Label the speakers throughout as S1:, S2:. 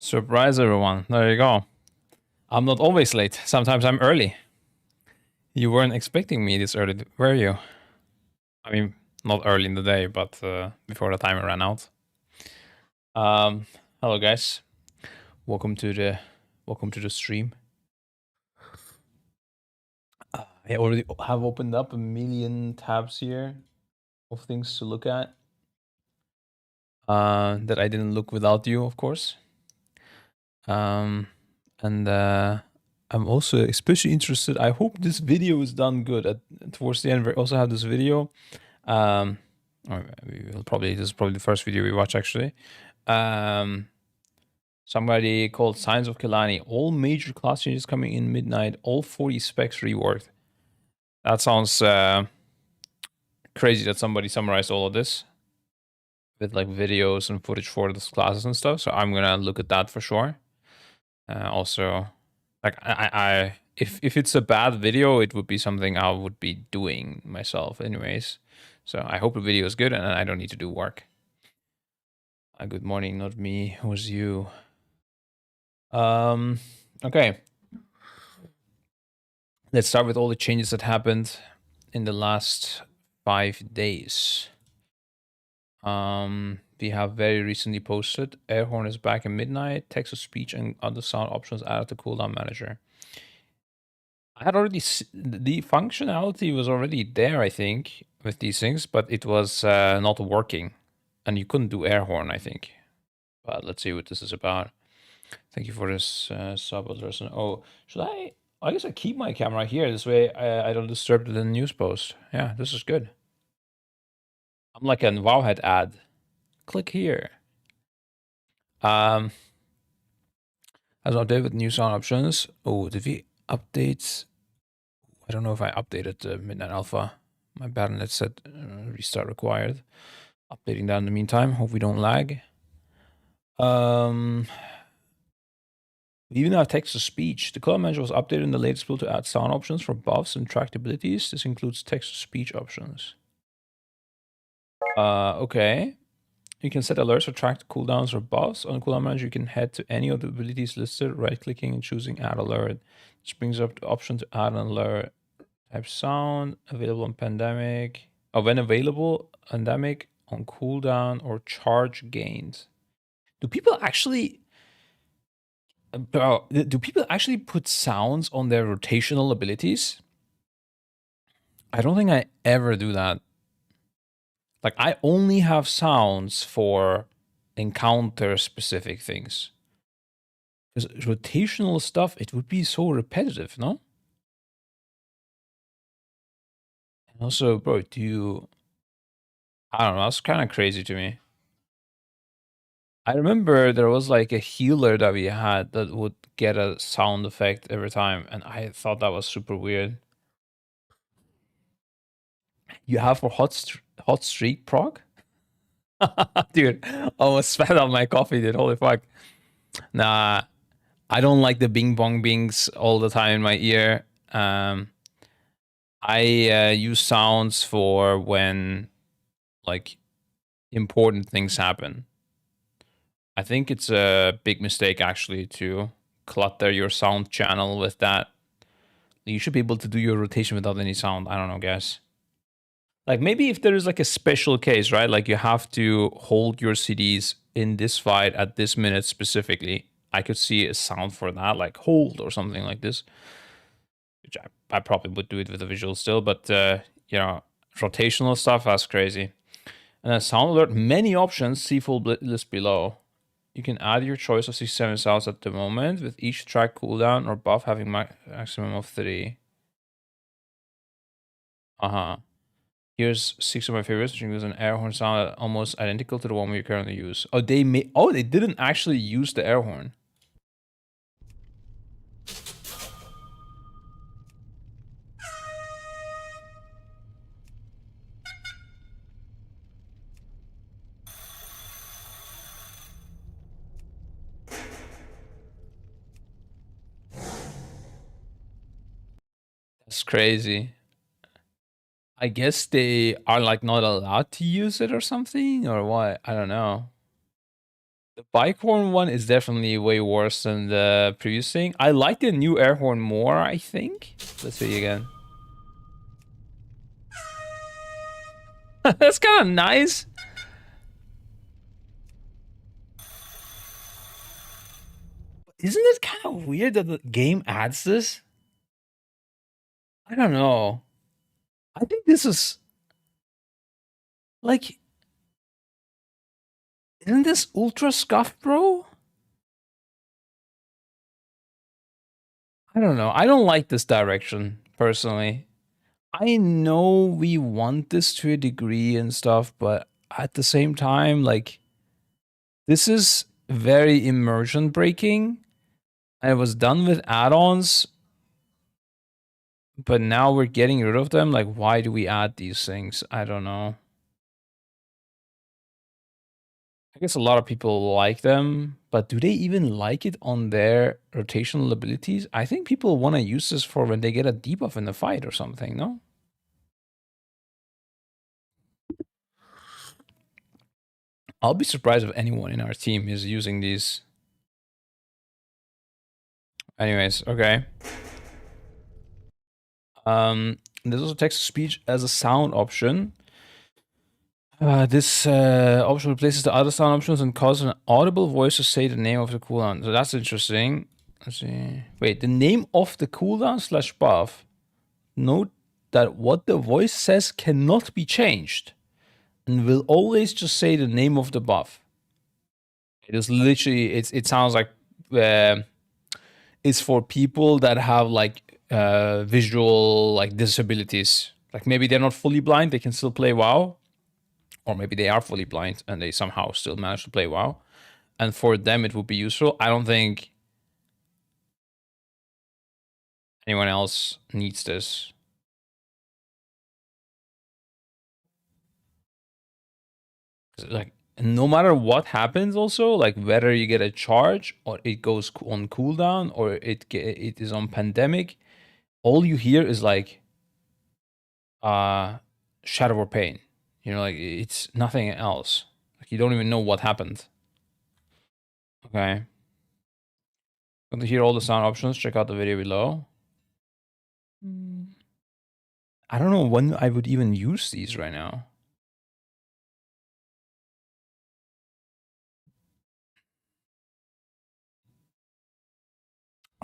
S1: Surprise, everyone. There you go. I'm not always late. Sometimes I'm early. You weren't expecting me this early, were you? I mean, not early in the day, but before the timer ran out. Um, hello, guys. Welcome to the stream. I already have opened up a million tabs here of things to look at. That I didn't look without you, of course. And I'm also especially interested. I hope this video is done good. Towards the end, we also have this video. Or we will probably this is probably the first video we watch actually. Somebody called Signs of Kilani. All major class changes coming in midnight. All 40 specs reworked. That sounds crazy that somebody summarized all of this with like videos and footage for those classes and stuff. So I'm gonna look at that for sure. Also, like if it's a bad video, it would be something I would be doing myself anyways. So I hope the video is good and I don't need to do work. Good morning, not me. It was you. Okay. Let's start with all the changes that happened in the last 5 days. We have very recently posted air horn is back at midnight, text to speech and other sound options added to cooldown manager. I had already the functionality was already there, I think, with these things, but it was not working, and you couldn't do air horn, I think. But let's see what this is about. Thank you for this sub address. Oh, should I? I guess I keep my camera here. This way I don't disturb the news post. Yeah, this is good. I'm like an Wowhead ad. Click here. As updated with new sound options. Oh, did we update? I don't know if I updated the Midnight Alpha. My bad, and it said restart required. Updating that in the meantime. Hope we don't lag. We even have text to speech. The color manager was updated in the latest build to add sound options for buffs and tracked abilities. This includes text to speech options. Okay. You can set alerts for tracked cooldowns or buffs. On the cooldown manager, you can head to any of the abilities listed, right-clicking and choosing add alert. This brings up the option to add an alert. Type sound, available on pandemic. Oh, when available, pandemic, on cooldown, or charge gains. Do people actually... Bro, do people actually put sounds on their rotational abilities? I don't think I ever do that. Like, I only have sounds for encounter specific things. Because rotational stuff, it would be so repetitive, no? And also, bro, do you... I don't know, that's kind of crazy to me. I remember there was like a healer that we had that would get a sound effect every time, and I thought that was super weird. You have for hot streak proc? Dude, I almost spat out my coffee, dude. Holy fuck. Nah, I don't like the bing bong bings all the time in my ear. I use sounds for when like important things happen. I think it's a big mistake actually to clutter your sound channel with that. You should be able to do your rotation without any sound. I don't know, guys. Like maybe if there is like a special case, right? Like you have to hold your CDs in this fight at this minute specifically. I could see a sound for that, like hold or something like this. Which I probably would do it with a visual still, but you know, rotational stuff, that's crazy. And then sound alert, many options, see full list below. You can add your choice of 67 sounds at the moment, with each track cooldown or buff having maximum of 3. Uh-huh. Here's 6 of my favorites, which includes an air horn sound almost identical to the one we currently use. Oh, they didn't actually use the air horn. That's crazy. I guess they are like not allowed to use it or something, or what? I don't know. The bike horn one is definitely way worse than the previous thing. I like the new air horn more, I think. Let's see again. That's kind of nice. Isn't it kind of weird that the game adds this? I don't know. I think this is like, isn't this ultra scuffed, bro? I don't know. I don't like this direction personally. I know we want this to a degree and stuff, but at the same time, like, this is very immersion breaking. And it was done with add-ons, but now we're getting rid of them. Like, why do we add these things? I don't know. I guess a lot of people like them, but do they even like it on their rotational abilities? I think people want to use this for when they get a debuff in the fight or something, no? I'll be surprised if anyone in our team is using these. Anyways, okay. There's also text to speech as a sound option. This option replaces the other sound options and causes an audible voice to say the name of the cooldown. So that's interesting. Let's see. Wait, the name of the cooldown slash buff. Note that what the voice says cannot be changed and will always just say the name of the buff. It is literally, it sounds like it's for people that have like visual like disabilities. Like maybe they're not fully blind, they can still play WoW. Or maybe they are fully blind and they somehow still manage to play WoW. And for them, it would be useful. I don't think anyone else needs this. Like, no matter what happens, also, like whether you get a charge or it goes on cooldown or it is on pandemic, all you hear is like, shadow or pain. You know, like it's nothing else. Like you don't even know what happened. Okay. Want to hear all the sound options? Check out the video below. I don't know when I would even use these right now.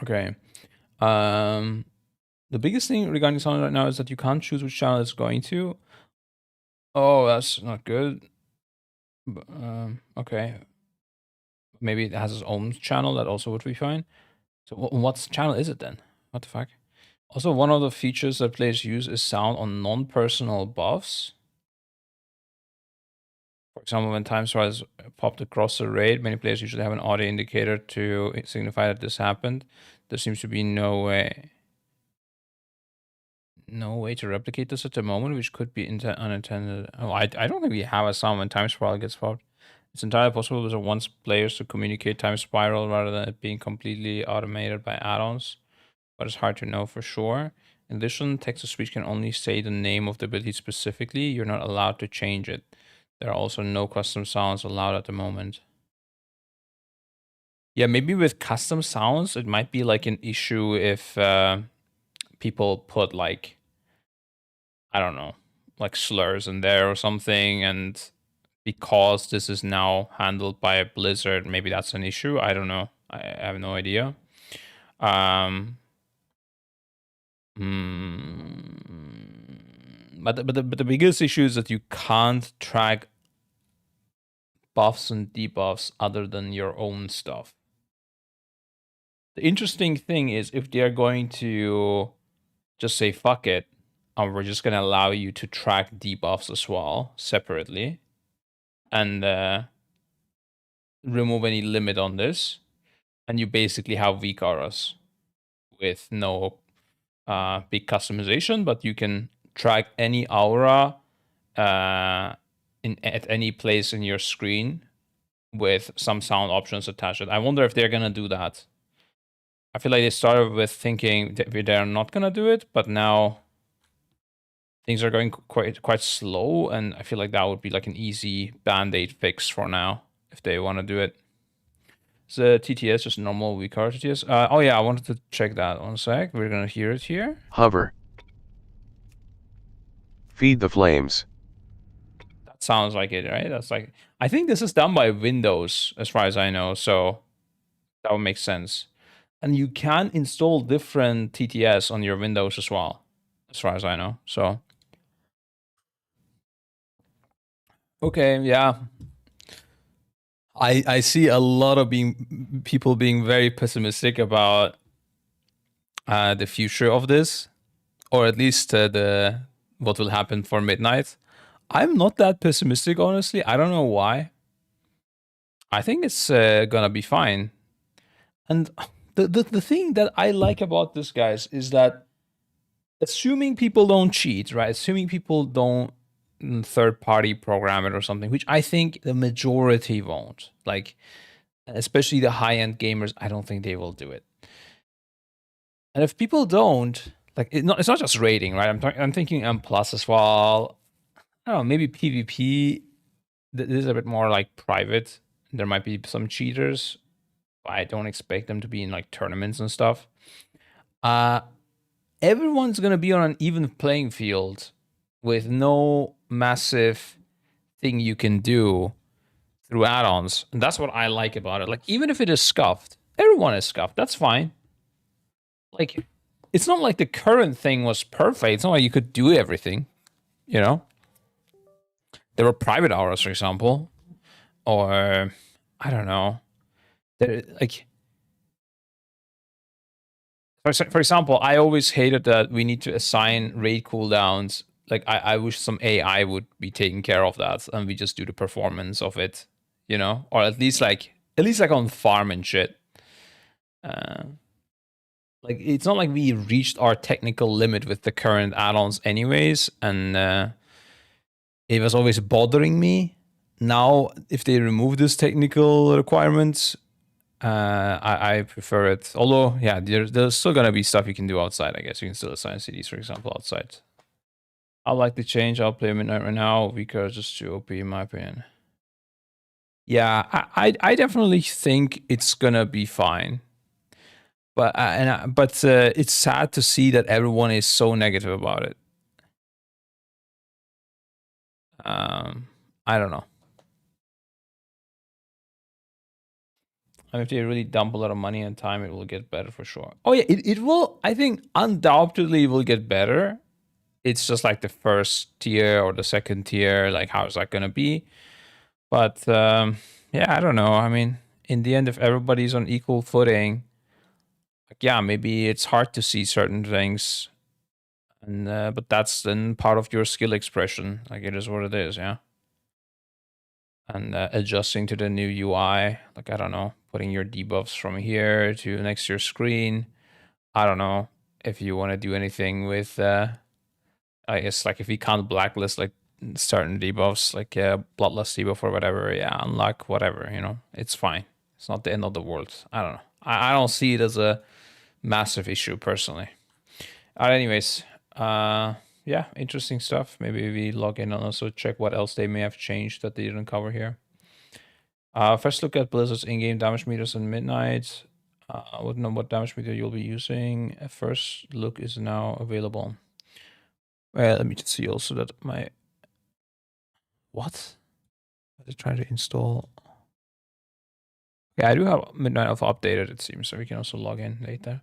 S1: Okay. The biggest thing regarding sound right now is that you can't choose which channel it's going to. Oh, that's not good. Okay. Maybe it has its own channel. That also would be fine. So what channel is it then? What the fuck? Also, one of the features that players use is sound on non-personal buffs. For example, when time stars popped across the raid, many players usually have an audio indicator to signify that this happened. There seems to be no way to replicate this at the moment, which could be unintended. Oh, I don't think we have a sound when time spiral gets popped. It's entirely possible that wants players to communicate time spiral rather than it being completely automated by add-ons, but it's hard to know for sure. In addition, text-to-speech can only say the name of the ability specifically. You're not allowed to change it. There are also no custom sounds allowed at the moment. Yeah, maybe with custom sounds, it might be like an issue if people put like, I don't know, like slurs in there or something, and because this is now handled by a Blizzard, maybe that's an issue. I don't know. I have no idea. But the biggest issue is that you can't track buffs and debuffs other than your own stuff. The interesting thing is if they're going to just say fuck it, and we're just going to allow you to track debuffs as well separately, and remove any limit on this, and you basically have weak auras with no big customization, but you can track any aura at any place in your screen with some sound options attached. I wonder if they're gonna do that. I feel like they started with thinking that they're not gonna do it, but now things are going quite slow, and I feel like that would be like an easy band-aid fix for now if they want to do it. the TTS, just normal vCard TTS. Oh yeah, I wanted to check that. One sec. We're gonna hear it here.
S2: Hover. Feed the flames.
S1: That sounds like it, right? That's like, I think this is done by Windows, as far as I know. So that would make sense. And you can install different TTS on your Windows as well, as far as I know. So okay, yeah. I see a lot of people being very pessimistic about the future of this, or at least the what will happen for midnight. I'm not that pessimistic, honestly. I don't know why. I think it's gonna be fine. And the thing that I like about this, guys, is that assuming people don't cheat, right? Assuming people don't third party program it or something, which I think the majority won't. Like, especially the high end gamers, I don't think they will do it. And if people don't, like, it's not just rating, right? I'm thinking M plus as well. I don't know, maybe PvP. This is a bit more like private. There might be some cheaters. I don't expect them to be in like tournaments and stuff. Everyone's gonna be on an even playing field with no massive thing you can do through add-ons. And that's what I like about it. Like, even if it is scuffed, everyone is scuffed. That's fine. Like, it's not like the current thing was perfect. It's not like you could do everything, you know? There were private hours, for example, or I don't know. There, like, for example, I always hated that we need to assign raid cooldowns. Like, I wish some AI would be taking care of that, and we just do the performance of it, you know, or at least like on farm and shit. Uh, like, it's not like we reached our technical limit with the current add-ons, anyways, and it was always bothering me. Now, if they remove this technical requirements, I prefer it. Although, yeah, there's still gonna be stuff you can do outside. I guess you can still assign cities, for example, outside. I like the change. I'll play Midnight right now because just too OP, in my opinion. Yeah, I definitely think it's gonna be fine. But it's sad to see that everyone is so negative about it. I don't know. I mean, if they really dump a lot of money and time, it will get better for sure. Oh yeah, it will. I think undoubtedly will get better. It's just like the first tier or the second tier. Like, how is that gonna be? But yeah, I don't know. I mean, in the end, if everybody's on equal footing, like, yeah, maybe it's hard to see certain things, and but that's then part of your skill expression. Like, it is what it is, yeah. And adjusting to the new UI, like, I don't know, putting your debuffs from here to next to your screen. I don't know if you want to do anything with. I guess, like, if you can't blacklist like certain debuffs, like bloodlust debuff or whatever, yeah, unlock whatever, you know, it's fine. It's not the end of the world. I don't know. I don't see it as a massive issue personally. Anyways, yeah, interesting stuff. Maybe we log in and also check what else they may have changed that they didn't cover here. First look at Blizzard's in-game damage meters in Midnight. I wouldn't know what damage meter you'll be using. First look is now available. Well, let me just see also that my... What? I was trying to install... Yeah, I do have Midnight Alpha updated, it seems, so we can also log in later.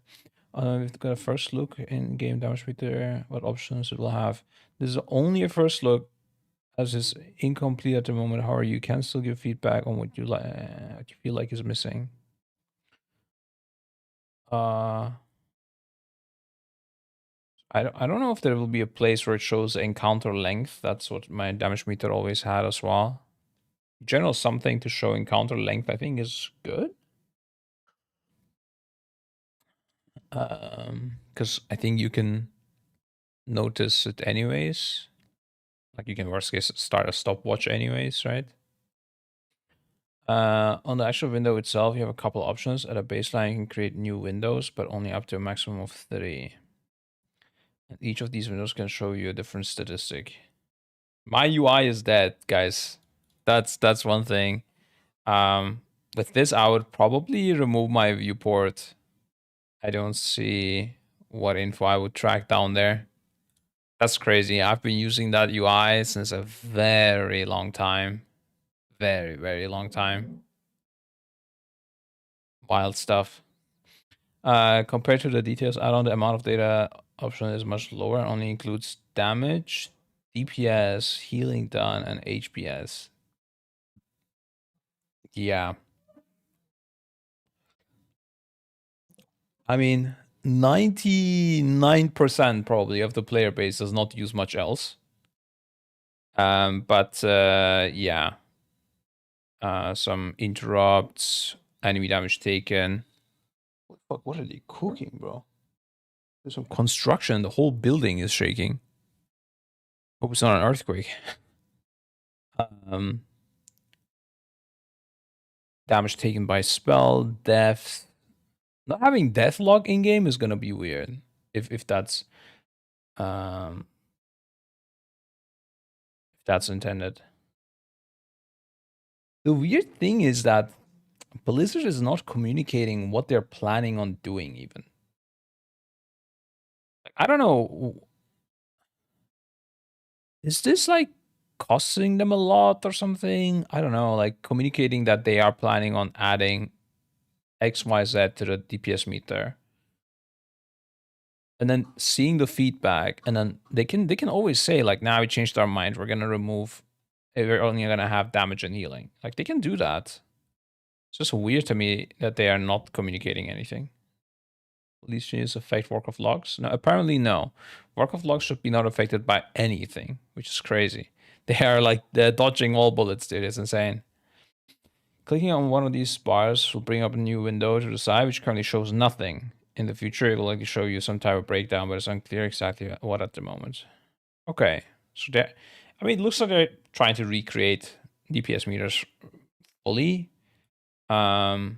S1: We've got a first look in game damage meter, what options it will have. This is only a first look, as is incomplete at the moment. However, you can still give feedback on what you feel like is missing. I don't know if there will be a place where it shows encounter length. That's what my damage meter always had as well. In general, something to show encounter length, I think, is good. Because I think you can notice it anyways. Like, you can worst case start a stopwatch anyways, right? On the actual window itself, you have a couple options. At a baseline, you can create new windows, but only up to a maximum of 3. And each of these windows can show you a different statistic. My UI is dead, guys. That's one thing. with this, I would probably remove my viewport. I don't see what info I would track down there. That's crazy. I've been using that UI since a very long time. Very, very long time. Wild stuff. Compared to the details add-on, the amount of data option is much lower. It only includes damage, DPS, healing done, and HPS. Yeah. I mean, 99% probably of the player base does not use much else. But yeah. Some interrupts, enemy damage taken. What are they cooking, bro? There's some construction. The whole building is shaking. Hope it's not an earthquake. Um, damage taken by spell, death. Not having death log in game is gonna be weird. Um if that's intended. The weird thing is that Blizzard is not communicating what they're planning on doing even. Like, I don't know. Is this like costing them a lot or something? I don't know. Like communicating that they are planning on adding XYZ to the DPS meter. And then seeing the feedback, and then they can always say like, now we changed our mind. We're gonna remove. We're only gonna have damage and healing. Like they can do that. It's just weird to me that they are not communicating anything. These changes affect work of logs? No, apparently no. Work of logs should be not affected by anything, which is crazy. They are like they're dodging all bullets, dude. It's insane. Clicking on one of these bars will bring up a new window to the side, which currently shows nothing. In the future, it will likely show you some type of breakdown, but it's unclear exactly what at the moment. Okay, so that, I mean, it looks like they're trying to recreate DPS meters fully. I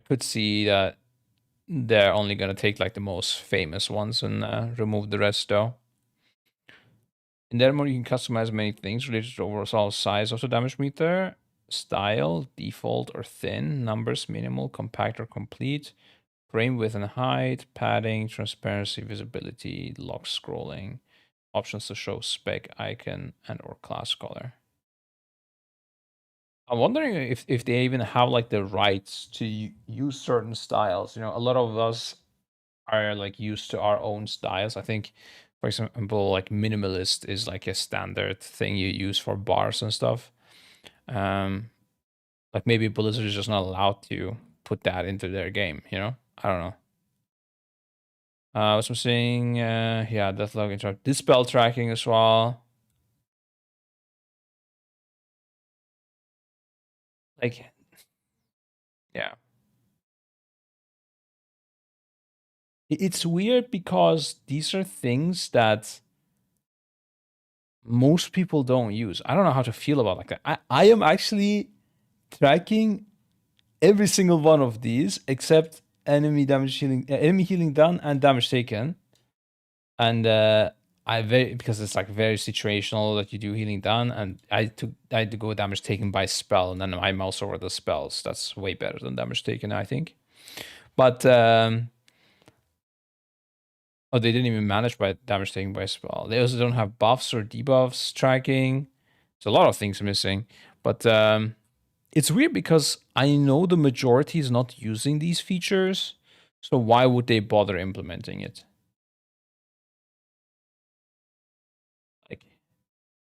S1: could see that they're only gonna take like the most famous ones and remove the rest though. In that mode, you can customize many things related to the overall size of the damage meter, style, default or thin, numbers, minimal, compact or complete, frame width and height, padding, transparency, visibility, lock scrolling, options to show spec, icon, and or class color. I'm wondering if they even have like the rights to use certain styles. You know, a lot of us are like used to our own styles. I think, for example, like minimalist is like a standard thing you use for bars and stuff. Um, like maybe Blizzard is just not allowed to put that into their game. You know, I don't know. What's I'm saying? Yeah, deathlog interrupt. Dispel tracking as well. Like, yeah, it's weird because these are things that most people don't use. I don't know how to feel about like that. I am actually tracking every single one of these except enemy healing done and damage taken. And I very because it's like very situational that you do healing done, and I had to go damage taken by spell, and then I mouse over the spells. That's way better than damage taken, I think. But oh, they didn't even manage by damage taken by spell. They also don't have buffs or debuffs tracking. There's a lot of things missing, but it's weird because I know the majority is not using these features, so why would they bother implementing it? Like,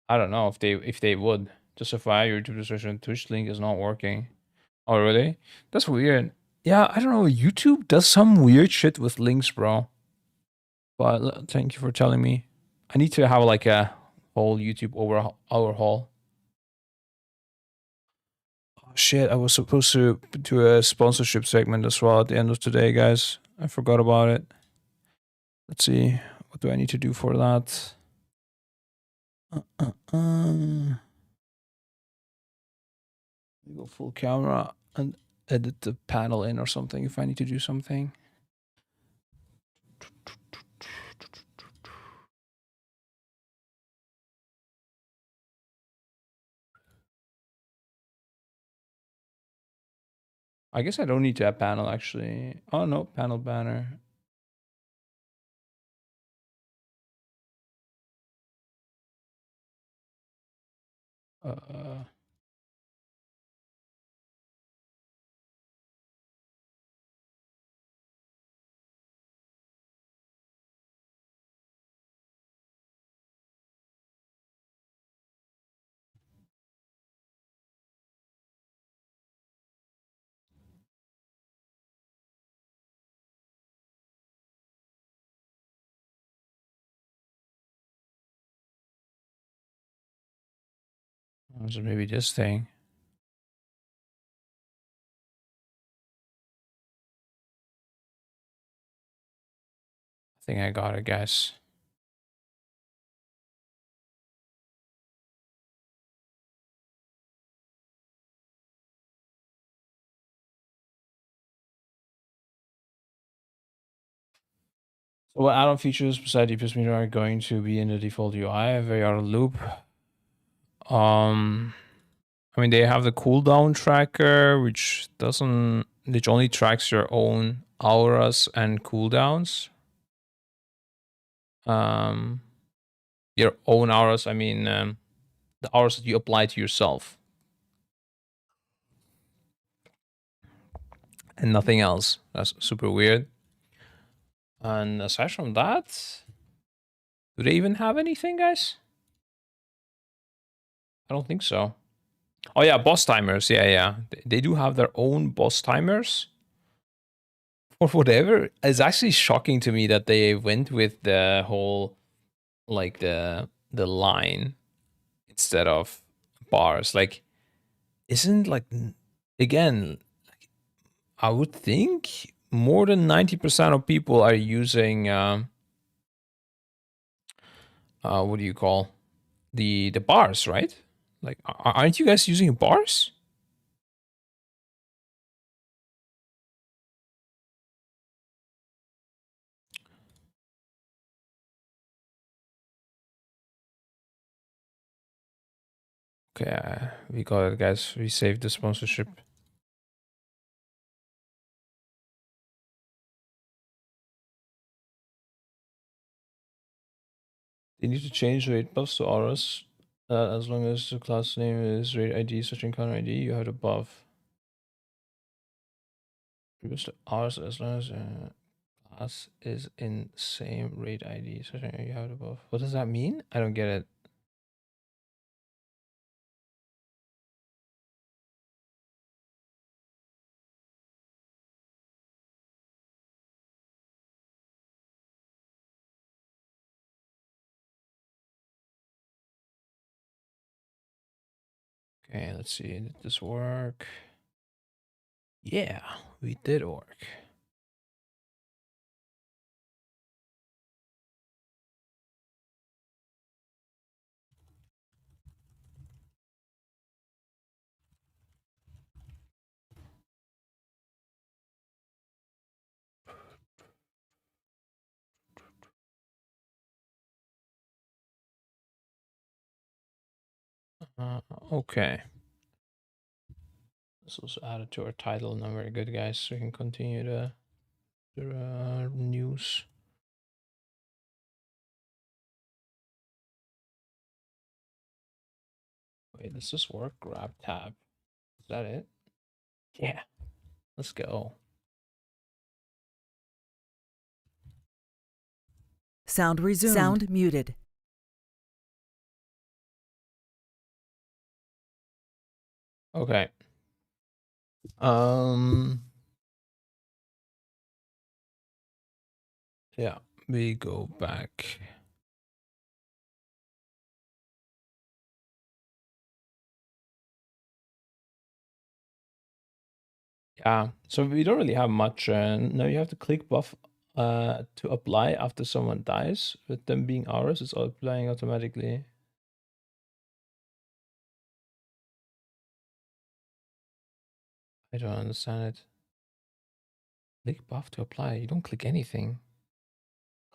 S1: I don't know if they would justify your YouTube description. Twitch link is not working. Oh, really? That's weird. Yeah, I don't know. YouTube does some weird shit with links, bro. But thank you for telling me. I need to have like a whole YouTube overhaul. Oh, shit, I was supposed to do a sponsorship segment as well at the end of today, guys. I forgot about it. Let's see. What do I need to do for that? Go full camera and edit the panel in or something if I need to do something. I guess I don't need to have panel actually. Oh no, panel banner. Uh, so maybe this thing. I think I got it, guys. So what add-on features besides DPS meter are going to be in the default UI? Very out of loop. I mean, they have the cooldown tracker, which only tracks your own auras and cooldowns. Um, your own auras. I mean, the auras that you apply to yourself, and nothing else. That's super weird. And aside from that, do they even have anything, guys? I don't think so. Oh yeah, boss timers. Yeah, yeah. They do have their own boss timers. Or whatever. It's actually shocking to me that they went with the whole like the line instead of bars. Like, isn't like again, I would think more than 90% of people are using what do you call the bars, right? Like, aren't you guys using bars? Okay, we got it, guys. We saved the sponsorship. They need to change rate buffs to auras. As long as the class name is rate ID such encounter ID, you have the buff. Use the auras as long as class is in same rate ID such you have the buff. What does that mean? I don't get it. Okay, let's see. Did this work? Yeah, we did work. Okay. Let's also add it to our title. Not very good, guys. So we can continue the news. Wait, does this work? Grab tab. Is that it? Yeah. Let's go.
S2: Sound resumed. Sound muted.
S1: Okay. Yeah, we go back. Yeah, so we don't really have much. Now you have to click buff to apply after someone dies. With them being ours, it's all applying automatically. I don't understand it. Click buff to apply. You don't click anything.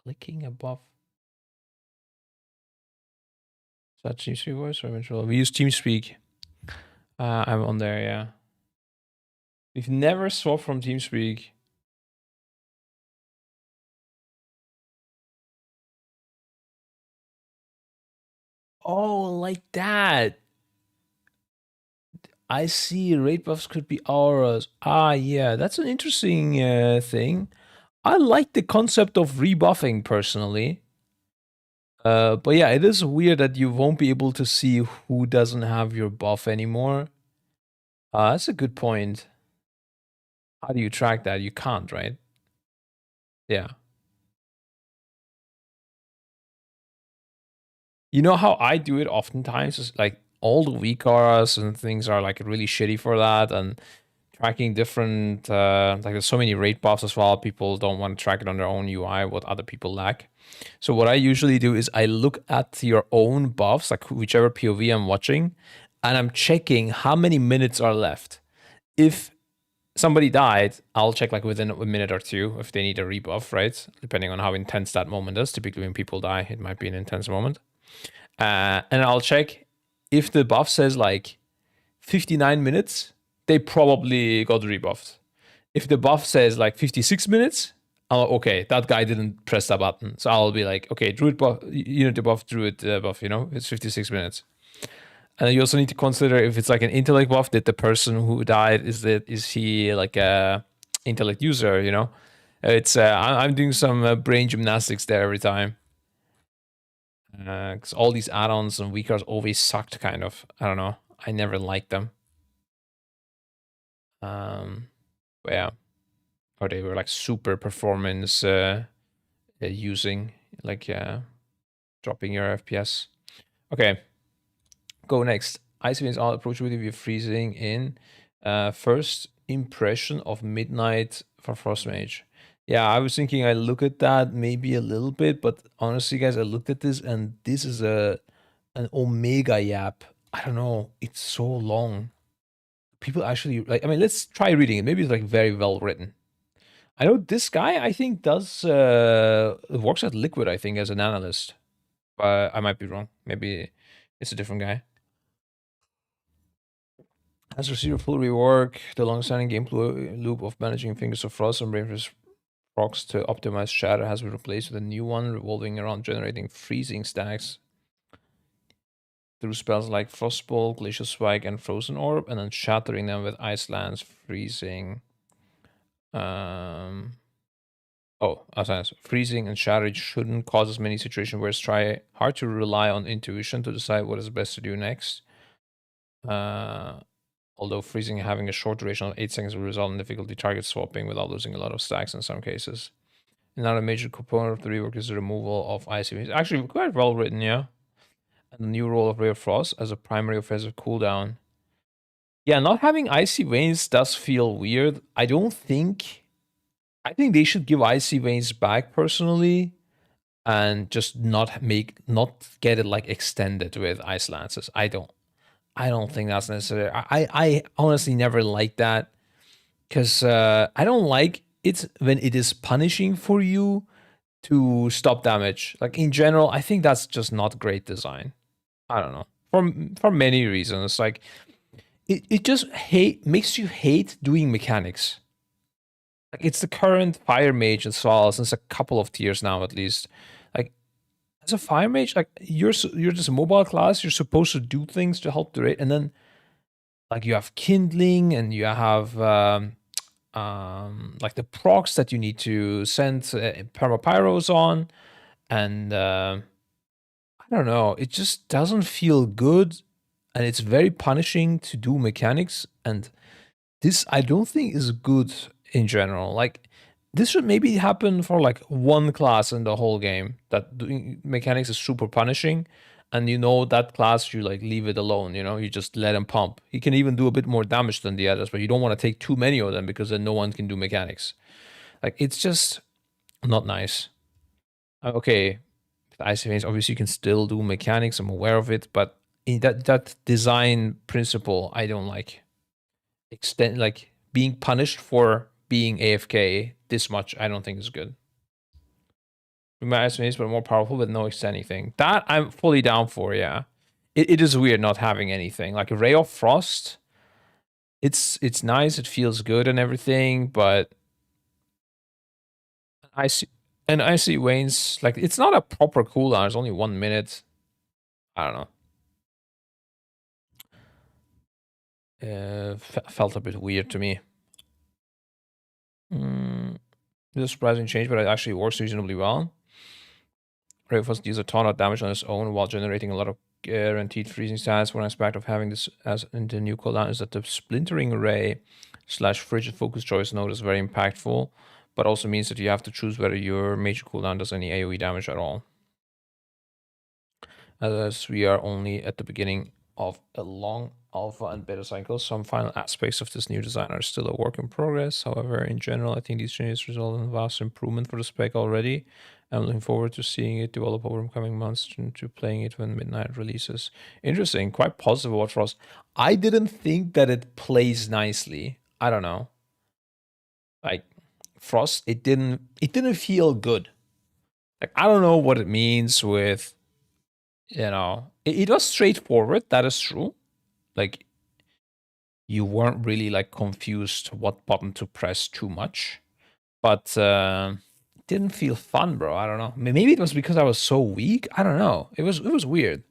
S1: Clicking a buff. Is that TeamSpeak voice or eventual? We use TeamSpeak. I'm on there, yeah. We've never swapped from TeamSpeak. Oh, like that. I see. Raid buffs could be auras. Ah, yeah, that's an interesting thing. I like the concept of rebuffing personally. But yeah, it is weird that you won't be able to see who doesn't have your buff anymore. That's a good point. How do you track that? You can't, right? Yeah. You know how I do it oftentimes is like all the weak auras and things are like really shitty for that, and tracking different like there's so many rate buffs as well. People don't want to track it on their own UI what other people lack. So what I usually do is I look at your own buffs, like whichever POV I'm watching, and I'm checking how many minutes are left. If somebody died, I'll check like within a minute or two if they need a rebuff, right? Depending on how intense that moment is. Typically, when people die, it might be an intense moment. And I'll check if the buff says like 59 minutes, they probably got rebuffed. If the buff says like 56 minutes, okay, that guy didn't press that button. So I'll be like, okay, Druid buff, Unity buff, Druid buff, it's 56 minutes. And you also need to consider if it's like an intellect buff, that the person who died, is he like a intellect user, It's I'm doing some brain gymnastics there every time. Because all these add-ons and weakers always sucked, kind of. I don't know. I never liked them. But yeah, or they were like super performance using, like dropping your FPS. Okay, go next. Ice Wings all approachability with freezing in. First impression of Midnight for Frost Mage. Yeah, I was thinking I look at that maybe a little bit, but honestly, guys, I looked at this and this is an Omega Yap. I don't know. It's so long. People actually like. I mean, let's try reading it. Maybe it's like very well written. I know this guy. I think does works at Liquid. I think as an analyst, but I might be wrong. Maybe it's a different guy. Has received a full rework. The long-standing gameplay loop of managing Fingers of Frost and Brainless Rocks to optimize Shatter has been replaced with a new one revolving around generating freezing stacks through spells like Frostball, Glacial Spike, and Frozen Orb, and then shattering them with Ice Lance, Freezing. Freezing and shattering shouldn't cause as many situations where it's hard to rely on intuition to decide what is best to do next. Although freezing having a short duration of 8 seconds will result in difficulty target swapping without losing a lot of stacks in some cases. Another major component of the rework is the removal of icy wings. Actually, quite well written, yeah. And the new role of Ray of Frost as a primary offensive cooldown. Yeah, not having icy veins does feel weird. I think they should give icy veins back personally, and just not get it like extended with ice lances. I don't think that's necessary. I honestly never liked that, because I don't like it when it is punishing for you to stop damage. Like in general, I think that's just not great design. I don't know, for many reasons. Like it just makes you hate doing mechanics. Like it's the current fire mage as well since a couple of tiers now at least. Like as a fire mage, like you're just a mobile class. You're supposed to do things to help the rate, and then like you have kindling and you have like the procs that you need to send permapyros on, and I don't know. It just doesn't feel good, and it's very punishing to do mechanics, and this I don't think is good in general. Like this should maybe happen for like one class in the whole game, that doing mechanics is super punishing, and that class you like leave it alone. You just let him pump. He can even do a bit more damage than the others, but you don't want to take too many of them because then no one can do mechanics. Like it's just not nice. Okay, with ice veins, obviously you can still do mechanics. I'm aware of it, but in that design principle, I don't like. Extend like being punished for being AFK this much, I don't think is good. Reminds me, but more powerful with no extending thing. That I'm fully down for, yeah. It is weird not having anything. Like a Ray of Frost. It's nice, it feels good and everything, but I see and I see Wayne's like it's not a proper cooldown, it's only 1 minute. I don't know. Felt a bit weird to me. It's a surprising change, but it actually works reasonably well. Rayfrost deals a ton of damage on its own while generating a lot of guaranteed freezing stats. One aspect of having this as in the new cooldown is that the splintering ray slash frigid focus choice node is very impactful, but also means that you have to choose whether your major cooldown does any AoE damage at all. As we are only at the beginning of a long alpha and beta cycle, some final aspects of this new design are still a work in progress. However, in general, I think these changes result in vast improvement for the spec already. I'm looking forward to seeing it develop over the coming months and to playing it when Midnight releases. Interesting, quite positive about Frost. I didn't think that it plays nicely. I don't know. Like Frost, it didn't feel good. Like I don't know what it means with it was straightforward, that is true. Like you weren't really like confused what button to press too much, but it didn't feel fun, bro. I don't know. Maybe it was because I was so weak. I don't know. It was weird.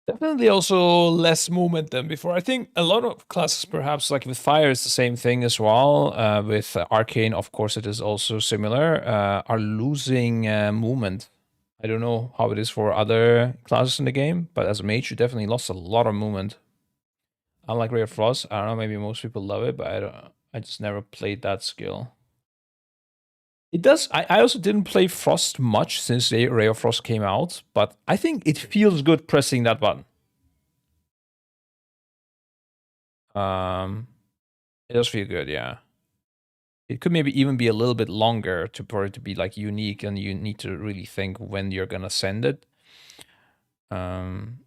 S1: Definitely also less movement than before. I think a lot of classes, perhaps like with Fire, is the same thing as well. With Arcane, of course, it is also similar. Are losing movement. I don't know how it is for other classes in the game, but as a mage, you definitely lost a lot of movement. Unlike Ray of Frost, I don't know, maybe most people love it, but I just never played that skill. It does. I also didn't play Frost much since Ray of Frost came out, but I think it feels good pressing that button. Um, it does feel good, yeah. It could maybe even be a little bit longer for it to be like unique, and you need to really think when you're gonna send it. Um,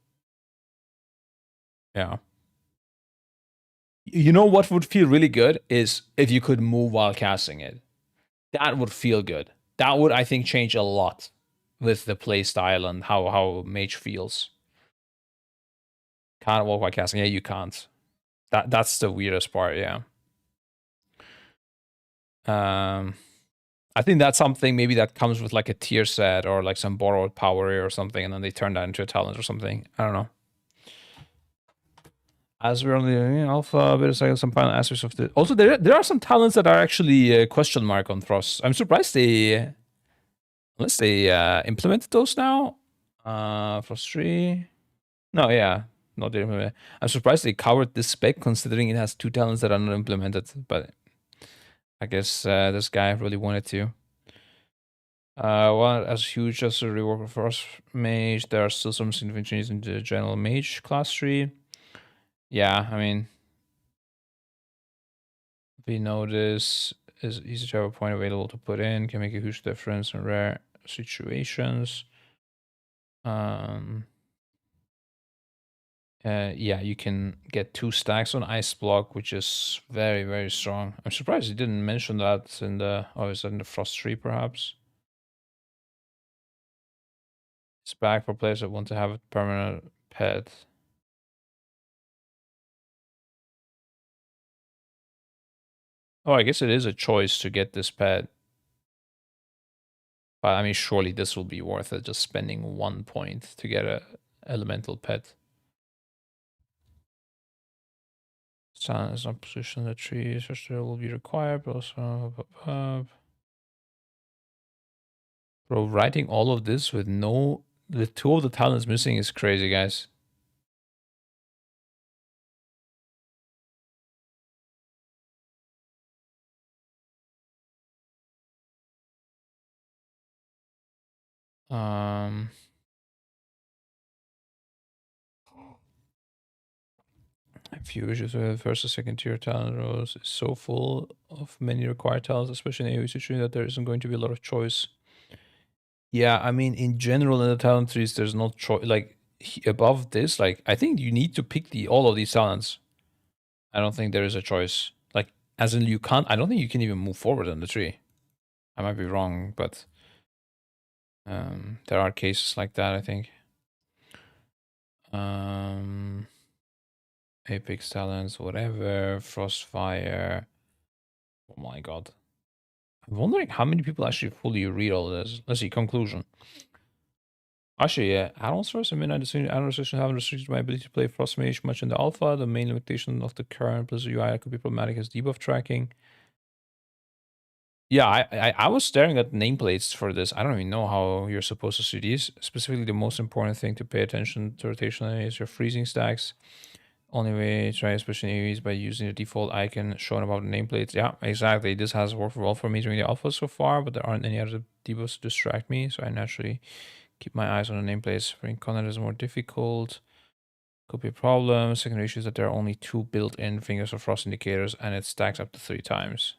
S1: yeah. You know what would feel really good is if you could move while casting it. That would feel good. That would, I think, change a lot with the play style and how mage feels. Can't walk while casting. Yeah, you can't. That's the weirdest part. Yeah. Um, I think that's something maybe that comes with like a tier set or like some borrowed power or something, and then they turn that into a talent or something. I don't know. As we're only alpha, beta cycle, some final aspects of the. Also, there are some talents that are actually question mark on Frost. I'm surprised they, unless they implemented those now. Frost 3. No, yeah, not the implement. I'm surprised they covered this spec considering it has two talents that are not implemented. But I guess this guy really wanted to. Well, as huge as a rework for us mage, there are still some significant changes in the general mage class tree. Yeah, I mean, we know this is easy to have a point available to put in, can make a huge difference in rare situations. Yeah, you can get 2 stacks on Ice Block, which is very, very strong. I'm surprised he didn't mention that in the, oh, is that in the Frost Tree, perhaps? It's back for players that want to have a permanent pet. Oh, I guess it is a choice to get this pet. But I mean, surely this will be worth it, just spending 1 point to get a elemental pet. Sun is not positioned in the tree, so still will be required, but also bro, writing all of this with the 2 of the talents missing is crazy, guys. Um, a few issues with first and second tier talent rows is so full of many required talents, especially in AoE situation, that there isn't going to be a lot of choice. Yeah, I mean, in general, in the talent trees, there's no choice. Like above this, like I think you need to pick all of these talents. I don't think there is a choice. Like as in you can't. I don't think you can even move forward on the tree. I might be wrong, but there are cases like that. I think. Apex Talents, whatever, Frostfire. Oh my god. I'm wondering how many people actually fully read all this. Let's see, conclusion. Actually, yeah, add-ons first. I mean, I decision add-on restrictions haven't restricted my ability to play Frost Mage much in the alpha. The main limitation of the current Blizzard UI could be problematic as debuff tracking. Yeah, I was staring at nameplates for this. I don't even know how you're supposed to see these. Specifically, the most important thing to pay attention to rotationally is your freezing stacks. Only way to try especially AoEs by using the default icon shown above the nameplates. Yeah, exactly. This has worked well for me during the alpha so far, but there aren't any other debuffs to distract me, so I naturally keep my eyes on the nameplates. For content is more difficult. Could be a problem. Secondary issue is that there are only 2 built-in Fingers of Frost indicators, and it stacks up to 3 times.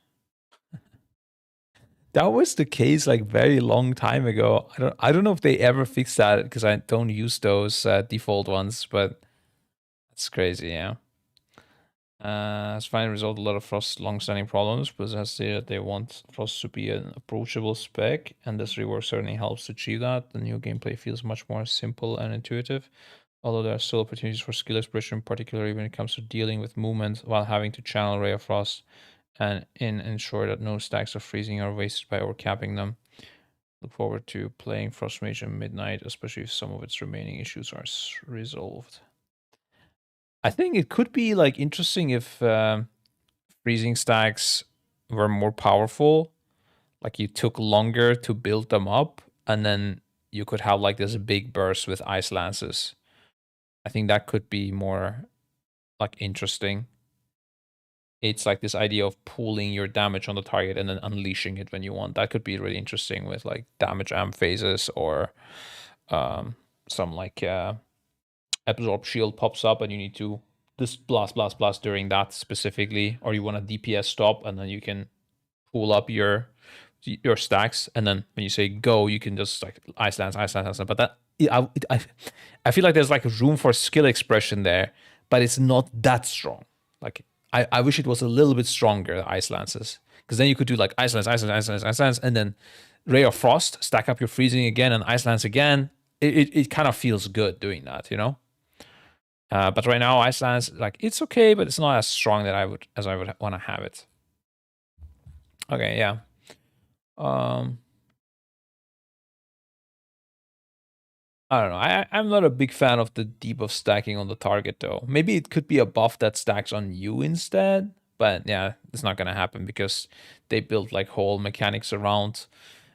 S1: That was the case like very long time ago. I don't know if they ever fixed that because I don't use those default ones, but it's crazy, yeah. As finally resolved a lot of Frost's long-standing problems, but has stated that they want Frost to be an approachable spec, and this rework certainly helps to achieve that. The new gameplay feels much more simple and intuitive, although there are still opportunities for skill expression, particularly when it comes to dealing with movement while having to channel Ray of Frost and ensure that no stacks of freezing are wasted by overcapping them. Look forward to playing Frost Mage at midnight, especially if some of its remaining issues are resolved. I think it could be like interesting if freezing stacks were more powerful. Like you took longer to build them up, and then you could have like this big burst with ice lances. I think that could be more like interesting. It's like this idea of pooling your damage on the target and then unleashing it when you want. That could be really interesting with like damage amp phases or some like absorb shield pops up and you need to just blast during that specifically, or you want a DPS stop and then you can pull up your stacks, and then when you say go, you can just like ice lance. But that I feel like there's like room for skill expression there, but it's not that strong. Like I wish it was a little bit stronger, the ice lances, because then you could do like ice lance, and then ray of frost, stack up your freezing again, and ice lance again. It kind of feels good doing that, you know. But right now, ice lance, like it's okay, but it's not as strong that I would want to have it. Okay, yeah. I don't know. I'm not a big fan of the debuff stacking on the target though. Maybe it could be a buff that stacks on you instead. But yeah, it's not gonna happen because they built like whole mechanics around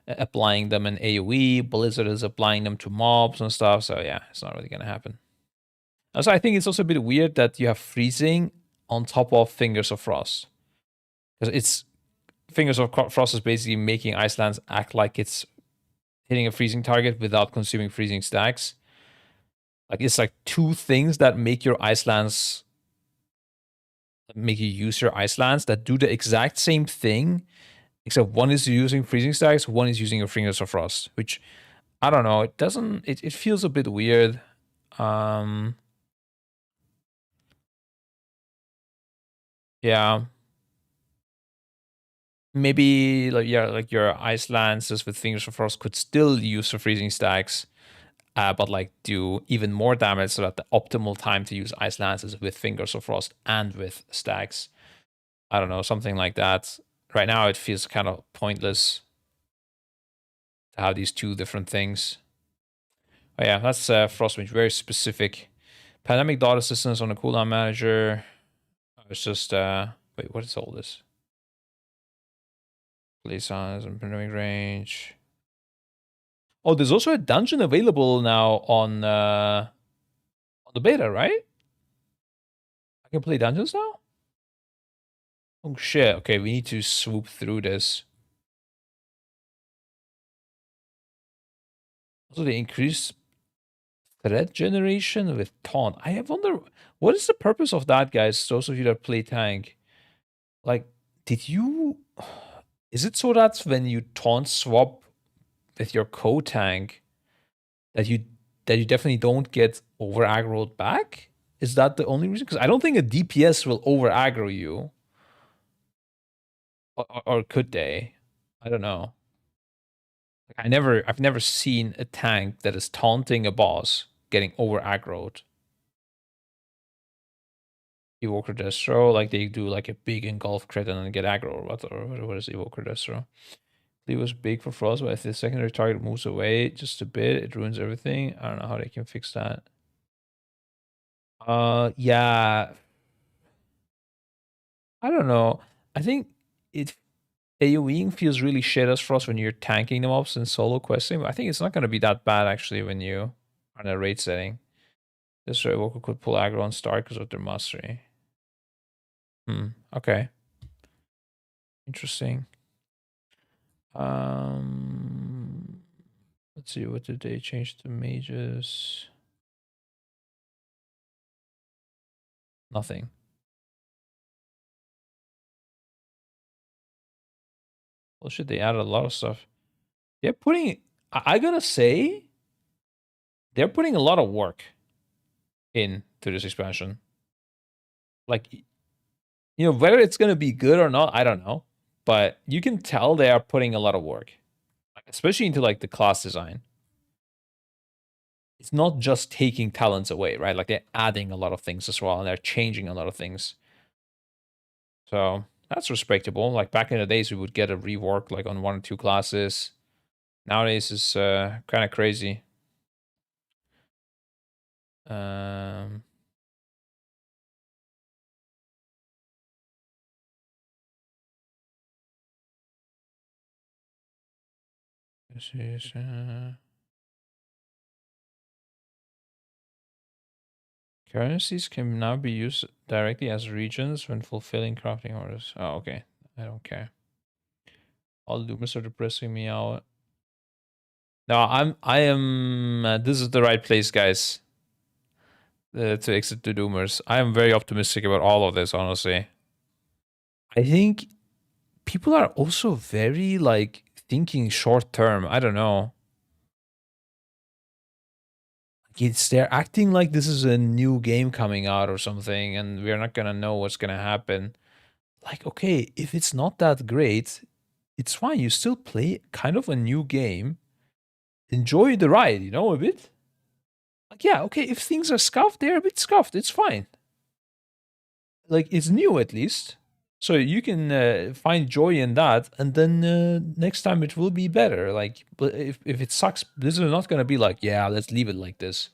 S1: applying them in AoE. Blizzard is applying them to mobs and stuff. So yeah, it's not really gonna happen. Also, I think it's also a bit weird that you have freezing on top of Fingers of Frost. Because it's Fingers of Frost is basically making Icelands act like it's hitting a freezing target without consuming freezing stacks. Like it's like 2 things that make your ice lance, make you use your ice lance, that do the exact same thing, except one is using freezing stacks, one is using your Fingers of Frost, which I don't know. It doesn't. It feels a bit weird. Yeah. Maybe like yeah, like your ice lances with Fingers of Frost could still use the freezing stacks, but like do even more damage, so that the optimal time to use ice lances with Fingers of Frost and with stacks. I don't know, something like that. Right now, it feels kind of pointless to have these 2 different things. Oh yeah, that's Frostmage, very specific. Pandemic dot assistance on the cooldown manager. It's just wait, what is all this? Place signs and pandemic range. Oh, there's also a dungeon available now on the beta, right? I can play dungeons now? Oh shit, okay, we need to swoop through this. Also, they increase threat generation with taunt. I wonder, what is the purpose of that, guys? Those of you that play tank, like, did you? Is it so that when you taunt swap with your co-tank, that you definitely don't get over aggroed back? Is that the only reason? Because I don't think a DPS will over aggro you, or could they? I don't know. Like I've never seen a tank that is taunting a boss getting over aggroed. Evoker Destro, like they do like a big engulf crit and then get aggro or what is Evoker Destro? It was big for Frost, but if the secondary target moves away just a bit, it ruins everything. I don't know how they can fix that. Yeah. I don't know. I think it AoEing feels really shit as Frost when you're tanking them ups in solo questing, but I think it's not gonna be that bad actually when you are in a raid setting. This Evoker could pull aggro on start because of their mastery. Okay. Interesting. Let's see, what did they change to mages? Nothing. Well, shit, they added a lot of stuff. They're putting, I gotta say, they're putting a lot of work into this expansion. Like, whether it's gonna be good or not, I don't know. But you can tell they are putting a lot of work, especially into like the class design. It's not just taking talents away, right? Like they're adding a lot of things as well, and they're changing a lot of things. So that's respectable. Like back in the days, we would get a rework like on 1 or 2 classes. Nowadays is kind of crazy. Um, this is currencies can now be used directly as regions when fulfilling crafting orders. Oh, okay. I don't care. All Lumens are depressing me out. No, I am. This is the right place, guys, to exit the Doomers. I am very optimistic about all of this, honestly. I think people are also very like thinking short term. I don't know. They're acting like this is a new game coming out or something, and we're not gonna know what's gonna happen. Like, okay, if it's not that great, it's fine. You still play kind of a new game. Enjoy the ride, a bit. Like, yeah, okay, if things are scuffed, they're a bit scuffed. It's fine. Like, it's new at least. So you can find joy in that, and then next time it will be better. Like, but if it sucks, this is not gonna be like, yeah, let's leave it like this.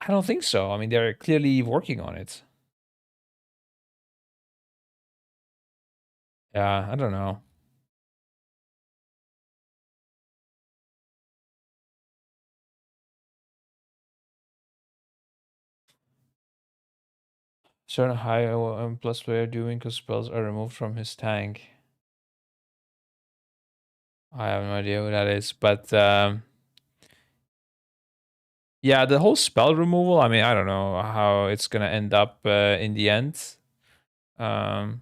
S1: I don't think so. I mean, they're clearly working on it. Yeah, I don't know. Certain high plus player doing because spells are removed from his tank. I have no idea what that is, but yeah, the whole spell removal. I mean, I don't know how it's gonna end up in the end. Um,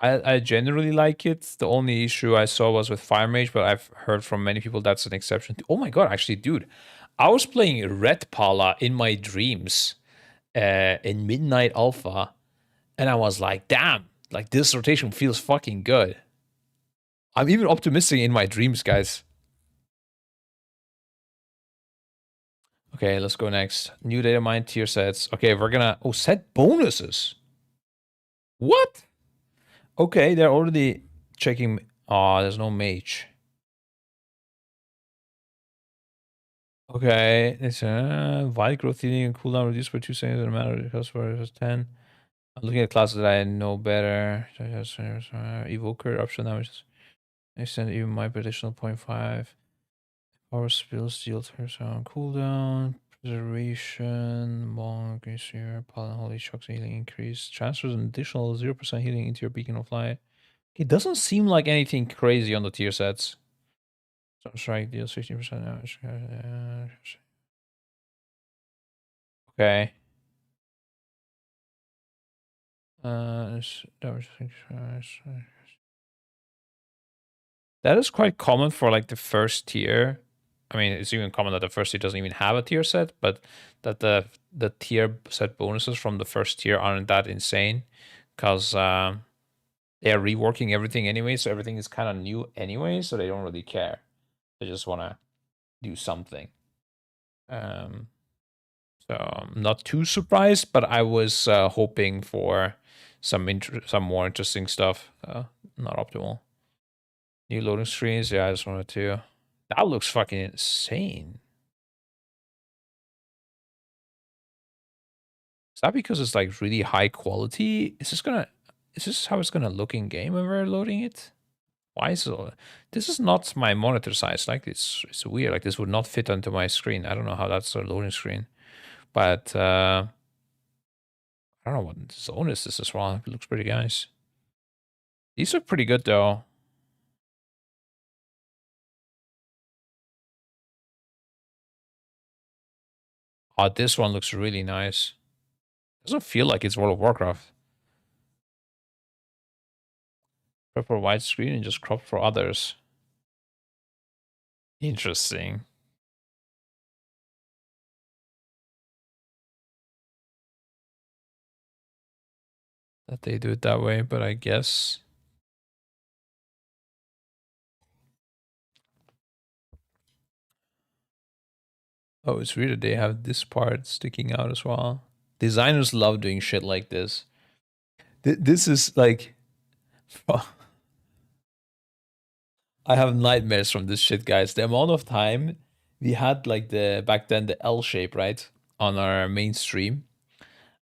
S1: I generally like it. The only issue I saw was with Fire Mage, but I've heard from many people that's an exception. Oh my god, actually, dude, I was playing Red Pala in my dreams in Midnight Alpha, and I was like, damn, like this rotation feels fucking good. I'm even optimistic in my dreams, guys. Okay, let's go next. New data mine tier sets. Okay, we're gonna set bonuses. What? Okay, they're already checking. Oh, there's no mage. Okay, it's wide growth healing and cooldown reduced by 2 seconds in a matter of customer is 10. I'm looking at classes that I know better. Evoker option damage. Extend even my additional 0.5. Power spills deal turns on cooldown. Preservation, monk, here, pollen, holy shocks, healing increase. Transfers an additional 0% healing into your beacon of light. It doesn't seem like anything crazy on the tier sets. So strike deals 15% damage. Okay. That is quite common for like the first tier. I mean, it's even common that the first tier doesn't even have a tier set, but that the tier set bonuses from the first tier aren't that insane because they are reworking everything anyway, so everything is kind of new anyway, so they don't really care. They just want to do something. So I'm not too surprised, but I was hoping for some more interesting stuff. Not optimal. New loading screens. Yeah, I just wanted to. That looks fucking insane. Is that because it's like really high quality? Is this how it's gonna look in game when we're loading it? Why is it? This is not my monitor size. Like it's weird. Like this would not fit onto my screen. I don't know how that's a loading screen, but I don't know what zone is this as well. It looks pretty nice. These look pretty good though. Oh, this one looks really nice. Doesn't feel like it's World of Warcraft. Prep for widescreen and just crop for others. Interesting. That they do it that way, but I guess. Oh, it's weird that they have this part sticking out as well. Designers love doing shit like this. This is like. I have nightmares from this shit, guys. The amount of time we had, like, back then, the L shape, right? On our main stream.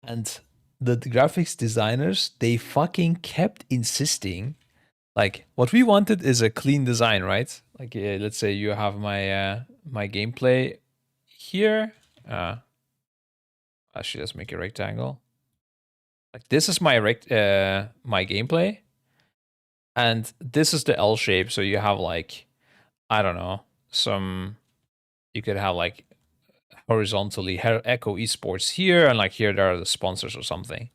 S1: And the graphics designers, they fucking kept insisting. Like, what we wanted is a clean design, right? Like, let's say you have my gameplay here. Actually, let's make a rectangle. Like, this is my my gameplay, and this is the L shape. So you have, like, I don't know, you could have like horizontally Echo Esports here, and like here there are the sponsors or something,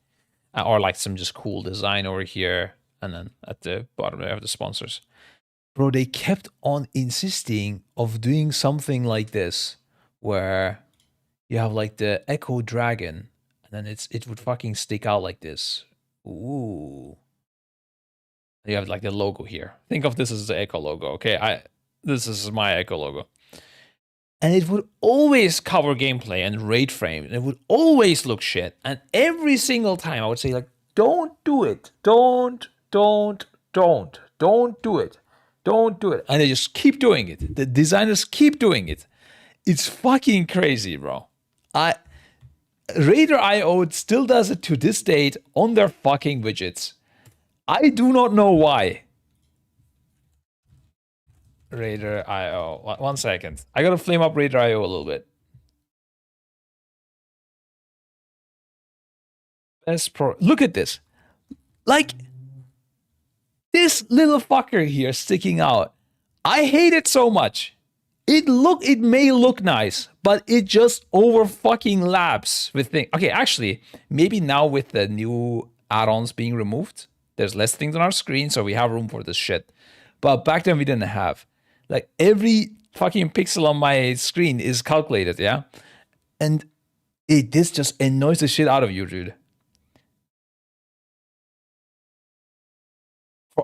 S1: or like some just cool design over here, and then at the bottom they have the sponsors. Bro, they kept on insisting of doing something like this, where you have like the Echo Dragon, and then it would fucking stick out like this. Ooh. You have like the logo here. Think of this as the Echo logo. Okay, this is my Echo logo. And it would always cover gameplay and rate frame. And it would always look shit. And every single time I would say, like, don't do it. Don't do it. Don't do it. And they just keep doing it. The designers keep doing it. It's fucking crazy, bro. Raider.io still does it to this date on their fucking widgets. I do not know why. Raider.io. One second. I gotta flame up Raider.io a little bit. Look at this. Like, this little fucker here sticking out. I hate it so much. It may look nice, but it just over fucking laps with things. Okay, actually, maybe now with the new add-ons being removed, there's less things on our screen, so we have room for this shit. But back then we didn't have. Like, every fucking pixel on my screen is calculated, yeah? And this just annoys the shit out of you, dude.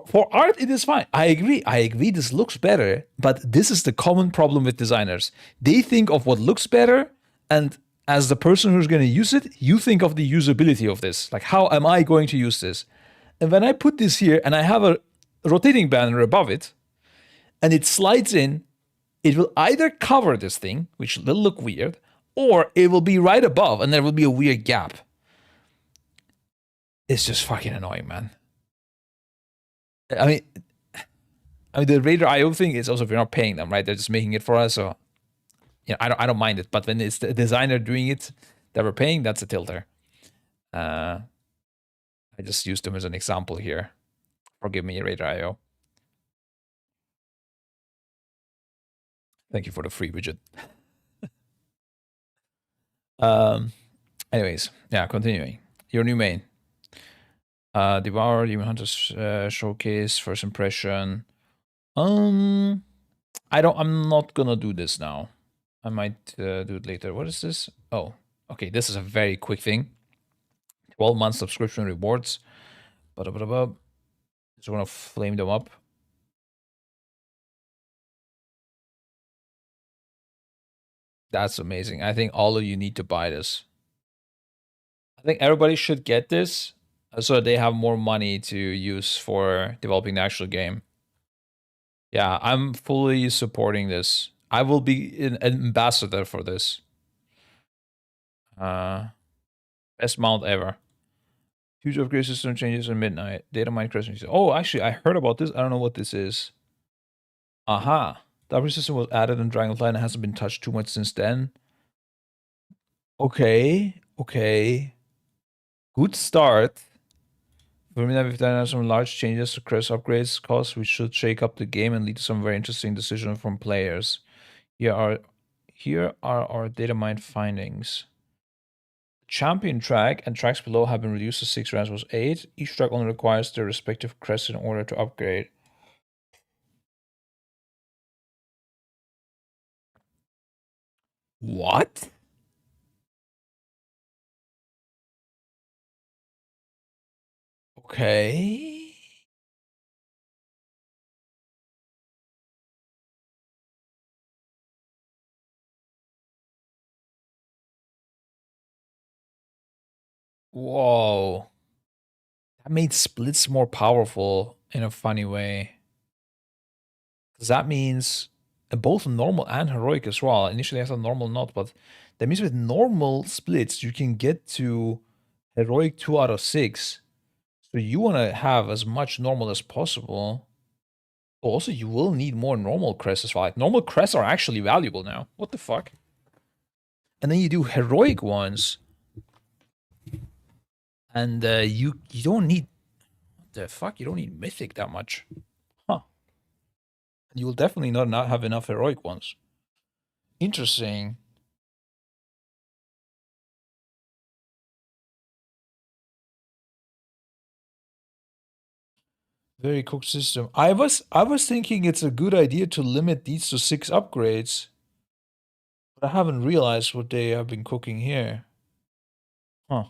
S1: For art, it is fine. I agree. This looks better, but this is the common problem with designers. They think of what looks better, and as the person who's going to use it, you think of the usability of this. Like, how am I going to use this? And when I put this here and I have a rotating banner above it, and it slides in, it will either cover this thing, which will look weird, or it will be right above and there will be a weird gap. It's just fucking annoying, man. I mean, the Raider.io thing is also, if you're not paying them, right? They're just making it for us, so I don't mind it. But when it's the designer doing it that we're paying, that's a tilter. I just used them as an example here. Forgive me, Raider.io. Thank you for the free widget. Anyways, yeah, continuing. Your new main. Devour, Demon Hunters showcase, first impression. I'm not gonna do this now. I might do it later. What is this? Oh, okay. This is a very quick thing. 12-month subscription rewards. Just want to flame them up. That's amazing. I think all of you need to buy this. I think everybody should get this so that they have more money to use for developing the actual game. Yeah, I'm fully supporting this. I will be an ambassador for this. Uh, Best mount ever. Huge upgrade system changes at midnight. Data mine crashing. Oh, actually, I heard about this. I don't know what this is. Aha. The upgrade system was added in Dragonfly and hasn't been touched too much since then. Okay. Okay. Good start. For me, we've done some large changes to crest upgrades costs, which should shake up the game and lead to some very interesting decisions from players. Here are our data mine findings. Champion track and tracks below have been reduced to 6 rounds was 8. Each track only requires their respective crests in order to upgrade. What? Okay. Whoa. That made splits more powerful in a funny way. Because that means both normal and heroic as well. Initially I thought normal not, but that means with normal splits you can get to heroic 2 out of 6. So you want to have as much normal as possible. Also, you will need more normal crests as well. Like, normal crests are actually valuable now. What the fuck? And then you do heroic ones. And you don't need... What the fuck? You don't need mythic that much. Huh. You will definitely not have enough heroic ones. Interesting. Very cooked system. I was thinking it's a good idea to limit these to 6 upgrades. But I haven't realized what they have been cooking here. Huh.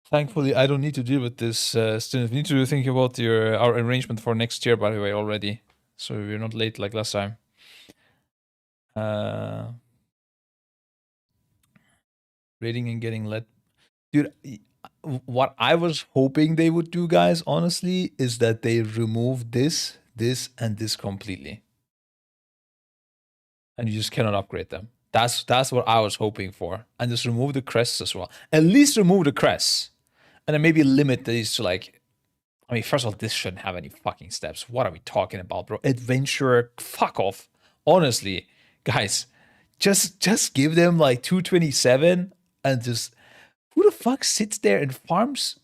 S1: Thankfully, I don't need to deal with this. Students, we need to think about our arrangement for next year, by the way, already. So we're not late like last time. Rating and getting let. Dude, what I was hoping they would do, guys, honestly, is that they remove this, and this completely. And you just cannot upgrade them. That's what I was hoping for. And just remove the crests as well. At least remove the crests. And then maybe limit these to like, I mean, first of all, this shouldn't have any fucking steps. What are we talking about, bro? Adventurer, fuck off. Honestly, guys, just give them like 227 and just who the fuck sits there and farms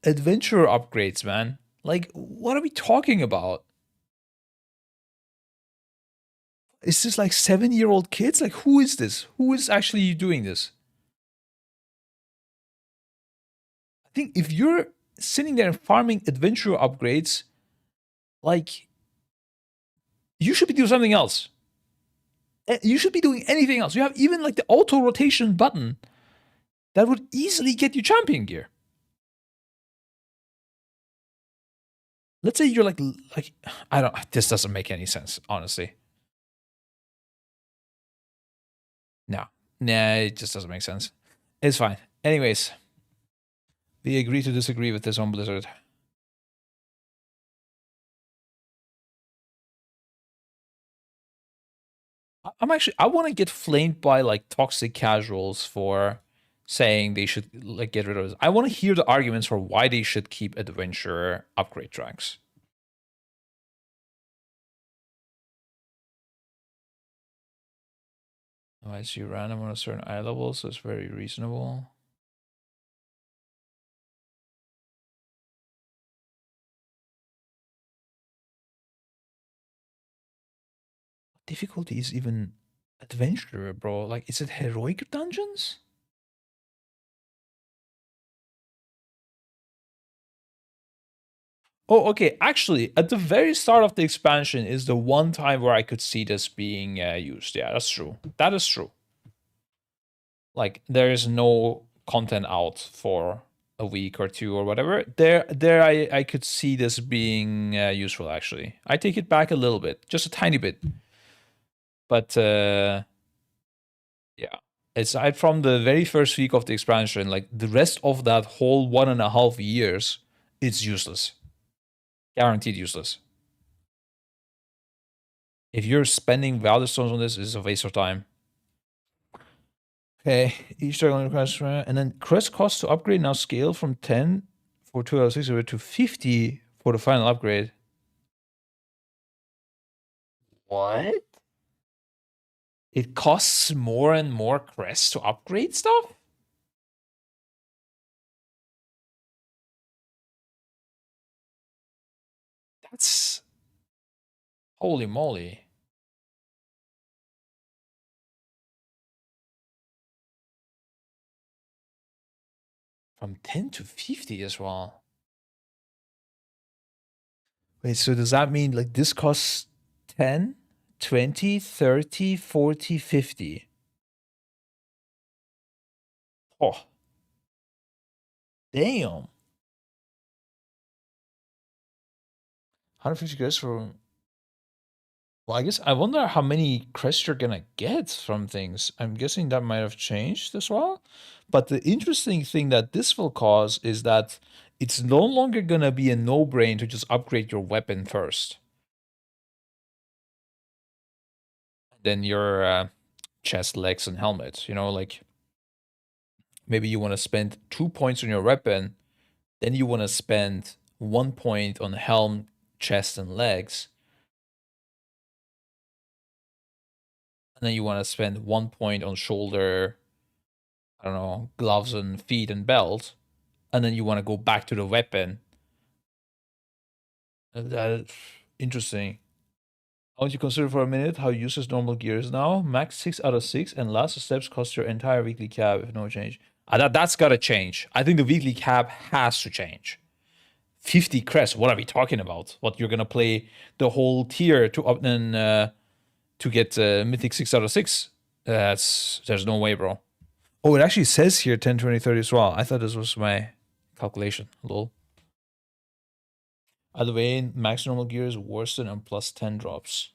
S1: adventurer upgrades, man? Like, what are we talking about? Is this like 7-year-old kids? Like, who is this? Who is actually doing this? I think if you're sitting there and farming adventurer upgrades, like, you should be doing something else. You should be doing anything else. You have even like the auto rotation button that would easily get you champion gear. Let's say you're like I don't. This doesn't make any sense, honestly. No, nah, it just doesn't make sense. It's fine. Anyways, we agree to disagree with this on Blizzard. I want to get flamed by like toxic casuals for saying they should like get rid of this. I want to hear the arguments for why they should keep adventure upgrade tracks. Oh, I see random on a certain eye level, so it's very reasonable. What difficulty is even adventurer, bro? Like, is it heroic dungeons? Oh, okay. Actually, at the very start of the expansion is the one time where I could see this being used. Yeah, that's true. That is true. Like, there is no content out for a week or two or whatever, there I could see this being useful. Actually, I take it back a little bit, just a tiny bit, but yeah. Aside from the very first week of the expansion, like the rest of that whole 1.5 years, it's useless. Guaranteed useless. If you're spending value stones on this, it's a waste of time. Okay, each dragon requires, and then crest cost to upgrade now scale from 10 for 2 out of 6 to 50 for the final upgrade. What? It costs more and more crests to upgrade stuff? That's holy moly. From 10 to 50 as well. Wait, so does that mean like this costs 10, 20, 30, 40, 50? Oh, damn. 150 crests for. Well, I guess I wonder how many crests you're gonna get from things. I'm guessing that might have changed as well. But the interesting thing that this will cause is that it's no longer gonna be a no-brain to just upgrade your weapon first. Then your chest, legs, and helmet. You know, like maybe you want to spend 2 points on your weapon, then you want to spend 1 point on helm, chest, and legs, and then you want to spend 1 point on shoulder, I don't know, gloves and feet and belt, and then you want to go back to the weapon. That's interesting. I want you to consider for a minute how useless normal gear is now. Max 6 out of 6, and last steps cost your entire weekly cap if no change. That's gotta change. I think the weekly cap has to change. 50 crests, what are we talking about? What, you're gonna play the whole tier to up and to get mythic 6 out of 6? There's no way, bro. Oh, it actually says here 10, 20, 30 as well. I thought this was my calculation. Lol. Either way, max normal gear is worse than on plus 10 drops.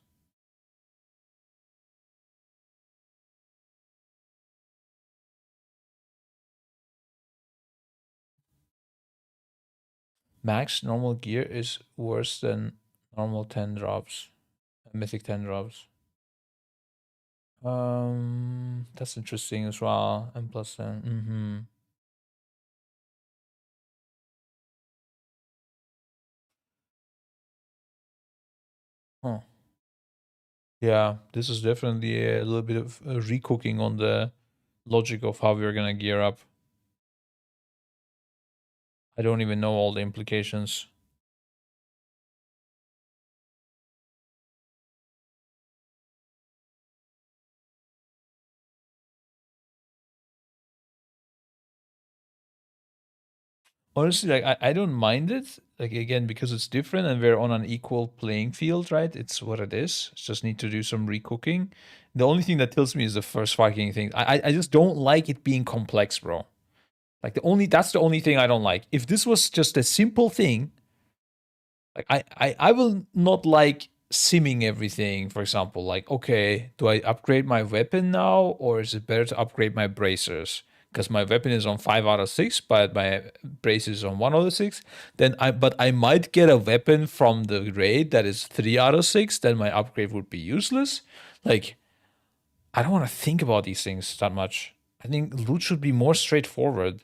S1: Max normal gear is worse than normal 10 drops. Mythic 10 drops. That's interesting as well. And plus 10. Huh. Yeah, this is definitely a little bit of recooking on the logic of how we're gonna gear up. I don't even know all the implications. Honestly, like I don't mind it. Like again, because it's different and we're on an equal playing field, right? It's what it is. Just need to do some recooking. The only thing that tilts me is the first Viking thing. I just don't like it being complex, bro. Like that's the only thing I don't like. If this was just a simple thing, like I will not like simming everything. For example, like okay, do I upgrade my weapon now, or is it better to upgrade my bracers? Because my weapon is on 5 out of 6, but my braces is on 1 out of 6. But I might get a weapon from the raid that is 3 out of 6. Then my upgrade would be useless. Like I don't want to think about these things that much. I think loot should be more straightforward.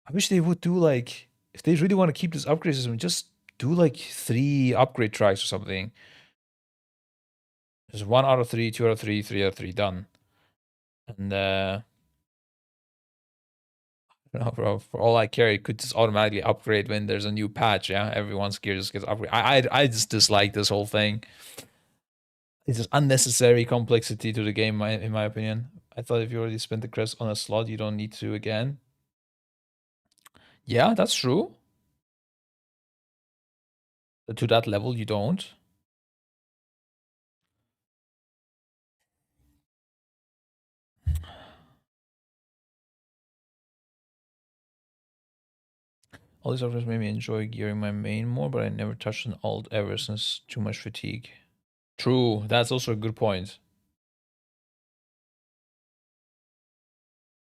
S1: I wish they would do like, if they really want to keep this upgrade system, just do like 3 upgrade tracks or something. There's 1 out of 3, 2 out of 3, 3 out of 3 done. And I don't know, bro, for all I care, it could just automatically upgrade when there's a new patch. Yeah, everyone's gear just gets upgraded. I just dislike this whole thing. It's just unnecessary complexity to the game, in my opinion. I thought if you already spent the crest on a slot, you don't need to again. Yeah, that's true. To that level, you don't. All these offers made me enjoy gearing my main more, but I never touched an alt ever since too much fatigue. True, that's also a good point.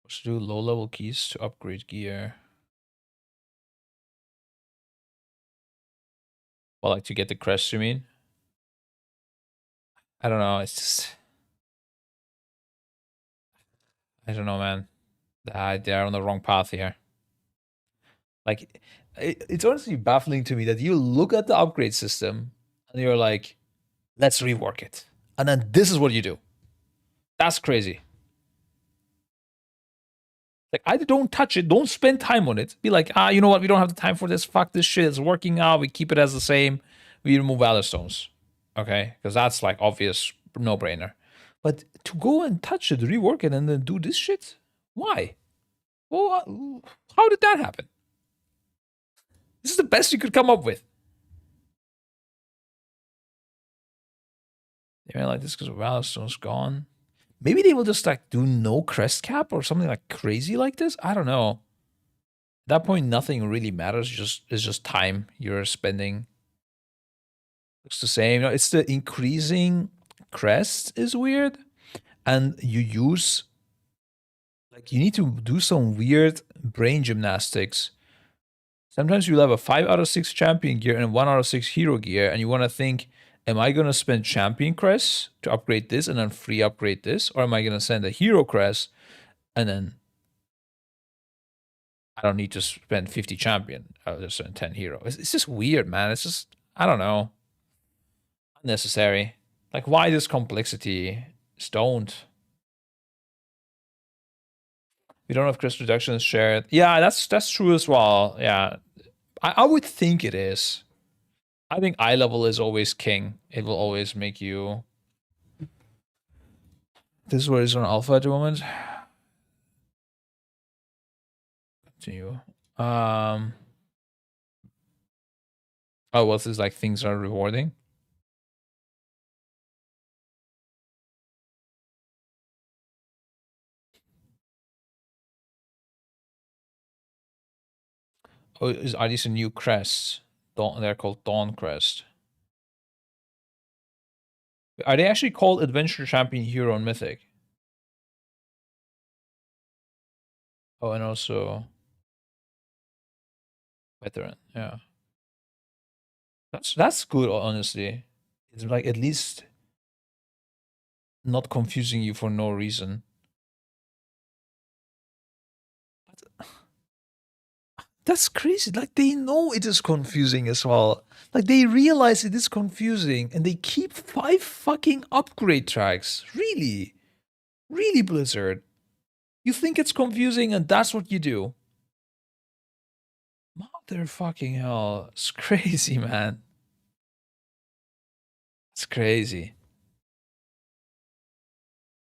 S1: Let's do low-level keys to upgrade gear. Well, like to get the crest, you mean? I don't know, it's just... I don't know, man. They're on the wrong path here. Like, it's honestly baffling to me that you look at the upgrade system and you're like, let's rework it. And then this is what you do. That's crazy. Like, either don't touch it, don't spend time on it. Be like, you know what? We don't have the time for this. Fuck this shit. It's working out. We keep it as the same. We remove valor stones. Okay? Because that's like obvious no brainer. But to go and touch it, rework it, and then do this shit? Why? Well, how did that happen? This is the best you could come up with. Yeah, like this because valor stone's gone. Maybe they will just like do no crest cap or something like crazy like this. I don't know. At that point, nothing really matters. It's just time you're spending. Looks the same. It's the increasing crest is weird, and you use like you need to do some weird brain gymnastics. Sometimes you'll have a 5 out of 6 champion gear and 1 out of 6 hero gear, and you want to think, am I going to spend champion crest to upgrade this and then free upgrade this? Or am I going to send a hero crest and then I don't need to spend 50 champion. I'll just spend 10 hero. It's just weird, man. It's just, I don't know. Unnecessary. Like, why this complexity? Just don't. We don't have crest reductions shared. Yeah, that's true as well. Yeah. I would think it is. I think eye level is always king. It will always make you. This is what is on alpha at the moment. Continue. Oh, what's this like? Things are rewarding. Oh, are these a new crests? They're called Dawn Crest. Are they actually called Adventure Champion Hero and Mythic? Oh, and also Veteran. Yeah, that's good. Honestly, it's like at least not confusing you for no reason. That's crazy. Like they know it is confusing as well. Like they realize it is confusing, and they keep 5 fucking upgrade tracks. Really, really, Blizzard. You think it's confusing, and that's what you do. Motherfucking hell. It's crazy, man. It's crazy.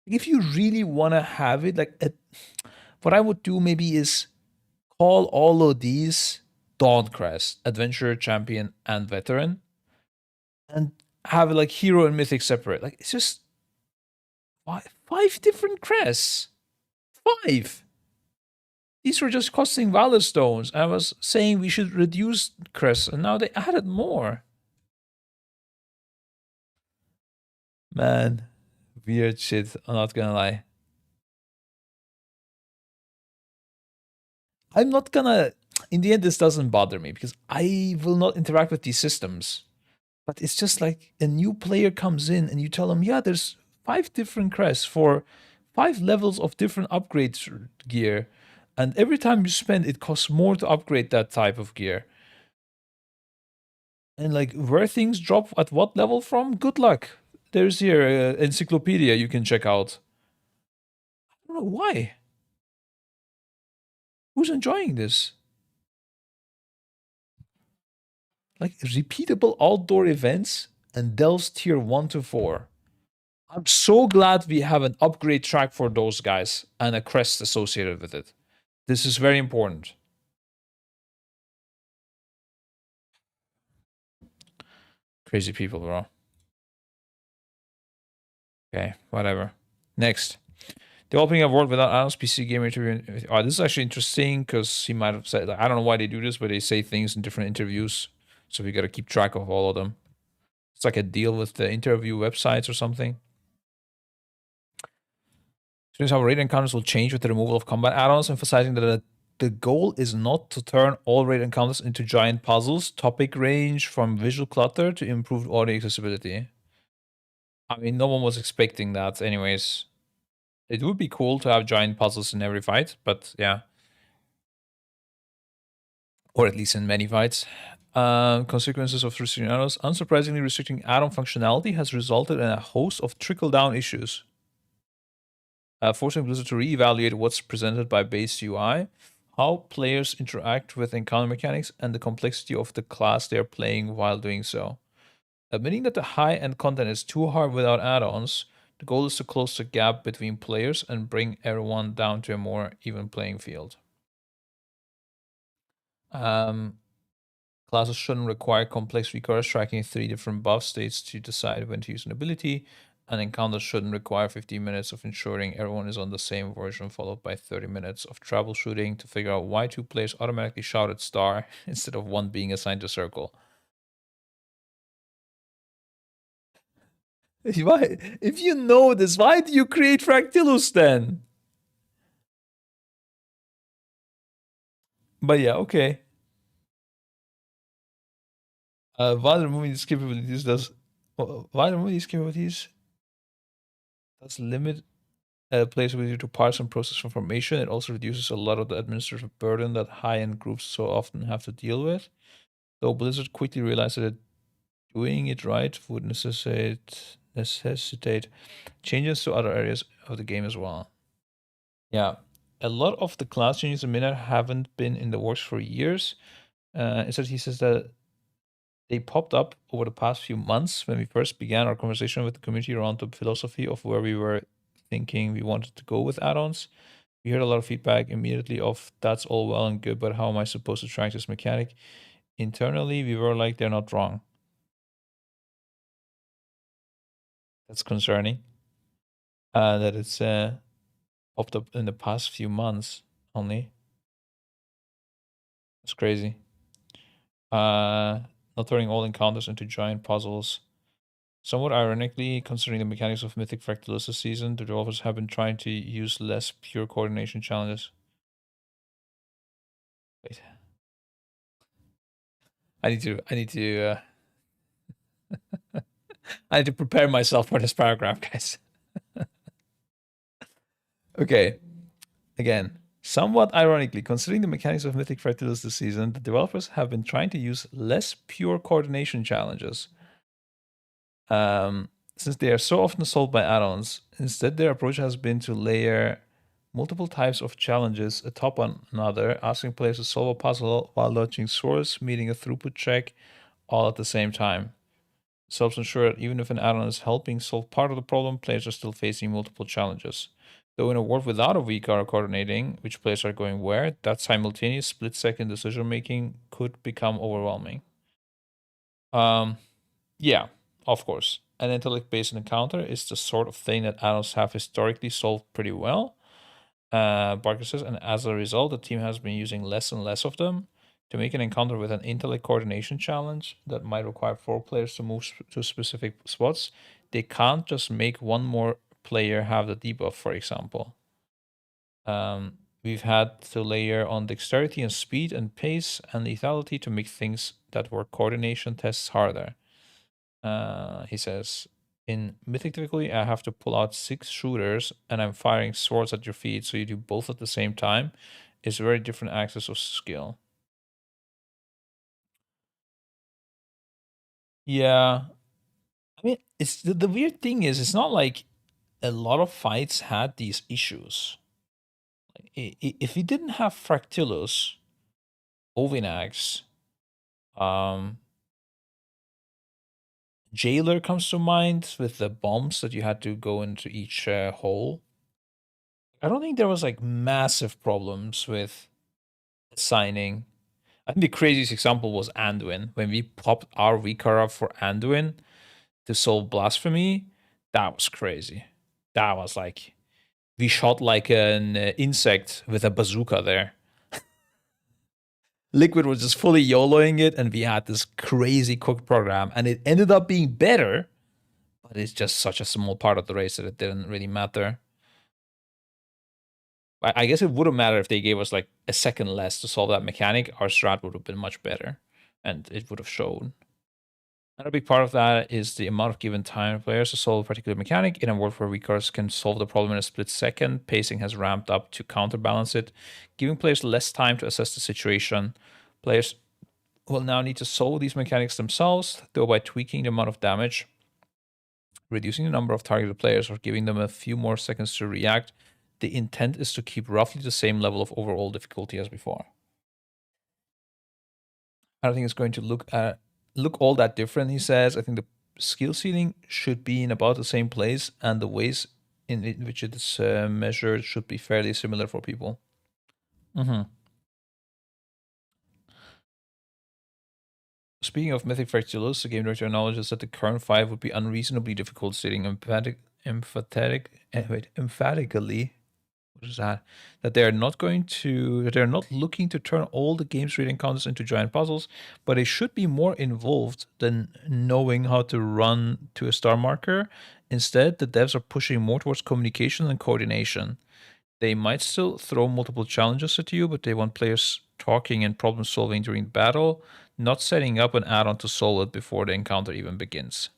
S1: If you really want to have it, like, what I would do maybe is call all of these Dawncrest, Adventurer, Champion, and Veteran, and have like Hero and Mythic separate. Like, it's just five different crests. 5. These were just costing Valor Stones. I was saying we should reduce crests, and now they added more. Man, weird shit. I'm not gonna lie. I'm not gonna. In the end, this doesn't bother me because I will not interact with these systems. But it's just like a new player comes in and you tell them, yeah, there's 5 different crests for 5 levels of different upgrade gear. And every time you spend, it costs more to upgrade that type of gear. And like where things drop at what level from, good luck. There's here an encyclopedia you can check out. I don't know why. Who's enjoying this? Like repeatable outdoor events and Delves tier 1 to 4. I'm so glad we have an upgrade track for those guys and a crest associated with it. This is very important. Crazy people, bro. Okay, whatever. Next. Developing a world without add-ons, PC gamer interview. Oh, this is actually interesting because he might have said, like, I don't know why they do this, but they say things in different interviews, so we got to keep track of all of them. It's like a deal with the interview websites or something. Students how raid encounters will change with the removal of combat add-ons, emphasizing that the goal is not to turn all raid encounters into giant puzzles. Topic range from visual clutter to improved audio accessibility. I mean, no one was expecting that, anyways. It would be cool to have giant puzzles in every fight, but yeah. Or at least in many fights. Consequences of restricting add-ons. Unsurprisingly, restricting add-on functionality has resulted in a host of trickle-down issues. Forcing Blizzard to reevaluate what's presented by base UI, how players interact with encounter mechanics, and the complexity of the class they are playing while doing so. Admitting that the high-end content is too hard without add-ons, the goal is to close the gap between players and bring everyone down to a more even playing field. Classes shouldn't require complex recurse tracking 3 different buff states to decide when to use an ability, and encounters shouldn't require 15 minutes of ensuring everyone is on the same version, followed by 30 minutes of troubleshooting to figure out why 2 players automatically shouted star instead of one being assigned to circle. Why? If you know this, why do you create Fractilus then? But yeah, okay. While removing these capabilities does limit players' ability to parse and process information. It also reduces a lot of the administrative burden that high-end groups so often have to deal with. Though Blizzard quickly realized that doing it right would necessitate changes to other areas of the game as well. Yeah, a lot of the class changes in Midnight haven't been in the works for years. Instead, he says that they popped up over the past few months when we first began our conversation with the community around the philosophy of where we were thinking we wanted to go with add-ons. We heard a lot of feedback immediately of that's all well and good, but how am I supposed to track this mechanic? Internally, we were like, they're not wrong. That's concerning. That it's popped up in the past few months only. It's crazy. Not turning all encounters into giant puzzles. Somewhat ironically, considering the mechanics of Mythic Fractalus this season, the developers have been trying to use less pure coordination challenges. Wait. I need to I need to prepare myself for this paragraph, guys. Okay. Again, somewhat ironically, considering the mechanics of Mythic Fractalus this season, the developers have been trying to use less pure coordination challenges. Since they are so often solved by add-ons, instead their approach has been to layer multiple types of challenges atop one another, asking players to solve a puzzle while launching swords, meeting a throughput check, all at the same time. This helps ensure that even if an add-on is helping solve part of the problem, players are still facing multiple challenges. Though in a world without a VCAR coordinating which players are going where, that simultaneous split-second decision-making could become overwhelming. Yeah, of course. An intellect-based encounter is the sort of thing that add-ons have historically solved pretty well. Barker says, and as a result, the team has been using less and less of them. To make an encounter with an intellect coordination challenge that might require 4 players to move to specific spots, they can't just make one more player have the debuff, for example. We've had to layer on dexterity and speed and pace and lethality to make things that were coordination tests harder. He says, in Mythic typically, I have to pull out 6 shooters and I'm firing swords at your feet, so you do both at the same time. It's a very different axis of skill. Yeah. I mean, it's the weird thing is, it's not like a lot of fights had these issues. Like, if you didn't have Fractilus, Ovinax, Jailer comes to mind with the bombs that you had to go into each hole. I don't think there was like massive problems with assigning. I think the craziest example was Anduin. When we popped our Vicar up for Anduin to solve Blasphemy, that was crazy. That was like we shot like an insect with a bazooka there. Liquid was just fully YOLOing it, and we had this crazy cooked program, and it ended up being better, but it's just such a small part of the race that it didn't really matter. I guess it wouldn't matter if they gave us like a second less to solve that mechanic. Our strat would have been much better, and it would have shown. Another big part of that is the amount of given time for players to solve a particular mechanic. In a world where weak can solve the problem in a split second, pacing has ramped up to counterbalance it, giving players less time to assess the situation. Players will now need to solve these mechanics themselves, though by tweaking the amount of damage, reducing the number of targeted players, or giving them a few more seconds to react. The intent is to keep roughly the same level of overall difficulty as before. I don't think it's going to look all that different, he says. I think the skill ceiling should be in about the same place, and the ways in which it's measured should be fairly similar for people. Speaking of Mythic Fractalus, the game director acknowledges that the current 5 would be unreasonably difficult, stating emphatically, what is that? That they are not looking to turn all the game's reading encounters into giant puzzles, but they should be more involved than knowing how to run to a star marker. Instead, the devs are pushing more towards communication and coordination. They might still throw multiple challenges at you, but they want players talking and problem solving during battle, not setting up an add-on to solve it before the encounter even begins.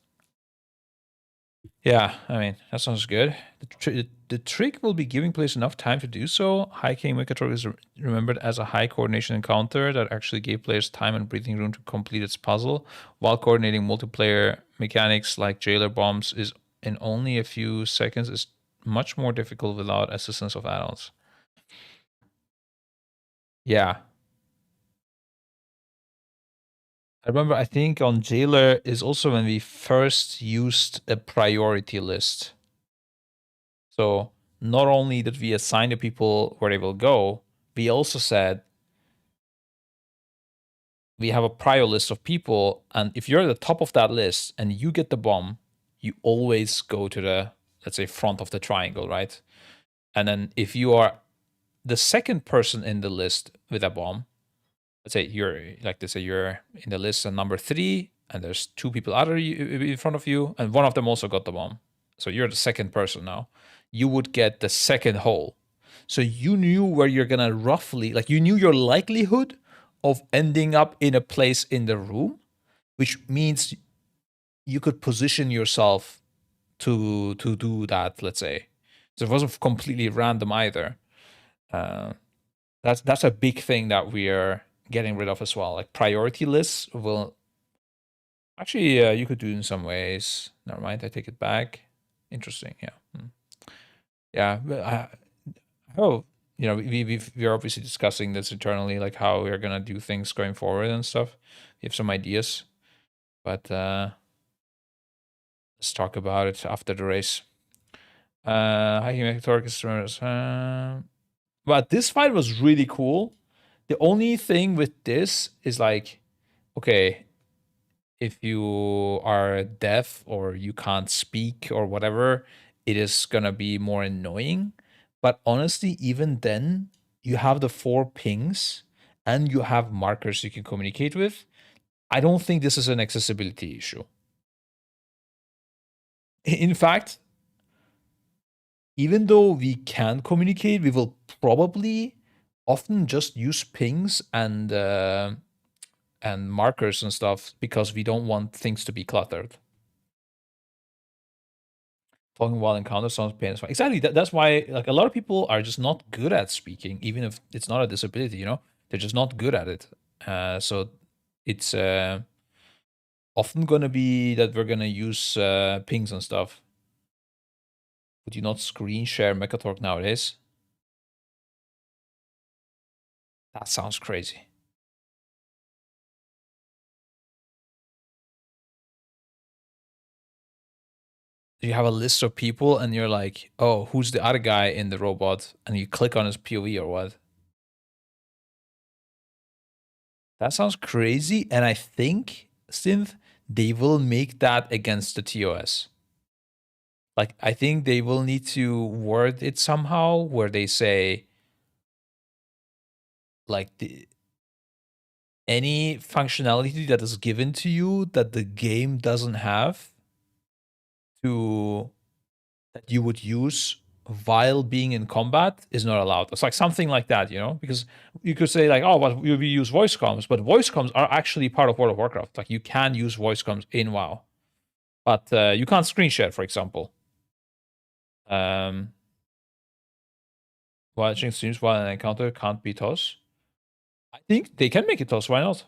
S1: Yeah, I mean, that sounds good. The trick will be giving players enough time to do so. High King Mechatroc is remembered as a high coordination encounter that actually gave players time and breathing room to complete its puzzle, while coordinating multiplayer mechanics like jailer bombs is in only a few seconds is much more difficult without assistance of add-ons. Yeah. I remember, I think on Jailer is also when we first used a priority list. So not only did we assign the people where they will go, we also said we have a prior list of people, and if you're at the top of that list and you get the bomb, you always go to the, let's say, front of the triangle, right? And then if you are the second person in the list with a bomb, let's say you're in the list at number 3, and there's 2 people other in front of you, and one of them also got the bomb. So you're the second person now. You would get the second hole. So you knew where you're gonna roughly, like you knew your likelihood of ending up in a place in the room, which means you could position yourself to do that, let's say. So it wasn't completely random either. That's a big thing that we're getting rid of as well. Like priority lists will actually you could do in some ways. Never mind, I take it back. Interesting, yeah. Yeah, but we're obviously discussing this internally, like how we're gonna do things going forward and stuff. We have some ideas, but let's talk about it after the race. Hiking Torque is but this fight was really cool. The only thing with this is like, okay, if you are deaf or you can't speak or whatever, it is gonna be more annoying. But honestly, even then, you have the 4 pings and you have markers you can communicate with. I don't think this is an accessibility issue. In fact, even though we can communicate, we will probably often just use pings and markers and stuff because we don't want things to be cluttered. Talking while encounter sounds pain is fine. Exactly. That's why like a lot of people are just not good at speaking, even if it's not a disability. They're just not good at it. So it's often gonna be that we're gonna use pings and stuff. Would you not screen share Mechatorque nowadays? That sounds crazy. You have a list of people and you're like, oh, who's the other guy in the robot? And you click on his POV or what? That sounds crazy. And I think, Synth, they will make that against the TOS. Like, I think they will need to word it somehow where they say, like, any functionality that is given to you that the game doesn't have to that you would use while being in combat is not allowed. It's like something like that, you know? Because you could say like, oh, but we use voice comms, but voice comms are actually part of World of Warcraft. Like you can use voice comms in WoW, but you can't screen share, for example. Watching streams while an encounter can't be toss. I think they can make it toss. Why not?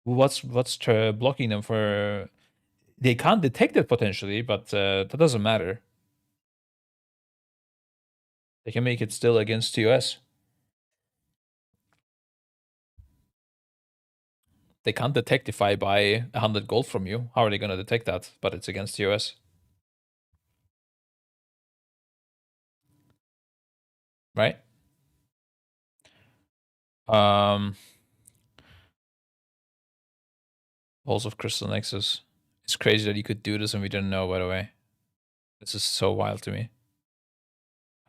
S1: What's blocking them for? They can't detect it potentially, but that doesn't matter. They can make it still against TOS. They can't detect if I buy 100 gold from you. How are they going to detect that? But it's against TOS. Right? Balls of Crystal Nexus. It's crazy that you could do this and we didn't know, by the way. This is so wild to me.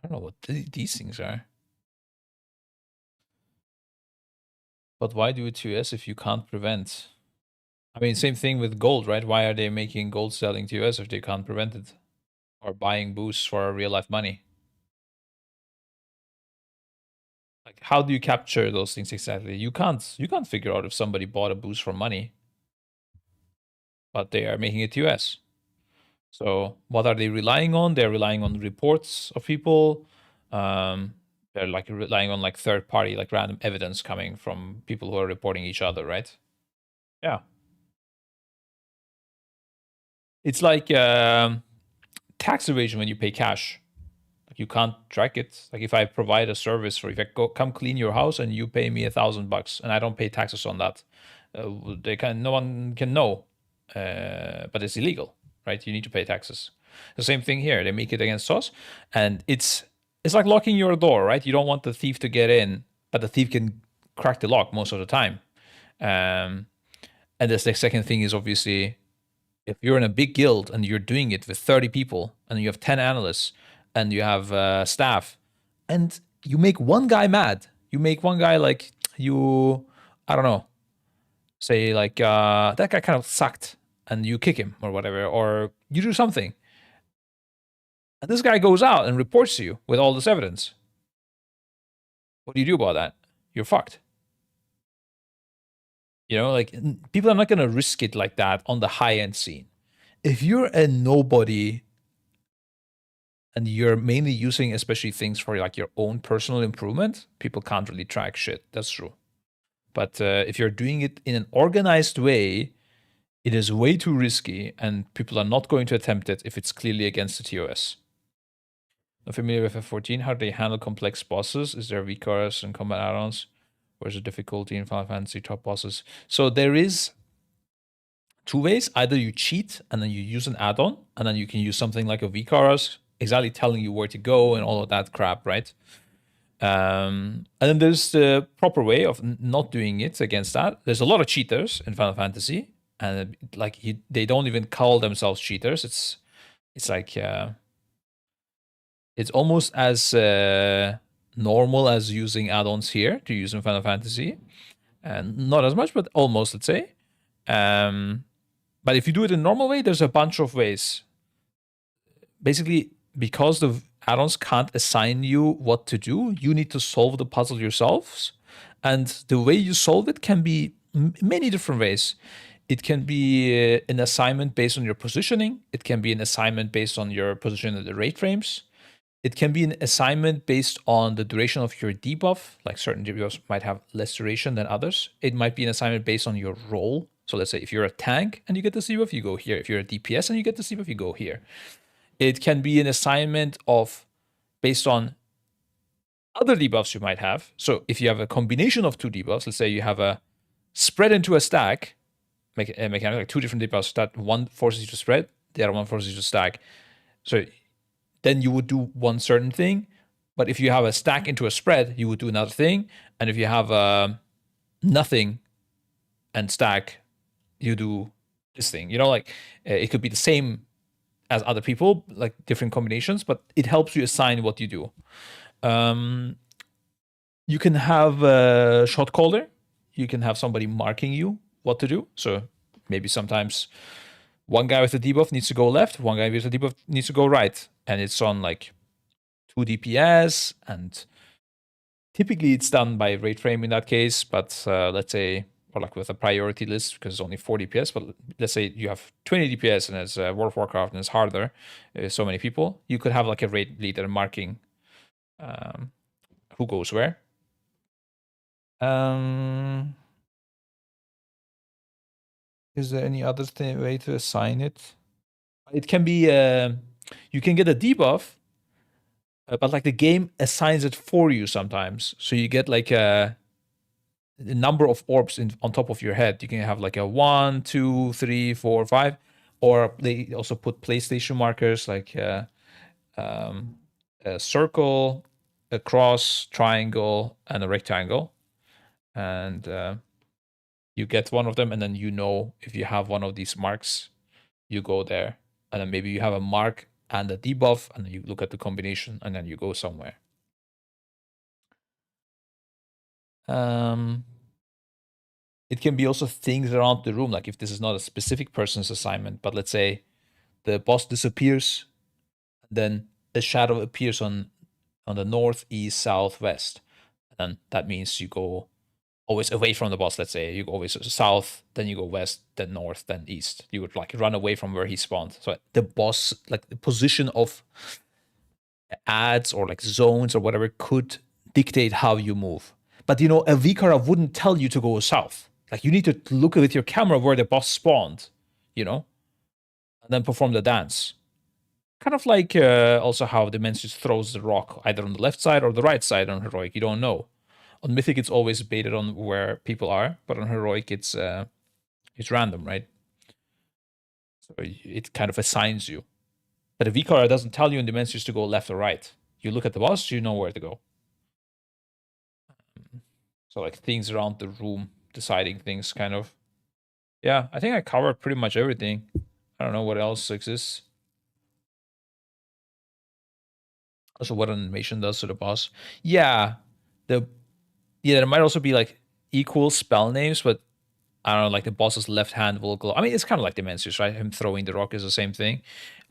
S1: I don't know what these things are. But why do it to us if you can't prevent? I mean, same thing with gold, right? Why are they making gold selling to us if they can't prevent it? Or buying boosts for real life money? Like, how do you capture those things exactly? You can't figure out if somebody bought a boost for money, but they are making it to us. So what are they relying on? They're relying on reports of people. They're like relying on like third party, like random evidence coming from people who are reporting each other, right? Yeah. It's like tax evasion when you pay cash. Like you can't track it. Like if I provide a service for, if I come clean your house and you pay me $1,000 and I don't pay taxes on that, no one can know. But it's illegal, right? You need to pay taxes. The same thing here. They make it against us, and it's like locking your door, right? You don't want the thief to get in, but the thief can crack the lock most of the time. And the second thing is obviously if you're in a big guild and you're doing it with 30 people and you have 10 analysts and you have staff and you make one guy mad, you make one guy like you, I don't know, say like that guy kind of sucked and you kick him or whatever, or you do something. And this guy goes out and reports to you with all this evidence. What do you do about that? You're fucked. You know, like people are not going to risk it like that on the high end scene. If you're a nobody and you're mainly using especially things for like your own personal improvement, people can't really track shit. That's true. But if you're doing it in an organized way, it is way too risky and people are not going to attempt it if it's clearly against the TOS. Not familiar with F14, how do they handle complex bosses? Is there VCARs and combat add-ons? Or is the difficulty in Final Fantasy top bosses? So there is two ways. Either you cheat and then you use an add-on, and then you can use something like a VCARs, exactly telling you where to go and all of that crap, right? And then there's the proper way of not doing it against that. There's a lot of cheaters in Final Fantasy, and like they don't even call themselves cheaters. It's like it's almost as normal as using add-ons here to use in Final Fantasy, and not as much, but almost, let's say. But if you do it in normal way, there's a bunch of ways. Basically, because the add-ons can't assign you what to do, you need to solve the puzzle yourselves. And the way you solve it can be many different ways. It can be an assignment based on your positioning. It can be an assignment based on your position in the rate frames. It can be an assignment based on the duration of your debuff, like certain debuffs might have less duration than others. It might be an assignment based on your role. So let's say if you're a tank and you get the debuff, you go here. If you're a DPS and you get the debuff, you go here. It can be an assignment of based on other debuffs you might have. So if you have a combination of two debuffs, let's say you have a spread into a stack, mechanic like two different debuffs that one forces you to spread, the other one forces you to stack. So then you would do one certain thing. But if you have a stack into a spread, you would do another thing. And if you have nothing and stack, you do this thing. You know, like it could be the same as other people, like different combinations, but it helps you assign what you do. Um, you can have a shot caller. You can have somebody marking you what to do. So maybe sometimes one guy with a debuff needs to go left, one guy with a debuff needs to go right, and it's on like 2 DPS, and typically it's done by rate frame in that case. But let's say, or like with a priority list because it's only 4 DPS. But let's say you have 20 DPS and it's World of Warcraft and it's harder, so many people. You could have like a rate leader marking um, who goes where. Um, is there any other way to assign it? It can be you can get a debuff, but like the game assigns it for you sometimes. So you get like the number of orbs on top of your head. You can have like a 1, 2, 3, 4, 5, or they also put PlayStation markers like a circle, a cross, triangle, and a rectangle, and you get one of them, and then you know if you have one of these marks, you go there, and then maybe you have a mark and a debuff, and then you look at the combination, and then you go somewhere. It can be also things around the room, like if this is not a specific person's assignment, but let's say the boss disappears, then a shadow appears on the north, east, south, west, and that means you go always away from the boss. Let's say you go always south, then you go west, then north, then east. You would like run away from where he spawned. So the boss, like the position of ads or like zones or whatever, could dictate how you move. But you know, a Vikara wouldn't tell you to go south. Like you need to look with your camera where the boss spawned, you know, and then perform the dance. Kind of like also how Dimensions throws the rock either on the left side or the right side on Heroic. You don't know. On Mythic, it's always baited on where people are, but on Heroic, it's random, right? So it kind of assigns you. But a Vikara doesn't tell you in Dimensions to go left or right. You look at the boss, you know where to go. So like things around the room, deciding things, kind of. Yeah, I think I covered pretty much everything. I don't know what else exists. Also, what animation does to the boss. Yeah, there might also be like equal spell names, but I don't know, like the boss's left hand will glow. I mean, it's kind of like Dimensions, right? Him throwing the rock is the same thing.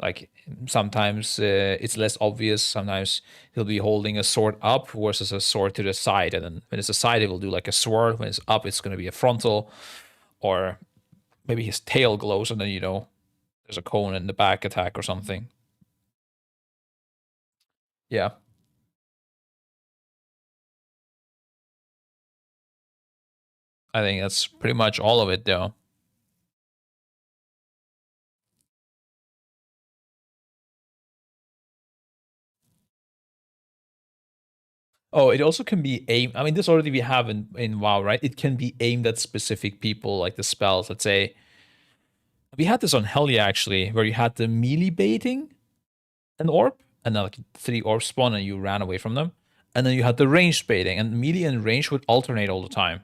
S1: Like sometimes it's less obvious. Sometimes he'll be holding a sword up versus a sword to the side, and then when it's a side, it will do like a sword. When it's up, it's going to be a frontal, or maybe his tail glows, and then you know there's a cone in the back attack or something. Yeah. I think that's pretty much all of it, though. Oh, it also can be aimed. I mean, this already we have in WoW, right? It can be aimed at specific people, like the spells. Let's say we had this on Hellia actually, where you had the melee baiting an orb, and then like 3 orbs spawn, and you ran away from them, and then you had the range baiting, and melee and range would alternate all the time.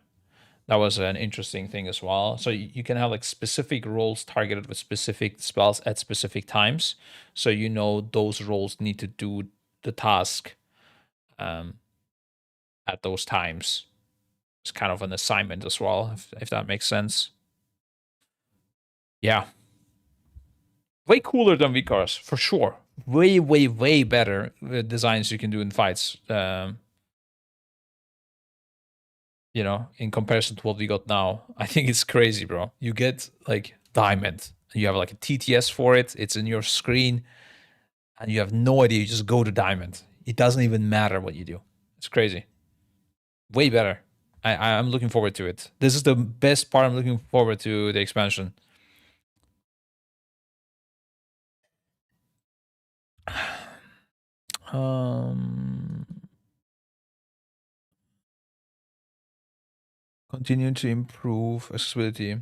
S1: That was an interesting thing as well. So you can have like specific roles targeted with specific spells at specific times, so you know those roles need to do the task um, at those times. It's kind of an assignment as well, if that makes sense. Yeah, way cooler than Vicars for sure. Way, way, way better designs you can do in fights. You know, in comparison to what we got now, I think it's crazy, bro. You get like diamond, you have like a TTS for it. It's in your screen, and you have no idea. You just go to diamond. It doesn't even matter what you do. It's crazy. Way better. I'm looking forward to it. This is the best part. I'm looking forward to the expansion. Um, continue to improve accessibility.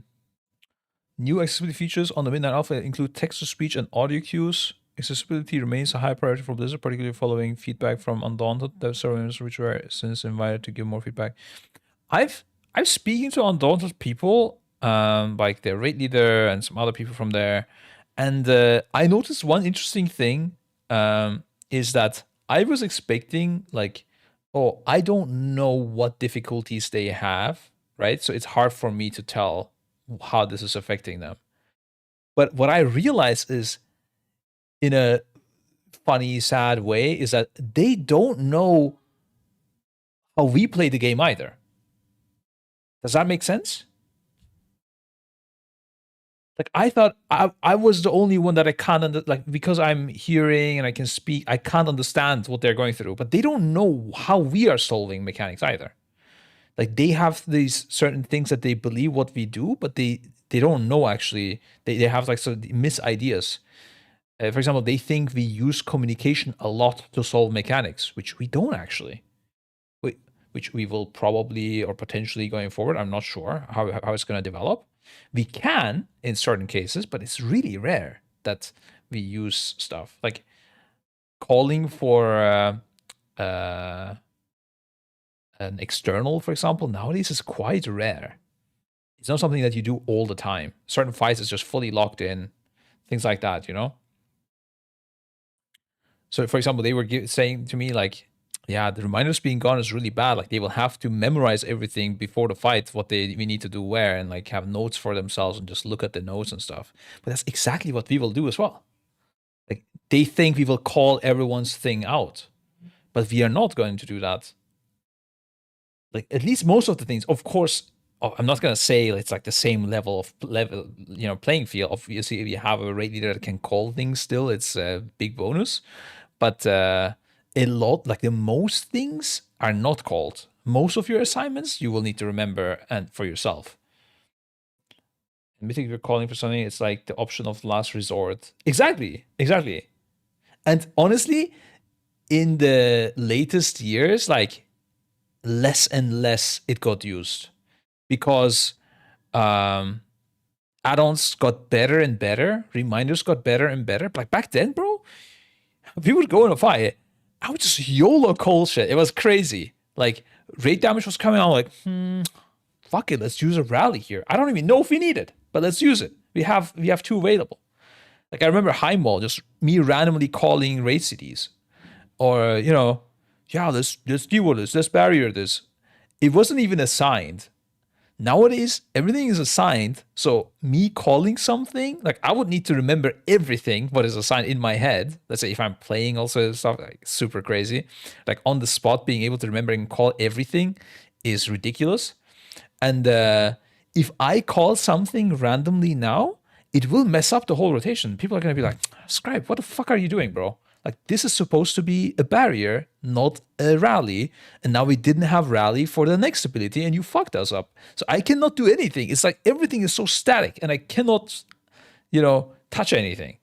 S1: New accessibility features on the Midnight Alpha include text-to-speech and audio cues. Accessibility remains a high priority for Blizzard, particularly following feedback from Undaunted dev servers, which were since invited to give more feedback. I've speaking to Undaunted people,
S3: like their raid leader and some other people from there. And I noticed one interesting thing is that I was expecting like, oh, I don't know what difficulties they have, right? So it's hard for me to tell how this is affecting them. But what I realized is, in a funny, sad way, is that they don't know how we play the game either. Does that make sense? Like I thought I was the only one that I can't like, because I'm hearing and I can speak, I can't understand what they're going through, but they don't know how we are solving mechanics either. Like they have these certain things that they believe what we do, but they don't know actually. They have like sort of mis ideas. For example, they think we use communication a lot to solve mechanics, which we don't actually. Which we will probably or potentially going forward. I'm not sure how it's going to develop. We can in certain cases, but it's really rare that we use stuff like calling for an external, for example. Nowadays is quite rare. It's not something that you do all the time. Certain fights is just fully locked in, things like that, you know. So, for example, they were saying to me like, yeah, the reminders being gone is really bad. Like they will have to memorize everything before the fight, what we need to do where, and like have notes for themselves and just look at the notes and stuff. But that's exactly what we will do as well. Like they think we will call everyone's thing out, but we are not going to do that. Like at least most of the things, of course. I'm not gonna say it's like the same level, playing field. Obviously, if you have a raid leader that can call things, still it's a big bonus. But a lot, like the most things are not called. Most of your assignments you will need to remember and for yourself. And if you're calling for something, it's like the option of last resort. Exactly. And honestly, in the latest years, like less and less it got used because add-ons got better and better, reminders got better and better. Like back then, bro, if you would go in a fight, I would just YOLO call shit. It was crazy. Like raid damage was coming out. Like, fuck it, let's use a rally here. I don't even know if we need it, but let's use it. We have two available. Like I remember Heimwall, just me randomly calling raid cities, or yeah, let's deal this, let's barrier this. It wasn't even assigned. Nowadays, everything is assigned. So me calling something, like I would need to remember everything what is assigned in my head. Let's say if I'm playing also stuff like super crazy, like on the spot, being able to remember and call everything is ridiculous. And if I call something randomly now, it will mess up the whole rotation. People are gonna be like, Scribe, what the fuck are you doing, bro? Like this is supposed to be a barrier, not a rally. And now we didn't have rally for the next ability and you fucked us up. So I cannot do anything. It's like everything is so static and I cannot, touch anything.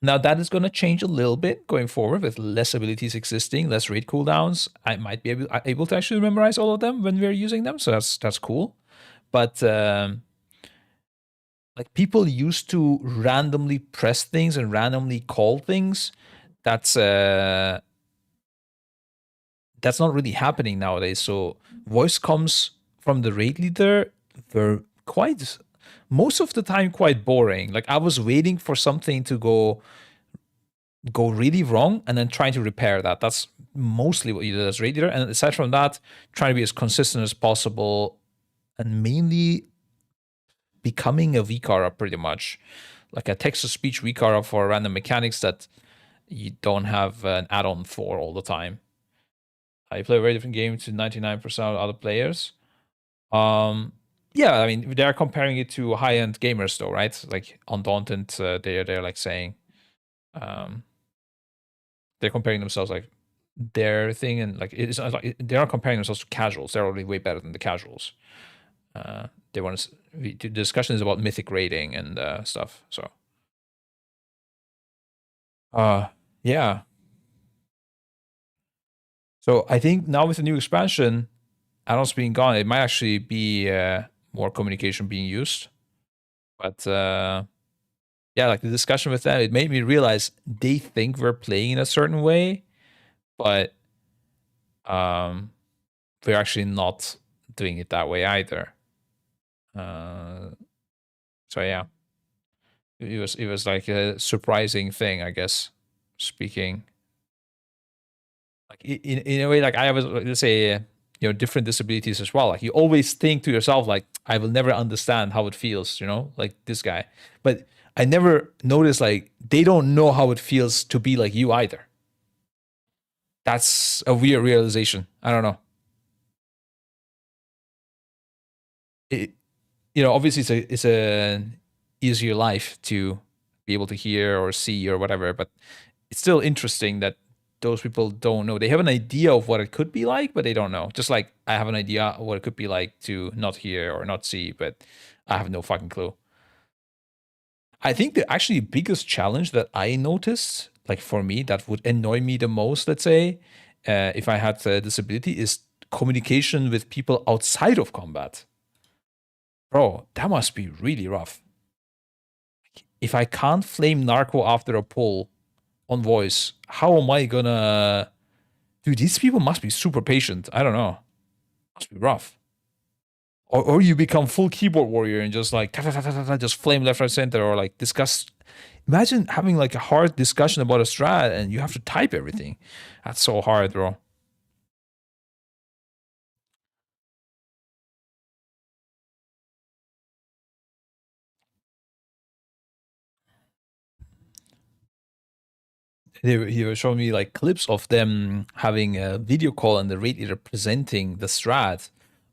S3: Now that is going to change a little bit going forward with less abilities existing, less raid cooldowns. I might be able to actually memorize all of them when we're using them. So that's cool. But like people used to randomly press things and randomly call things. That's not really happening nowadays. So voice comes from the raid leader were quite most of the time quite boring. Like I was waiting for something to go really wrong and then trying to repair that. That's mostly what you did as raid leader. And aside from that, trying to be as consistent as possible and mainly becoming a VCAR pretty much, like a text-to-speech VCAR for random mechanics that you don't have an add-on for all the time. I play a very different game to 99% of other players. Yeah, I mean they're comparing it to high-end gamers though, right? Like Undaunted, they're like saying, they're comparing themselves like their thing, and like it's not like they're not comparing themselves to casuals. They're already way better than the casuals. They want to. The discussion is about mythic rating and stuff. So, yeah. So I think now with the new expansion, add-ons being gone, it might actually be more communication being used. But yeah, like the discussion with them, it made me realize they think we're playing in a certain way, but we're actually not doing it that way either. So yeah, it was like a surprising thing, I guess. Speaking like in a way, like I have, let's say, different disabilities as well. Like you always think to yourself, like I will never understand how it feels, like this guy. But I never noticed like they don't know how it feels to be like you either. That's a weird realization. I don't know. It, obviously it's a easier life to be able to hear or see or whatever, but it's still interesting that those people don't know. They have an idea of what it could be like, but they don't know. Just like I have an idea of what it could be like to not hear or not see, but I have no fucking clue. I think the actually biggest challenge that I noticed, like for me, that would annoy me the most, let's say, if I had a disability, is communication with people outside of combat. Bro, that must be really rough. If I can't flame narco after a pull on voice, how am I gonna? Dude, these people must be super patient. I don't know. Must be rough. Or you become full keyboard warrior and just like ta, ta, ta, ta, ta, ta, just flame left, right, center, or like discuss. Imagine having like a hard discussion about a strat and you have to type everything. That's so hard, bro. He was showing me like clips of them having a video call and the radiator presenting the strat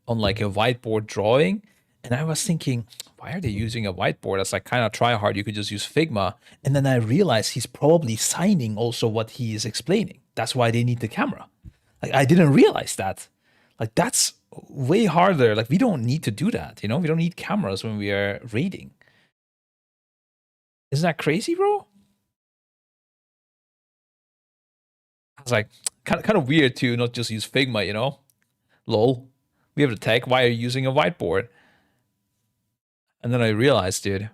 S3: on like a whiteboard drawing. And I was thinking, why are they using a whiteboard? That's like kind of try hard. You could just use Figma. And then I realized he's probably signing also what he is explaining. That's why they need the camera. Like I didn't realize that. Like that's way harder. Like we don't need to do that. We don't need cameras when we are reading. Isn't that crazy, bro? I was like, kind of weird to not just use Figma. Lol. We have the tag. Why are you using a whiteboard? And then I realized, dude,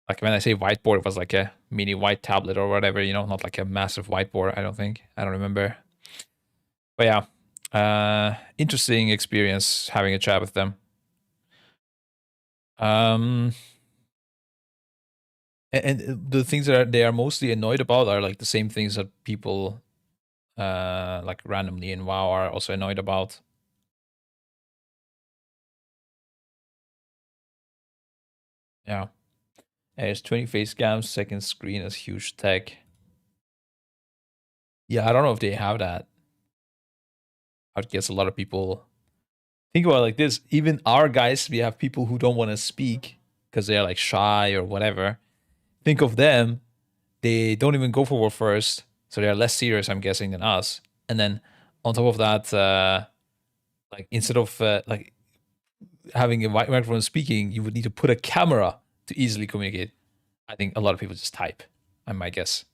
S3: like when I say whiteboard, it was like a mini white tablet or whatever, not like a massive whiteboard, I don't think. I don't remember. But yeah, interesting experience having a chat with them. Um, and the things that they are mostly annoyed about are like the same things that people like randomly in WoW are also annoyed about. Yeah. There's 20 face cams, second screen is huge tech. Yeah, I don't know if they have that. I guess a lot of people think about it like this. Even our guys, we have people who don't want to speak because they're like shy or whatever. Think of them, they don't even go for war first, so they're less serious, I'm guessing, than us. And then on top of that, like instead of like having a microphone speaking, you would need to put a camera to easily communicate. I think a lot of people just type. I might guess.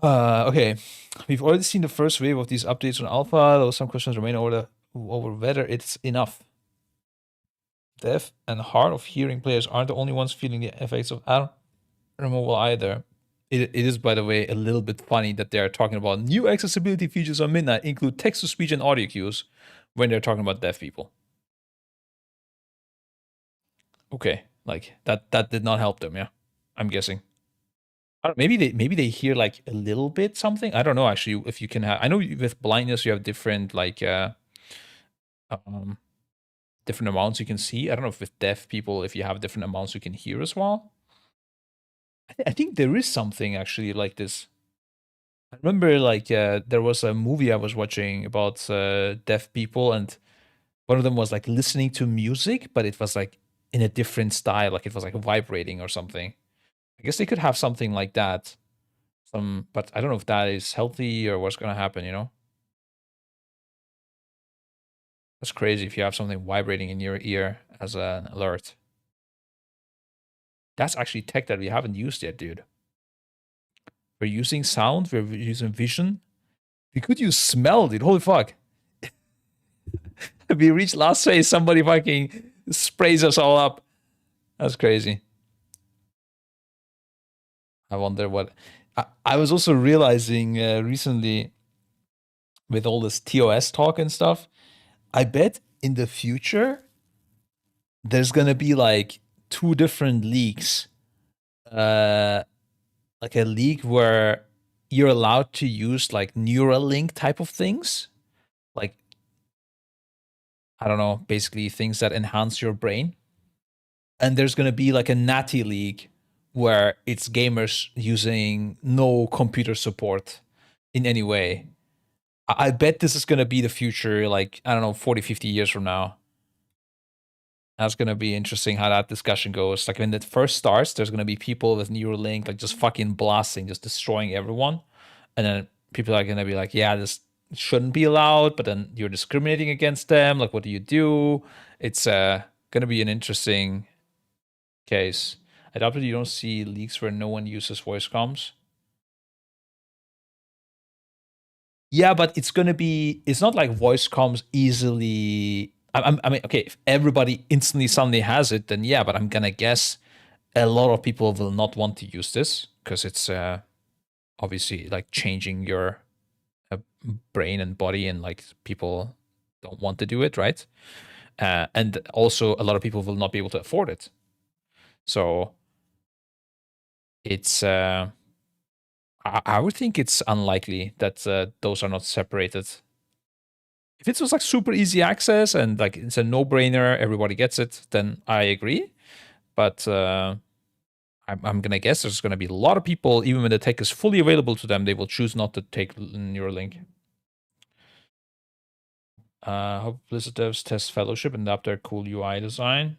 S3: Okay, we've already seen the first wave of these updates on Alpha, though some questions remain over whether it's enough. Deaf and hard of hearing players aren't the only ones feeling the effects of atom removal either. It is, by the way, a little bit funny that they're talking about new accessibility features on Midnight include text-to-speech and audio cues when they're talking about deaf people. Okay, like that did not help them, yeah. I'm guessing. Maybe they hear like a little bit something. I don't know actually if you can have. I know with blindness you have different like um different amounts you can see. I don't know if with deaf people if you have different amounts you can hear as well. I think there is something actually like this. I remember like there was a movie I was watching about deaf people, and one of them was like listening to music, but it was like in a different style, like it was like vibrating or something. I guess they could have something like that. But I don't know if that is healthy or what's gonna happen. That's crazy if you have something vibrating in your ear as an alert. That's actually tech that we haven't used yet, dude. We're using sound, we're using vision. We could use smell, dude. Holy fuck. We reached last phase, somebody fucking sprays us all up. That's crazy. I wonder what. I was also realizing recently with all this TOS talk and stuff, I bet in the future there's gonna be like 2 different leagues. Like a league where you're allowed to use like Neuralink type of things. Like, I don't know, basically things that enhance your brain. And there's gonna be like a natty league where it's gamers using no computer support in any way. I bet this is gonna be the future, like, I don't know, 40, 50 years from now. That's gonna be interesting how that discussion goes. Like when it first starts, there's gonna be people with Neuralink like just fucking blasting, just destroying everyone, and then people are gonna be like, "Yeah, this shouldn't be allowed," but then you're discriminating against them. Like, what do you do? It's gonna be an interesting case. I doubt that you don't see leaks where no one uses voice comms. Yeah, but it's gonna be. It's not like voice comms easily. I mean, okay, if everybody instantly suddenly has it, then yeah. But I'm gonna guess a lot of people will not want to use this because it's obviously like changing your uh, brain and body, and like people don't want to do it, right? And also, a lot of people will not be able to afford it. So it's. I would think it's unlikely that those are not separated. If it was like super easy access and like it's a no-brainer, everybody gets it, then I agree. But I'm gonna guess there's gonna be a lot of people, even when the tech is fully available to them, they will choose not to take Neuralink. Hope Blizzard devs test Fellowship and adapt their cool UI design.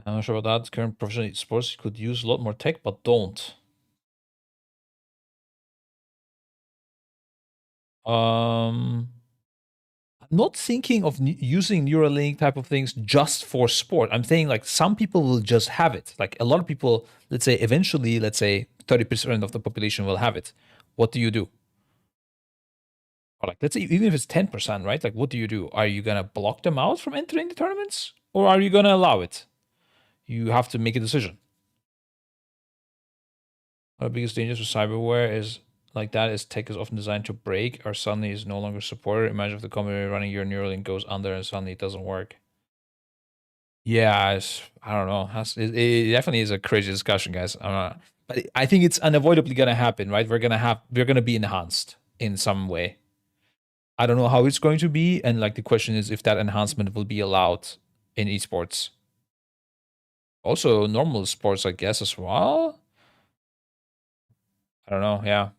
S3: I'm not sure about that. Current professional sports could use a lot more tech, but don't. I'm not thinking of using Neuralink type of things just for sport. I'm saying like some people will just have it. Like a lot of people, let's say eventually, let's say 30% of the population will have it. What do you do? Or like, let's say even if it's 10%, right? Like, what do you do? Are you gonna block them out from entering the tournaments, or are you gonna allow it? You have to make a decision. One of the biggest dangers of cyberware is like that is tech is often designed to break or suddenly is no longer supported. Imagine if the company running your Neuralink goes under and suddenly it doesn't work. Yeah, I don't know. It definitely is a crazy discussion, guys. But I think it's unavoidably gonna happen, right? We're gonna be enhanced in some way. I don't know how it's going to be, and like the question is if that enhancement will be allowed in esports. Also, normal sports, I guess, as well. I don't know. Yeah,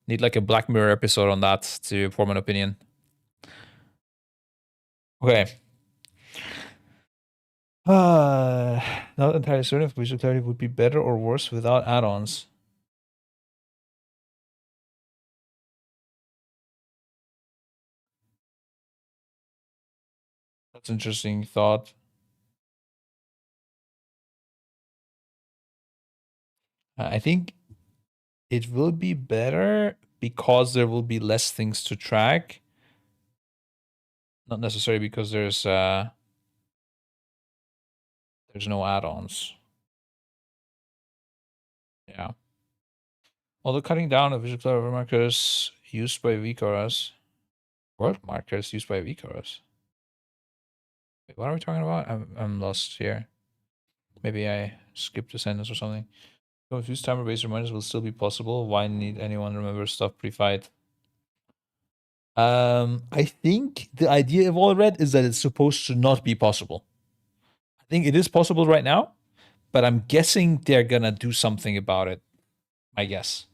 S3: need like a Black Mirror episode on that to form an opinion. Okay. Not entirely certain if visual clarity would be better or worse without add-ons. That's an interesting thought. I think it will be better because there will be less things to track. Not necessarily because there's no add-ons. Yeah. Although cutting down of visual clarity markers used by VCRS. What markers used by VCRS? Wait, what are we talking about? I'm lost here. Maybe I skipped a sentence or something. So if use timer-based reminders will still be possible, why need anyone remember stuff pre-fight? I think the idea of all red is that it's supposed to not be possible. I think it is possible right now, but I'm guessing they're gonna do something about it. I guess.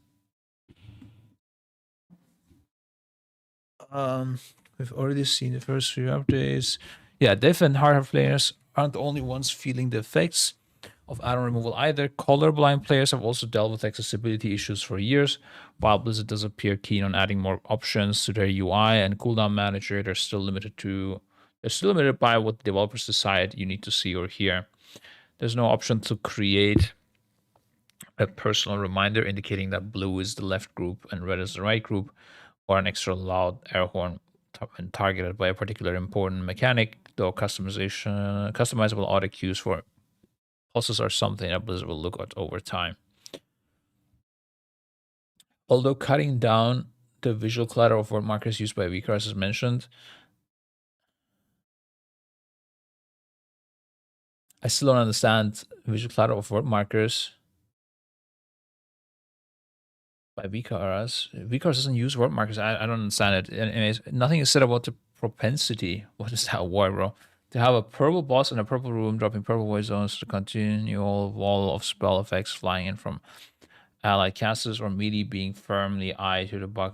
S3: We've already seen the first few updates. Yeah, dev and hard players aren't the only ones feeling the effects of add-on removal either. Colorblind players have also dealt with accessibility issues for years. While Blizzard does appear keen on adding more options to their UI and cooldown manager, they're still limited by what developers decide you need to see or hear. There's no option to create a personal reminder indicating that blue is the left group and red is the right group, or an extra loud air horn when targeted by a particular important mechanic, though customizable audio cues for pulses are something that Blizzard will look at over time. Although cutting down the visual clutter of word markers used by VCars as mentioned, I still don't understand visual clutter of word markers by VCars. VCars doesn't use word markers. I don't understand it. Anyways, nothing is said about the propensity. What is that word, bro? To have a purple boss in a purple room, dropping purple void zones to continual wall of spell effects flying in from allied casters, or melee being firmly eye to the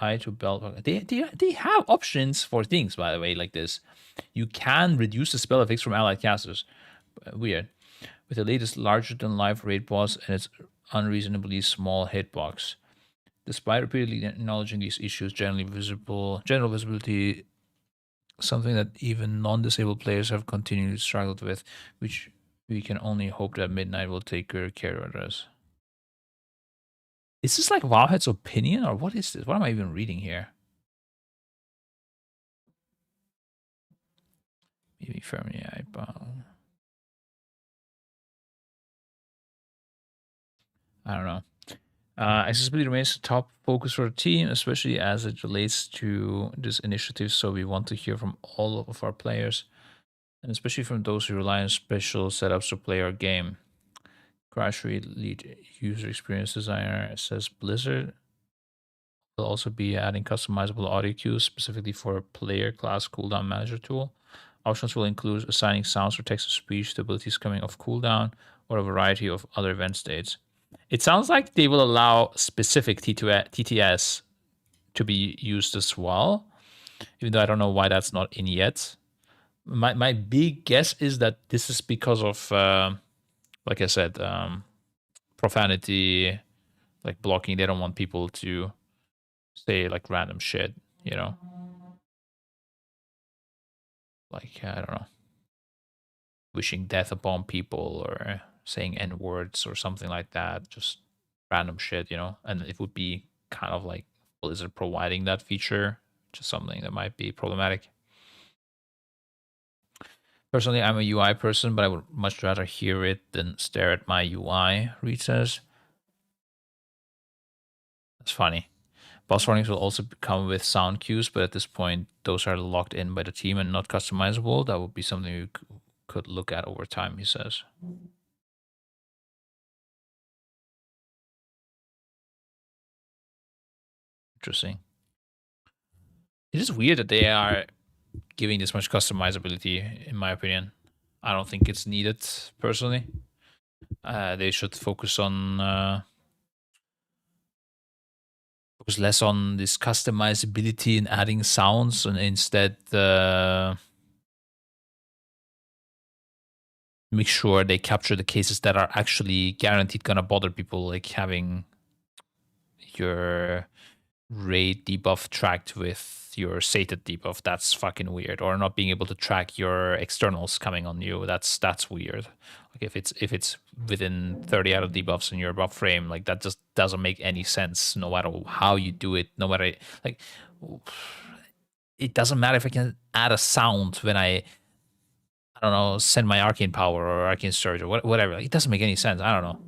S3: eye to belt. They have options for things, by the way, like this. You can reduce the spell effects from allied casters. Weird. With the latest larger than life raid boss and its unreasonably small hitbox. Despite repeatedly acknowledging these issues, general visibility, something that even non-disabled players have continually struggled with, which we can only hope that Midnight will take good care of us. Is this like Wowhead's opinion, or what is this? What am I even reading here? Maybe firmly eyeball. I don't know. Accessibility remains the top focus for the team, especially as it relates to this initiative. So we want to hear from all of our players, and especially from those who rely on special setups to play our game. Crash lead user experience designer says Blizzard will also be adding customizable audio cues specifically for a player class cooldown manager tool. Options will include assigning sounds or text to speech to abilities coming off cooldown, or a variety of other event states. It sounds like they will allow specific TTS to be used as well, even though I don't know why that's not in yet. My big guess is that this is because of, like I said, profanity, like blocking. They don't want people to say like random shit, you know? Like, I don't know, wishing death upon people or saying N words or something like that. Just random shit, you know? And it would be kind of like Blizzard providing that feature, just something that might be problematic. Personally, I'm a UI person, but I would much rather hear it than stare at my UI, Reed says. That's funny. Boss warnings will also come with sound cues, but at this point, those are locked in by the team and not customizable. That would be something you could look at over time, he says. Interesting. It is weird that they are giving this much customizability, in my opinion. I don't think it's needed, personally. They should focus on focus less on this customizability and adding sounds, and instead make sure they capture the cases that are actually guaranteed gonna bother people, like having your raid debuff tracked with your sated debuff. That's fucking weird. Or not being able to track your externals coming on you. That's weird. Like if it's within 30 out of debuffs in your buff frame, like that just doesn't make any sense. No matter how you do it, no matter like, it doesn't matter if I can add a sound when I don't know, send my arcane power or arcane surge or whatever. Like, it doesn't make any sense. I don't know.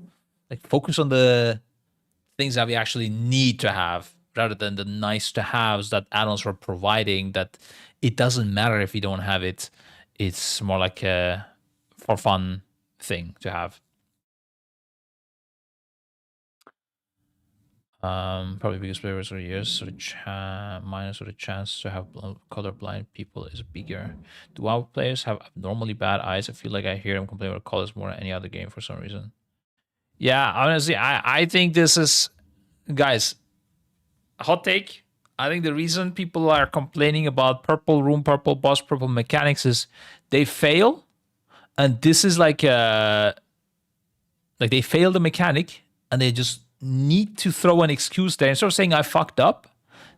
S3: Like, focus on the things that we actually need to have rather than the nice to haves that add-ons are providing, that it doesn't matter if you don't have it. It's more like a for fun thing to have. Probably biggest players for years, so the minus or the chance to have colorblind people is bigger. Do our players have abnormally bad eyes? I feel like I hear them complain about colors more than any other game for some reason. Yeah, honestly, I think this is, guys, hot take. I think the reason people are complaining about purple room, purple boss, purple mechanics is they fail, and this is like they fail the mechanic, and they just need to throw an excuse there. Instead of saying I fucked up,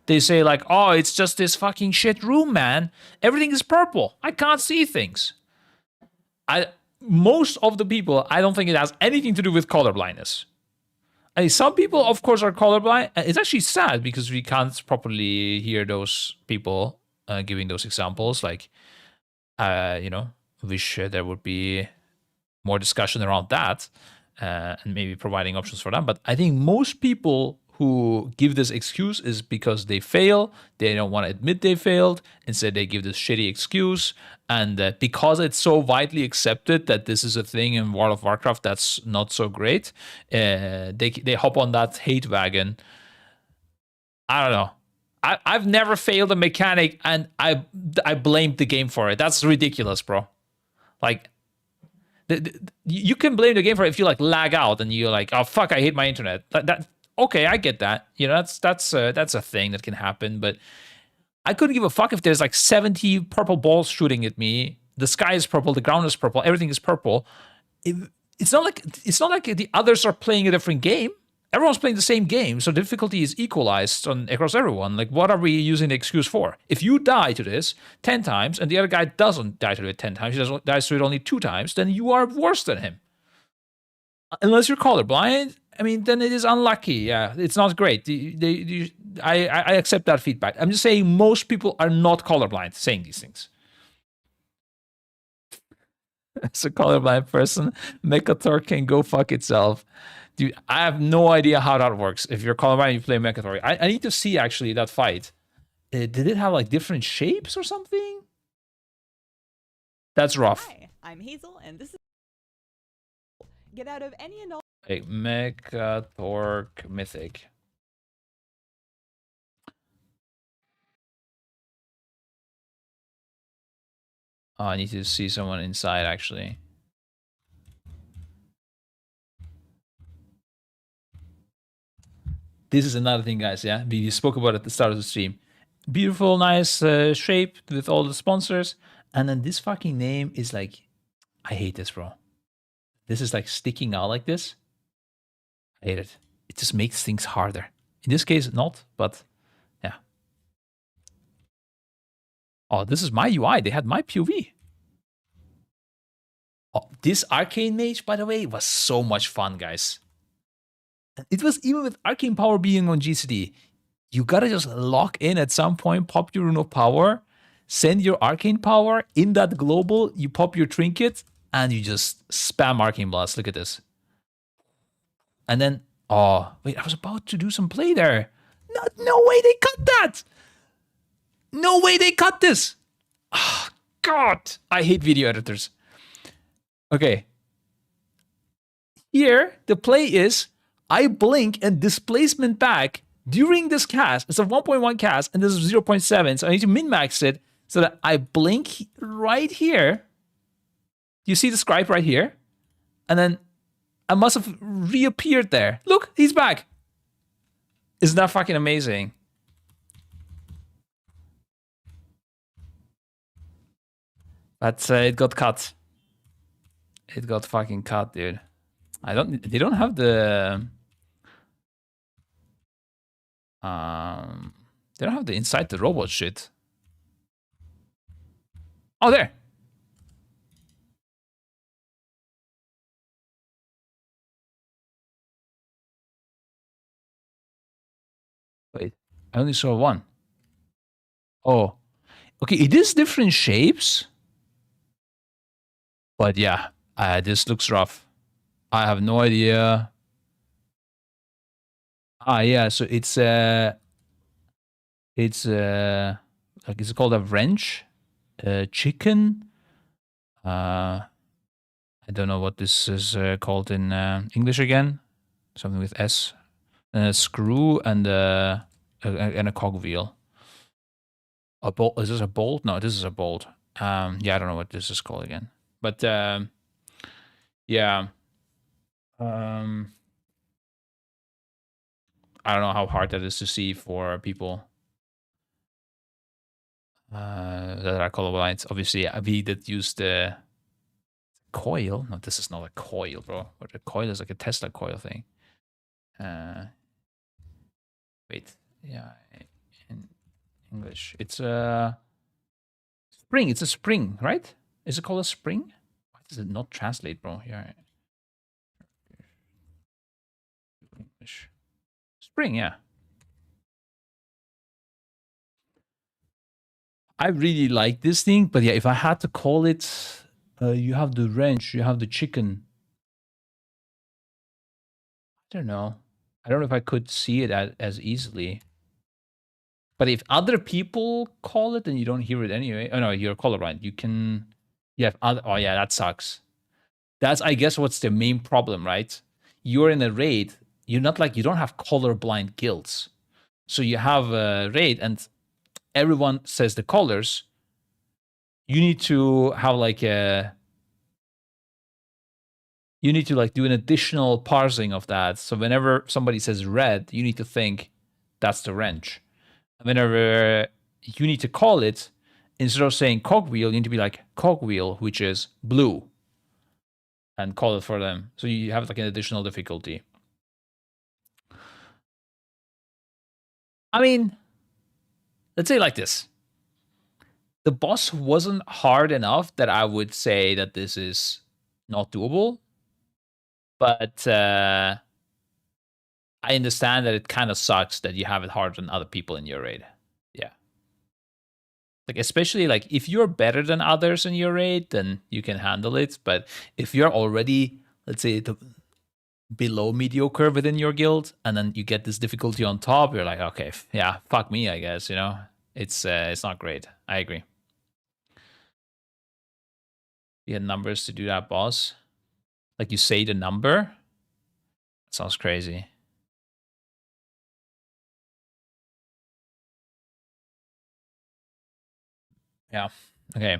S3: they say like, oh, it's just this fucking shit room, man. Everything is purple. I can't see things. Most of the people, I don't think it has anything to do with color blindness. I mean, some people, of course, are colorblind. It's actually sad because we can't properly hear those people giving those examples. Like, wish there would be more discussion around that and maybe providing options for them. But I think most people who give this excuse is because they fail. They don't want to admit they failed. Instead, they give this shitty excuse. And because it's so widely accepted that this is a thing in World of Warcraft that's not so great, they hop on that hate wagon. I don't know. I've never failed a mechanic, and I blamed the game for it. That's ridiculous, bro. Like, you can blame the game for it if you like lag out and you're like, oh fuck, I hate my internet. That okay, I get that. You know, that's a thing that can happen. But I couldn't give a fuck if there's like 70 purple balls shooting at me. The sky is purple, the ground is purple, everything is purple. It's not like the others are playing a different game. Everyone's playing the same game, so difficulty is equalized across everyone. Like, what are we using the excuse for? If you die to this 10 times and the other guy doesn't die to it 10 times, he dies to it only 2 times, then you are worse than him. Unless you're colorblind, I mean, then it is unlucky. Yeah, it's not great. I accept that feedback. I'm just saying most people are not colorblind saying these things. As a colorblind person, Mechathor can go fuck itself. Dude, I have no idea how that works. If you're colorblind and you play Mechathor, I need to see actually that fight. Did it have like different shapes or something? That's rough.
S4: Hi, I'm Hazel, and this is get out of any and all.
S3: Like Mechathor Mythic. Oh, I need to see someone inside actually. This is another thing, guys. Yeah, we spoke about it at the start of the stream. Beautiful, nice shape with all the sponsors, and then this fucking name is like, I hate this, bro. This is like sticking out like this. I hate it. It just makes things harder. In this case, not, but yeah. Oh, this is my UI. They had my POV. Oh, this Arcane Mage, by the way, was so much fun, guys. And it was even with Arcane Power being on GCD. You gotta just lock in at some point, pop your Rune of Power, send your Arcane Power in that global, you pop your trinket, and you just spam Arcane Blast. Look at this. And then, oh, wait, I was about to do some play there. No way they cut that. No way they cut this. Oh, God, I hate video editors. Okay. Here, the play is I blink and displacement back during this cast. It's a 1.1 cast, and this is 0.7, so I need to min-max it so that I blink right here. You see the scribe right here? And then I must have reappeared there. Look, he's back. Isn't that fucking amazing? But it got cut. It got fucking cut, dude. They don't have the they don't have the inside the robot shit. Oh, there. Wait, I only saw one. Oh, okay. It is different shapes, but yeah, this looks rough. I have no idea. Yeah. So it's like, is it called a wrench? Chicken. I don't know what this is called in English again. Something with S. And a screw and a cogwheel. A bolt? Is this a bolt? No, this is a bolt. Yeah, I don't know what this is called again. But yeah. I don't know how hard that is to see for people that are colorblind. Obviously, we that use the coil. No, this is not a coil, bro. But the coil is like a Tesla coil thing. Wait, yeah, in English, it's a spring. It's a spring, right? Is it called a spring? Why does it not translate, bro? Yeah, English. Spring, yeah. I really like this thing, but yeah, if I had to call it, you have the wrench, you have the chicken. I don't know. I don't know if I could see it as easily. But if other people call it, then you don't hear it anyway. Oh no, you're colorblind. You can. You have other. Oh yeah, that sucks. That's, I guess, what's the main problem, right? You're in a raid. You're not like, you don't have colorblind guilds. So you have a raid, and everyone says the colors. You need to have like a. You need to like do an additional parsing of that. So whenever somebody says red, you need to think that's the wrench. Whenever you need to call it, instead of saying cogwheel, you need to be like cogwheel, which is blue, and call it for them. So you have like an additional difficulty. I mean, let's say like this. The boss wasn't hard enough that I would say that this is not doable. But I understand that it kind of sucks that you have it harder than other people in your raid. Yeah. Like, especially like if you're better than others in your raid, then you can handle it. But if you're already, let's say, below mediocre within your guild, and then you get this difficulty on top, you're like, okay, yeah, fuck me, I guess. You know, it's not great. I agree. You had numbers to do that, boss. Like, you say the number. That sounds crazy. Yeah. Okay.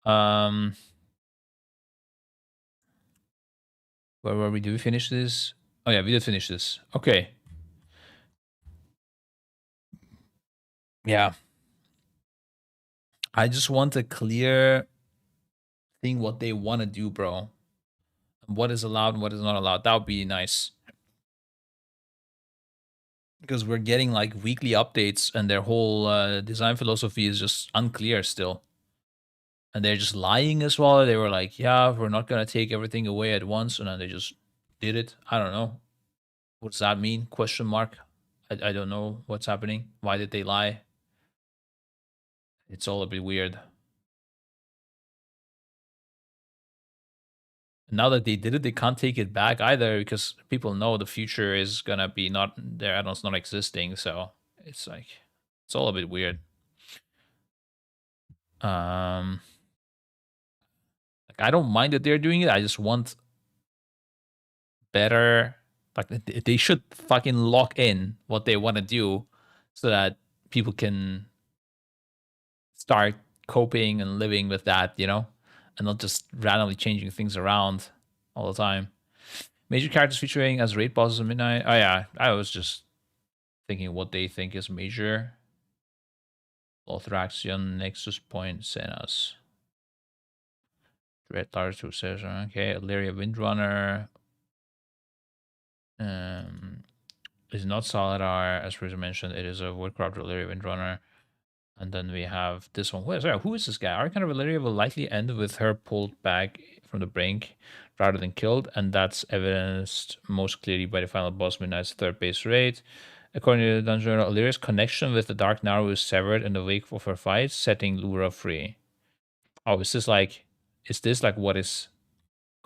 S3: Where were we? Did we finish this? Oh yeah, we did finish this. Okay. Yeah. I just want a clear thing what they want to do, bro. What is allowed and what is not allowed. That would be nice. Because we're getting like weekly updates, and their whole design philosophy is just unclear still. And they're just lying as well. They were like, yeah, we're not going to take everything away at once. And then they just did it. I don't know. What does that mean? Question mark. I don't know what's happening. Why did they lie? It's all a bit weird. Now that they did it, they can't take it back either, because people know the future is gonna be not, their add-ons not existing. So it's like, it's all a bit weird. Like, I don't mind that they're doing it. I just want better. Like, they should fucking lock in what they want to do, so that people can start coping and living with that, you know, and not just randomly changing things around all the time. Major characters featuring as raid bosses at midnight. Oh yeah, I was just thinking what they think is major. Lothraxion, Nexus Point, Senas. Dread Lars, who says, okay, Illyria Windrunner. Is not Saladar, as Fraser mentioned. It is a Woodcraft Illyria Windrunner. And then we have this one. Who is this guy? Archon of Illyria will likely end with her pulled back from the brink rather than killed, and that's evidenced most clearly by the final boss Midnight's third base raid. According to the dungeon journal, Illyria's connection with the Dark Narrow is severed in the wake of her fight, setting Lura free. Oh, is this like what is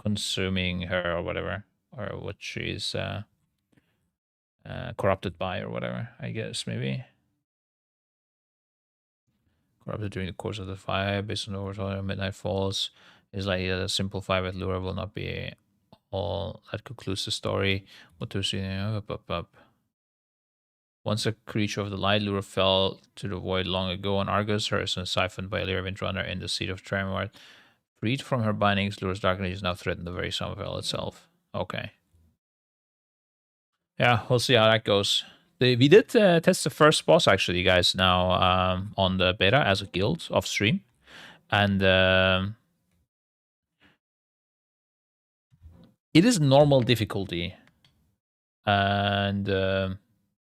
S3: consuming her or whatever, or what she's corrupted by or whatever? I guess maybe. Corrupted during the course of the fire, based on the overall Midnight Falls, is like a simple fire with Lura will not be all that concludes the story. What to see? Up. Once a creature of the light, Lura fell to the void long ago on Argus. Her essence siphoned by Illyria Windrunner in the Seat of Tremor. Freed from her bindings, Lura's darkness is now threatened the very Summerfell itself. Okay. Yeah, we'll see how that goes. We did test the first boss, actually, guys, now on the beta as a guild off stream. And it is normal difficulty. And I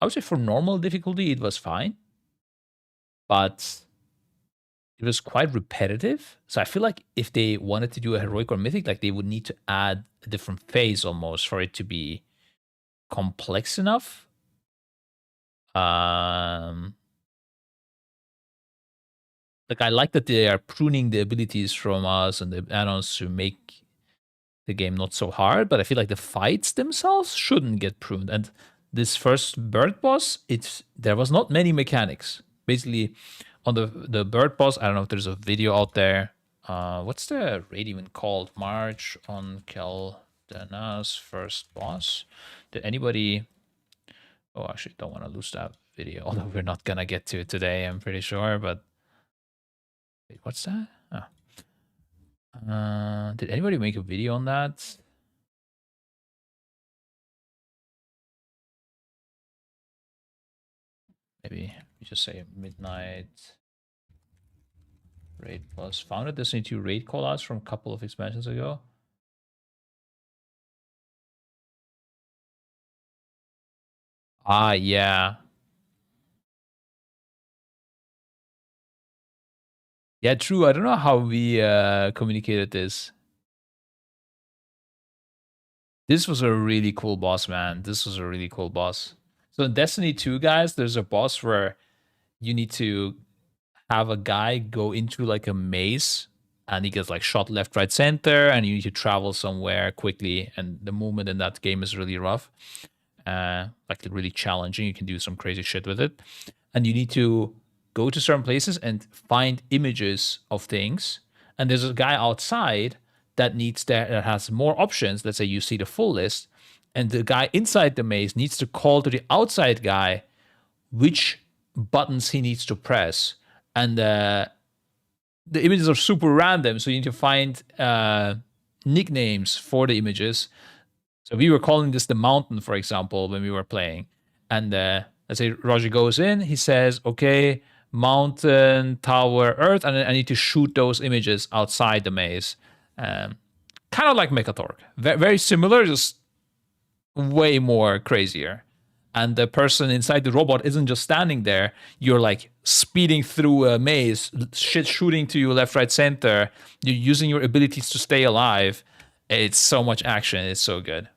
S3: would say for normal difficulty, it was fine. But it was quite repetitive. So I feel like if they wanted to do a heroic or mythic, like, they would need to add a different phase almost for it to be complex enough. Like, I like that they are pruning the abilities from us and the add-ons to make the game not so hard, but I feel like the fights themselves shouldn't get pruned. And this first bird boss, there was not many mechanics. Basically, on the bird boss, I don't know if there's a video out there. What's the raid even called? March on Keldena's first boss. Did anybody? Oh, actually, don't want to lose that video. Although we're not gonna get to it today, I'm pretty sure. But wait, what's that? Oh. Did anybody make a video on that? Maybe we just say midnight raid plus founded Destiny 2 raid callouts from a couple of expansions ago. Ah, yeah. Yeah, true. I don't know how we communicated this. This was a really cool boss, man. This was a really cool boss. So in Destiny 2, guys, there's a boss where you need to have a guy go into like a maze and he gets like shot left, right, center, and you need to travel somewhere quickly. And the movement in that game is really rough, like really challenging. You can do some crazy shit with it. And you need to go to certain places and find images of things. And there's a guy outside that has more options. Let's say you see the full list, and the guy inside the maze needs to call to the outside guy which buttons he needs to press. And the images are super random, so you need to find nicknames for the images. So we were calling this the mountain, for example, when we were playing. And let's say Roger goes in, he says, okay, mountain, tower, earth, and then I need to shoot those images outside the maze. Kind of like Mechatork. Very similar, just way more crazier. And the person inside the robot isn't just standing there. You're like speeding through a maze, shit shooting to you left, right, center. You're using your abilities to stay alive. It's so much action. It's so good.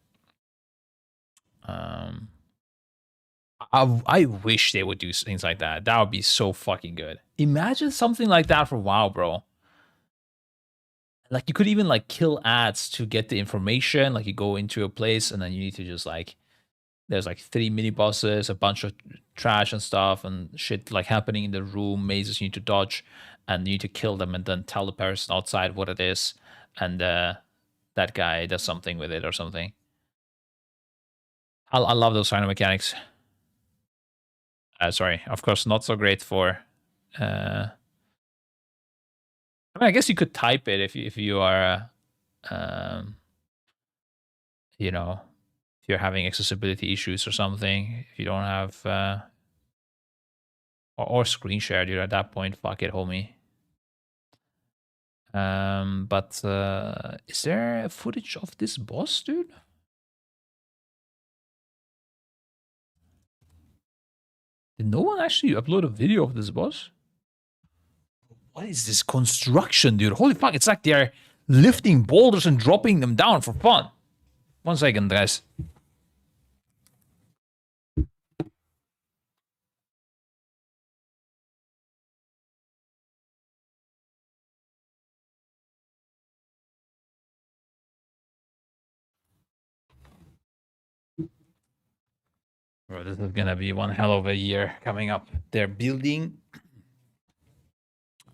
S3: I wish they would do things like that. That would be so fucking good. Imagine something like that for WoW, bro. Like you could even like kill ads to get the information. Like you go into a place and then you need to just like, there's like 3 mini bosses, a bunch of trash and stuff and shit like happening in the room, mazes you need to dodge, and you need to kill them and then tell the person outside what it is, and that guy does something with it or something. I love those kind of mechanics. Sorry, of course, not so great for. I mean, I guess you could type it if you are, you know, if you're having accessibility issues or something. If you don't have, or screen share, dude. At that point, fuck it, homie. But is there footage of this boss, dude? Did no one actually upload a video of this boss? What is this construction, dude? Holy fuck, it's like they're lifting boulders and dropping them down for fun. 1 second, guys. Bro, this is gonna be one hell of a year coming up. They're building.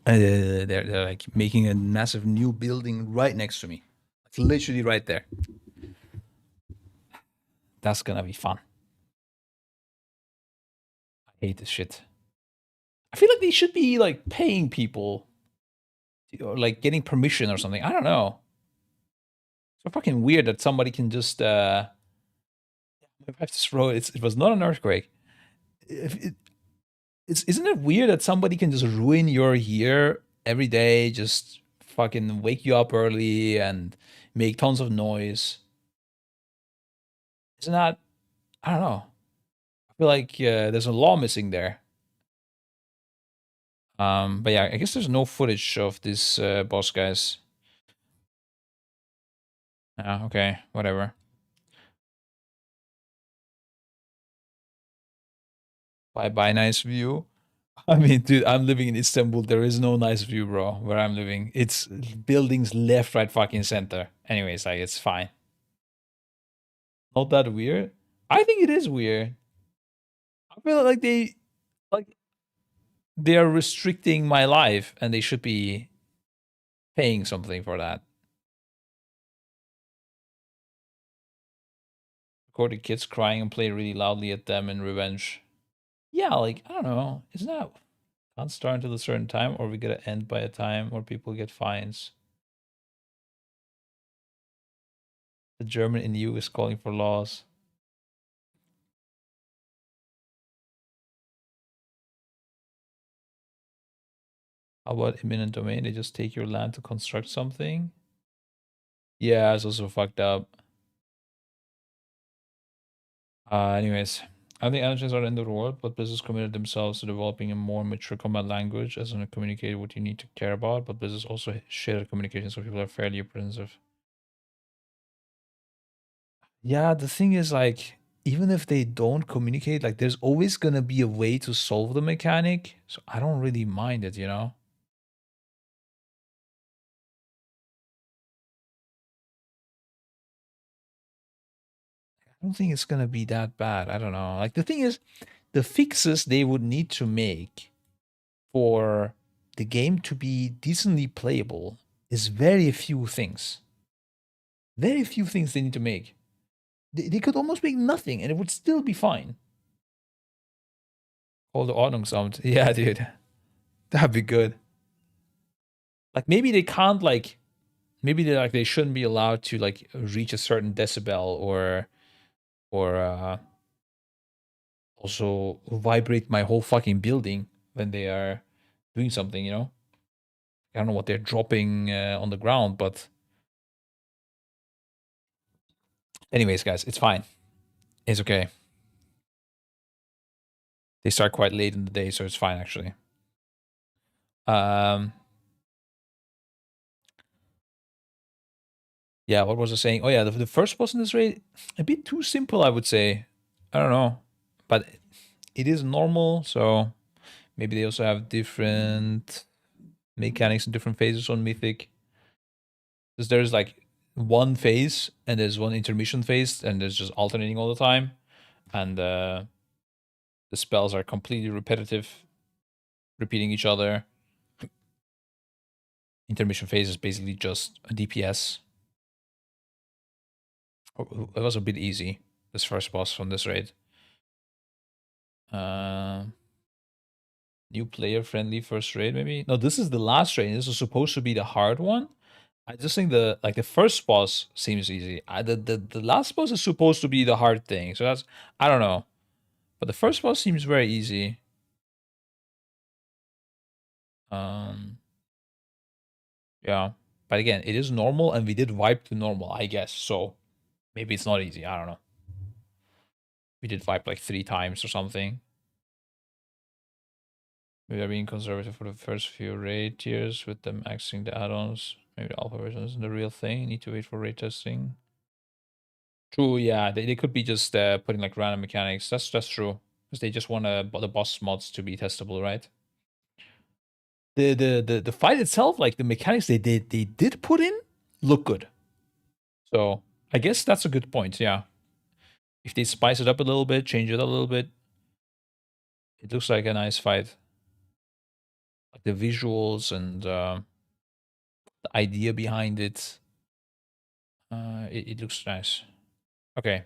S3: They're like making a massive new building right next to me. It's literally right there. That's gonna be fun. I hate this shit. I feel like they should be like paying people, or like getting permission or something. I don't know. It's so fucking weird that somebody can just. This road. It was not an earthquake. Isn't it weird that somebody can just ruin your year every day, just fucking wake you up early and make tons of noise? Isn't that? I don't know. I feel like there's a law missing there. But yeah, I guess there's no footage of this boss, guys. Okay, whatever. Bye bye, nice view. I mean, dude, I'm living in Istanbul. There is no nice view, bro, where I'm living. It's buildings left, right, fucking center. Anyways, like, it's fine. Not that weird. I think it is weird. I feel like like they are restricting my life and they should be paying something for that. Record the kids crying and play really loudly at them in revenge. Yeah, like, I don't know. Isn't that can't start until a certain time, or we gotta end by a time, or people get fines? The German in you is calling for laws. How about eminent domain? They just take your land to construct something? Yeah, it's also fucked up. Anyways, I think allergens are the end of the world, but Blizzard's committed themselves to developing a more mature combat language as in communicate what you need to care about, but Blizzard's also shared communication, so people are fairly apprehensive. Yeah, the thing is, like, even if they don't communicate, like, there's always gonna be a way to solve the mechanic, so I don't really mind it, you know? I don't think it's gonna be that bad. I don't know. Like, the thing is, the fixes they would need to make for the game to be decently playable is very few things. Very few things they need to make. They could almost make nothing and it would still be fine. All the Ordnungsamt. Yeah, dude. That'd be good. Like, maybe they can't, like, maybe they shouldn't be allowed to, like, reach a certain decibel or also vibrate my whole fucking building when they are doing something, you know? I don't know what they're dropping on the ground, but anyways, guys, it's fine. It's okay. They start quite late in the day, so it's fine actually. Yeah, what was I saying? Oh yeah, the first boss in this raid, a bit too simple, I would say. I don't know, but it is normal, so maybe they also have different mechanics and different phases on Mythic. Because there's like one phase and there's one intermission phase, and there's just alternating all the time, and the spells are completely repetitive, repeating each other. Intermission phase is basically just a DPS. It was a bit easy, this first boss from this raid. New player friendly first raid, maybe? No, this is the last raid. This is supposed to be the hard one. I just think the first boss seems easy. The last boss is supposed to be the hard thing. So that's, I don't know. But the first boss seems very easy. Yeah. But again, it is normal and we did wipe to normal, I guess. So maybe it's not easy. I don't know. We did wipe like 3 times or something. Maybe they're being conservative for the first few raid tiers with them axing the add-ons. Maybe the alpha version isn't the real thing. Need to wait for raid testing. True, yeah. They could be just putting like random mechanics. That's true. Because they just want the boss mods to be testable, right? The fight itself, like the mechanics they did put in, look good. So I guess that's a good point, yeah. If they spice it up a little bit, change it a little bit, it looks like a nice fight. Like the visuals and the idea behind it, it looks nice. Okay.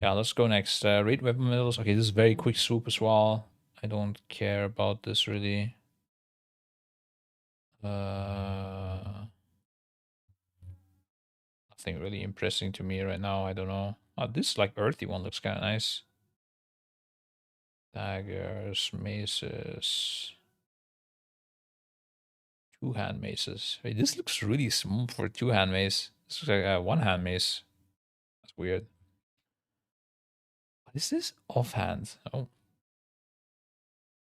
S3: Yeah, let's go next. Raid weapon medals. Okay, this is very quick swoop as well. I don't care about this really. Nothing really impressing to me right now. I don't know. Oh, this like earthy one looks kind of nice. Daggers, maces. 2-hand maces. Wait, this looks really small for 2-hand mace. This looks like a 1-hand mace. That's weird. What is this? Offhand. Oh.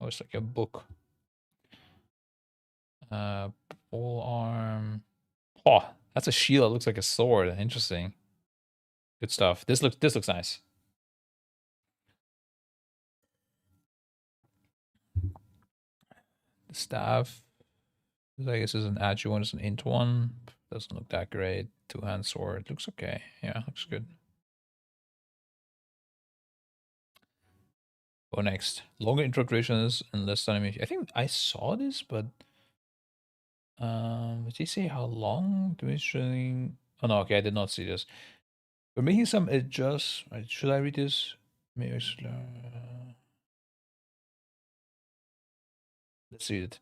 S3: Oh, it's like a book. Pole arm. Oh, that's a shield. It looks like a sword. Interesting. Good stuff. This looks nice. The staff, I guess, is an agi one, it's an int one. Doesn't look that great. Two-hand sword looks okay. Yeah, looks good. Go next. Longer intro durations and less animation. I think I saw this, but did he say how long? Duration? Oh no, okay, I did not see this. We're making some adjust. Should I read this? Maybe I should, let's read it.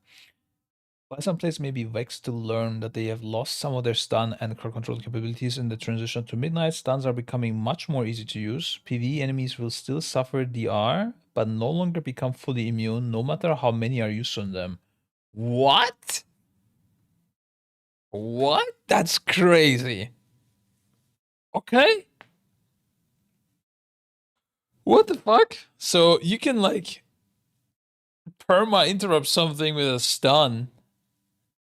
S3: While some players may be vexed to learn that they have lost some of their stun and crowd control capabilities in the transition to midnight, stuns are becoming much more easy to use. PvE enemies will still suffer DR, but no longer become fully immune, no matter how many are used on them. What? What? That's crazy. Okay. What the fuck? So you can like perma interrupt something with a stun.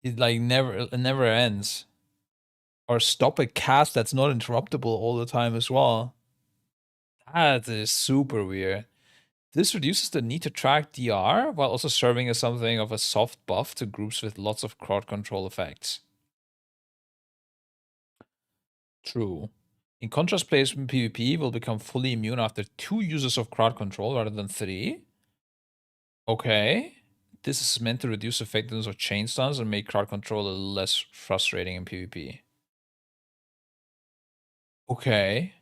S3: It like never ends. Or stop a cast that's not interruptible all the time as well. That is super weird. This reduces the need to track DR while also serving as something of a soft buff to groups with lots of crowd control effects. True. In contrast, players in PvP will become fully immune after 2 uses of crowd control rather than 3. Okay. This is meant to reduce effectiveness of chain stuns and make crowd control a little less frustrating in PvP. Okay.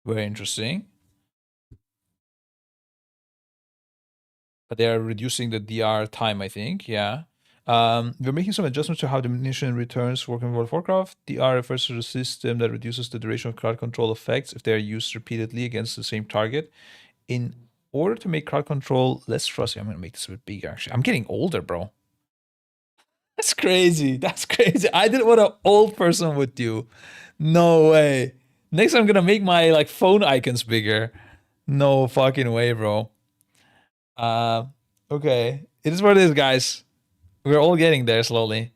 S3: Very interesting. But they are reducing the DR time, I think. Yeah. We're making some adjustments to how diminution returns work in World of Warcraft. DR refers to the system that reduces the duration of crowd control effects if they are used repeatedly against the same target. In order to make crowd control less frustrating, I'm going to make this a bit bigger, actually. I'm getting older, bro. That's crazy. That's crazy. I did what an old person would do. No way. Next, I'm going to make my like phone icons bigger. No fucking way, bro. Okay. It is what it is, guys. We're all getting there slowly.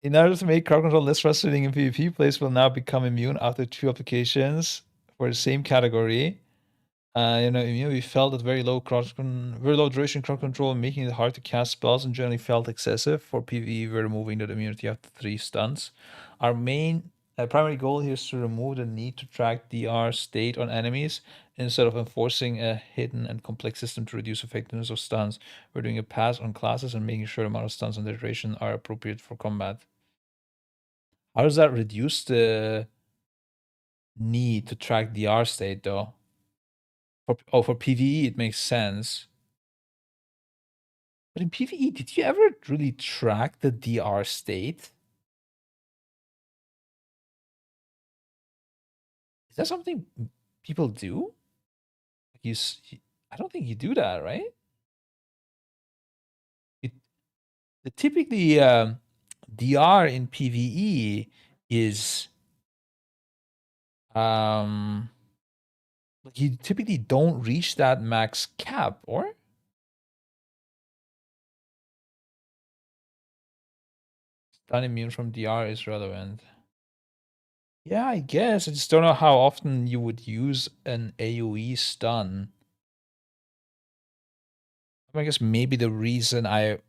S3: In order to make crowd control less frustrating in PvP, players will now become immune after 2 applications for the same category. Immune, we felt that very low duration crowd control, making it hard to cast spells and generally felt excessive. For PvE, we're removing that immunity after 3 stunts. Our main primary goal here is to remove the need to track DR state on enemies instead of enforcing a hidden and complex system to reduce effectiveness of stuns. We're doing a pass on classes and making sure the amount of stuns and their duration are appropriate for combat. How does that reduce the need to track DR state though? For PvE, it makes sense. But in PvE, did you ever really track the DR state? Is that something people do? I don't think you do that, right? Typically, DR in PvE is you typically don't reach that max cap, or? Stun immune from DR is relevant. Yeah, I guess. I just don't know how often you would use an AoE stun. I guess maybe the reason I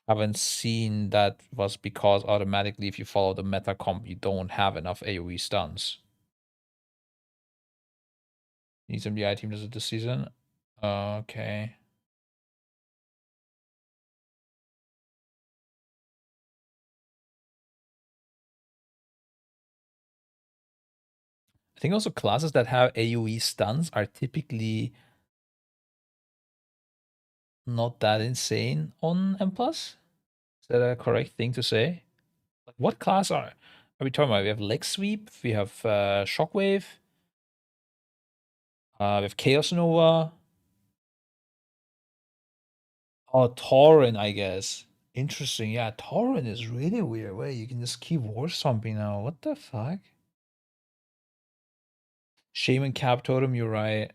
S3: haven't seen that was because automatically if you follow the meta comp, you don't have enough AoE stuns. Need some DI team does it this season? Okay. I think also classes that have AoE stuns are typically not that insane on M+. Is that a correct thing to say? Like what class are we talking about? We have leg sweep, we have shockwave, we have Chaos Nova. Oh, Tauren, I guess. Interesting. Yeah, Tauren is really weird. Wait, you can just keep war stomping now. What the fuck? Shaman Cap Totem, you're right.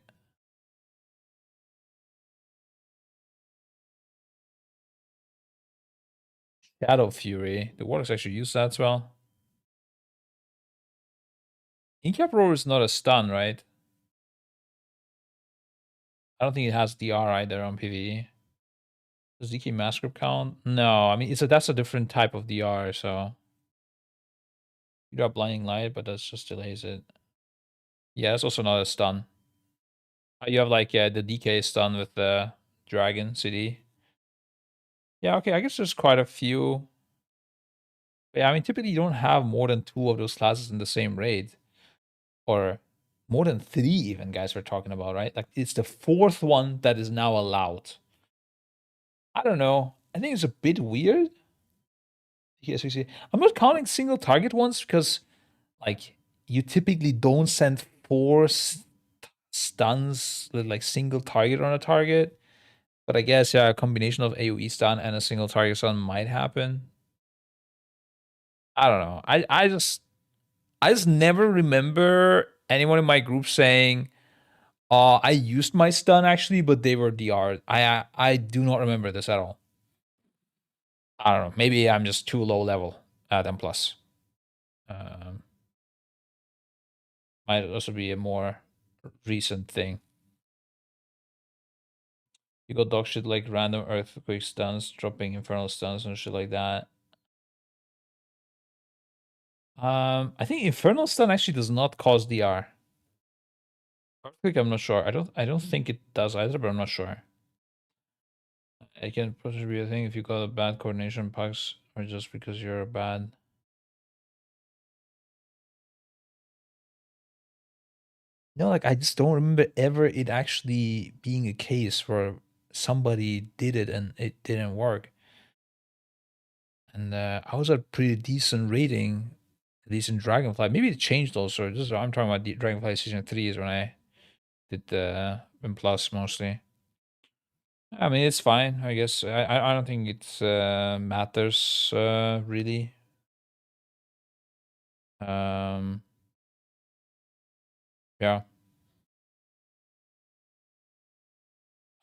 S3: Shadow Fury. The Warlocks actually use that as well. Incap Roar is not a stun, right? I don't think it has DR either on PvE. Does DK mass group count? No, I mean that's a different type of DR, so you drop blinding light, but that just delays it. Yeah, that's also not a stun. You have like the DK stun with the Dragon CD. Yeah, okay, I guess there's quite a few. Yeah, I mean typically you don't have more than 2 of those classes in the same raid. Or more than 3 even, guys, we're talking about, right? Like it's the 4th one that is now allowed. I don't know. I think it's a bit weird. Yes, we see. I'm not counting single target ones because like you typically don't send 4 stuns with like single target on a target. But I guess yeah, a combination of AoE stun and a single target stun might happen. I don't know. I just never remember anyone in my group saying, I used my stun actually, but they were DR. I do not remember this at all. I don't know. Maybe I'm just too low level at M plus. Might also be a more recent thing. You got dog shit like random earthquake stuns, dropping infernal stuns and shit like that. I think infernal stun actually does not cause DR. Earthquake, I'm not sure. I don't think it does either, but I'm not sure. It can possibly be a thing if you got a bad coordination pucks or just because you're a bad. No, like I just don't remember ever it actually being a case where somebody did it and it didn't work. And I was at pretty decent rating, at least in Dragonfly. Maybe it changed also. This is I'm talking about the Dragonfly season 3 is when I did the M plus mostly. I mean it's fine, I guess. I don't think it matters really. Yeah.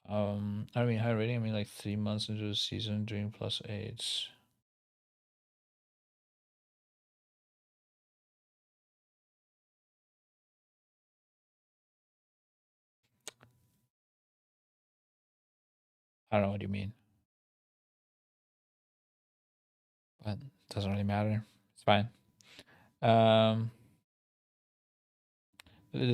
S3: I mean high rating, I mean like 3 months into the season doing +8s. I don't know what you mean. But it doesn't really matter. It's fine. The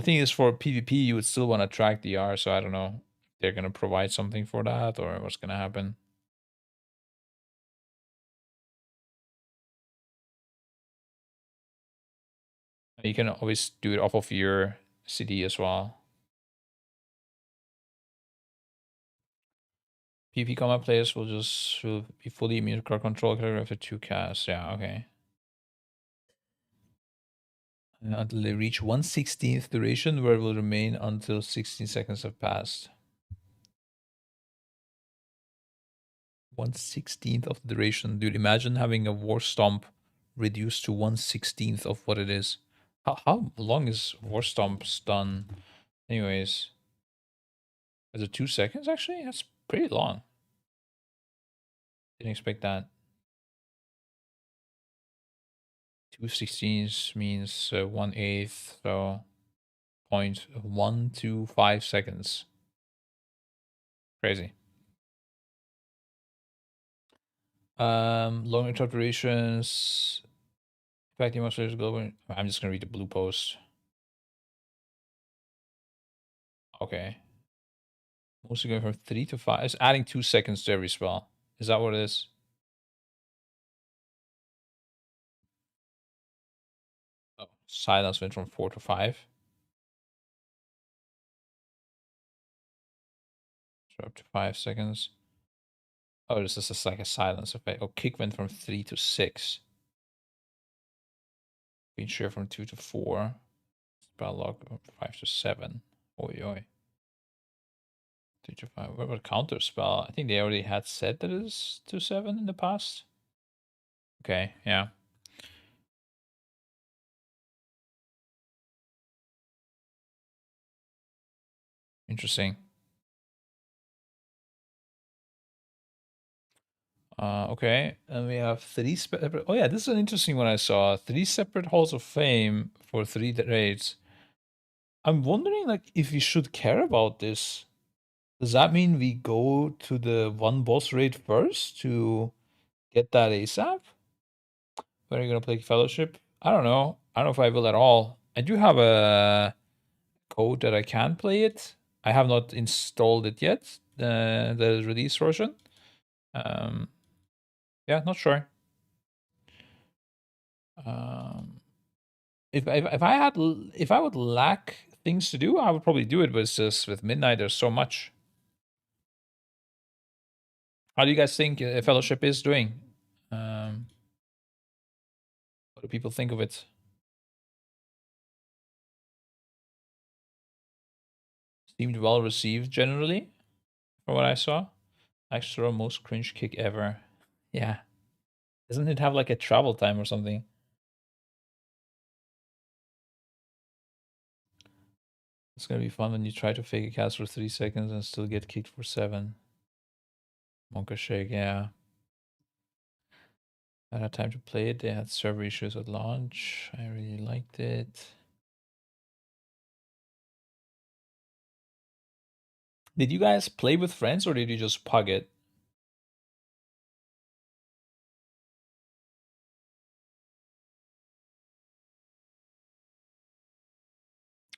S3: thing is, for PvP, you would still want to track DR, so I don't know if they're going to provide something for that or what's going to happen. You can always do it off of your CD as well. PvP combat players will be fully immune to crowd control after 2 casts. Yeah, okay. Until they reach 1/16th duration, where it will remain until 16 seconds have passed. 1/16th of the duration. Dude, imagine having a War Stomp reduced to 1/16th of what it is. How long is War Stomp stun? Anyways. Is it 2 seconds actually? That's pretty long. Didn't expect that. 2/16 means 1/8, so 0.125 seconds. Crazy. Long interrupt durations. In fact, you must global. I'm just gonna read the blue post. Okay. Mostly going from 3 to 5. It's adding 2 seconds to every spell. Is that what it is? Oh, silence went from 4 to 5. So up to 5 seconds. Oh, this is just like a silence effect. Oh, kick went from 3 to 6. Being share from 2 to 4. Spell log 5 to 7. Oi, oi. 3 to 5. What about counter spell? I think they already had said that it is to 7 in the past. Okay, yeah. Interesting. Okay, and we have 3 separate. Oh yeah, this is an interesting one I saw. 3 separate halls of fame for 3 raids. I'm wondering, like, if we should care about this. Does that mean we go to the one boss raid first to get that ASAP? When are you gonna play Fellowship? I don't know. I don't know if I will at all. I do have a code that I can play it. I have not installed it yet, the release version. Yeah, not sure. If I would lack things to do, I would probably do it. But it's just with Midnight, there's so much. How do you guys think Fellowship is doing? What do people think of it? Seemed well received generally, from what I saw. Extra most cringe kick ever. Yeah. Doesn't it have like a travel time or something? It's gonna be fun when you try to fake a cast for 3 seconds and still get kicked for 7. Monka Shake, yeah. I had time to play it. They had server issues at launch. I really liked it. Did you guys play with friends or did you just pug it?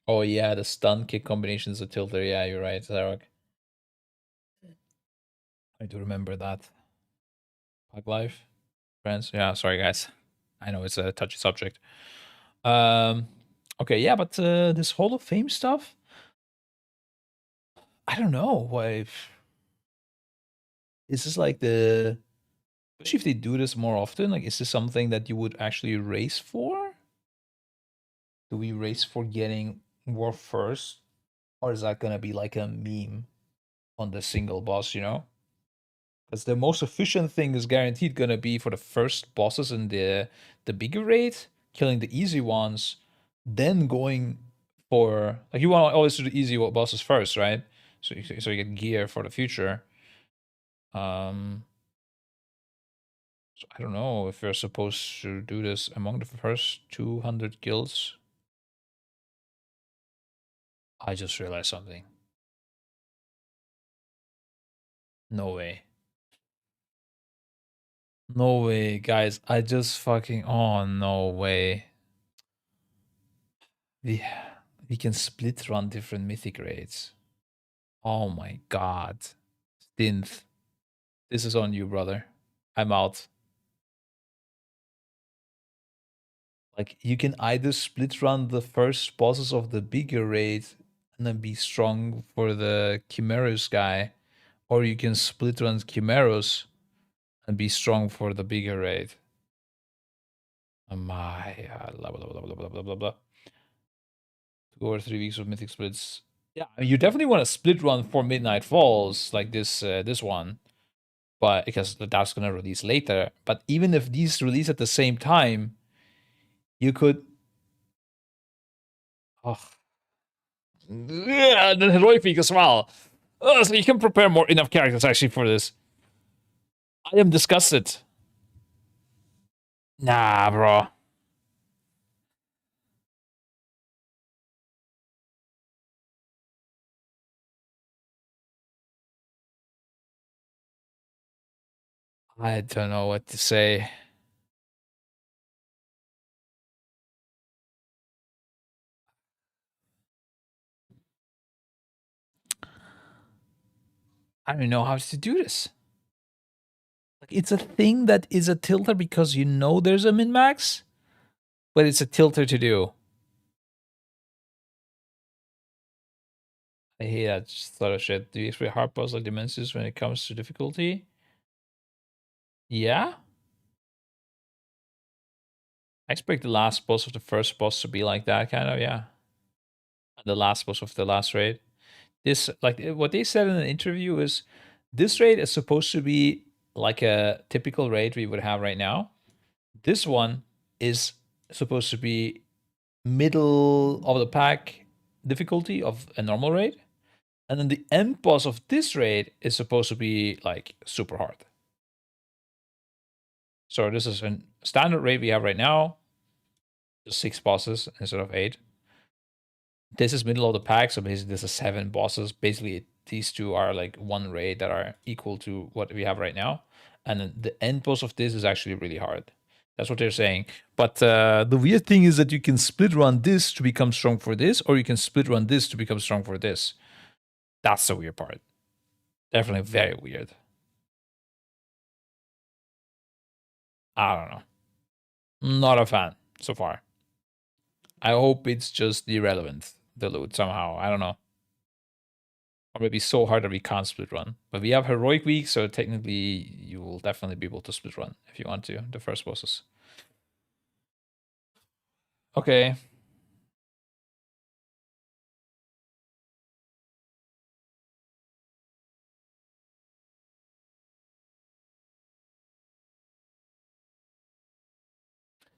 S3: Oh yeah, the stun kick combinations of tilter. Yeah, you're right, Zarok. I do remember that. Pug life. Friends. Yeah, sorry guys. I know it's a touchy subject. Okay, yeah, but this Hall of Fame stuff, I don't know. Why is this like the, especially if they do this more often, like is this something that you would actually race for? Do we race for getting war first? Or is that gonna be like a meme on the single boss, you know? Because the most efficient thing is guaranteed gonna be for the first bosses in the bigger raid, killing the easy ones, then going for, like, you want to always do the easy bosses first, right? So you get gear for the future. So I don't know if you're supposed to do this among the first 200 guilds. I just realized something. No way. No way, guys. I just fucking, oh no way. We can split run different mythic raids. Oh my god. Stinth. This is on you, brother. I'm out. Like, you can either split run the first bosses of the bigger raid and then be strong for the Chimerus guy, or you can split run Chimerus and be strong for the bigger raid. My blah blah blah blah blah blah blah blah. 2 or 3 weeks of mythic splits. Yeah, I mean, you definitely want to split run for Midnight Falls like this one, but because that's gonna release later. But even if these release at the same time, you could. Oh, yeah, and then heroic week as well. Oh, so you can prepare more enough characters actually for this. I am disgusted. Nah, bro. I don't know what to say. I don't know how to do this. Like, it's a thing that is a tilter because you know there's a min max, but it's a tilter to do. I hate that sort of shit. Do you expect hard boss like Dimensions when it comes to difficulty? Yeah. I expect the last boss of the first boss to be like that, kind of, yeah. The last boss of the last raid. This, like, what they said in an interview is this raid is supposed to be like a typical raid we would have right now. This one is supposed to be middle of the pack difficulty of a normal raid. And then the end boss of this raid is supposed to be like super hard. So this is a standard raid we have right now. Just 6 bosses instead of 8. This is middle of the pack, so basically this is 7 bosses. Basically, these two are like one raid that are equal to what we have right now. And then the end boss of this is actually really hard. That's what they're saying. But the weird thing is that you can split run this to become strong for this, or you can split run this to become strong for this. That's the weird part. Definitely very weird. I don't know. Not a fan so far. I hope it's just irrelevant, the loot somehow. I don't know. Or maybe so hard that we can't split run. But we have heroic week, so technically you will definitely be able to split run if you want to, the first bosses. Okay.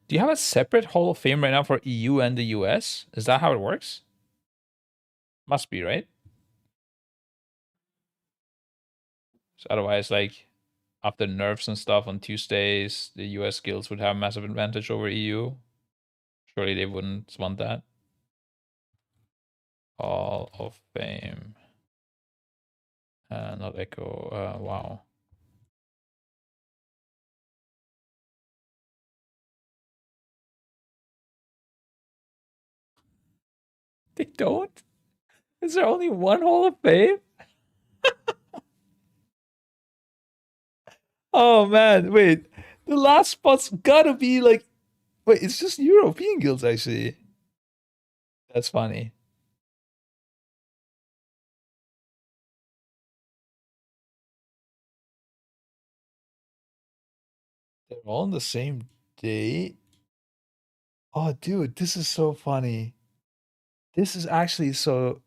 S3: Do you have a separate Hall of Fame right now for EU and the US? Is that how it works? Must be, right? So otherwise, like, after nerfs and stuff on Tuesdays, the US guilds would have massive advantage over EU. Surely they wouldn't want that. Hall of Fame. Not Echo. Wow. They don't? Is there only one Hall of Fame? Oh man, wait. The last spot's gotta be like, wait, it's just European guilds actually. That's funny. They're all on the same day. Oh, dude, this is so funny. This is actually so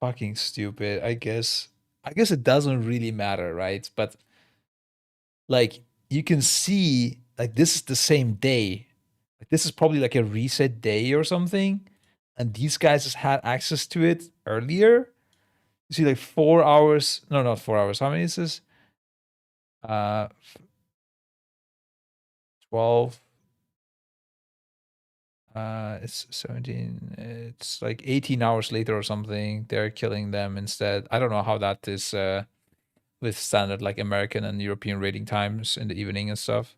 S3: fucking stupid. I guess it doesn't really matter, right? But like you can see like this is the same day. Like this is probably like a reset day or something. And these guys just had access to it earlier. You see like 4 hours. No, not 4 hours. How many is this? 12. It's 17. It's like 18 hours later or something. They're killing them instead. I don't know how that is with standard like American and European raiding times in the evening and stuff.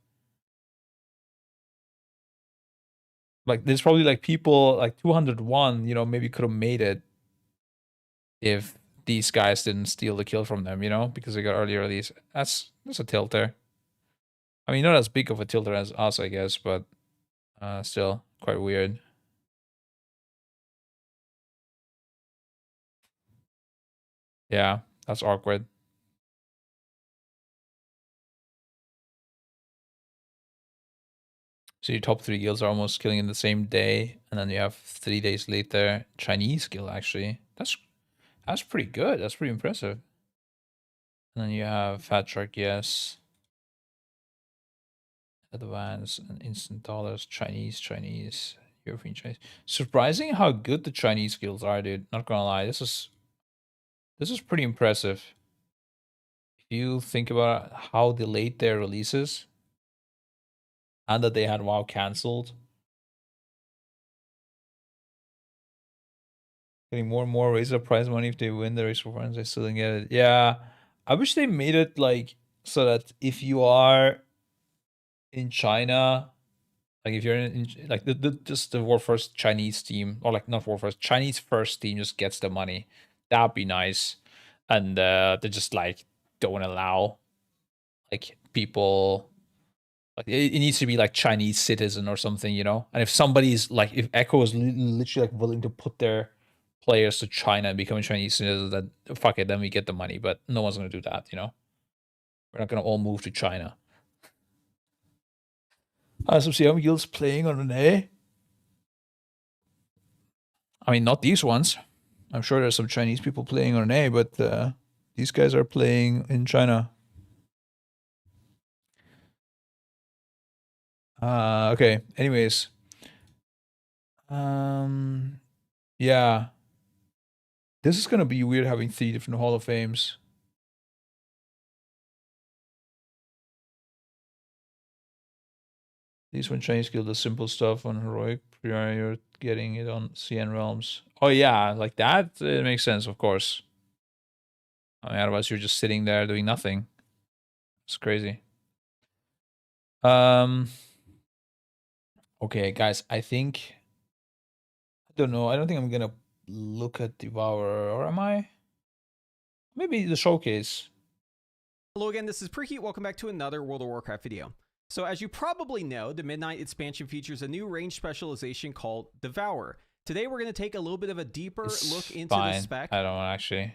S3: Like there's probably like people like 201, maybe could have made it if these guys didn't steal the kill from them, because they got early release. That's a tilt there. I mean, not as big of a tilter as us, I guess, but still quite weird. Yeah, that's awkward. So your top 3 guilds are almost killing in the same day, and then you have 3 days later Chinese guild actually. That's pretty good. That's pretty impressive. And then you have Fat Shark, yes. Advance and instant dollars, Chinese, European Chinese. Surprising how good the Chinese guilds are, dude. Not gonna lie, this is pretty impressive. If you think about how delayed their releases and that they had WoW cancelled. Getting more and more raise the prize money if they win the race for friends, they still didn't get it. Yeah. I wish they made it like so that if you are in China, like if you're in like just the War First Chinese team, or like not War First, Chinese first team just gets the money. That'd be nice. And they just like don't allow like people like it needs to be like Chinese citizen or something, And if somebody's like if Echo is literally like willing to put their players to China and become a Chinese citizen, then fuck it, then we get the money. But no one's gonna do that, We're not gonna all move to China. Some CM guilds playing on an A. I mean, not these ones. I'm sure there's some Chinese people playing on an A, but these guys are playing in China. Okay. Anyways. Yeah. This is gonna be weird having 3 different Hall of Fames. These one Chinese guild the simple stuff on heroic. You're getting it on CN realms. Oh yeah, like that. It makes sense, of course. I mean, otherwise you're just sitting there doing nothing. It's crazy. Okay, guys, I don't know. I don't think I'm gonna look at Devour, or am I? Maybe the showcase.
S5: Hello again, this is Preheat. Welcome back to another World of Warcraft video. So as you probably know, the Midnight expansion features a new range specialization called Devour. Today we're going to take a little bit of a deeper look into the spec.
S3: I don't actually.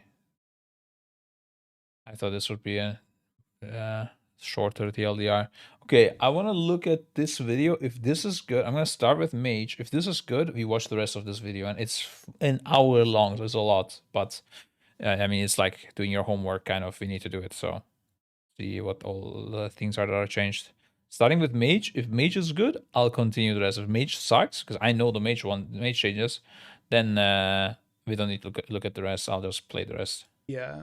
S3: I thought this would be a shorter TLDR. Okay, I want to look at this video. If this is good, I'm going to start with Mage. If this is good, we watch the rest of this video. And it's an hour long, so it's a lot. But, I mean, it's like doing your homework, kind of. We need to do it, so see what all the things are that are changed. Starting with Mage. If Mage is good, I'll continue the rest. If Mage sucks, because I know the Mage changes, then we don't need to look at the rest. I'll just play the rest.
S6: Yeah.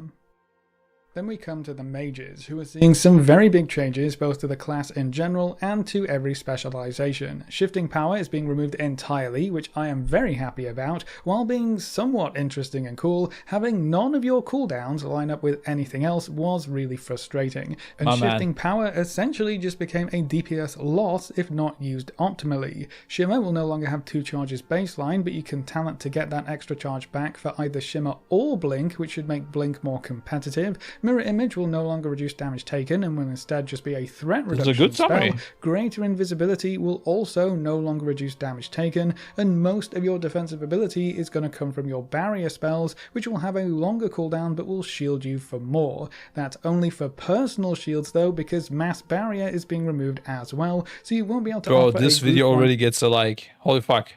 S6: Then we come to the mages, who are seeing some very big changes both to the class in general and to every specialization. Shifting power is being removed entirely, which I am very happy about, while being somewhat interesting and cool. Having none of your cooldowns line up with anything else was really frustrating, and shifting power essentially just became a DPS loss if not used optimally. Shimmer will no longer have 2 charges baseline, but you can talent to get that extra charge back for either Shimmer or Blink, which should make Blink more competitive. Mirror Image will no longer reduce damage taken and will instead just be a threat reduction spell. Greater Invisibility will also no longer reduce damage taken, and most of your defensive ability is going to come from your barrier spells, which will have a longer cooldown but will shield you for more. That's only for personal shields though, because Mass Barrier is being removed as well, so you won't be able to offer
S3: this video already gets a like. Holy fuck.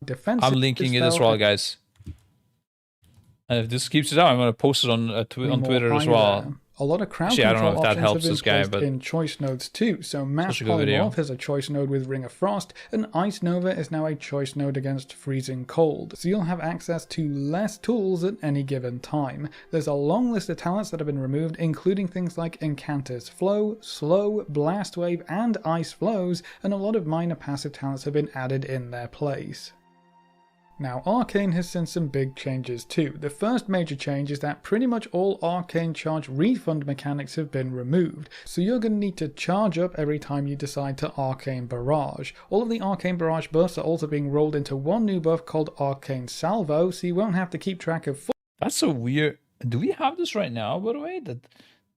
S6: Defensive
S3: I'm linking it as well, guys. And if this keeps it up, I'm going to post it on Twitter as well.
S6: A lot of crowd
S3: Actually, I don't know
S6: control
S3: if that
S6: options
S3: helps
S6: have
S3: this
S6: been
S3: guy,
S6: placed
S3: but
S6: in choice nodes too. So Mass
S3: such a good video.
S6: Polymorph has a choice node with Ring of Frost, and Ice Nova is now a choice node against Freezing Cold. So you'll have access to less tools at any given time. There's a long list of talents that have been removed, including things like Incanter's Flow, Slow, Blast Wave, and Ice Flows, and a lot of minor passive talents have been added in their place. Now, Arcane has seen some big changes too. The first major change is that pretty much all Arcane charge refund mechanics have been removed, so you're going to need to charge up every time you decide to Arcane Barrage. All of the Arcane Barrage buffs are also being rolled into one new buff called Arcane Salvo, so you won't have to keep track of...
S3: That's so weird. Do we have this right now, by the way? That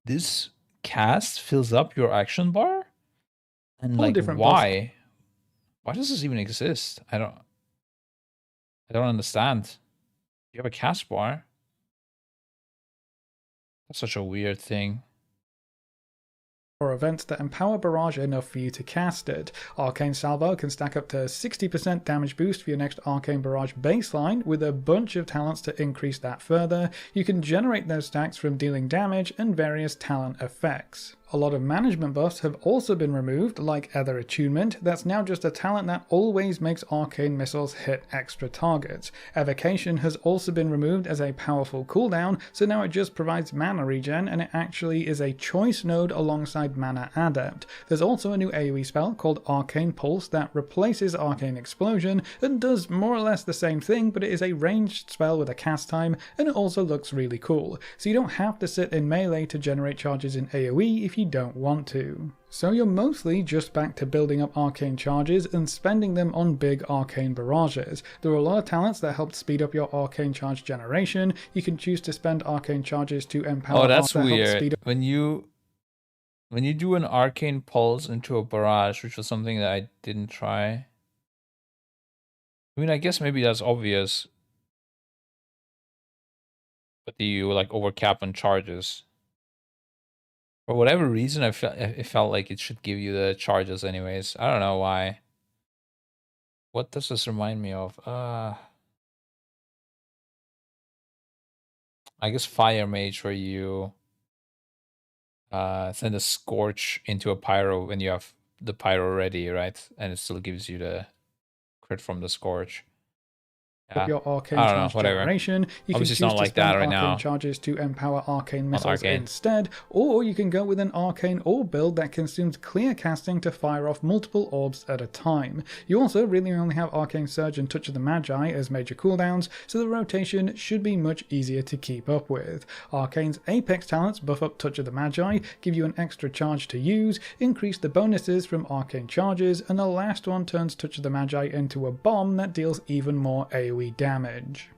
S3: this cast fills up your action bar? And like, why? Why does this even exist? I don't understand. You have a cast bar? That's such a weird thing.
S6: Or events that empower Barrage enough for you to cast it. Arcane Salvo can stack up to 60% damage boost for your next Arcane Barrage baseline, with a bunch of talents to increase that further. You can generate those stacks from dealing damage and various talent effects. A lot of management buffs have also been removed, like Ether Attunement. That's now just a talent that always makes arcane missiles hit extra targets. Evocation has also been removed as a powerful cooldown, so now it just provides mana regen, and it actually is a choice node alongside Mana Adept. There's also a new AoE spell called Arcane Pulse that replaces Arcane Explosion and does more or less the same thing, but it is a ranged spell with a cast time, and it also looks really cool. So you don't have to sit in melee to generate charges in AoE if you don't want to. So you're mostly just back to building up arcane charges and spending them on big arcane barrages. There are a lot of talents that help speed up your arcane charge generation. You can choose to spend arcane charges to empower.
S3: Oh, that's weird. When you do an arcane pulse into a barrage, which was something that I didn't try. I mean, I guess maybe that's obvious. But do you like overcap on charges? For whatever reason, it felt like it should give you the charges anyways. I don't know why. What does this remind me of? I guess Fire Mage, where you send a Scorch into a Pyro when you have the Pyro ready, right? And it still gives you the crit from the Scorch.
S6: up
S1: Yeah.
S6: your arcane
S1: I don't know,
S6: charge
S1: whatever.
S6: generation. You
S1: Obviously,
S6: can
S1: it's
S6: choose
S1: not
S6: to
S1: like
S6: spend
S1: that right
S6: arcane
S1: now.
S6: charges to empower arcane missiles
S1: arcane.
S6: instead, or you can go with an arcane orb build that consumes clear casting to fire off multiple orbs at a time. You also really only have Arcane Surge and Touch of the Magi as major cooldowns, so the rotation should be much easier to keep up with. Arcane's Apex talents buff up Touch of the Magi, give you an extra charge to use, increase the bonuses from arcane charges, and the last one turns Touch of the Magi into a bomb that deals even more AoE damage.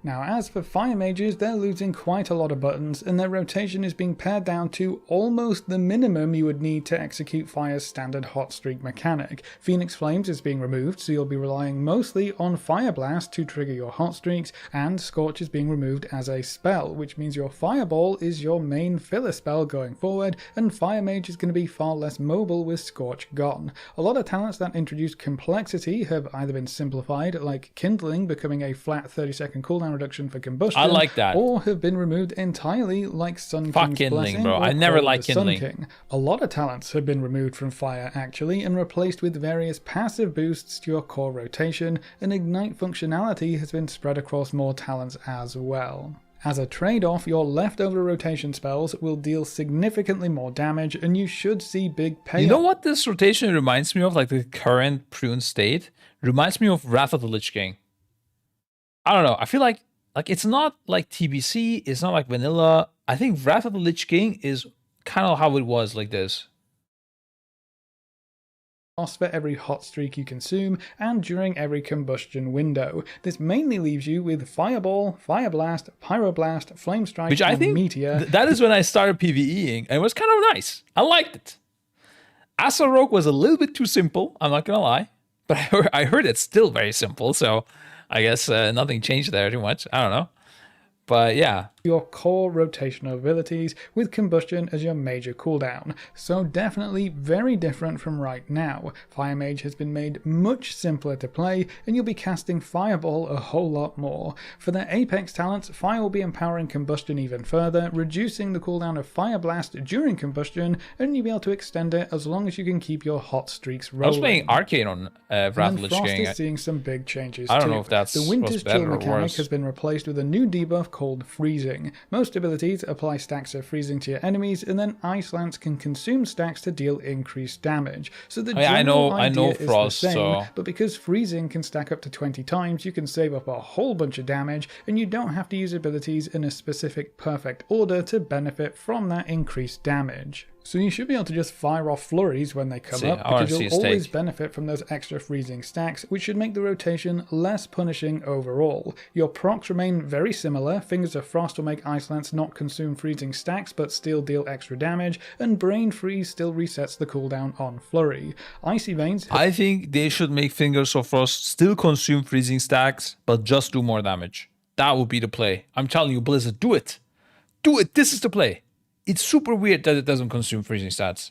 S6: Now, as for Fire Mages, they're losing quite a lot of buttons, and their rotation is being pared down to almost the minimum you would need to execute Fire's standard Hot Streak mechanic. Phoenix Flames is being removed, so you'll be relying mostly on Fire Blast to trigger your Hot Streaks, and Scorch is being removed as a spell, which means your Fireball is your main filler spell going forward, and Fire Mage is going to be far less mobile with Scorch gone. A lot of talents that introduce complexity have either been simplified, like Kindling becoming a flat 30-second cooldown reduction for combustion,
S1: I like that.
S6: or have been removed entirely, like Sun
S1: Fuck
S6: King's
S1: Kindling,
S6: Blessing
S1: bro.
S6: or
S1: I never
S6: Call of
S1: liked
S6: the Sun
S1: Kindling.
S6: King. A lot of talents have been removed from Fire actually, and replaced with various passive boosts to your core rotation, and Ignite functionality has been spread across more talents as well. As a trade-off, your leftover rotation spells will deal significantly more damage, and you should see big payoff.
S3: You know what this rotation reminds me of? Like the current prune state reminds me of Wrath of the Lich King. I don't know. I feel like it's not like TBC. It's not like vanilla. I think Wrath of the Lich King is kind of how it was like this.
S6: For every hot streak you consume, and during every combustion window. This mainly leaves you with Fireball, Fire Blast, Pyroblast, Flame Strike,
S3: Which I
S6: and
S3: think
S6: Meteor.
S3: that is when I started PvEing, and it was kind of nice. I liked it. Asa Rogue was a little bit too simple, I'm not gonna lie. But I heard it's still very simple, so I guess nothing changed there too much. I don't know. But yeah.
S6: Your core rotational abilities with combustion as your major cooldown. So definitely very different from right now. Fire Mage has been made much simpler to play, and you'll be casting Fireball a whole lot more. For their Apex talents, Fire will be empowering combustion even further, reducing the cooldown of Fire Blast during combustion, and you'll be able to extend it as long as you can keep your hot streaks rolling.
S3: I was playing Arcane on Wrath of the Lich
S6: Frost
S3: King.
S6: is seeing some big changes
S3: I don't
S6: too.
S3: know if that's
S6: the Winter's
S3: what's better
S6: Chill
S3: or
S6: mechanic
S3: worse.
S6: has been replaced with a new debuff called Freezing. Most abilities apply stacks of freezing to your enemies, and then Ice Lance can consume stacks to deal increased damage. So the
S3: I
S6: general
S3: know
S6: idea is
S3: Frost,
S6: the same,
S3: so
S6: but because freezing can stack up to 20 times, you can save up a whole bunch of damage, and you don't have to use abilities in a specific perfect order to benefit from that increased damage. So you should be able to just fire off flurries when they come up,
S3: I wanna
S6: because
S3: see
S6: you'll
S3: a
S6: always
S3: stake.
S6: benefit from those extra freezing stacks, which should make the rotation less punishing overall. Your procs remain very similar. Fingers of Frost will make Ice Lance not consume freezing stacks but still deal extra damage, and Brain Freeze still resets the cooldown on Flurry. Icy Veins
S3: I think they should make Fingers of Frost still consume freezing stacks, but just do more damage. That would be the play. I'm telling you, Blizzard, do it. Do it. This is the play. It's super weird that it doesn't consume freezing stacks.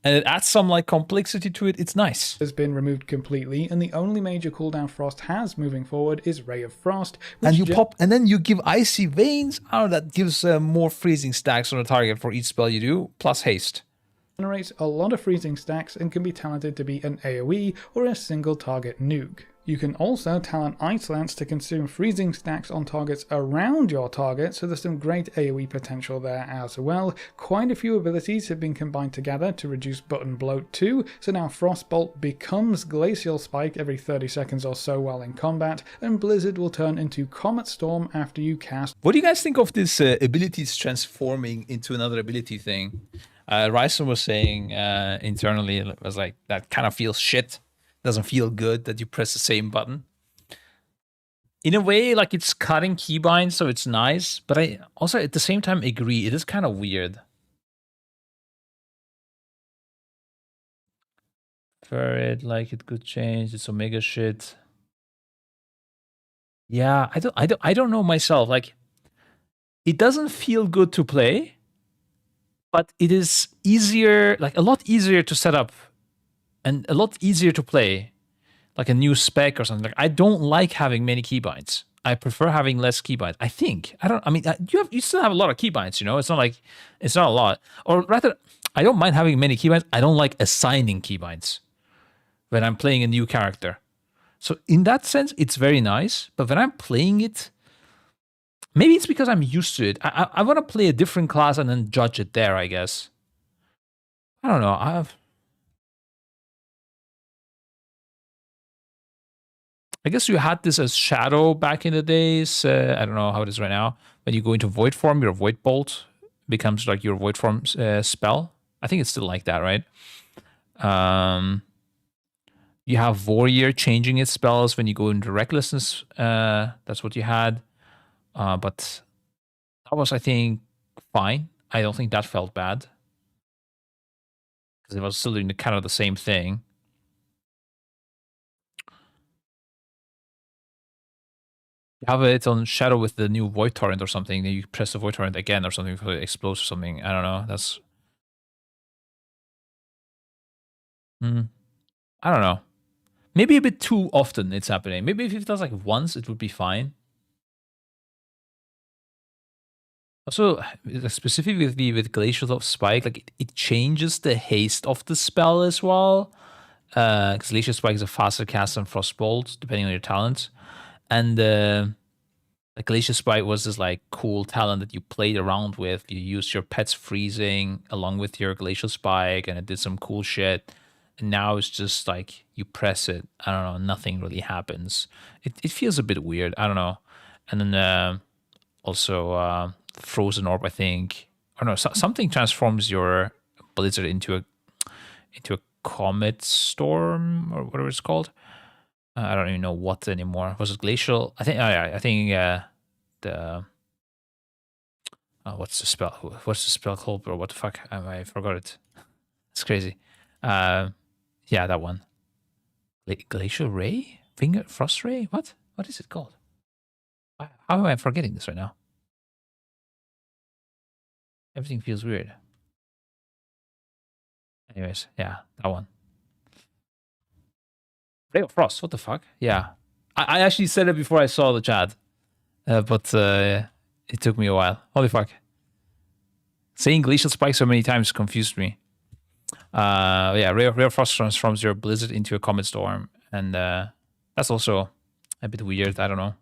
S3: And it adds some like complexity to it. It's nice.
S6: has been removed completely, and the only major cooldown Frost has moving forward is Ray of Frost, which
S3: And you pop, and then you give Icy Veins. I don't know, that gives more freezing stacks on the target for each spell you do, plus haste.
S6: generates a lot of freezing stacks and can be talented to be an AoE or a single target nuke. You can also talent Ice Lance to consume freezing stacks on targets around your target, so there's some great AoE potential there as well. Quite a few abilities have been combined together to reduce button bloat too, so now Frostbolt becomes Glacial Spike every 30 seconds or so while in combat, and Blizzard will turn into Comet Storm after you cast.
S3: What do you guys think of this abilities transforming into another ability thing? Ryson was saying internally, it was like, that kind of feels shit. Doesn't feel good that you press the same button. In a way, like it's cutting keybinds, so it's nice. But I also at the same time agree, it is kind of weird. For it, like it could change. It's Omega shit. Yeah, I don't know myself. Like, it doesn't feel good to play, but it is easier, like a lot easier to set up. And a lot easier to play, like a new spec or something. Like, I don't like having many keybinds. I prefer having less keybinds. I think. I mean, you still have a lot of keybinds. You know, it's not like it's not a lot. Or rather, I don't mind having many keybinds. I don't like assigning keybinds when I'm playing a new character. So in that sense, it's very nice. But when I'm playing it, maybe it's because I'm used to it. I want to play a different class and then judge it there, I guess. I don't know. I guess you had this as Shadow back in the days. I don't know how it is right now. When you go into Void form, your Void Bolt becomes like your Void form spell. I think it's still like that, right? You have Warrior changing its spells when you go into Recklessness. That's what you had. But that was, I think, fine. I don't think that felt bad. Because it was still doing kind of the same thing. You have it on Shadow with the new Void Torrent or something. Then you press the Void Torrent again or something before it explodes or something. I don't know. That's... I don't know. Maybe a bit too often it's happening. Maybe if it does like once, it would be fine. Also, specifically with Glacial of Spike, like it changes the haste of the spell as well. Because Glacial Spike is a faster cast than Frostbolt, depending on your talent. And like Glacial Spike was this like cool talent that you played around with. You used your pet's freezing along with your Glacial Spike, and it did some cool shit. And now it's just like you press it. I don't know. Nothing really happens. It feels a bit weird. I don't know. And then also Frozen Orb, I think. Or no, something transforms your Blizzard into a Comet Storm or whatever it's called. I don't even know what anymore. Was it Glacial? I think. Oh yeah, I think the. What's the spell? What's the spell called? Or what the fuck? I forgot it. It's crazy. Yeah, that one. Glacial Ray? Frost Ray? What? What is it called? How am I forgetting this right now? Everything feels weird. Anyways, yeah, that one. Ray of Frost, what the fuck? Yeah. I actually said it before I saw the chat. But it took me a while. Holy fuck. Saying Glacial Spike so many times confused me. Yeah, Ray of Frost transforms your Blizzard into a Comet Storm. And that's also a bit weird. I don't know.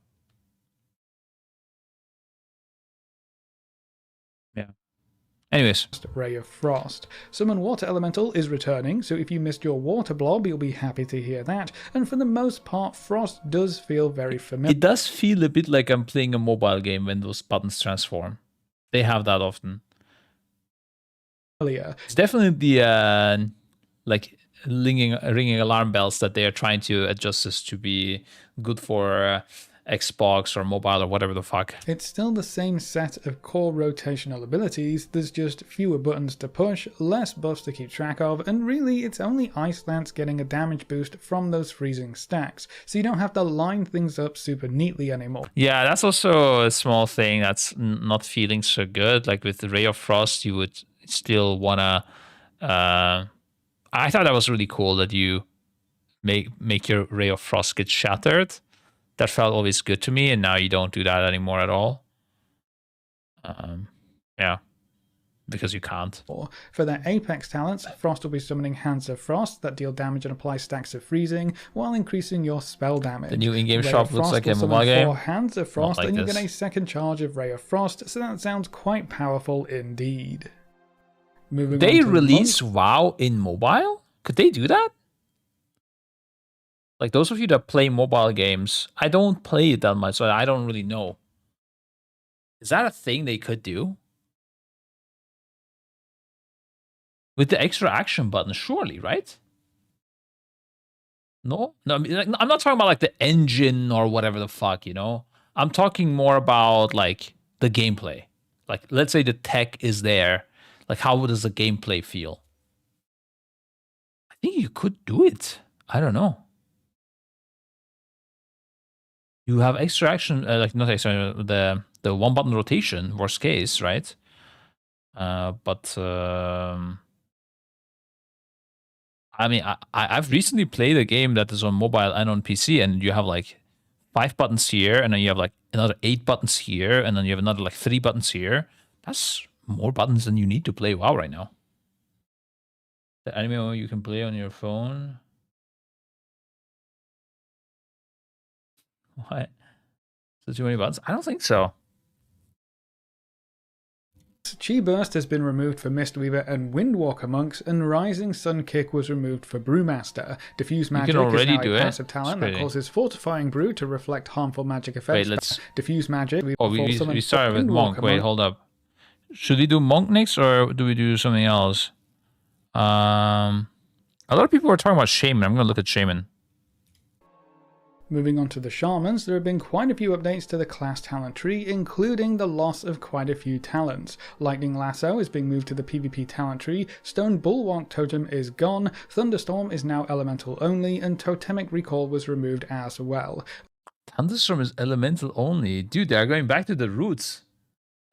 S3: Yeah. Anyways.
S6: Ray of Frost. Summon Water Elemental is returning, so if you missed your Water Blob, you'll be happy to hear that. And for the most part, Frost does feel very familiar.
S3: It does feel a bit like I'm playing a mobile game when those buttons transform. They have that often. It's definitely the like ringing alarm bells that they are trying to adjust this to be good for Xbox or mobile or whatever the fuck.
S6: It's still the same set of core rotational abilities, there's just fewer buttons to push, less buffs to keep track of, and really it's only Ice Lance getting a damage boost from those freezing stacks, so you don't have to line things up super neatly anymore.
S3: Yeah, that's also a small thing that's not feeling so good. Like with the Ray of Frost, you would still wanna I thought that was really cool that you make your Ray of Frost get shattered. That felt always good to me, and now you don't do that anymore at all. Yeah, because you can't.
S6: For their Apex talents, Frost will be summoning Hands of Frost that deal damage and apply stacks of freezing while increasing your spell damage.
S3: The new in-game shop looks like a mobile game.
S6: For Hands of Frost,
S3: like
S6: and you
S3: this.
S6: get a second charge of Ray of Frost, so that sounds quite powerful indeed. Moving
S3: They
S6: on to
S3: release WoW in mobile? Could they do that? Like those of you that play mobile games, I don't play it that much, so I don't really know. Is that a thing they could do? With the extra action button, surely, right? No? No, I mean, like, I'm not talking about like the engine or whatever the fuck, you know? I'm talking more about like the gameplay. Like, let's say the tech is there. Like, how does the gameplay feel? I think you could do it. I don't know. You have extra action, like not extra, the one button rotation, worst case, right? But I mean, I've recently played a game that is on mobile and on PC, and you have like 5 buttons here, and then you have like another 8 buttons here, and then you have another like 3 buttons here. That's more buttons than you need to play WoW right now. The anime you can play on your phone. What? So too many buttons? I don't think so.
S6: Chi Burst has been removed for Mistweaver and Windwalker monks, and Rising Sun Kick was removed for Brewmaster. Diffuse Magic is now a passive talent that causes Fortifying Brew to reflect harmful magic effects.
S3: Wait, let's...
S6: Diffuse Magic...
S3: Oh, we started with Monk. Wait, hold up. Should we do Monk next, or do we do something else? A lot of people are talking about Shaman. I'm going to look at Shaman.
S6: Moving on to the Shamans, there have been quite a few updates to the class talent tree, including the loss of quite a few talents. Lightning Lasso is being moved to the PvP talent tree, Stone Bulwark Totem is gone, Thunderstorm is now elemental only, and Totemic Recall was removed as well.
S3: Thunderstorm is elemental only. Dude, they are going back to the roots.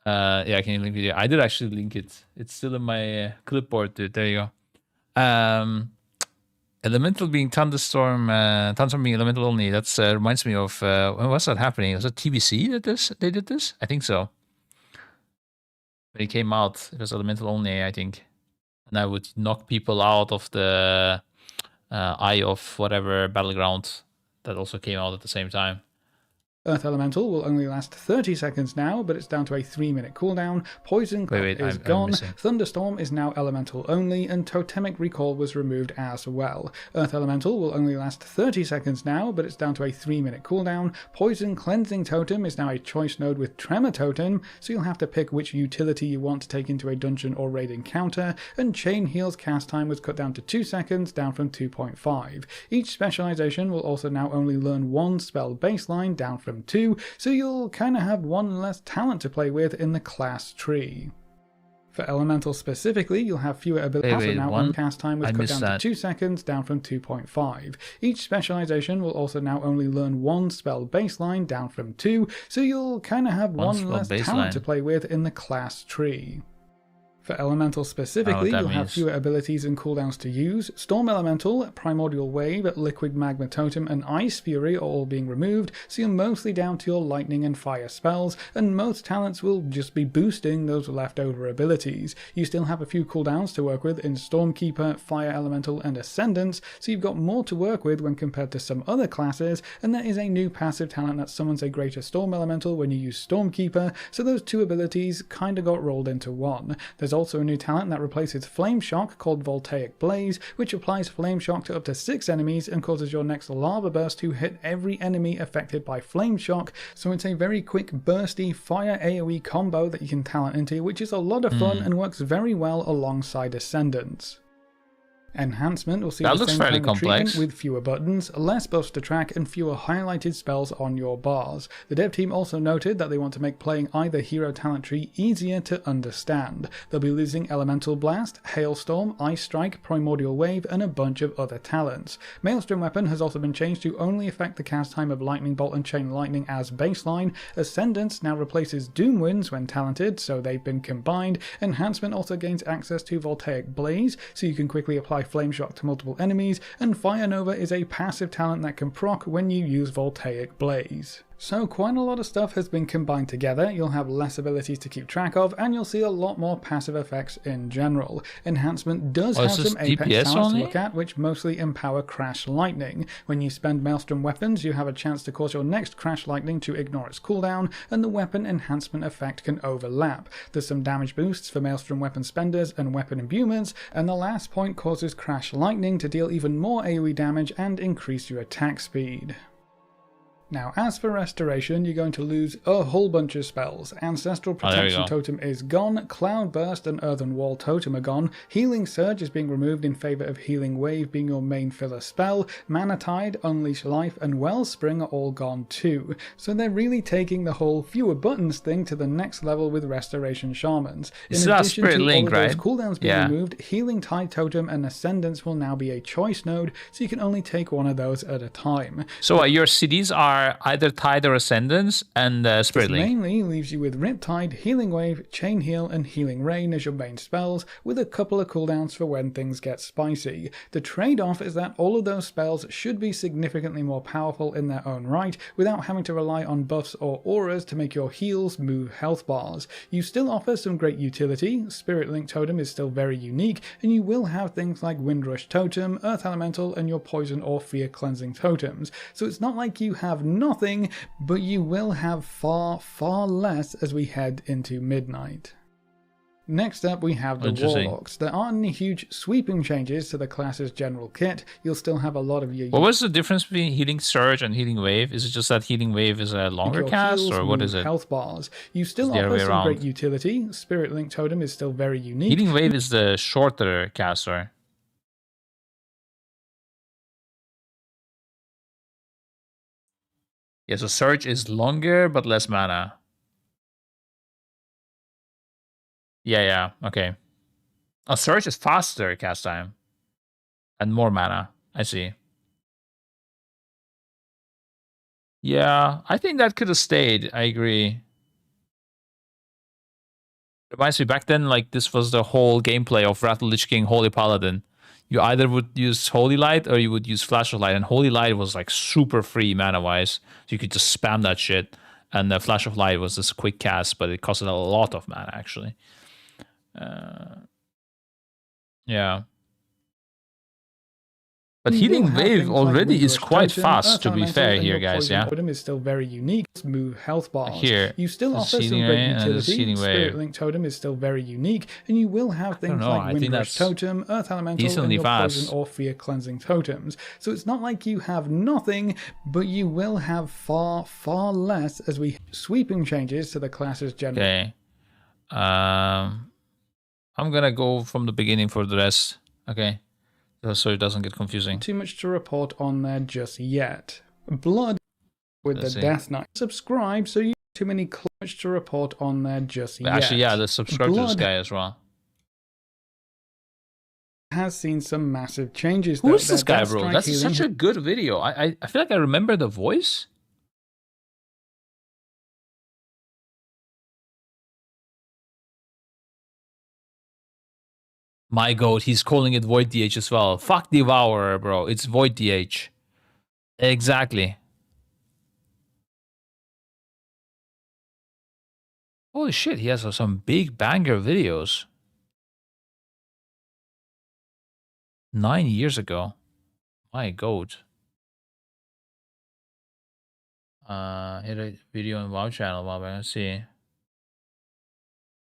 S3: Yeah, can you link video? I did actually link it. It's still in my clipboard, dude. There you go. Elemental being Thunderstorm, Thunderstorm being elemental only. That's reminds me of when was that happening? Was it TBC that they did this? I think so. When it came out, it was elemental only, I think, and I would knock people out of the Eye of whatever battleground that also came out at the same time.
S6: Earth Elemental will only last 30 seconds now, but it's down to a 3-minute cooldown. Poison Cloak is gone. Thunderstorm is now elemental only, and Totemic Recall was removed as well. Earth Elemental will only last 30 seconds now, but it's down to a 3-minute cooldown. Poison Cleansing Totem is now a choice node with Tremor Totem, so you'll have to pick which utility you want to take into a dungeon or raid encounter. And Chain Heal's cast time was cut down to 2 seconds, down from 2.5. Each specialization will also now only learn 1 spell baseline, down from 2, so you'll kind of have 1 less talent to play with in the class tree. For Elemental specifically, you'll have fewer abilities. Now on cast time was cut down to 2 seconds, down from 2.5. Each specialization will also now only learn 1 spell baseline, down from 2, so you'll kind of have 1 less talent to play with in the class tree. For Elemental specifically, you'll have fewer abilities and cooldowns to use. Storm Elemental, Primordial Wave, Liquid Magma Totem, and Ice Fury are all being removed, so you're mostly down to your Lightning and Fire spells, and most talents will just be boosting those leftover abilities. You still have a few cooldowns to work with in Stormkeeper, Fire Elemental, and Ascendance, so you've got more to work with when compared to some other classes, and there is a new passive talent that summons a greater Storm Elemental when you use Stormkeeper, so those 2 abilities kinda got rolled into 1. There's also a new talent that replaces Flame Shock called Voltaic Blaze, which applies Flame Shock to up to 6 enemies and causes your next Lava Burst to hit every enemy affected by Flame Shock, so it's a very quick bursty fire AoE combo that you can talent into, which is a lot of fun and works very well alongside Ascendance. Enhancement will see the same kind of treatment with fewer buttons, less buffs to track, and fewer highlighted spells on your bars. The dev team also noted that they want to make playing either hero talent tree easier to understand. They'll be losing Elemental Blast, Hailstorm, Ice Strike, Primordial Wave, and a bunch of other talents. Maelstrom Weapon has also been changed to only affect the cast time of Lightning Bolt and Chain Lightning as baseline. Ascendance now replaces Doom Winds when talented, so they've been combined. Enhancement also gains access to Voltaic Blaze, so you can quickly apply Flame Shock to multiple enemies, and Fire Nova is a passive talent that can proc when you use Voltaic Blaze. So quite a lot of stuff has been combined together. You'll have less abilities to keep track of, and you'll see a lot more passive effects in general. Enhancement does have some Apex talents to look at, which mostly empower Crash Lightning. When you spend Maelstrom weapons, you have a chance to cause your next Crash Lightning to ignore its cooldown, and the weapon enhancement effect can overlap. There's some damage boosts for Maelstrom weapon spenders and weapon imbuements, and the last point causes Crash Lightning to deal even more AoE damage and increase your attack speed. Now, as for Restoration, you're going to lose a whole bunch of spells. Ancestral Protection Totem is gone, Cloud Burst and Earthen Wall Totem are gone, Healing Surge is being removed in favour of Healing Wave being your main filler spell, Mana Tide, Unleash Life, and Wellspring are all gone too. So they're really taking the whole fewer buttons thing to the next level with Restoration Shamans. In addition to all of those cooldowns being removed, Healing Tide Totem and Ascendance will now be a choice node, so you can only take one of those at a time.
S3: So your CDs are either Tide or Ascendance and Spirit Link.
S6: This mainly leaves you with Riptide, Healing Wave, Chain Heal, and Healing Rain as your main spells, with a couple of cooldowns for when things get spicy. The trade-off is that all of those spells should be significantly more powerful in their own right, without having to rely on buffs or auras to make your heals move health bars. You still offer some great utility, Spirit Link Totem is still very unique, and you will have things like Windrush Totem, Earth Elemental, and your Poison or Fear Cleansing Totems, so it's not like you have nothing, but you will have far, far less as we head into midnight. Next up, we have the
S3: Interesting.
S6: Warlocks. There aren't any huge sweeping changes to the class's general kit. You'll still have a lot of your
S3: What was the difference between Healing Surge and Healing Wave? Is it just that Healing Wave is a longer
S6: your
S3: cast,
S6: heals,
S3: or what
S6: move,
S3: is it?
S6: health bars. You still
S3: It's the other
S6: offer
S3: way
S6: some great
S3: around.
S6: utility. Spirit Link Totem is still very unique.
S3: Healing Wave is the shorter caster. Yeah, so Surge is longer but less mana. Yeah, okay. Oh, Surge is faster cast time. And more mana. I see. Yeah, I think that could have stayed. I agree. Reminds me, back then, like, this was the whole gameplay of Wrath of the Lich King, Holy Paladin. You either would use Holy Light or you would use Flash of Light. And Holy Light was, like, super free mana-wise. So you could just spam that shit. And the Flash of Light was this quick cast, but it costed a lot of mana, actually. Yeah. But
S6: You will
S3: Healing
S6: have
S3: Wave
S6: things like
S3: already is
S6: Windrush
S3: quite
S6: Totem,
S3: fast,
S6: Earth
S3: to be
S6: Elemental,
S3: fair
S6: and
S3: here,
S6: your
S3: guys,
S6: Poison
S3: yeah?
S6: Totem is still very unique. Move health bars.
S3: Here,
S6: you still
S3: this
S6: offer some
S3: Healing
S6: great
S3: Ray and this
S6: utility.
S3: Healing
S6: Spirit
S3: Wave.
S6: Link Totem is still very unique, and you will have things
S3: know,
S6: like
S3: I think
S6: Windrush
S3: that's
S6: Totem, Earth Elemental, and
S3: decently
S6: your
S3: fast.
S6: Poison or Fear Cleansing Totems. So it's not like you have nothing, but you will have far, far less as we sweeping changes to the class's general.
S3: Okay. I'm gonna go from the beginning for the rest. Okay. So it doesn't get confusing.
S6: Too much to report on there just yet. Blood with
S3: Let's
S6: the
S3: see.
S6: Death Knight. Subscribe so you too many much to report on there just
S3: But
S6: yet.
S3: actually, yeah, let's subscribe to this
S6: Blood
S3: guy as well.
S6: has seen some massive changes.
S3: Who
S6: though.
S3: is this
S6: Their
S3: guy,
S6: Death
S3: bro?
S6: Strike
S3: That's
S6: healing
S3: such a good video. I feel like I remember the voice. My god, he's calling it Void DH as well. Fuck Devourer, bro. It's Void DH. Exactly. Holy shit, he has some big banger videos. 9 years ago. My god. Hit a video on WoW channel. Wow, let's see.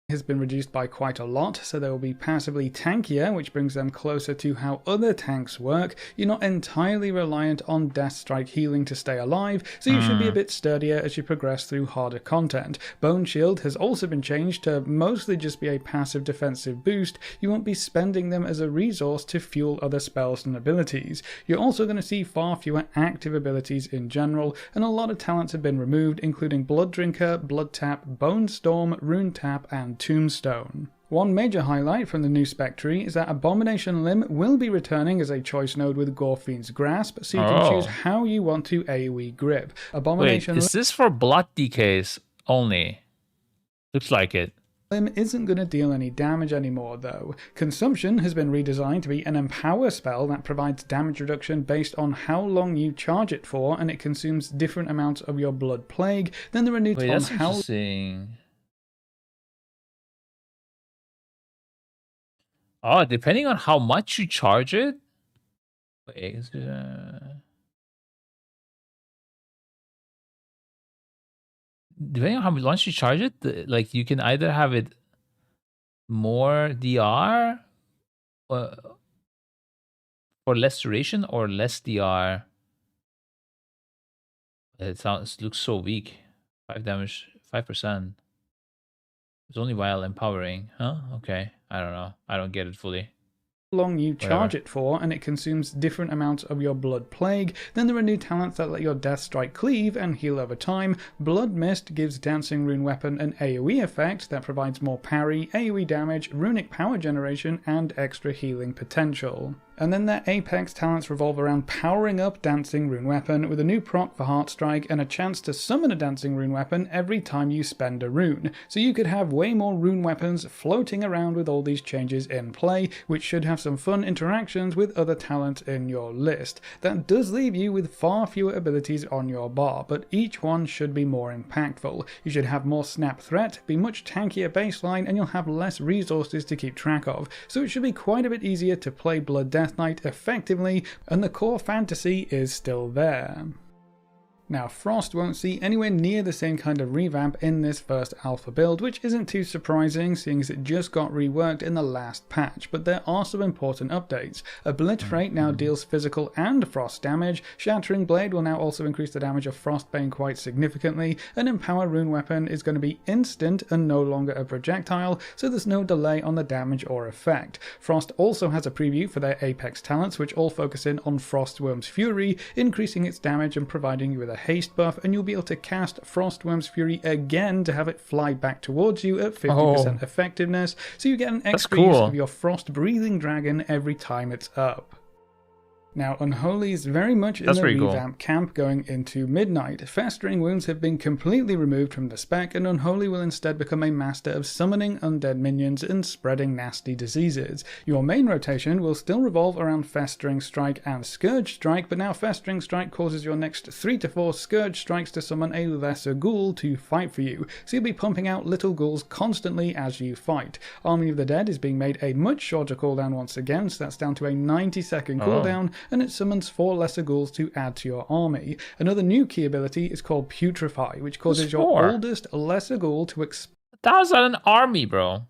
S6: has been reduced by quite a lot, so they will be passively tankier, which brings them closer to how other tanks work. You're not entirely reliant on Death Strike healing to stay alive, so you should be a bit sturdier as you progress through harder content. Bone Shield has also been changed to mostly just be a passive defensive boost. You won't be spending them as a resource to fuel other spells and abilities. You're also going to see far fewer active abilities in general, and a lot of talents have been removed, including Blood Drinker, Blood Tap, Bone Storm, Rune Tap, and Tombstone. One major highlight from the new spec tree is that Abomination Limb will be returning as a choice node with Gorfiend's Grasp, so you can choose how you want to AoE grip. Abomination
S3: Wait, is this for blood decays only? Looks like it.
S6: Limb isn't going to deal any damage anymore though. Consumption has been redesigned to be an empower spell that provides damage reduction based on how long you charge it for, and it consumes different amounts of your blood plague. Then there are new
S3: Wait,
S6: on
S3: that's
S6: how
S3: interesting. Oh, depending on how much you charge it. Wait, depending on how much you charge it, like you can either have it more DR or for less duration or less DR. It looks so weak. 5 damage, 5%. It's only while empowering. Huh? Okay. I don't know. I don't get it fully.
S6: long you charge
S3: Whatever.
S6: it for, and it consumes different amounts of your blood plague. Then there are new talents that let your Death Strike cleave and heal over time. Blood Mist gives Dancing Rune Weapon an AoE effect that provides more parry, AoE damage, runic power generation, and extra healing potential. And then their Apex talents revolve around powering up Dancing Rune Weapon with a new proc for Heart Strike and a chance to summon a Dancing Rune Weapon every time you spend a rune. So you could have way more rune weapons floating around with all these changes in play, which should have some fun interactions with other talents in your list. That does leave you with far fewer abilities on your bar, but each one should be more impactful. You should have more snap threat, be much tankier baseline, and you'll have less resources to keep track of. So it should be quite a bit easier to play Blood Death Knight effectively, and the core fantasy is still there. Now, Frost won't see anywhere near the same kind of revamp in this first alpha build, which isn't too surprising seeing as it just got reworked in the last patch, but there are some important updates. Obliterate now deals physical and frost damage, Shattering Blade will now also increase the damage of Frostbane quite significantly, and Empower Rune Weapon is going to be instant and no longer a projectile, so there's no delay on the damage or effect. Frost also has a preview for their Apex talents, which all focus in on Frostworm's Fury, increasing its damage and providing you with a haste buff, and you'll be able to cast Frostworm's Fury again to have it fly back towards you at 50% effectiveness, so you get an extra use of your Frost Breathing Dragon every time it's up. Now, Unholy is very much in the revamp camp going into Midnight. Festering Wounds have been completely removed from the spec, and Unholy will instead become a master of summoning undead minions and spreading nasty diseases. Your main rotation will still revolve around Festering Strike and Scourge Strike, but now Festering Strike causes your next 3 to 4 Scourge Strikes to summon a lesser ghoul to fight for you, so you'll be pumping out little ghouls constantly as you fight. Army of the Dead is being made a much shorter cooldown once again, so that's down to a 90-second cooldown, and it summons 4 lesser ghouls to add to your army. Another new key ability is called Putrefy, which causes your oldest lesser ghoul to explode.
S3: That was an army, bro.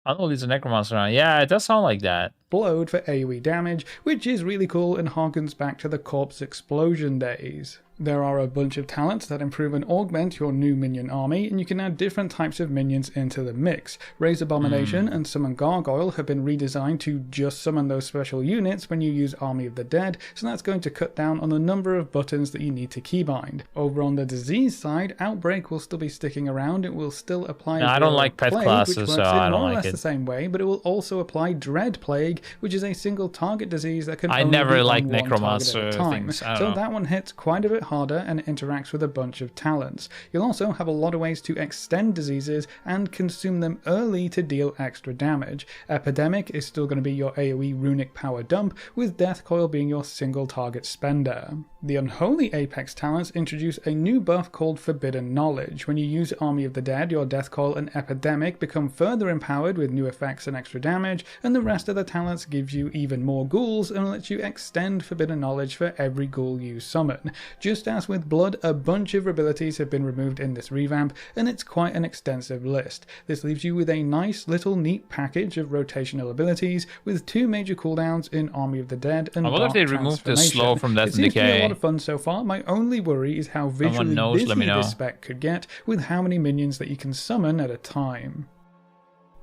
S3: I don't know if there's a necromancer around. Yeah, it does sound like that.
S6: For AoE damage, which is really cool and harkens back to the corpse explosion days. There are a bunch of talents that improve and augment your new minion army, and you can add different types of minions into the mix. Raise Abomination and Summon Gargoyle have been redesigned to just summon those special units when you use Army of the Dead, so that's going to cut down on the number of buttons that you need to keybind. Over on the disease side, Outbreak will still be sticking around. It will still apply
S3: I don't like pet
S6: Plague,
S3: classes,
S6: which works
S3: so
S6: in
S3: I don't
S6: more or
S3: like
S6: less
S3: it.
S6: the same way, but it will also apply Dread Plague, which is a single target disease that can
S3: I
S6: only
S3: never
S6: be
S3: liked
S6: on one
S3: necromancer
S6: target at a time.
S3: things. I don't
S6: So
S3: know.
S6: that one hits quite a bit harder and interacts with a bunch of talents. You'll also have a lot of ways to extend diseases and consume them early to deal extra damage. Epidemic is still going to be your AoE runic power dump, with Death Coil being your single target spender. The Unholy Apex talents introduce a new buff called Forbidden Knowledge. When you use Army of the Dead, your Death Coil and Epidemic become further empowered with new effects and extra damage, and the rest of the talents gives you even more ghouls and lets you extend Forbidden Knowledge for every ghoul you summon. Just as with Blood, a bunch of abilities have been removed in this revamp, and it's quite an extensive list. This leaves you with a nice little neat package of rotational abilities with 2 major cooldowns in Army of the Dead and
S3: I wonder if
S6: Dark
S3: they removed the
S6: Transformation.
S3: slow from Death
S6: It
S3: and
S6: seems to be a lot
S3: Decay.
S6: of fun so far. My only worry is how visually
S3: knows, let me
S6: busy
S3: know.
S6: this spec could get with how many minions that you can summon at a time.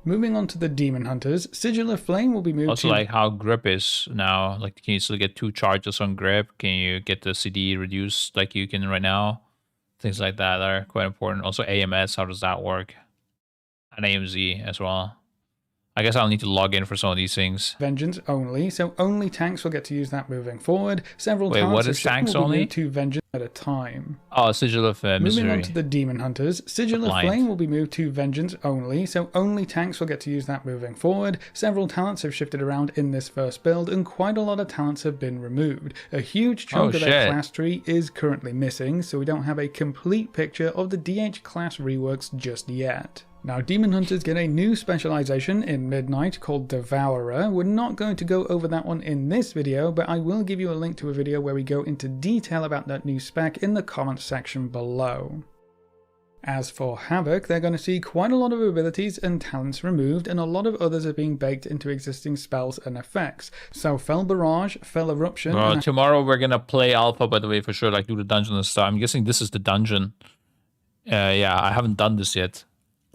S6: Moving on to the Demon Hunters, Sigil of Flame will be moved
S3: Also,
S6: to
S3: like how grip is now. Like, can you still get 2 charges on grip? Can you get the CD reduced like you can right now? Things like that are quite important. Also, AMS, how does that work? And AMZ as well. I guess I'll need to log in for some of these things.
S6: Vengeance only, so only tanks will get to use that moving forward. Several
S3: Wait,
S6: talents
S3: what
S6: of
S3: is
S6: shipping
S3: tanks
S6: will be
S3: only?
S6: moved to Vengeance at a time.
S3: Oh, Sigil of
S6: Moving
S3: Misery.
S6: on to the Demon Hunters, Sigil of
S3: Blind.
S6: Flame will be moved to Vengeance only, so only tanks will get to use that moving forward. Several talents have shifted around in this first build, and quite a lot of talents have been removed. A huge chunk of their
S3: shit.
S6: class tree is currently missing, so we don't have a complete picture of the DH class reworks just yet. Now, Demon Hunters get a new specialization in Midnight called Devourer. We're not going to go over that one in this video, but I will give you a link to a video where we go into detail about that new spec in the comments section below. As for Havoc, they're going to see quite a lot of abilities and talents removed, and a lot of others are being baked into existing spells and effects. So Fell Barrage, Fell Eruption, and
S3: Tomorrow we're gonna play Alpha, by the way, for sure. Like, do the dungeon and stuff. I'm guessing this is the dungeon. Yeah, I haven't done this yet.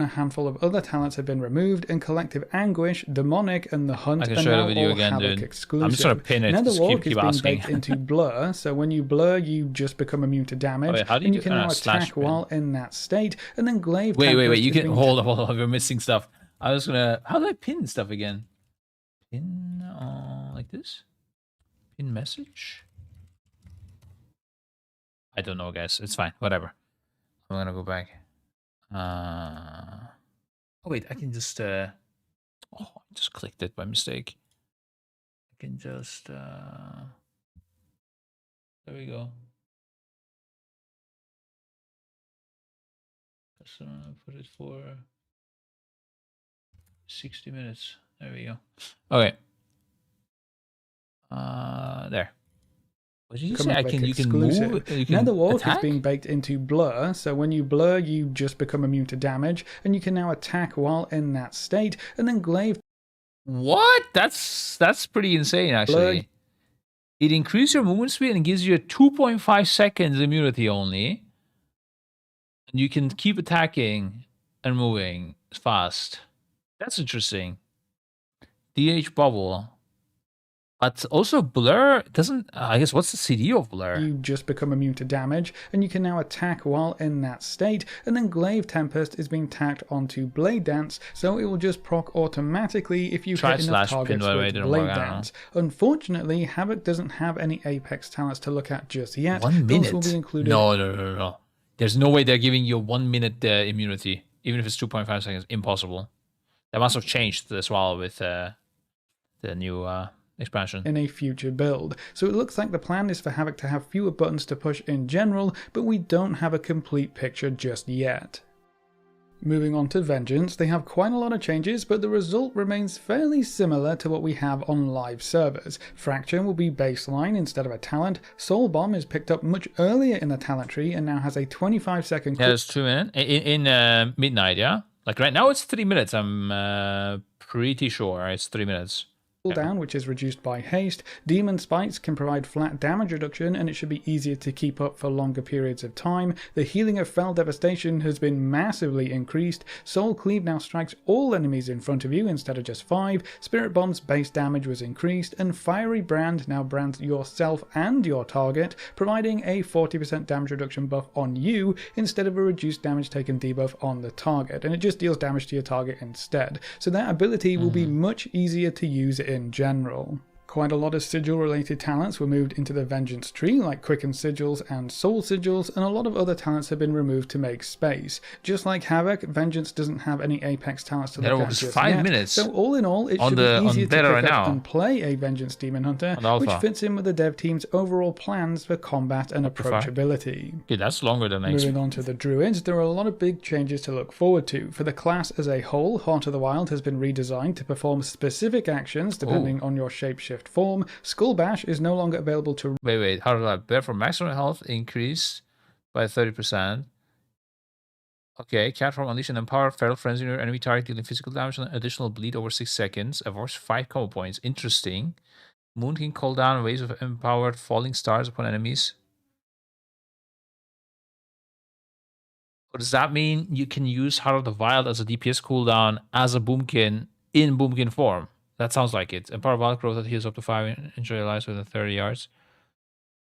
S6: a handful of other talents have been removed, and Collective Anguish, Demonic, and The Hunt
S3: I can
S6: are
S3: show the
S6: now
S3: video
S6: all
S3: again,
S6: Havoc
S3: dude.
S6: exclusive.
S3: I'm just gonna pin it. Just
S6: Netherwalk
S3: keep
S6: is being
S3: asking.
S6: baked into Blur, so when you blur, you just become immune to damage,
S3: wait, how do
S6: and
S3: you
S6: you
S3: do-
S6: can now
S3: slash
S6: attack
S3: pin.
S6: while in that state. And then Glaive
S3: Wait.
S6: Tempest
S3: You
S6: is
S3: can
S6: being
S3: hold on. We're missing stuff. I was gonna. How do I pin stuff again? Pin like this. Pin message. I don't know, guys. It's fine. Whatever. I'm gonna go back. Oh wait, I can just. Oh, I just clicked it by mistake. I can just. There we go. Put it for 60 minutes. There we go. Okay. There. What did you
S6: becoming
S3: say?
S6: a quick
S3: You can
S6: exclusive.
S3: move. You can
S6: Netherwalk
S3: attack?
S6: is being baked into blur, so when you blur, you just become immune to damage, and you can now attack while in that state. And then glaive
S3: What? That's pretty insane, actually. It increases your movement speed and gives you a 2.5 seconds immunity only. And you can keep attacking and moving fast. That's interesting. DH bubble. But also blur doesn't, I guess, what's the CD of blur?
S6: you just become immune to damage, and you can now attack while in that state. And then Glaive Tempest is being tacked onto Blade Dance, so it will just proc automatically if you
S3: Tried
S6: hit enough
S3: slash pin,
S6: targets
S3: by the way,
S6: with
S3: didn't
S6: Blade
S3: work, I don't know.
S6: Dance. Unfortunately, Havoc doesn't have any Apex talents to look at just yet.
S3: 1 minute?
S6: Those will be included.
S3: No. There's no way they're giving you 1 minute immunity, even if it's 2.5 seconds. Impossible. That must have changed as well with the new expansion.
S6: In a future build. So it looks like the plan is for Havoc to have fewer buttons to push in general, but we don't have a complete picture just yet. Moving on to Vengeance, they have quite a lot of changes, but the result remains fairly similar to what we have on live servers. Fracture will be baseline instead of a talent. Soul Bomb is picked up much earlier in the talent tree and now has a 25-second
S3: Yeah, it's 2 minutes. In midnight, yeah? Like right now it's 3 minutes. I'm pretty sure it's 3 minutes.
S6: cooldown, which is reduced by haste. Demon Spikes can provide flat damage reduction, and it should be easier to keep up for longer periods of time. The healing of Fell Devastation has been massively increased. Soul Cleave now strikes all enemies in front of you instead of just 5. Spirit Bomb's base damage was increased, and Fiery Brand now brands yourself and your target, providing a 40% damage reduction buff on you instead of a reduced damage taken debuff on the target, and it just deals damage to your target instead. So that ability will be much easier to use in general. Quite a lot of sigil-related talents were moved into the Vengeance tree, like Quicken Sigils and Soul Sigils, and a lot of other talents have been removed to make space. Just like Havoc, Vengeance doesn't have any Apex talents to look at
S3: was
S6: just
S3: 5
S6: yet.
S3: minutes.
S6: So all in all, it
S3: On
S6: should
S3: the-
S6: be
S3: on
S6: easier to
S3: beta
S6: pick
S3: right
S6: up
S3: now.
S6: and play a Vengeance Demon Hunter,
S3: On alpha.
S6: which fits in with the dev team's overall plans for combat and
S3: Alpha 5.
S6: approachability.
S3: Okay, that's longer than I
S6: Moving on to the Druids, there are a lot of big changes to look forward to. For the class as a whole, Heart of the Wild has been redesigned to perform specific actions depending on your shapeshift form. Skull Bash is no longer available to
S3: Wait. How do I bear for maximum health increase by 30%? Okay, Cat Form Unleash and Empower Feral Frenzy on your enemy target, dealing physical damage and additional bleed over 6 seconds. Avoids 5 combo points. Interesting. Moon can call down waves of empowered falling stars upon enemies. What does that mean? You can use Heart of the Wild as a DPS cooldown as a Boomkin in Boomkin form. That sounds like it. Empower Wild Growth that heals up to 5 injury allies within 30 yards.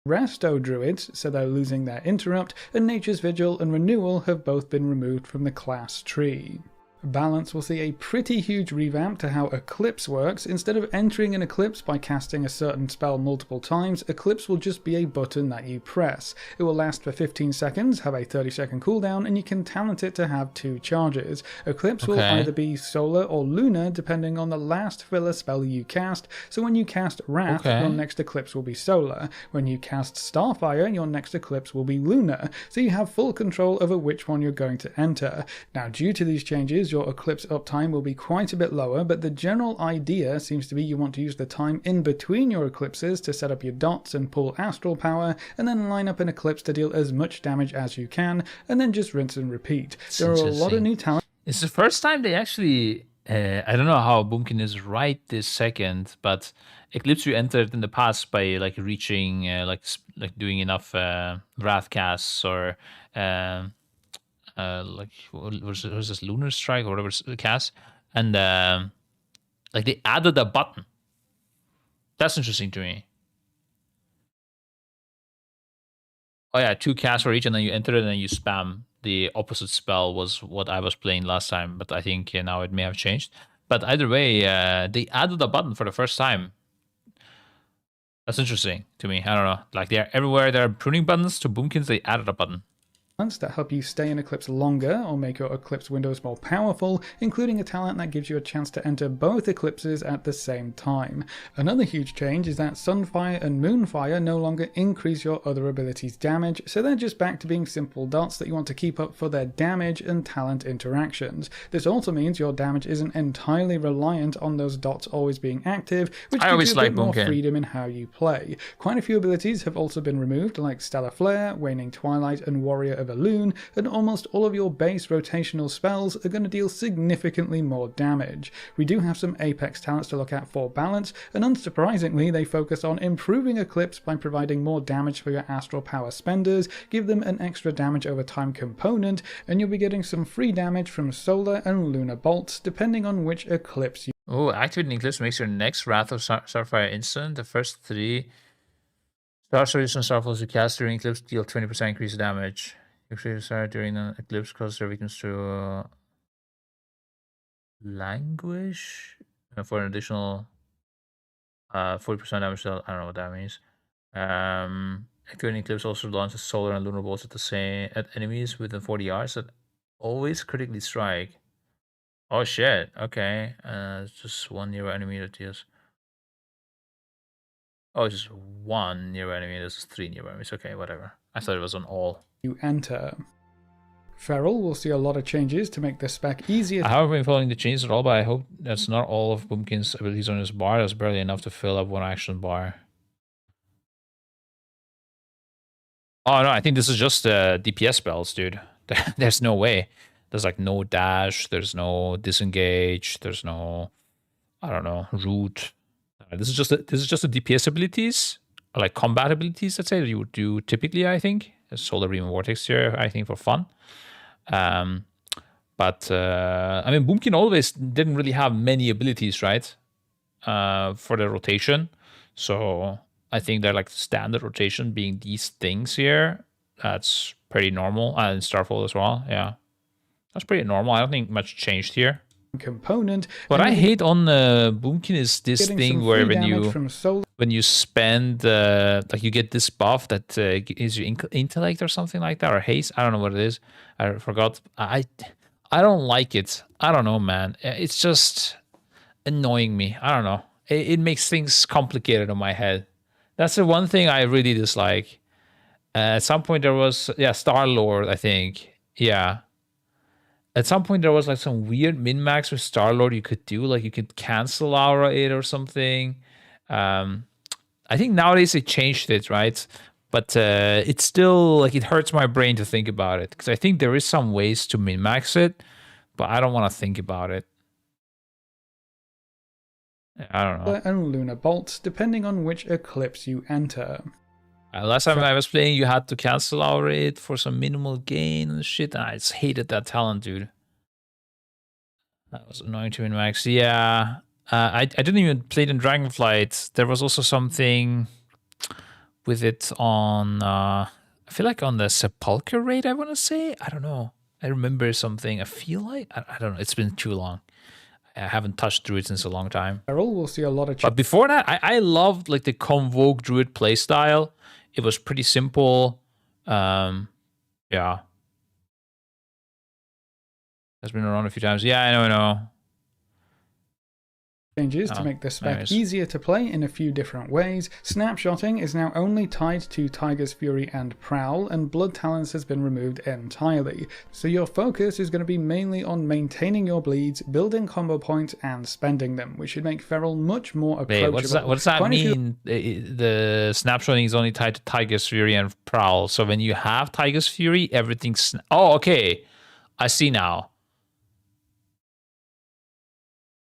S6: Resto Druids, so they're losing their Interrupt, and Nature's Vigil and Renewal have both been removed from the class tree. Balance will see a pretty huge revamp to how Eclipse works. Instead of entering an Eclipse by casting a certain spell multiple times, Eclipse will just be a button that you press. It will last for 15 seconds, have a 30-second cooldown, and you can talent it to have 2 charges. Eclipse will
S3: Okay.
S6: either be solar or lunar depending on the last filler spell you cast, so when you cast Wrath,
S3: Okay.
S6: your next Eclipse will be solar. When you cast Starfire, your next Eclipse will be lunar, so you have full control over which one you're going to enter. Now, due to these changes, your Eclipse uptime will be quite a bit lower, but the general idea seems to be you want to use the time in between your Eclipses to set up your dots and pull Astral Power, and then line up an Eclipse to deal as much damage as you can, and then just rinse and repeat. There are a lot of
S3: interesting.
S6: new talents
S3: It's the first time they actually. I don't know how Boomkin is right this second, but Eclipse you entered in the past by like reaching, like doing enough Wrath casts or like what was this Lunar Strike or whatever cast, and like they added a button. That's interesting to me. Oh yeah, 2 casts for each, and then you enter it and then you spam. The opposite spell was what I was playing last time, but I think now it may have changed. But either way, they added a button for the first time. That's interesting to me. I don't know. Like they're everywhere. There are pruning buttons to Boomkins. They added a button.
S6: that help you stay in Eclipse longer or make your Eclipse windows more powerful, including a talent that gives you a chance to enter both eclipses at the same time. Another huge change is that Sunfire and Moonfire no longer increase your other abilities' damage, so they're just back to being simple dots that you want to keep up for their damage and talent interactions. This also means your damage isn't entirely reliant on those dots always being active, which gives you a bit more freedom in how you play. Quite a few abilities have also been removed, like Stellar Flare, Waning Twilight, and Warrior of Elune, and almost all of your base rotational spells are going to deal significantly more damage. We do have some Apex talents to look at for balance, and unsurprisingly they focus on improving Eclipse by providing more damage for your Astral Power spenders, give them an extra damage over time component, and you'll be getting some free damage from Solar and Lunar Bolts depending on which Eclipse you
S3: Oh, activating Eclipse makes your next Wrath of Starfire instant. The first 3 Star Series and Starfalls you cast during Eclipse deal 20% increased damage. You create a star during an Eclipse causes their weakness to languish for an additional 40% damage. I don't know what that means. Activating Eclipse also launches Solar and Lunar Bolts at enemies within 40 yards that always critically strike. Oh shit! Okay, it's just one nearby enemy that deals. Oh, it's just one nearby enemy. This is 3 nearby enemies. Okay, whatever. I thought it was on all.
S6: enter. Feral will see a lot of changes to make the spec easier.
S3: I haven't been following the changes at all, but I hope that's not all of Boomkin's abilities on his bar. That's barely enough to fill up one action bar. Oh no, I think this is just DPS spells, dude. There's no way. There's like no dash, there's no disengage, there's no, I don't know, root. This is just the DPS abilities, or like combat abilities, let's say, that you would do typically, I think. Solar Beam and Vortex here, I think, for fun. I mean, Boomkin always didn't really have many abilities, right? For the rotation. So I think they're like standard rotation being these things here. That's pretty normal. And Starfall as well, yeah. That's pretty normal. I don't think much changed here.
S6: Component.
S3: What I hate on Boomkin is this thing where when you spend like you get this buff that is your intellect or something like that, or haste. I don't know what it is. I forgot. I don't like it. I don't know, man. It's just annoying me. I don't know. It makes things complicated in my head. That's the one thing I really dislike. At some point there was Star-Lord, I think. Yeah. At some point there was like some weird min-max with Star-Lord you could do, like you could cancel Aura it or something. I think nowadays they changed it, right? But it's still like it hurts my brain to think about it, because I think there is some ways to min-max it, but I don't want to think about it. I don't know.
S6: And Lunar Bolts, depending on which Eclipse you enter.
S3: Last time I was playing, you had to cancel Aura it for some minimal gain and shit. And I just hated that talent, dude. That was annoying to min-max. Yeah. I didn't even play it in Dragonflight. There was also something with it on, I feel like on the Sepulchre raid, I want to say. I don't know. I remember something. I feel like, I don't know. It's been too long. I haven't touched Druid since a long time.
S6: Feral will see a lot of.
S3: But before that, I loved like the Convoke Druid playstyle. It was pretty simple. Yeah. Has been around a few times. Yeah, I know.
S6: Changes to make the spec easier to play in a few different ways. Snapshotting is now only tied to Tiger's Fury and Prowl, and Blood Talents has been removed entirely. So your focus is going to be mainly on maintaining your bleeds, building combo points, and spending them, which should make Feral much more approachable.
S3: Wait, what does that mean? The snapshotting is only tied to Tiger's Fury and Prowl. So when you have Tiger's Fury, everything's... Oh, okay. I see now.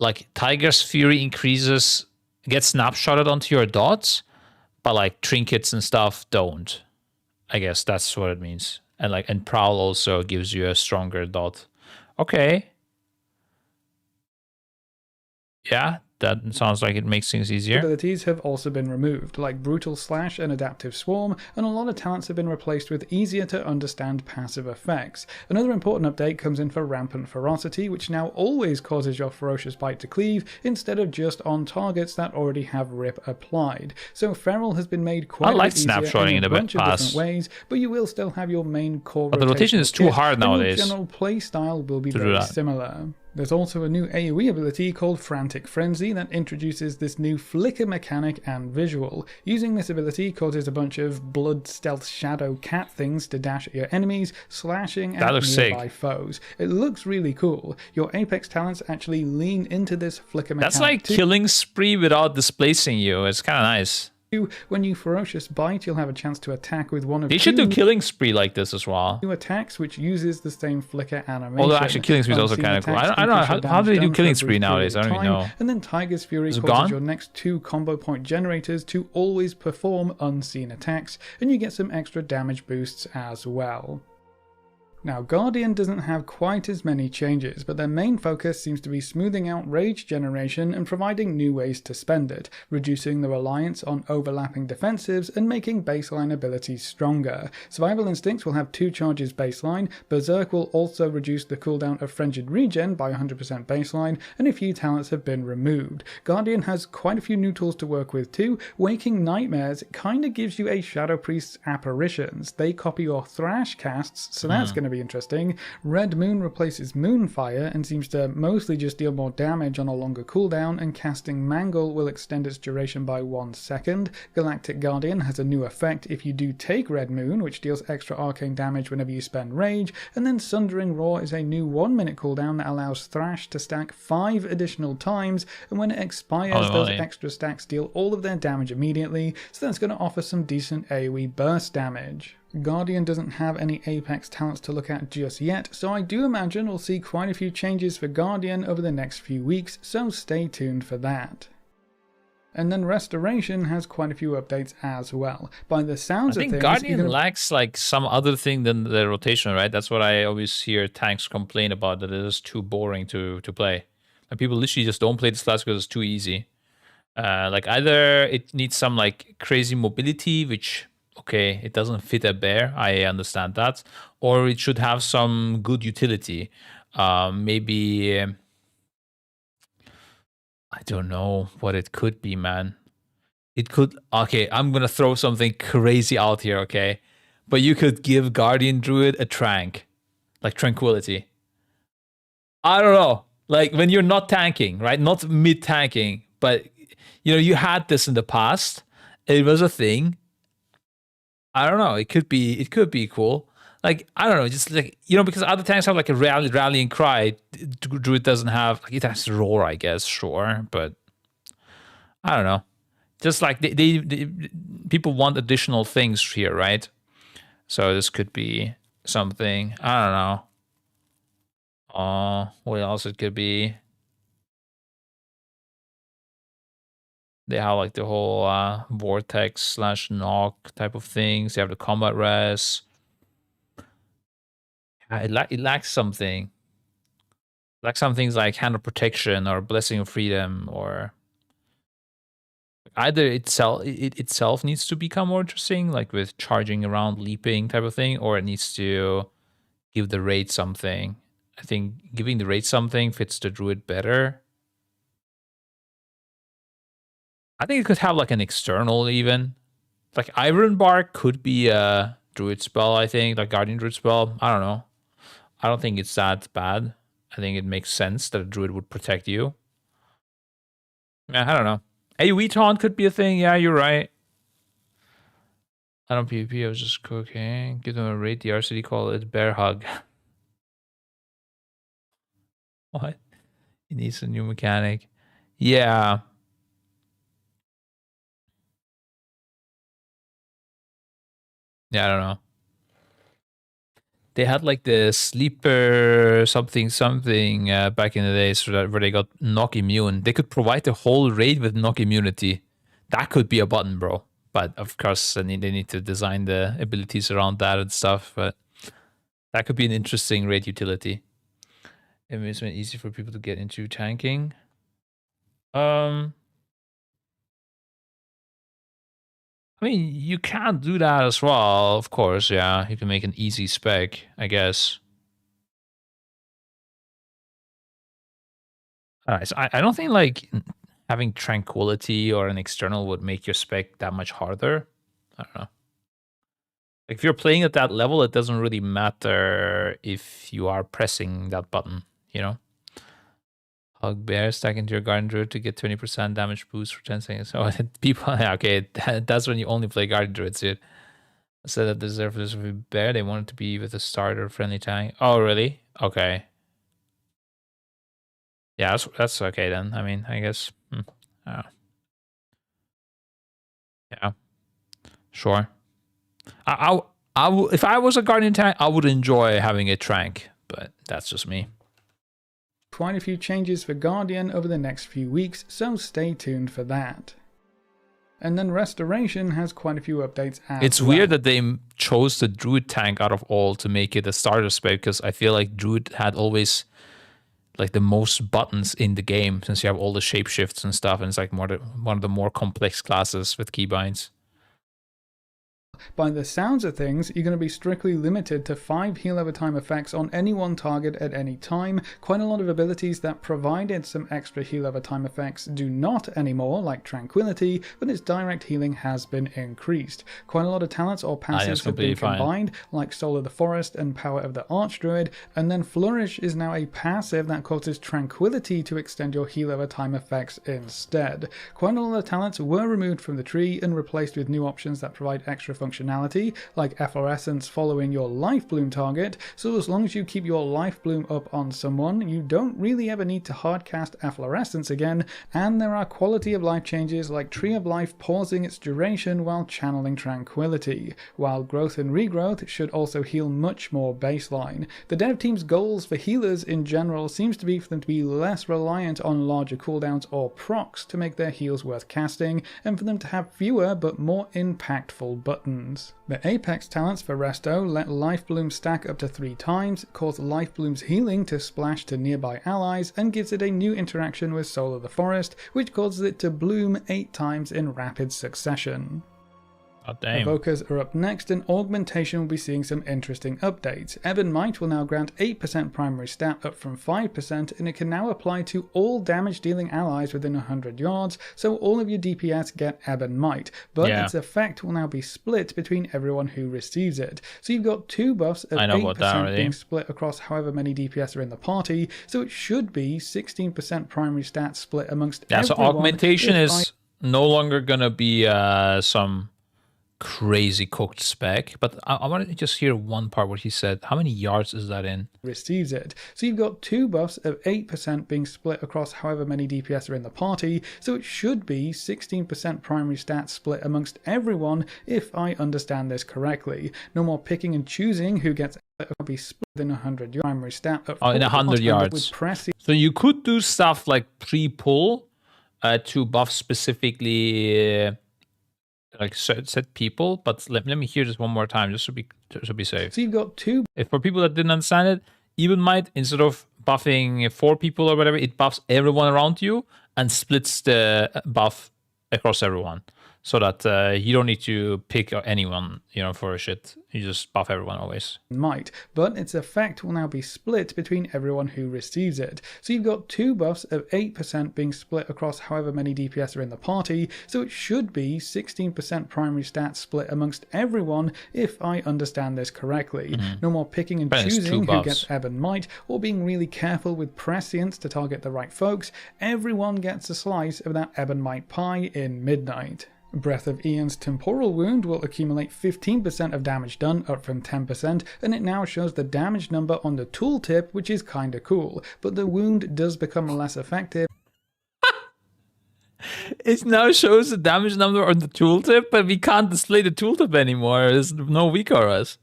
S3: Like Tiger's Fury gets snapshotted onto your dots, but like trinkets and stuff don't. I guess that's what it means. And Prowl also gives you a stronger dot. Okay. Yeah, that sounds like it makes things easier.
S6: Abilities have also been removed, like Brutal Slash and Adaptive Swarm, and a lot of talents have been replaced with easier to understand passive effects. Another important update comes in for Rampant Ferocity, which now always causes your Ferocious Bite to cleave, instead of just on targets that already have Rip applied. So Feral has been made quite a bit easier in a bunch of different ways, but you will still have your main core
S3: but the rotation is too hard nowadays.
S6: Your general play style will be
S3: to
S6: very similar. There's also a new AoE ability called Frantic Frenzy that introduces this new flicker mechanic and visual. Using this ability causes a bunch of blood stealth shadow cat things to dash at your enemies, slashing at nearby foes. It looks really cool. Your Apex talents actually lean into this flicker mechanic.
S3: That's like killing spree without displacing you. It's kind of nice.
S6: When you Ferocious Bite, you'll have a chance to attack with one of
S3: They should do killing spree like this as well.
S6: New attacks, which uses the same flicker animation.
S3: Although actually killing spree is also kind of cool. I don't know, how do they do killing spree nowadays? I don't even know.
S6: And then Tiger's Fury causes your next 2 combo point generators to always perform unseen attacks, and you get some extra damage boosts as well. Now, Guardian doesn't have quite as many changes, but their main focus seems to be smoothing out rage generation and providing new ways to spend it, reducing the reliance on overlapping defensives and making baseline abilities stronger. Survival Instincts will have 2 charges baseline, Berserk will also reduce the cooldown of Frenzied Regen by 100% baseline, and a few talents have been removed. Guardian has quite a few new tools to work with too. Waking Nightmares kinda gives you a Shadow Priest's apparitions. They copy your Thrash casts, so that's going to be interesting. Red Moon replaces Moonfire and seems to mostly just deal more damage on a longer cooldown, and casting Mangle will extend its duration by 1 second. Galactic Guardian has a new effect if you do take Red Moon, which deals extra arcane damage whenever you spend rage, and then Sundering Roar is a new 1-minute cooldown that allows Thrash to stack 5 additional times, and when it expires those extra stacks deal all of their damage immediately, so that's going to offer some decent AoE burst damage. Guardian doesn't have any Apex talents to look at just yet, so I do imagine we'll see quite a few changes for Guardian over the next few weeks, so stay tuned for that. And then Restoration has quite a few updates as well. By the sounds of things,
S3: Guardian lacks like some other thing than the rotation, right? That's what I always hear tanks complain about, that it is too boring to play. And people literally just don't play this class because it's too easy. Like either it needs some like crazy mobility, which okay, it doesn't fit a bear, I understand that, or it should have some good utility. Maybe I don't know what it could be, man. It could, okay, I'm gonna throw something crazy out here, okay? But you could give Guardian Druid a trank, like Tranquility. I don't know, like when you're not tanking, right? Not mid-tanking, but you know, you had this in the past. It was a thing. I don't know. It could be cool. Like, I don't know, just like, you know, because other tanks have like a rallying cry. Druid doesn't have, like, it has roar, I guess, sure, but I don't know. Just like they people want additional things here, right? So this could be something. I don't know. What else it could be? They have like the whole vortex / knock type of things. They have the combat res. It lacks something. Like some things like Hand of Protection or Blessing of Freedom, or either it itself needs to become more interesting, like with charging around, leaping type of thing, or it needs to give the raid something. I think giving the raid something fits the druid better. I think it could have like an external even. Like Iron Bark could be a druid spell, I think, like Guardian Druid spell. I don't know. I don't think it's that bad. I think it makes sense that a druid would protect you. Yeah, I don't know. AoE taunt could be a thing. Yeah, you're right. I don't PvP, I was just cooking. Give them a raid, the RCD call it Bear Hug. What? It needs a new mechanic. Yeah. Yeah, I don't know. They had like the sleeper something back in the days where they got knock immune. They could provide the whole raid with knock immunity. That could be a button, bro. But of course, they need to design the abilities around that and stuff. But that could be an interesting raid utility. It makes it easy for people to get into tanking. I mean, you can do that as well, of course. Yeah, you can make an easy spec, I guess. All right, so I don't think like having tranquility or an external would make your spec that much harder. I don't know. Like if you're playing at that level, it doesn't really matter if you are pressing that button, you know? Bugbear, stack into your Guardian Druid to get 20% damage boost for 10 seconds. Oh, people, yeah, okay, that's when you only play Guardian Druids, dude. Said that deserve this with bear. They wanted to be with a starter friendly tank. Oh, really? Okay. Yeah, that's okay then. I mean, I guess. Oh. Yeah. Sure. If I was a Guardian tank, I would enjoy having a trank, but that's just me.
S6: Quite a few changes for Guardian over the next few weeks, so stay tuned for that. And then Restoration has quite a few updates as
S3: It's weird that they chose the Druid tank out of all to make it a starter spec, because I feel like Druid had always like the most buttons in the game, since you have all the shapeshifts and stuff, and it's like one of the more complex classes with keybinds.
S6: By the sounds of things, you're going to be strictly limited to 5 heal over time effects on any one target at any time. Quite a lot of abilities that provided some extra heal over time effects do not anymore, like Tranquility, but its direct healing has been increased. Quite a lot of talents or passives have been combined, like Soul of the Forest and Power of the Archdruid, and then Flourish is now a passive that causes Tranquility to extend your heal over time effects instead. Quite a lot of talents were removed from the tree and replaced with new options that provide extra functionality, like efflorescence following your life bloom target, so as long as you keep your life bloom up on someone, you don't really ever need to hardcast efflorescence again, and there are quality of life changes like Tree of Life pausing its duration while channeling Tranquility, while growth and regrowth should also heal much more baseline. The dev team's goals for healers in general seems to be for them to be less reliant on larger cooldowns or procs to make their heals worth casting, and for them to have fewer but more impactful buttons. The Apex talents for Resto let Life Bloom stack up to 3 times, cause Life Bloom's healing to splash to nearby allies, and gives it a new interaction with Soul of the Forest, which causes it to bloom 8 times in rapid succession.
S3: Oh, damn.
S6: Evokers are up next, and Augmentation will be seeing some interesting updates. Ebon Might will now grant 8% primary stat up from 5%, and it can now apply to all damage dealing allies within 100 yards, so all of your DPS get Ebon Might, but its effect will now be split between everyone who receives it. So you've got 2 buffs of 8% being split across however many DPS are in the party, so it should be 16% primary stat split amongst everyone.
S3: So Augmentation is no longer gonna be some crazy cooked spec, but I want to just hear one part where he said, how many yards is that in?
S6: Receives it. So you've got 2 buffs of 8% being split across however many DPS are in the party, so it should be 16% primary stats split amongst everyone if I understand this correctly. No more picking and choosing who gets be split in 100 yards. Primary stat up
S3: in 100 yards. So you could do stuff like pre-pull to buff specifically like set people, but let me hear this one more time just to be safe.
S6: So you've got 2.
S3: If for people that didn't understand it, Even Might, instead of buffing 4 people or whatever, it buffs everyone around you and splits the buff across everyone, so that you don't need to pick anyone, for a shit. You just buff everyone always.
S6: Might, but its effect will now be split between everyone who receives it. So you've got 2 buffs of 8% being split across however many DPS are in the party, so it should be 16% primary stats split amongst everyone if I understand this correctly. No more picking and choosing who gets Ebon Might, or being really careful with prescience to target the right folks. Everyone gets a slice of that Ebon Might pie in Midnight. Breath of Aeon's Temporal Wound will accumulate 15% of damage done, up from 10%, and it now shows the damage number on the tooltip, which is kinda cool, but the wound does become less effective.
S3: It now shows the damage number on the tooltip, but we can't display the tooltip anymore. There's no weak-RS.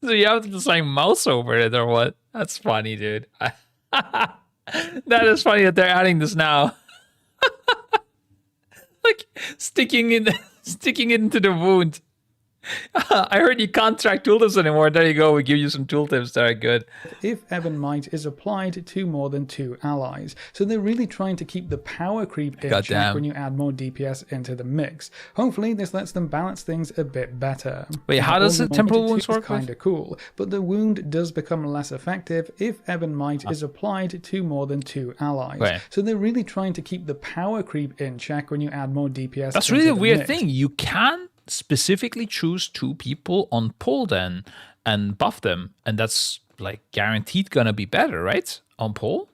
S3: So you have to just like mouse over it or what? That's funny, dude. That is funny that they're adding this now. Like sticking it into the wound. I heard you can't track tooltips anymore. There you go. We give you some tooltips that are good.
S6: if Ebon Might is applied to more than 2 allies. So they're really trying to keep the power creep in check
S3: Goddamn.
S6: when you add more DPS into the mix. Hopefully this lets them balance things a bit better.
S3: Wait, how does the temporal wounds work?
S6: Kind of cool, but the wound does become less effective if Ebon Might is applied to more than 2 allies.
S3: Right.
S6: So they're really trying to keep the power creep in check when you add more DPS.
S3: That's
S6: into
S3: really a
S6: the
S3: weird
S6: mix.
S3: thing. You can specifically choose 2 people on pull then and buff them, and that's like guaranteed gonna be better, right? On pull.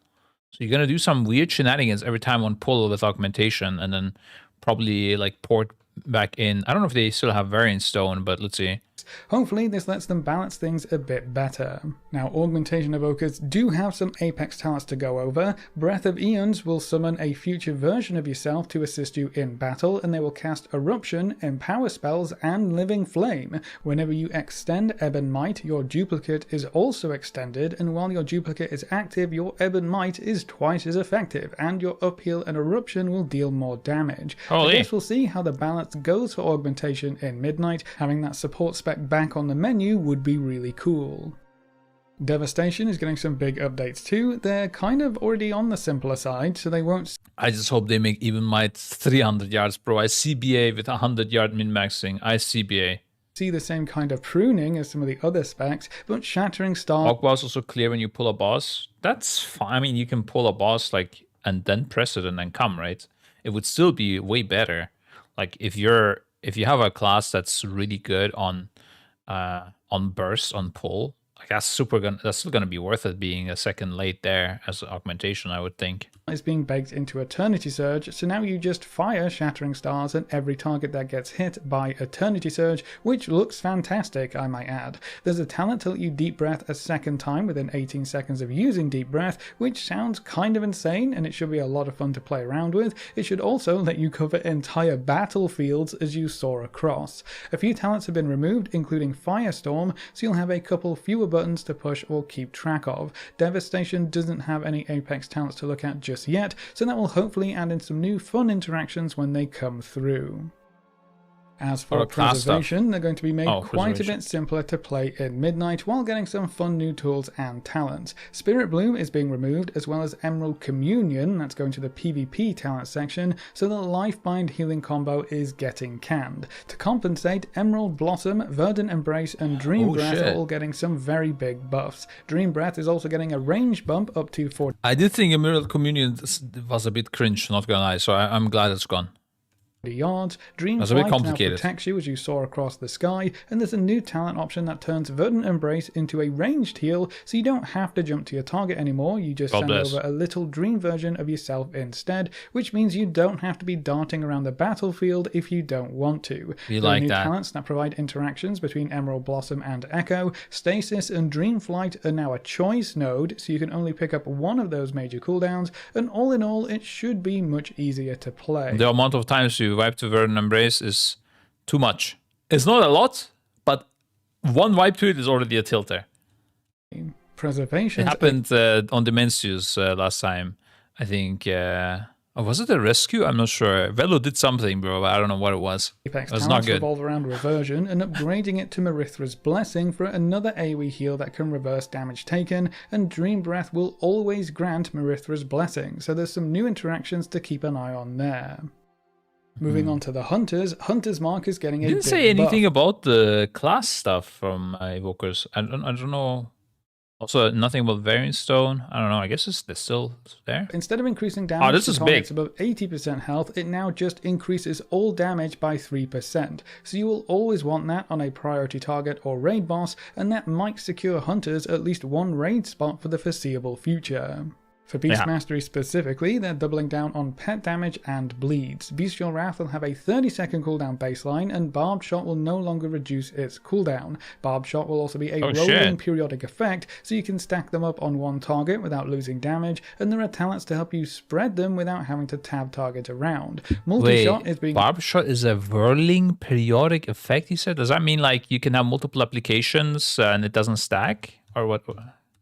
S3: So you're gonna do some weird shenanigans every time on pull with augmentation, and then probably like port back in. I don't know if they still have variant stone, but let's see.
S6: Hopefully this lets them balance things a bit better. Now augmentation evokers do have some apex talents to go over. Breath of Eons will summon a future version of yourself to assist you in battle, and they will cast Eruption, Empower spells, and Living Flame. Whenever you extend Ebon Might, your duplicate is also extended, and while your duplicate is active, your Ebon Might is twice as effective, and your Upheal and Eruption will deal more damage.
S3: Holy.
S6: I guess we'll see how the balance goes for augmentation in Midnight. Having that support spec back on the menu would be really cool. Devastation is getting some big updates too. They're kind of already on the simpler side, so they won't
S3: I just hope they make even my 300 yards, bro. I CBA with 100 yard min maxing. I CBA.
S6: see the same kind of pruning as some of the other specs, but Shattering Star
S3: Hog boss also clear when you pull a boss. That's fine. I mean, you can pull a boss like and then press it and then come, right? It would still be way better. Like if you have a class that's really good on burst on pull, like that's still gonna be worth it being a second late there as augmentation, I would think.
S6: is being baked into Eternity Surge, so now you just fire Shattering Stars at every target that gets hit by Eternity Surge, which looks fantastic, I might add. There's a talent to let you Deep Breath a second time within 18 seconds of using Deep Breath, which sounds kind of insane, and it should be a lot of fun to play around with. It should also let you cover entire battlefields as you soar across. A few talents have been removed, including Firestorm, so you'll have a couple fewer buttons to push or keep track of. Devastation doesn't have any Apex talents to look at just yet, so that will hopefully add in some new fun interactions when they come through. As for Preservation, they're going to be made quite a bit simpler to play in Midnight while getting some fun new tools and talents. Spirit Bloom is being removed, as well as Emerald Communion, that's going to the PvP talent section, so the Lifebind healing combo is getting canned. To compensate, Emerald Blossom, Verdant Embrace, and Dream Breath are all getting some very big buffs. Dream Breath is also getting a range bump up to 40.
S3: I did think Emerald Communion was a bit cringe, not gonna lie, so I'm glad it's gone.
S6: Yards. Dream
S3: That's a bit
S6: Flight now
S3: complicated.
S6: protects you as you soar across the sky, and there's a new talent option that turns Verdant Embrace into a ranged heal, so you don't have to jump to your target anymore, you just send over a little dream version of yourself instead, which means you don't have to be darting around the battlefield if you don't want to.
S3: We
S6: there
S3: like
S6: are new
S3: that.
S6: talents that provide interactions between Emerald Blossom and Echo. Stasis and Dream Flight are now a choice node, so you can only pick up one of those major cooldowns, and all in all, it should be much easier to play.
S3: The amount of times you wipe to Verdant Embrace is too much. It's not a lot, but one wipe to it is already a tilter.
S6: Preservation.
S3: It happened on Dimensius last time. I think. Oh, was it a rescue? I'm not sure. Velo did something, bro, but I don't know what it was.
S6: Apex
S3: It was
S6: talents
S3: not good.
S6: revolve around Reversion, and upgrading it to Marithra's Blessing for another AoE heal that can reverse damage taken, and Dream Breath will always grant Marithra's Blessing, so there's some new interactions to keep an eye on there. Moving on to the Hunters, Hunter's Mark is getting a
S3: Didn't
S6: big
S3: say anything
S6: buff.
S3: about the class stuff from Evokers. I don't know. Also, nothing about Variant Stone. I don't know. I guess it's still there.
S6: Instead of increasing damage
S3: this
S6: to
S3: is
S6: targets
S3: big.
S6: above 80% health, it now just increases all damage by 3%. So you will always want that on a priority target or raid boss, and that might secure Hunters at least one raid spot for the foreseeable future. For Beast Mastery specifically, they're doubling down on pet damage and bleeds. Bestial Wrath will have a 30-second cooldown baseline, and Barbed Shot will no longer reduce its cooldown. Barbed Shot will also be a rolling periodic effect, so you can stack them up on one target without losing damage, and there are talents to help you spread them without having to tab target around. Multi-Shot is being...
S3: Barbed Shot is a whirling periodic effect, he said? Does that mean like you can have multiple applications and it doesn't stack? Or what?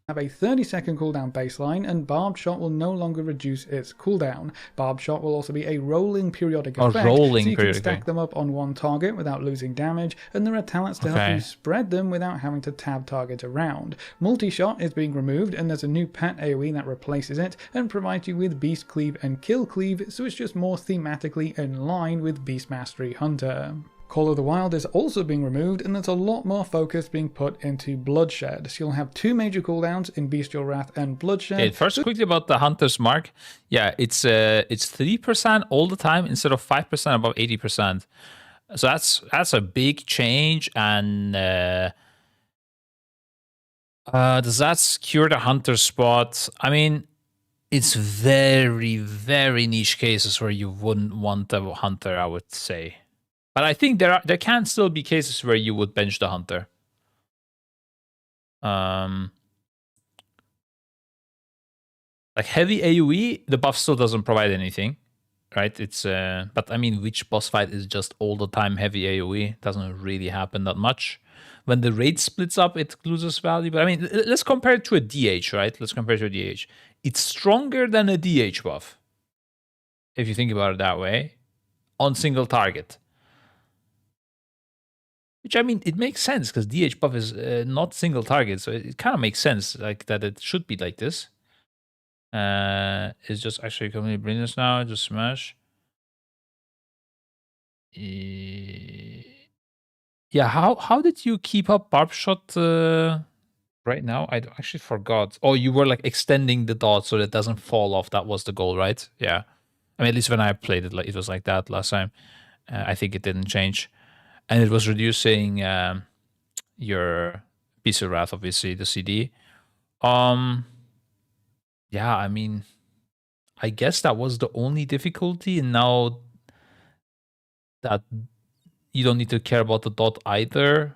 S6: have a 30-second cooldown baseline, and Barbed Shot will no longer reduce its cooldown. Barbed Shot will also be a rolling periodic effect, so you can stack them up on one target without losing damage, and there are talents to help you spread them without having to tab target around. Multi-Shot is being removed, and there's a new pet AoE that replaces it and provides you with Beast Cleave and Kill Cleave, so it's just more thematically in line with Beast Mastery Hunter. Call of the Wild is also being removed, and there's a lot more focus being put into Bloodshed. So you'll have 2 major cooldowns in Bestial Wrath and Bloodshed.
S3: Okay, first, quickly about the Hunter's Mark. Yeah, it's 3% all the time instead of 5% above 80%. So that's a big change. And does that secure the Hunter spot? I mean, it's very, very niche cases where you wouldn't want a Hunter, I would say. But I think there can still be cases where you would bench the Hunter. Like heavy AoE, the buff still doesn't provide anything, right? It's but I mean, which boss fight is just all the time heavy AoE? Doesn't really happen that much. When the raid splits up, it loses value. But I mean, let's compare it to a DH, right? Let's compare it to a DH. It's stronger than a DH buff, if you think about it that way, on single target. Which, I mean, it makes sense because DH buff is not single target, so it kind of makes sense like that it should be like this. It's just actually completely brilliant now. Just smash. Yeah, how did you keep up Barb Shot right now? I actually forgot. Oh, you were like extending the dot so that it doesn't fall off. That was the goal, right? Yeah. I mean, at least when I played it, like it was like that last time. I think it didn't change. And it was reducing your Beast of Wrath, obviously, the CD. Yeah, I mean, I guess that was the only difficulty. And now that you don't need to care about the dot either.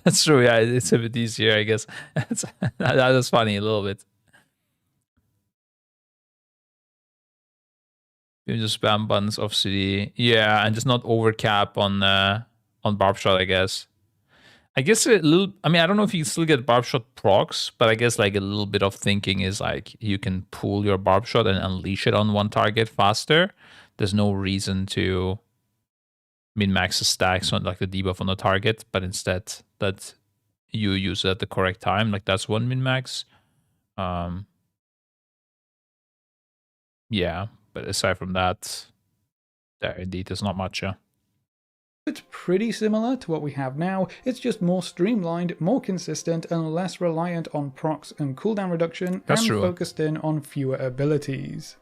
S3: That's true, yeah, it's a bit easier, I guess. That was funny a little bit. You just spam buttons off CD. Yeah, and just not overcap on Barb Shot, I guess. I guess a little, I mean, I don't know if you still get Barb Shot procs, but I guess like a little bit of thinking is like you can pull your Barb Shot and unleash it on one target faster. There's no reason to min-max the stacks on like the debuff on the target, but instead that you use it at the correct time. Like that's one min-max. Yeah. But aside from that, there indeed is not much, yeah.
S6: It's pretty similar to what we have now, it's just more streamlined, more consistent, and less reliant on procs and cooldown reduction, focused in on fewer abilities.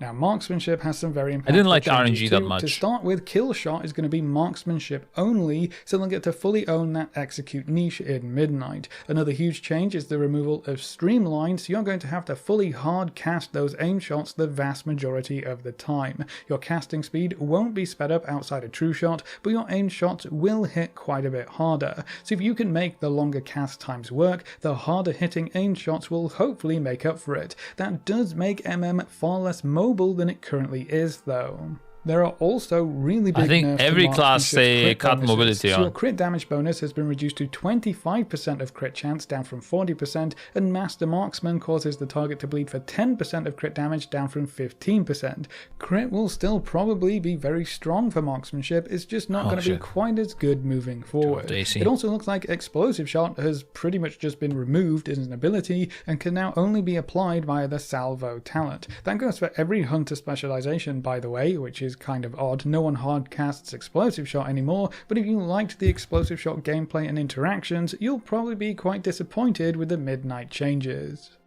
S6: Now, Marksmanship has some very important
S3: I didn't like the
S6: changes
S3: RNG
S6: too.
S3: that much.
S6: To start with, Kill Shot is going to be Marksmanship only, so they'll get to fully own that Execute niche in Midnight. Another huge change is the removal of Streamline, so you're going to have to fully hard cast those aim shots the vast majority of the time. Your casting speed won't be sped up outside a True Shot, but your aim shots will hit quite a bit harder. So if you can make the longer cast times work, the harder hitting aim shots will hopefully make up for it. That does make MM far less mobile than it currently is, though. There are also really big
S3: I think
S6: nerfs
S3: every
S6: to
S3: class they cut
S6: bonuses.
S3: mobility
S6: So
S3: on.
S6: your crit damage bonus has been reduced to 25% of crit chance, down from 40%, and Master Marksman causes the target to bleed for 10% of crit damage, down from 15%. Crit will still probably be very strong for Marksmanship, it's just not going to be quite as good moving forward. It also looks like Explosive Shot has pretty much just been removed as an ability, and can now only be applied via the Salvo talent. That goes for every Hunter specialization, by the way, which is kind of odd. No one hard casts Explosive Shot anymore, but if you liked the Explosive Shot gameplay and interactions, you'll probably be quite disappointed with the Midnight changes.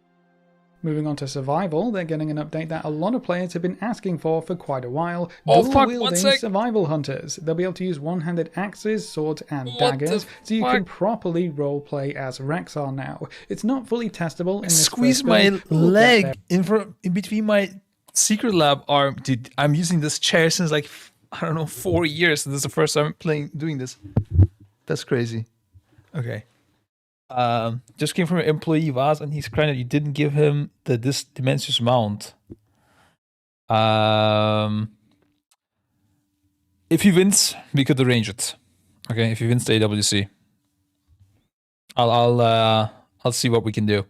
S6: Moving on to Survival, they're getting an update that a lot of players have been asking for quite a while. Dual-wielding Survival Hunters. They'll be able to use one-handed axes, swords, and daggers, so you can properly roleplay as Rexar now. It's not fully testable in this
S3: Squeeze my leg in between my Secret Lab arm. Dude, I'm using this chair since like, I don't know, 4 years, and this is the first time I'm doing this. That's crazy. Okay. Just came from an employee Vaz, and he's crying that you didn't give him this Dimensius mount. If he wins, we could arrange it. Okay, if you win the AWC, I'll see what we can do.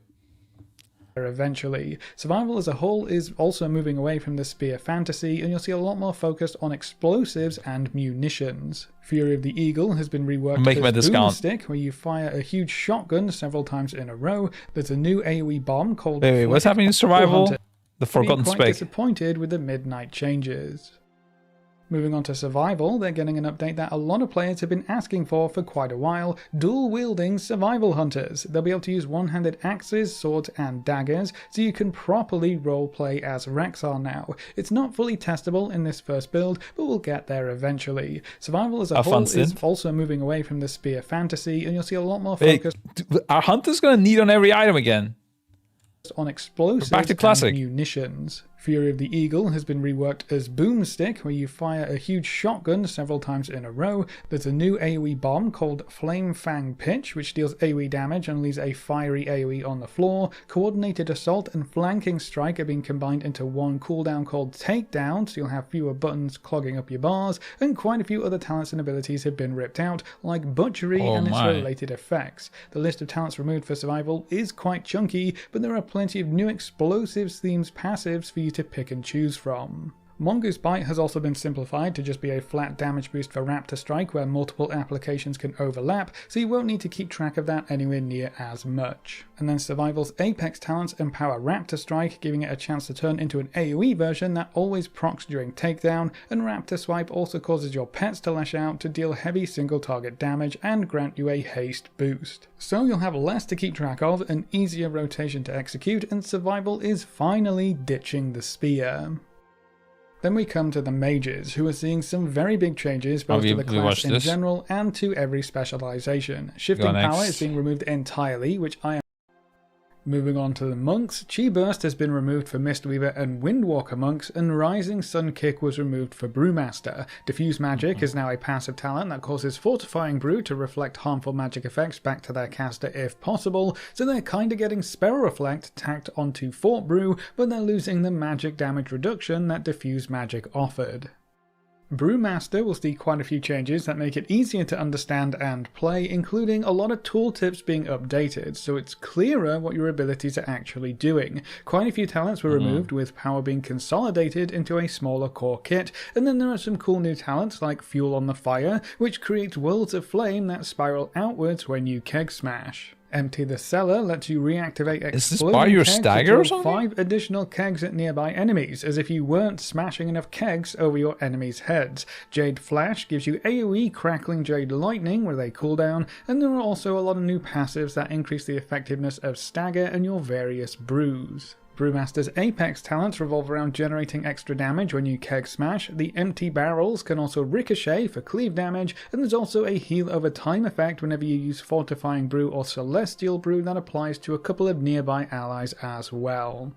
S6: Eventually. Survival as a whole is also moving away from the spear fantasy, and you'll see a lot more focus on explosives and munitions. Fury of the Eagle has been reworked
S3: Make my
S6: as
S3: discount.
S6: Boomstick, where you fire a huge shotgun several times in a row. There's a new AoE bomb called
S3: Wait, what's happening in survival? The Forgotten
S6: quite
S3: Spec.
S6: disappointed with the midnight changes. Moving on to survival, they're getting an update that a lot of players have been asking for quite a while: dual-wielding survival hunters. They'll be able to use one-handed axes, swords, and daggers, so you can properly roleplay as Rexar now. It's not fully testable in this first build, but we'll get there eventually. Survival as a whole is also moving away from the spear fantasy, and you'll see a lot more focus.
S3: Are hunters gonna need on every item again?
S6: On explosives
S3: back to classic.
S6: and munitions. Fury of the Eagle has been reworked as Boomstick, where you fire a huge shotgun several times in a row. There's a new AoE bomb called Flame Fang Pitch, which deals AoE damage and leaves a fiery AoE on the floor. Coordinated Assault and Flanking Strike are being combined into one cooldown called Takedown, so you'll have fewer buttons clogging up your bars, and quite a few other talents and abilities have been ripped out, like Butchery and its related effects. The list of talents removed for survival is quite chunky, but there are plenty of new explosives themes passives for you to pick and choose from. Mongoose Bite has also been simplified to just be a flat damage boost for Raptor Strike, where multiple applications can overlap, so you won't need to keep track of that anywhere near as much. And then Survival's Apex talents empower Raptor Strike, giving it a chance to turn into an AoE version that always procs during takedown, and Raptor Swipe also causes your pets to lash out to deal heavy single target damage and grant you a haste boost. So you'll have less to keep track of, an easier rotation to execute, and Survival is finally ditching the spear. Then we come to the mages, who are seeing some very big changes both to the class in general and to every specialization. Shifting power is being removed entirely, which I am. Moving on to the monks, Chi Burst has been removed for Mistweaver and Windwalker monks, and Rising Sun Kick was removed for Brewmaster. Diffuse Magic is now a passive talent that causes Fortifying Brew to reflect harmful magic effects back to their caster if possible, so they're kinda getting Spell Reflect tacked onto Fort Brew, but they're losing the magic damage reduction that Diffuse Magic offered. Brewmaster will see quite a few changes that make it easier to understand and play, including a lot of tooltips being updated, so it's clearer what your abilities are actually doing. Quite a few talents were removed, with power being consolidated into a smaller core kit, and then there are some cool new talents like Fuel on the Fire, which creates worlds of flame that spiral outwards when you keg smash. Empty the Cellar lets you reactivate exploding kegs to throw 5 additional kegs at nearby enemies, as if you weren't smashing enough kegs over your enemies' heads. Jade Flash gives you AoE Crackling Jade Lightning with a cooldown, and there are also a lot of new passives that increase the effectiveness of Stagger and your various brews. Brewmaster's Apex talents revolve around generating extra damage when you keg smash. The empty barrels can also ricochet for cleave damage, and there's also a heal over time effect whenever you use Fortifying Brew or Celestial Brew that applies to a couple of nearby allies as well.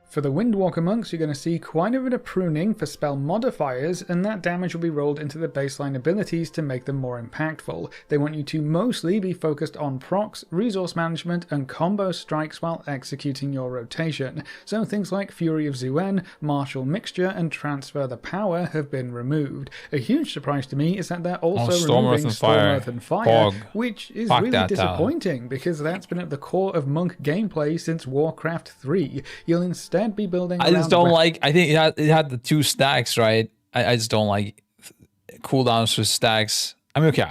S6: For the Windwalker monks, you're going to see quite a bit of pruning for spell modifiers, and that damage will be rolled into the baseline abilities to make them more impactful. They want you to mostly be focused on procs, resource management, and combo strikes while executing your rotation. So things like Fury of Zuen, Martial Mixture, and Transfer the Power have been removed. A huge surprise to me is that they're also removing Storm, Earth, and Fire, which is really disappointing, because that's been at the core of monk gameplay since Warcraft 3. You'll instead be building.
S3: I just don't like. I think it had the 2 stacks, right? I just don't like cooldowns for stacks. I mean, okay,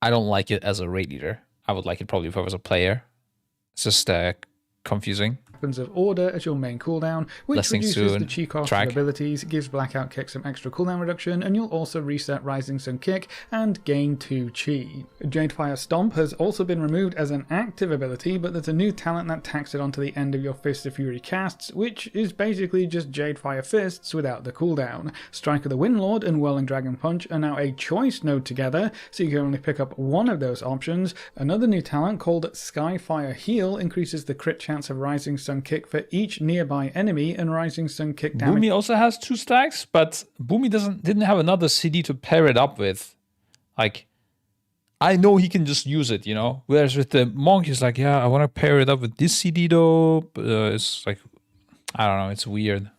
S3: I don't like it as a raid leader. I would like it probably if I was a player. It's just confusing. Of Order as your main cooldown, which reduces the chi cost of abilities, gives Blackout Kick some extra cooldown reduction, and you'll also reset Rising Sun Kick and gain 2 chi. Jadefire Stomp has also been removed as an active ability, but there's a new talent that tacks it onto the end of your Fist of Fury casts, which is basically just Jadefire Fists without the cooldown. Strike of the Windlord and Whirling Dragon Punch are now a choice node together, so you can only pick up one of those options. Another new talent called Skyfire Heal increases the crit chance of Rising Sun Kick for each nearby enemy, and Rising Sun Kick damage. Boomy also has 2 stacks, but Boomy didn't have another CD to pair it up with. Like, I know he can just use it, you know? Whereas with the Monk, he's like, yeah, I want to pair it up with this CD though. But, it's like, I don't know, it's weird.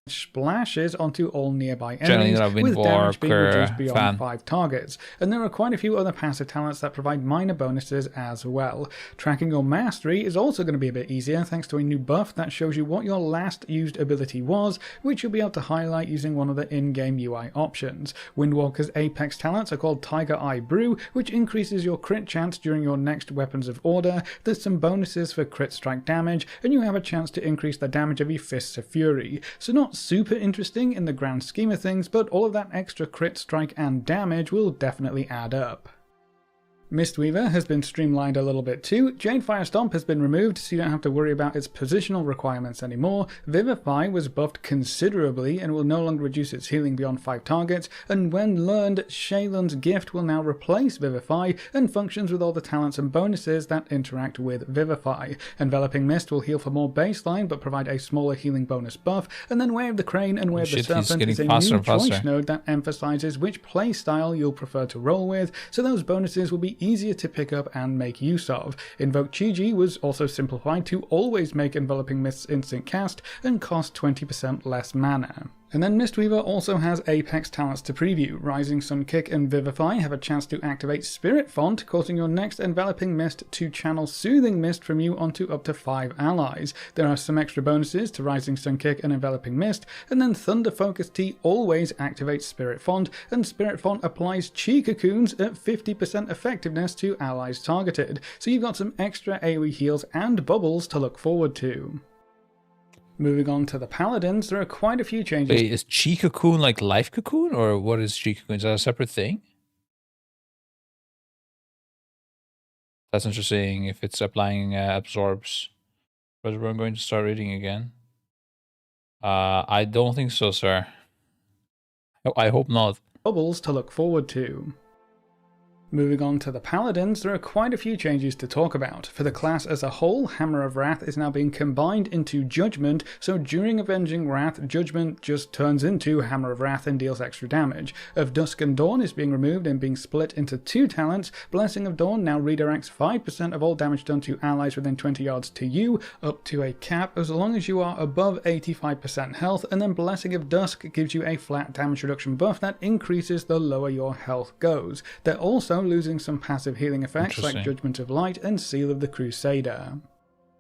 S6: splashes onto all nearby
S3: Generally
S6: enemies,
S3: not a
S6: with damage being
S3: Windwalker
S6: reduced beyond
S3: fan.
S6: 5 targets. And there are quite a few other passive talents that provide minor bonuses as well. Tracking your mastery is also going to be a bit easier thanks to a new buff that shows you what your last used ability was, which you'll be able to highlight using one of the in-game UI options. Windwalker's apex talents are called Tiger Eye Brew, which increases your crit chance during your next Weapons of Order. There's some bonuses for crit strike damage, and you have a chance to increase the damage of your Fists of Fury. So not super interesting in the grand scheme of things, but all of that extra crit strike and damage will definitely add up. Mistweaver has been streamlined a little bit too. Jade Fire Stomp has been removed, so you don't have to worry about its positional requirements anymore. Vivify was buffed considerably and will no longer reduce its healing beyond 5 targets, and when learned, Shaylun's Gift will now replace Vivify and functions with all the talents and bonuses that interact with Vivify. Enveloping Mist will heal for more baseline but provide a smaller healing bonus buff, and then Way of the Crane and Way of the
S3: Shit, he's
S6: Serpent
S3: getting
S6: is a
S3: faster
S6: new
S3: and faster.
S6: choice node that emphasizes which playstyle you'll prefer to roll with, so those bonuses will be easier to pick up and make use of. Invoke Chi-Ji was also simplified to always make Enveloping Mist's instant cast and cost 20% less mana. And then Mistweaver also has Apex talents to preview. Rising Sun Kick and Vivify have a chance to activate Spirit Font, causing your next Enveloping Mist to channel Soothing Mist from you onto up to 5 allies. There are some extra bonuses to Rising Sun Kick and Enveloping Mist, and then Thunder Focus Tea always activates Spirit Font, and Spirit Font applies Chi Cocoons at 50% effectiveness to allies targeted. So you've got some extra AoE heals and bubbles to look forward to. Moving on to the Paladins, there are quite a few changes.
S3: Wait, is Chi Cocoon like Life Cocoon, or what is Chi Cocoon? Is that a separate thing? That's interesting if it's applying absorbs. But we're going to start reading again. I don't think so, sir. I hope not.
S6: Bubbles to look forward to. Moving on to the Paladins, there are quite a few changes to talk about. For the class as a whole, Hammer of Wrath is now being combined into Judgment, so during Avenging Wrath, Judgment just turns into Hammer of Wrath and deals extra damage. Of Dusk and Dawn is being removed and being split into 2 talents. Blessing of Dawn now redirects 5% of all damage done to allies within 20 yards to you, up to a cap as long as you are above 85% health, and then Blessing of Dusk gives you a flat damage reduction buff that increases the lower your health goes. They're also losing some passive healing effects like Judgment of Light and Seal of the Crusader.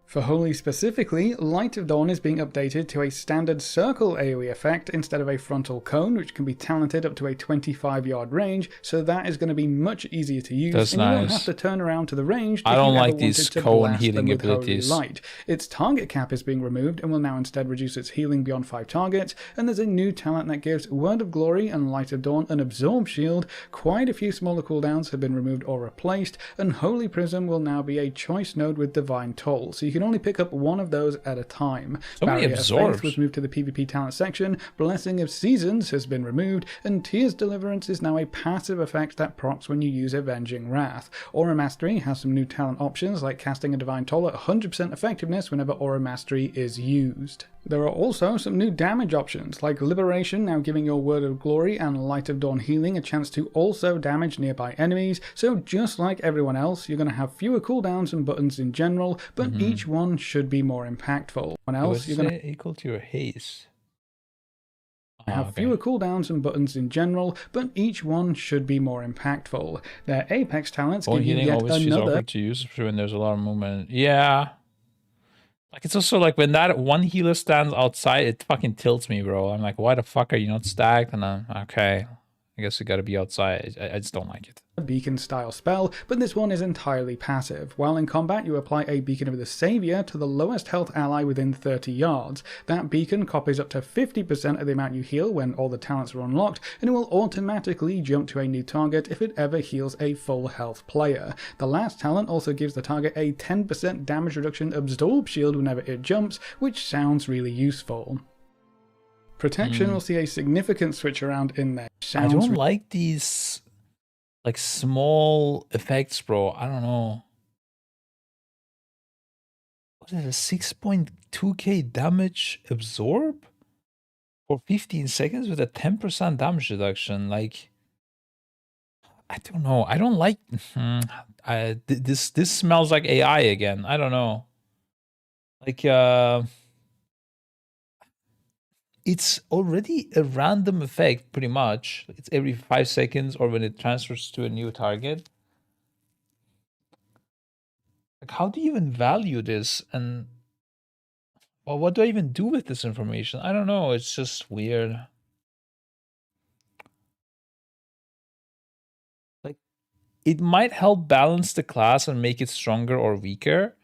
S6: For Holy specifically, Light of Dawn is being updated to a standard circle AoE effect instead of a frontal cone, which can be talented up to a 25-yard range, so that is going to be much easier to use.
S3: That's
S6: and you
S3: nice.
S6: won't have to turn around to the range if
S3: I don't
S6: you ever
S3: like these
S6: wanted to
S3: cone
S6: blast
S3: healing
S6: them with Holy
S3: abilities.
S6: Light. Its target cap is being removed and will now instead reduce its healing beyond 5 targets, and there's a new talent that gives Word of Glory and Light of Dawn an Absorb Shield. Quite a few smaller cooldowns have been removed or replaced, and Holy Prism will now be a choice node with Divine Toll, so you can only pick up one of those at a time.
S3: So many
S6: Barrier of
S3: absorbs.
S6: Faith was moved to the PvP talent section, Blessing of Seasons has been removed, and Tears Deliverance is now a passive effect that procs when you use Avenging Wrath. Aura Mastery has some new talent options like casting a Divine Toll at 100% effectiveness whenever Aura Mastery is used. There are also some new damage options, like Liberation now giving your Word of Glory and Light of Dawn healing a chance to also damage nearby enemies, so just like everyone else, you're going to have fewer cooldowns and buttons in general, but each one should be more impactful. One else, you're going to
S3: equal to your haze.
S6: have fewer cooldowns and buttons in general, but each one should be more impactful. Their Apex talents
S3: Bone
S6: give you
S3: healing
S6: yet
S3: always feels
S6: another
S3: awkward to use when there's a lot of movement. Yeah. Like, it's also like when that one healer stands outside, it fucking tilts me, bro. I'm like, why the fuck are you not stacked? And I'm okay. I guess you gotta be outside. I just don't like it.
S6: beacon style spell, but this one is entirely passive. While in combat, you apply a Beacon of the Savior to the lowest health ally within 30 yards. That beacon copies up to 50% of the amount you heal when all the talents are unlocked, and it will automatically jump to a new target if it ever heals a full health player. The last talent also gives the target a 10% damage reduction absorb shield whenever it jumps, which sounds really useful. Protection will see a significant switch around in there.
S3: I don't like these like small effects, bro. I don't know. What is it? A 6.2k damage absorb for 15 seconds with a 10% damage reduction. Like, I don't know. I don't like this. This smells like AI again. I don't know. Like, it's already a random effect, pretty much. It's every 5 seconds or when it transfers to a new target. Like, how do you even value this? And well, what do I even do with this information? I don't know. It's just weird. Like, it might help balance the class and make it stronger or weaker,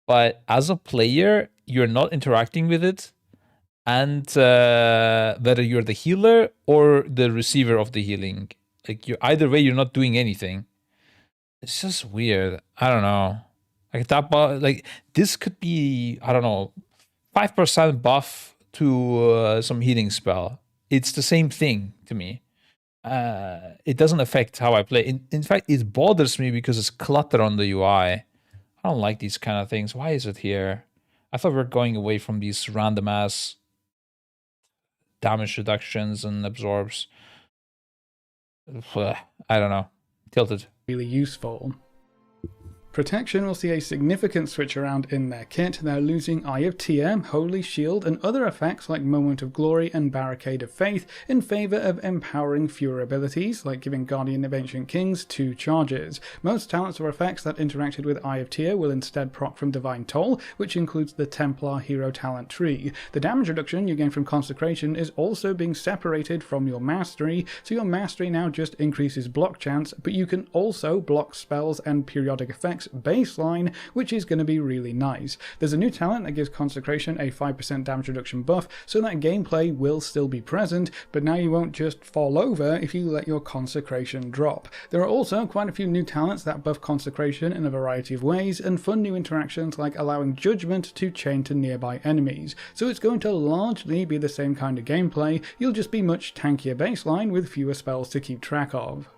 S3: but as a player, you're not interacting with it. And whether you're the healer or the receiver of the healing, like, you either way, you're not doing anything. It's just weird. I don't know. Like that, like this could be, I don't know, 5% buff to some healing spell. It's the same thing to me. It doesn't affect how I play. In fact, it bothers me because it's clutter on the UI. I don't like these kind of things. Why is it here? I thought we were going away from these random ass damage reductions and absorbs. I don't know. Tilted.
S6: Really useful. Protection will see a significant switch around in their kit. They're losing Eye of TM, Holy Shield, and other effects like Moment of Glory and Barricade of Faith in favour of empowering fewer abilities, like giving Guardian of Ancient Kings 2 charges. Most talents or effects that interacted with Eye of Tyr will instead proc from Divine Toll, which includes the Templar Hero Talent tree. The damage reduction you gain from Consecration is also being separated from your Mastery, so your Mastery now just increases block chance, but you can also block spells and periodic effects baseline, which is going to be really nice. There's a new talent that gives Consecration a 5% damage reduction buff, so that gameplay will still be present, but now you won't just fall over if you let your Consecration drop. There are also quite a few new talents that buff Consecration in a variety of ways, and fun new interactions like allowing Judgment to chain to nearby enemies, so it's going to largely be the same kind of gameplay. You'll just be much tankier baseline with fewer spells to keep track of.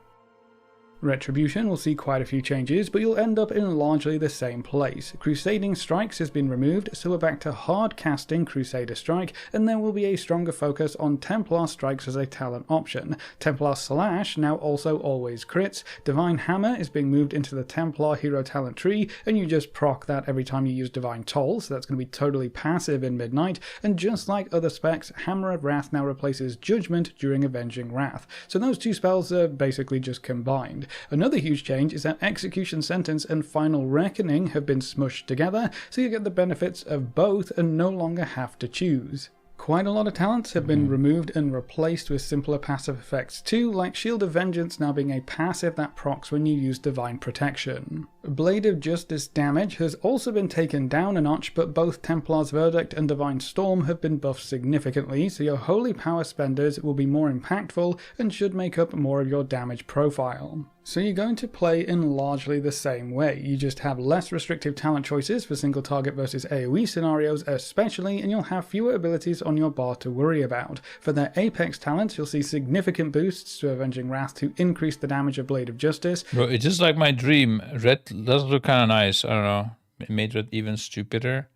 S6: Retribution will see quite a few changes, but you'll end up in largely the same place. Crusading Strikes has been removed, so we're back to hard casting Crusader Strike, and there will be a stronger focus on Templar Strikes as a talent option. Templar Slash now also always crits. Divine Hammer is being moved into the Templar Hero Talent tree, and you just proc that every time you use Divine Toll, so that's going to be totally passive in Midnight, and just like other specs, Hammer of Wrath now replaces Judgment during Avenging Wrath. So those two spells are basically just combined. Another huge change is that Execution Sentence and Final Reckoning have been smushed together, so you get the benefits of both and no longer have to choose. Quite a lot of talents have been removed and replaced with simpler passive effects too, like Shield of Vengeance now being a passive that procs when you use Divine Protection. Blade of Justice damage has also been taken down a notch, but both Templar's Verdict and Divine Storm have been buffed significantly, so your Holy Power spenders will be more impactful and should make up more of your damage profile. So you're going to play in largely the same way. You just have less restrictive talent choices for single target versus AoE scenarios especially, and you'll have fewer abilities on your bar to worry about. For their Apex talents, you'll see significant boosts to Avenging Wrath to increase the damage of Blade of Justice.
S3: Bro, it's just like my dream. Red does look kind of nice. I don't know. It made Red even stupider.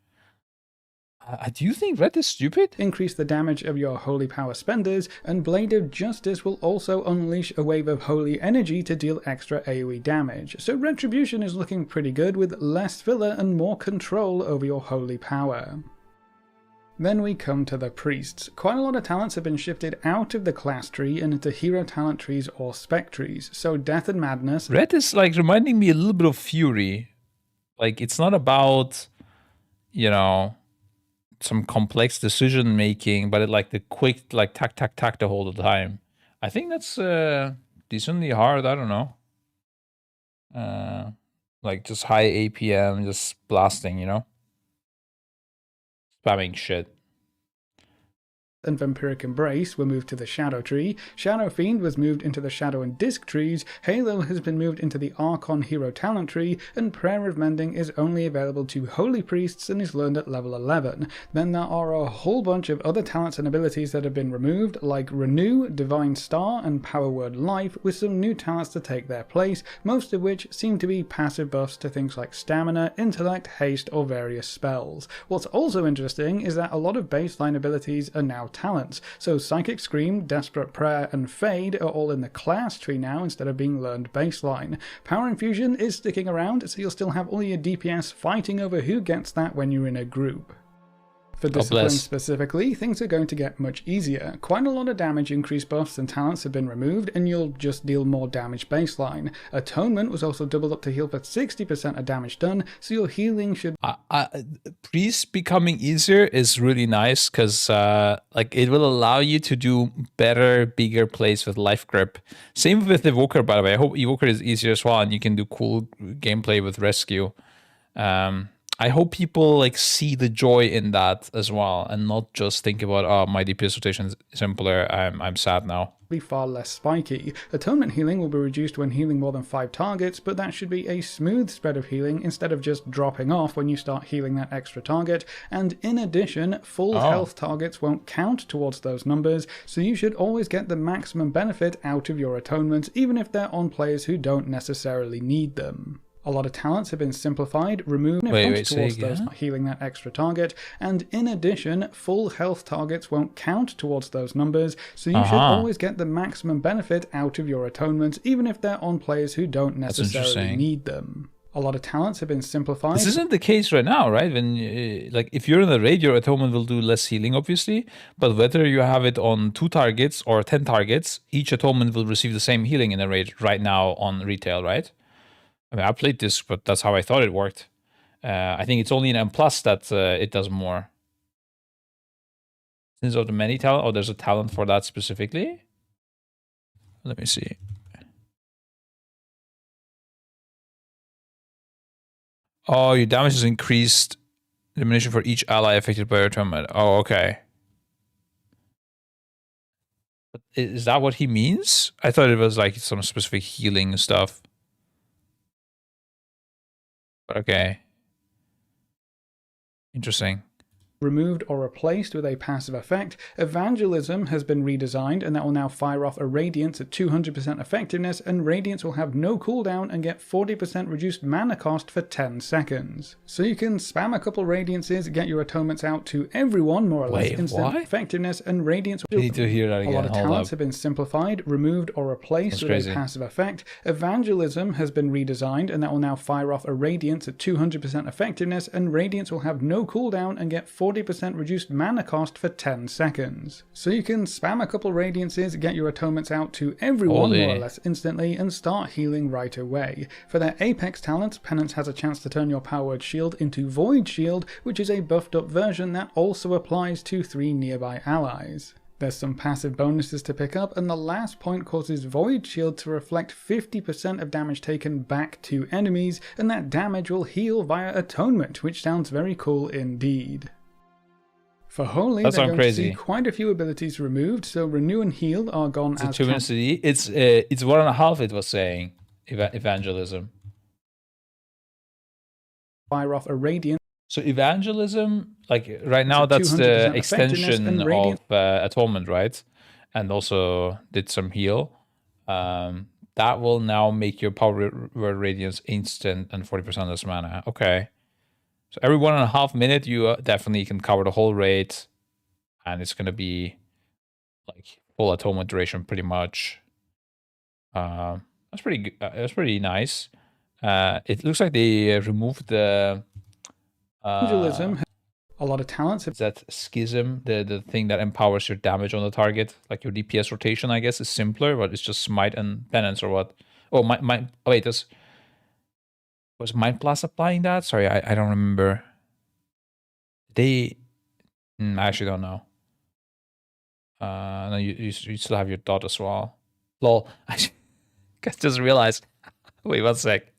S3: Do you think Red is stupid?
S6: Increase the damage of your Holy Power spenders, and Blade of Justice will also unleash a wave of Holy Energy to deal extra AoE damage. So Retribution is looking pretty good with less filler and more control over your Holy Power. Then we come to the Priests. Quite a lot of talents have been shifted out of the class tree and into hero talent trees or spec trees. So Death and Madness.
S3: Red is like reminding me a little bit of Fury. Like, it's not about, you know, some complex decision making, but it like the quick like tack the whole time. I think that's decently hard. I don't know. Like just high APM, just blasting, you know, spamming shit.
S6: And Vampiric Embrace were moved to the Shadow tree, Shadow Fiend was moved into the Shadow and Disc trees, Halo has been moved into the Archon Hero Talent tree, and Prayer of Mending is only available to Holy Priests and is learned at level 11. Then there are a whole bunch of other talents and abilities that have been removed, like Renew, Divine Star, and Power Word Life, with some new talents to take their place, most of which seem to be passive buffs to things like Stamina, Intellect, Haste, or various spells. What's also interesting is that a lot of baseline abilities are now talents, so Psychic Scream, Desperate Prayer, and Fade are all in the class tree now instead of being learned baseline. Power Infusion is sticking around, so you'll still have all your DPS fighting over who gets that when you're in a group. For
S3: God
S6: Discipline
S3: bless.
S6: specifically, things are going to get much easier. Quite a lot of damage increase buffs and talents have been removed, and you'll just deal more damage baseline. Atonement was also doubled up to heal for 60% of damage done, so your healing should
S3: Priest becoming easier is really nice because like it will allow you to do better, bigger plays with life grip. Same with Evoker, by the way. I hope Evoker is easier as well, and you can do cool gameplay with Rescue. I hope people like see the joy in that as well, and not just think about, oh, my DPS rotation is simpler. I'm sad now.
S6: be far less spiky. Atonement healing will be reduced when healing more than 5 targets, but that should be a smooth spread of healing instead of just dropping off when you start healing that extra target. And in addition, full health targets won't count towards those numbers, so you should always get the maximum benefit out of your atonements, even if they're on players who don't necessarily need them. A lot of talents have been simplified, removed towards those healing that extra target, and in addition, full health targets won't count towards those numbers, so you should always get the maximum benefit out of your atonements, even if they're on players who don't necessarily need them. A lot of talents have been simplified.
S3: This isn't the case right now, right? When like if you're in a raid, your atonement will do less healing, obviously. But whether you have it on 2 targets or 10 targets, each atonement will receive the same healing in a raid right now on retail, right? I mean, I played this, but that's how I thought it worked. I think it's only in M+ that it does more. Since of the many talent, oh, there's a talent for that specifically. Let me see. Oh, your damage is increased. Elimination for each ally affected by your atonement. Oh, okay. But is that what he means? I thought it was like some specific healing stuff. Okay. Interesting.
S6: Removed or replaced with a passive effect. Evangelism has been redesigned, and that will now fire off a Radiance at 200% effectiveness, and Radiance will have no cooldown and get 40% reduced mana cost for 10 seconds. So you can spam a couple Radiances, get your atonements out to everyone more or less instant effectiveness, and Radiance will...
S3: I need to hear that again.
S6: A lot of talents have been simplified, removed or replaced with a passive effect. Evangelism has been redesigned, and that will now fire off a Radiance at 200% effectiveness, and Radiance will have no cooldown and get 40% reduced mana cost for 10 seconds. So you can spam a couple Radiances, get your atonements out to everyone more or less instantly, and start healing right away. For their Apex talent, Penance has a chance to turn your Power Word Shield into Void Shield, which is a buffed up version that also applies to 3 nearby allies. There's some passive bonuses to pick up, and the last point causes Void Shield to reflect 50% of damage taken back to enemies, and that damage will heal via Atonement, which sounds very cool indeed. For Holy, they're going to see quite a few abilities removed, so Renew and Heal are gone as
S3: 2 minutes. It's 1.5, it was saying, Evangelism.
S6: Fire off a Radiant.
S3: So Evangelism, like right now, that's the extension of Atonement, right? And also did some heal. That will now make your Power Word Radiance instant and 40% less mana. Okay. So every 1.5 minutes, you definitely can cover the whole raid, and it's gonna be like full atonement duration, pretty much. That's pretty good. That's pretty nice. It looks like they removed the
S6: Evangelism. A lot of talents.
S3: That schism, the thing that empowers your damage on the target, like your DPS rotation, I guess, is simpler, but it's just smite and penance or what? Oh, my. Oh wait, this. Was Mind Plus applying that? Sorry, I don't remember. I actually don't know. No, you still have your dot as well. Lol, I just realized. Wait, 1 sec.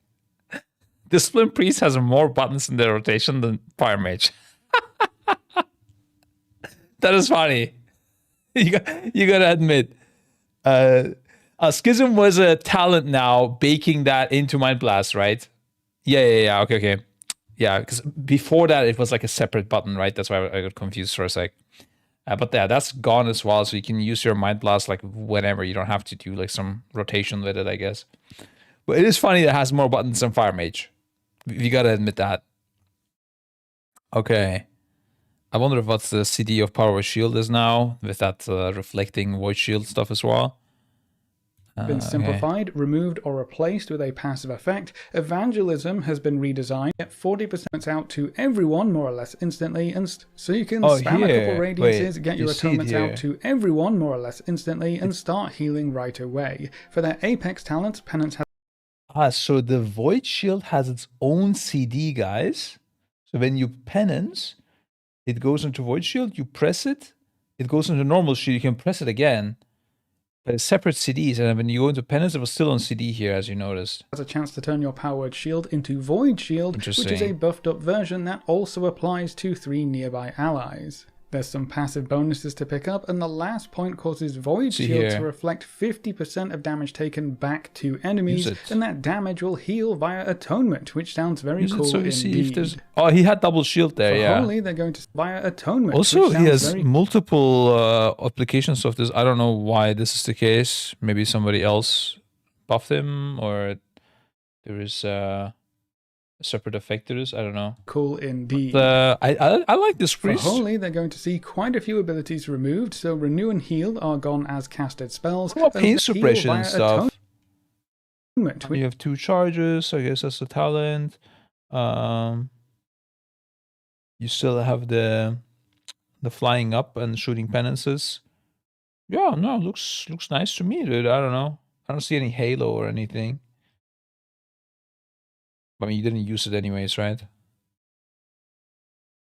S3: Discipline Priest has more buttons in their rotation than Fire Mage. That is funny. You gotta admit. Schism was a talent now, baking that into Mind Blast, right? Yeah. Okay. Yeah, because before that, it was like a separate button, right? That's why I got confused for a sec. But yeah, that's gone as well, so you can use your Mind Blast like whenever. You don't have to do like some rotation with it, I guess. But it is funny that it has more buttons than Fire Mage. You gotta admit that. Okay. I wonder if what the CD of Power Word Shield is now, with that reflecting Void Shield stuff as well.
S6: been
S3: Okay.
S6: simplified, removed, or replaced with a passive effect. Evangelism has been redesigned. Get 40% out to everyone more or less instantly, and so you can
S3: Oh,
S6: spam a couple
S3: here.
S6: radiances,
S3: Wait,
S6: get
S3: you
S6: your
S3: see it
S6: atonements out
S3: here.
S6: to everyone more or less instantly, and start healing right away. For their Apex talents, Penance has
S3: So the Void Shield has its own CD, guys. So when you penance, it goes into Void Shield, you press it, it goes into normal shield, you can press it again. But it's separate CDs, and when you go into penance, it was still on CD here, as you noticed.
S6: a chance to turn your Power Word Shield into Void Shield, which is a
S3: Interesting.
S6: buffed up version that also applies to 3 nearby allies. There's some passive bonuses to pick up, and the last point causes Void
S3: See
S6: Shield to
S3: here.
S6: reflect 50% of damage taken back to enemies,
S3: Use it.
S6: and that damage will heal via Atonement, which sounds very
S3: Use
S6: cool
S3: it so you see if
S6: indeed.
S3: there's. Oh, he had double shield there,
S6: For
S3: yeah.
S6: Holy, they're going to via Atonement,
S3: Also,
S6: which
S3: he
S6: sounds
S3: has
S6: very
S3: multiple applications of this. I don't know why this is the case. Maybe somebody else buffed him, or there is a separate effect to this. I don't know.
S6: cool indeed.
S3: I like this
S6: For
S3: priest.
S6: Holy, they're going to see quite a few abilities removed, so Renew and Heal are gone as casted spells.
S3: What about
S6: and
S3: pain
S6: Heal
S3: suppression
S6: via
S3: and stuff?
S6: Atonement, which
S3: You have 2 charges. I guess that's the talent. You still have the flying up and shooting penances. Yeah, no, looks nice to me, dude. I don't know. I don't see any halo or anything. I mean, you didn't use it anyways, right?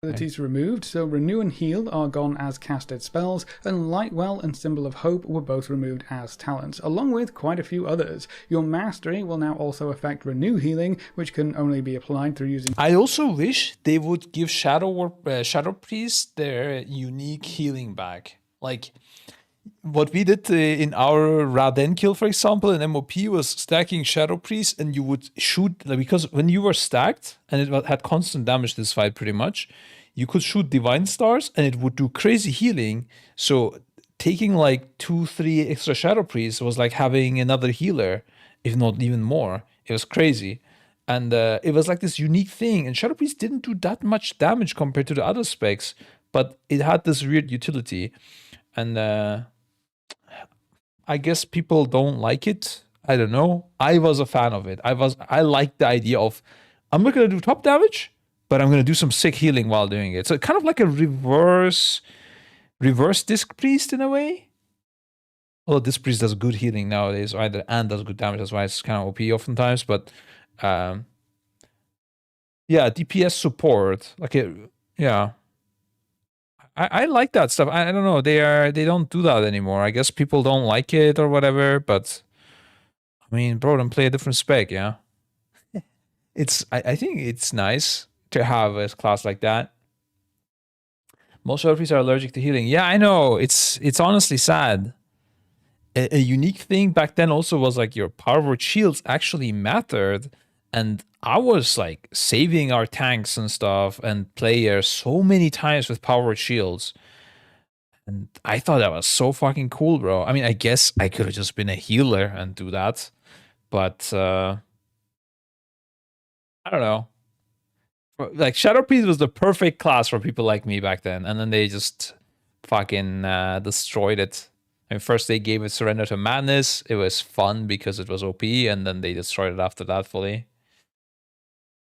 S6: abilities removed, so Renew and Heal are gone as casted spells, and Lightwell and Symbol of Hope were both removed as talents, along with quite a few others. Your Mastery will now also affect Renew Healing, which can only be applied through using
S3: I also wish they would give Shadow Priest their unique healing back. Like what we did in our Raden kill, for example, in MOP was stacking Shadow Priest, and you would shoot, like, because when you were stacked and it had constant damage this fight pretty much, you could shoot Divine Stars and it would do crazy healing. So taking like 2-3 extra Shadow Priests was like having another healer, if not even more. It was crazy. And it was like this unique thing. And Shadow Priest didn't do that much damage compared to the other specs, but it had this weird utility. And I guess people don't like it. I don't know. I was a fan of it. I liked the idea of, I'm not gonna do top damage, but I'm gonna do some sick healing while doing it. So kind of like a reverse Disc Priest in a way. Although Disc Priest does good healing nowadays, either and does good damage. That's why it's kind of OP oftentimes. But yeah, DPS support, like yeah. I like that stuff. I don't know. They don't do that anymore. I guess people don't like it or whatever. But I mean, bro, then play a different spec, yeah. I think it's nice to have a class like that. Most RPs are allergic to healing. Yeah, I know. It's honestly sad. A unique thing back then also was like your power word shields actually mattered. And I was like saving our tanks and stuff and players so many times with power word shields. And I thought that was so fucking cool, bro. I mean, I guess I could have just been a healer and do that. But I don't know. Like Shadow Priest was the perfect class for people like me back then. And then they just fucking destroyed it. I mean, first they gave it Surrender to Madness. It was fun because it was OP, and then they destroyed it after that fully.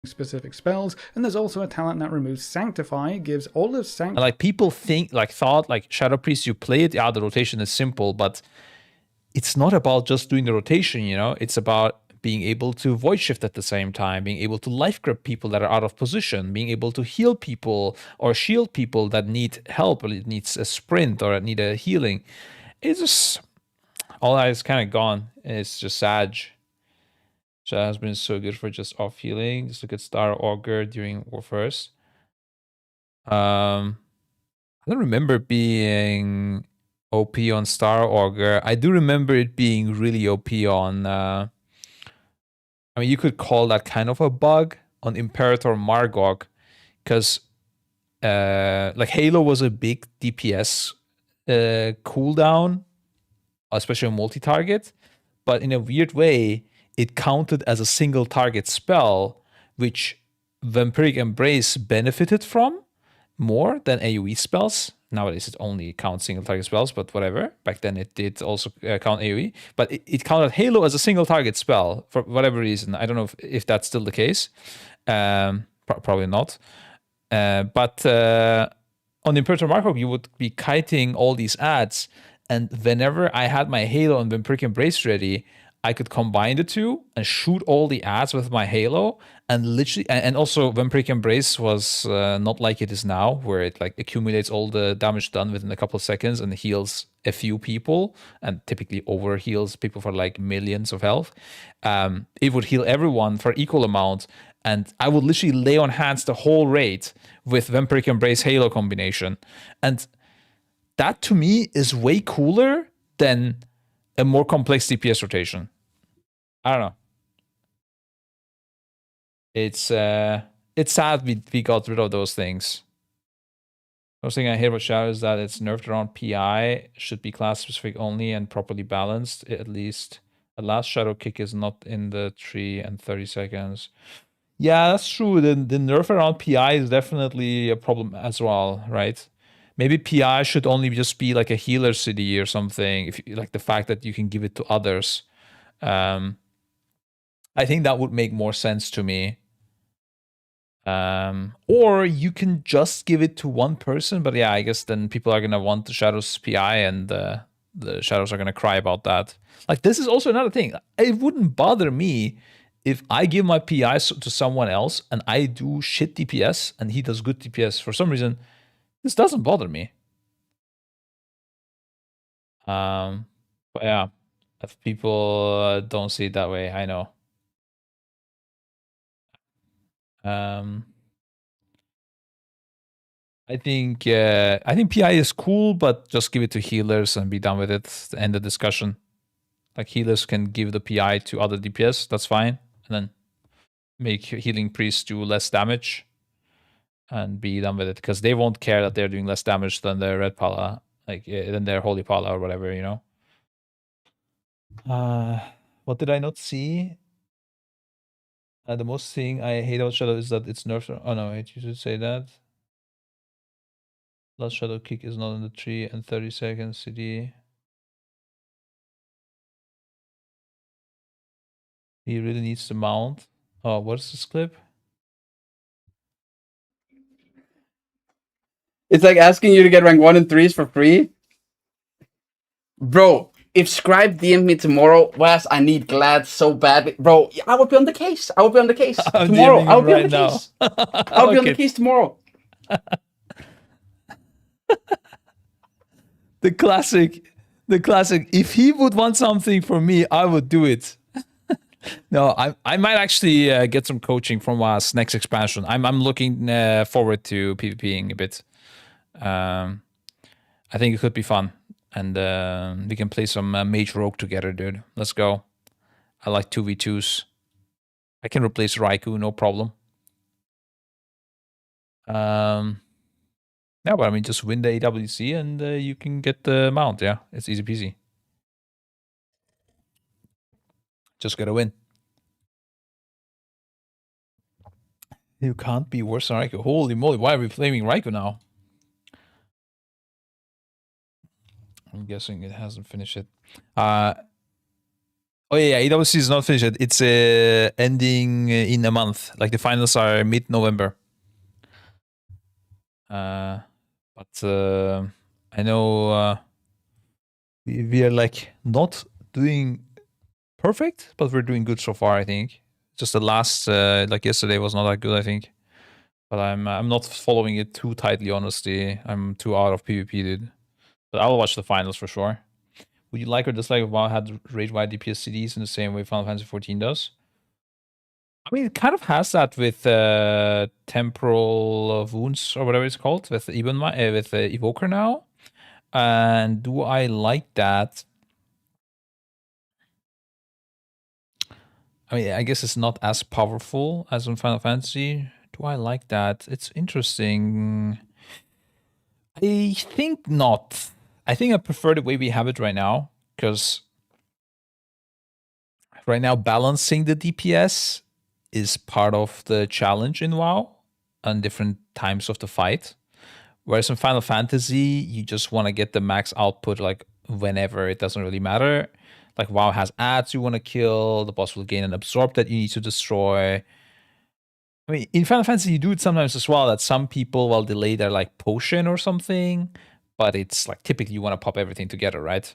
S6: specific spells, and there's also a talent that removes Sanctify. It gives all of
S3: And like people thought like Shadow Priest, you play it, yeah, the rotation is simple, but it's not about just doing the rotation, you know? It's about being able to void shift at the same time, being able to life grip people that are out of position, being able to heal people or shield people that need help, or it needs a sprint or need a healing. It's just all that is kind of gone. It's just sad. So that has been so good for just off healing. Just look at Star Augur during War First. I don't remember being OP on Star Augur. I do remember it being really OP on. I mean, you could call that kind of a bug on Imperator Margok, because like Halo was a big DPS cooldown, especially on multi-target, but in a weird way, it counted as a single target spell, which Vampiric Embrace benefited from more than AoE spells nowadays it only counts single target spells, but whatever. Back then it did also count AoE, but it counted Halo as a single target spell for whatever reason. I don't know if that's still the case. Probably not. But on Imperator Markov, you would be kiting all these ads, and whenever I had my Halo and Vampiric Embrace ready, I could combine the two and shoot all the ads with my Halo, and literally, and also Vampiric Embrace was not like it is now, where it like accumulates all the damage done within a couple of seconds and heals a few people, and typically over heals people for like millions of health. It would heal everyone for equal amount, and I would literally lay on hands the whole raid with Vampiric Embrace Halo combination, and that to me is way cooler than a more complex DPS rotation. I don't know. It's sad we got rid of those things. First thing I hear about Shadow is that it's nerfed around PI, should be class specific only and properly balanced. At least a last Shadow kick is not in the tree and 30 seconds. Yeah, that's true. The nerf around PI is definitely a problem as well, right? Maybe PI should only just be like a healer city or something. If you, like the fact that you can give it to others. I think that would make more sense to me. Or you can just give it to one person, but yeah, I guess then people are gonna want the Shadows PI, and the Shadows are gonna cry about that. Like, this is also another thing. It wouldn't bother me if I give my PI to someone else and I do shit DPS and he does good DPS. For some reason, this doesn't bother me. But yeah, if people don't see it that way, I know. I think PI is cool, but just give it to healers and be done with it. End the discussion. Like, healers can give the PI to other DPS, that's fine, and then make healing priests do less damage and be done with it, because they won't care that they're doing less damage than their red pala, like than their holy pala or whatever, you know. What did I not see? The most thing I hate about Shadow is that it's nerfed. Oh no, wait, you should say that. Last Shadow kick is not in the tree and 30 seconds CD. He really needs to mount. Oh, what's this clip?
S7: It's like asking you to get rank 1 and 3s for free. Bro, if Scribe DM me tomorrow, Wes, I need Glad so bad. Bro, I would be on the case. I would be on the case tomorrow. I would be on the case. I would be on the case tomorrow.
S3: The classic. If he would want something from me, I would do it. No, I might actually get some coaching from us next expansion. I'm looking forward to PvPing a bit. I think it could be fun, and we can play some Mage Rogue together, dude. Let's go. I like 2v2s. I can replace Raikou, no problem. Yeah, but I mean, just win the AWC and you can get the mount. Yeah, it's easy peasy. Just gotta win. You can't be worse than Raikou. Holy moly, why are we flaming Raikou now? I'm guessing it hasn't finished it. Oh yeah, AWC is not finished. It's ending in a month. Like, the finals are mid-November. But I know we are like not doing perfect, but we're doing good so far, I think. Just the last, like yesterday was not that good, I think. But I'm not following it too tightly, honestly. I'm too out of PvP, dude. But I'll watch the finals for sure. Would you like or dislike if WoW had rage-wide DPS CDs in the same way Final Fantasy 14 does? I mean, it kind of has that with Temporal Wounds or whatever it's called, with with Evoker now. And do I like that? I mean, I guess it's not as powerful as in Final Fantasy. Do I like that? It's interesting. I think not. I think I prefer the way we have it right now, because right now balancing the DPS is part of the challenge in WoW and different times of the fight. Whereas in Final Fantasy, you just want to get the max output like whenever. It doesn't really matter. Like WoW has ads you want to kill. The boss will gain an absorb that you need to destroy. I mean, in Final Fantasy, you do it sometimes as well that some people will delay their like potion or something, but it's like typically you want to pop everything together, right?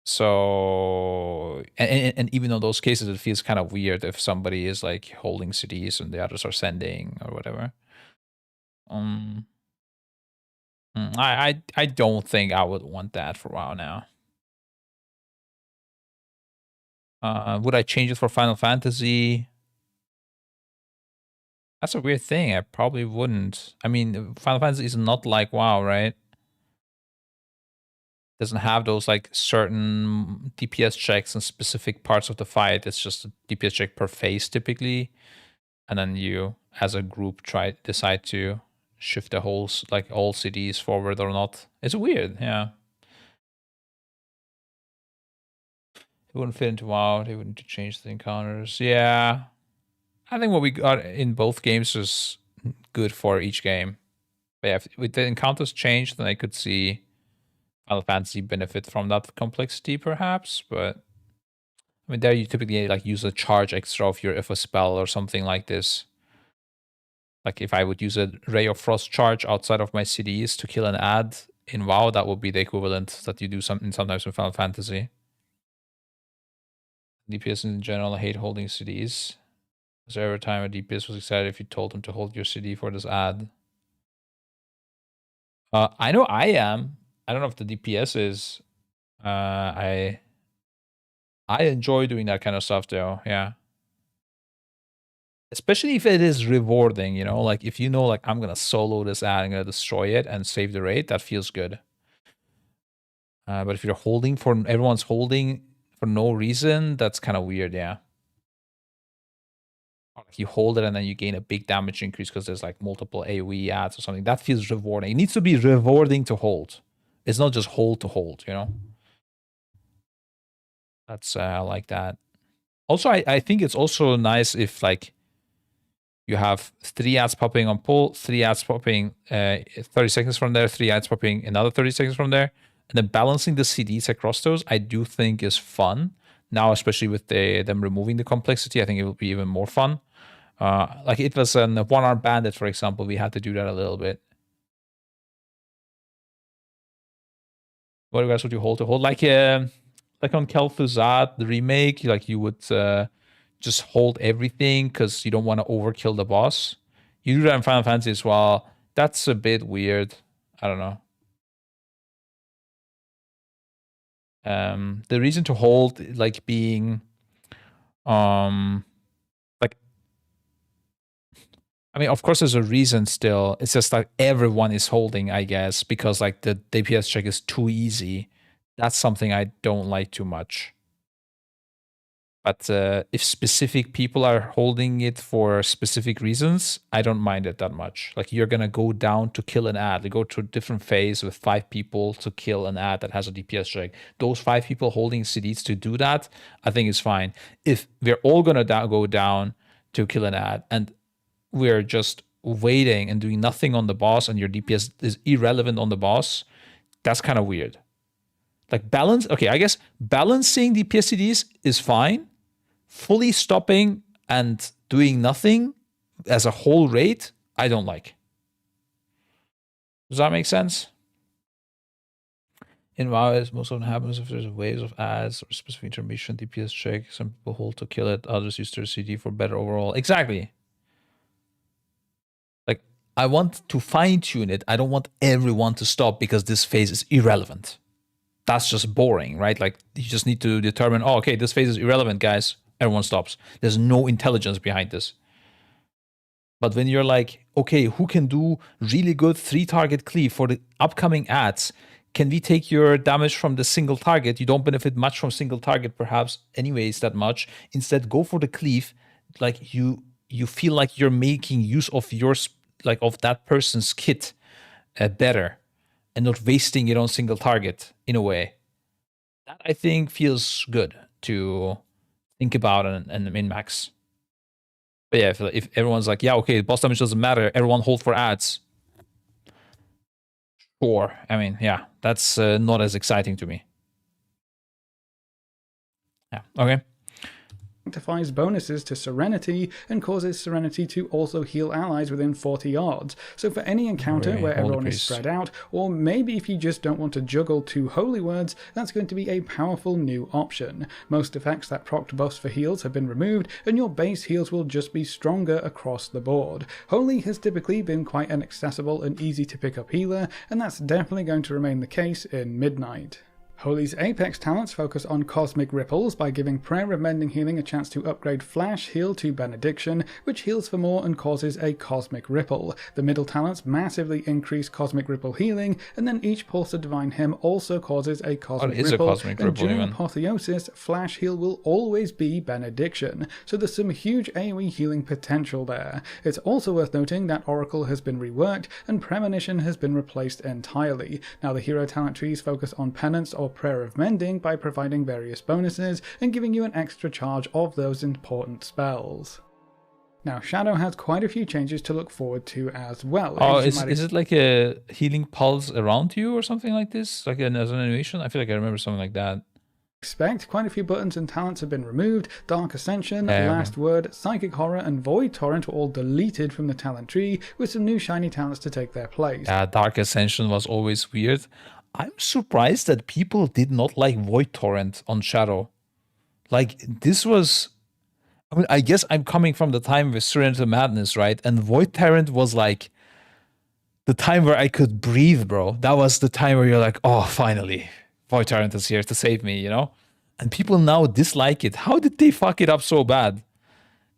S3: So, and even in those cases, it feels kind of weird if somebody is like holding CDs and the others are sending or whatever. I don't think I would want that for a while now. Would I change it for Final Fantasy? That's a weird thing. I probably wouldn't. I mean, Final Fantasy is not like WoW, right? Doesn't have those like certain DPS checks in specific parts of the fight. It's just a DPS check per phase typically, and then you, as a group, decide to shift the whole like all CDs forward or not. It's weird, yeah. It wouldn't fit into WoW. They wouldn't change the encounters. Yeah, I think what we got in both games is good for each game. But yeah, if the encounters changed, then I could see Final Fantasy benefit from that complexity, perhaps. But I mean, there you typically like use a charge extra if a spell or something like this. Like if I would use a Ray of Frost charge outside of my CDs to kill an ad in WoW, that would be the equivalent that you do sometimes in Final Fantasy. DPS in general, I hate holding CDs. Was there ever a time a DPS was excited if you told them to hold your CD for this ad? I know I am. I don't know if the DPS is. I enjoy doing that kind of stuff though. Yeah. Especially if it is rewarding, you know, like if you know, like I'm gonna solo this ad, I'm gonna destroy it and save the raid, that feels good. But if you're holding for everyone's holding for no reason, that's kind of weird, yeah. You hold it and then you gain a big damage increase because there's like multiple AoE ads or something. That feels rewarding. It needs to be rewarding to hold. It's not just hold to hold, you know? That's I like that. Also, I think it's also nice if like you have 3 ads popping on pull, 3 ads popping 30 seconds from there, 3 ads popping another 30 seconds from there. And then balancing the CDs across those, I do think is fun. Now, especially with them removing the complexity, I think it will be even more fun. Like it was a one-arm bandit, for example. We had to do that a little bit. What guys would you hold to hold? Like on Kel'Thuzad, the remake, like you would just hold everything because you don't want to overkill the boss. You do that in Final Fantasy as well. That's a bit weird. I don't know. The reason to hold, like being, like, I mean, of course, there's a reason still. It's just like everyone is holding, I guess, because like the DPS check is too easy. That's something I don't like too much. But if specific people are holding it for specific reasons, I don't mind it that much. Like you're gonna go down to kill an ad. You go to a different phase with 5 people to kill an ad that has a DPS check. Those 5 people holding CDs to do that, I think is fine. If we're all gonna go down to kill an ad and we're just waiting and doing nothing on the boss and your DPS is irrelevant on the boss, that's kind of weird. Like balance, okay, I guess balancing DPS CDs is fine. Fully stopping and doing nothing as a whole raid, I don't like. Does that make sense? In WoW, most often happens if there's waves of ads or specific intermission DPS check. Some people hold to kill it, others use their CD for better overall. Exactly. Like, I want to fine tune it. I don't want everyone to stop because this phase is irrelevant. That's just boring, right? Like, you just need to determine, oh, okay, this phase is irrelevant, guys. Everyone stops. There's no intelligence behind this. But when you're like, okay, who can do really good 3-target cleave for the upcoming ads? Can we take your damage from the single target? You don't benefit much from single target, perhaps, anyways, that much. Instead, go for the cleave. Like you feel like you're making use of yours, like of that person's kit better, and not wasting it on single target in a way. That I think feels good to think about and min-max. But yeah, if everyone's like, yeah, okay, boss damage doesn't matter, everyone hold for ads. Sure. I mean, yeah, that's not as exciting to me. Yeah, okay.
S6: Sanctifies bonuses to Serenity and causes Serenity to also heal allies within 40 yards. So for any encounter where
S3: Holy
S6: everyone is
S3: priest.
S6: spread out, or maybe if you just don't want to juggle 2 holy words, that's going to be a powerful new option. Most effects that procced buffs for heals have been removed, and your base heals will just be stronger across the board. Holy has typically been quite an accessible and easy to pick up healer, and that's definitely going to remain the case in Midnight. Holy's Apex talents focus on Cosmic Ripples by giving Prayer of Mending Healing a chance to upgrade Flash Heal to Benediction, which heals for more and causes a Cosmic Ripple. The middle talents massively increase Cosmic Ripple healing, and then each Pulse of Divine Hymn also causes a Cosmic Ripple, and during Apotheosis, Flash Heal will always be Benediction, so there's some huge AoE healing potential there. It's also worth noting that Oracle has been reworked, and Premonition has been replaced entirely. Now the hero talent trees focus on Penance or Prayer of Mending by providing various bonuses and giving you an extra charge of those important spells. Now, Shadow has quite a few changes to look forward to as well.
S3: Oh, is it like a healing pulse around you or something like this? Like as an animation? I feel like I remember something like that.
S6: Expect quite a few buttons and talents have been removed. Dark Ascension, Last Word, Psychic Horror, and Void Torrent were all deleted from the talent tree, with some new shiny talents to take their place.
S3: Yeah, Dark Ascension was always weird. I'm surprised that people did not like Void Torrent on Shadow. Like, this was... I mean, I guess I'm coming from the time with Surrender to Madness, right? And Void Torrent was like the time where I could breathe, bro. That was the time where you're like, oh, finally, Void Torrent is here to save me, you know? And people now dislike it. How did they fuck it up so bad?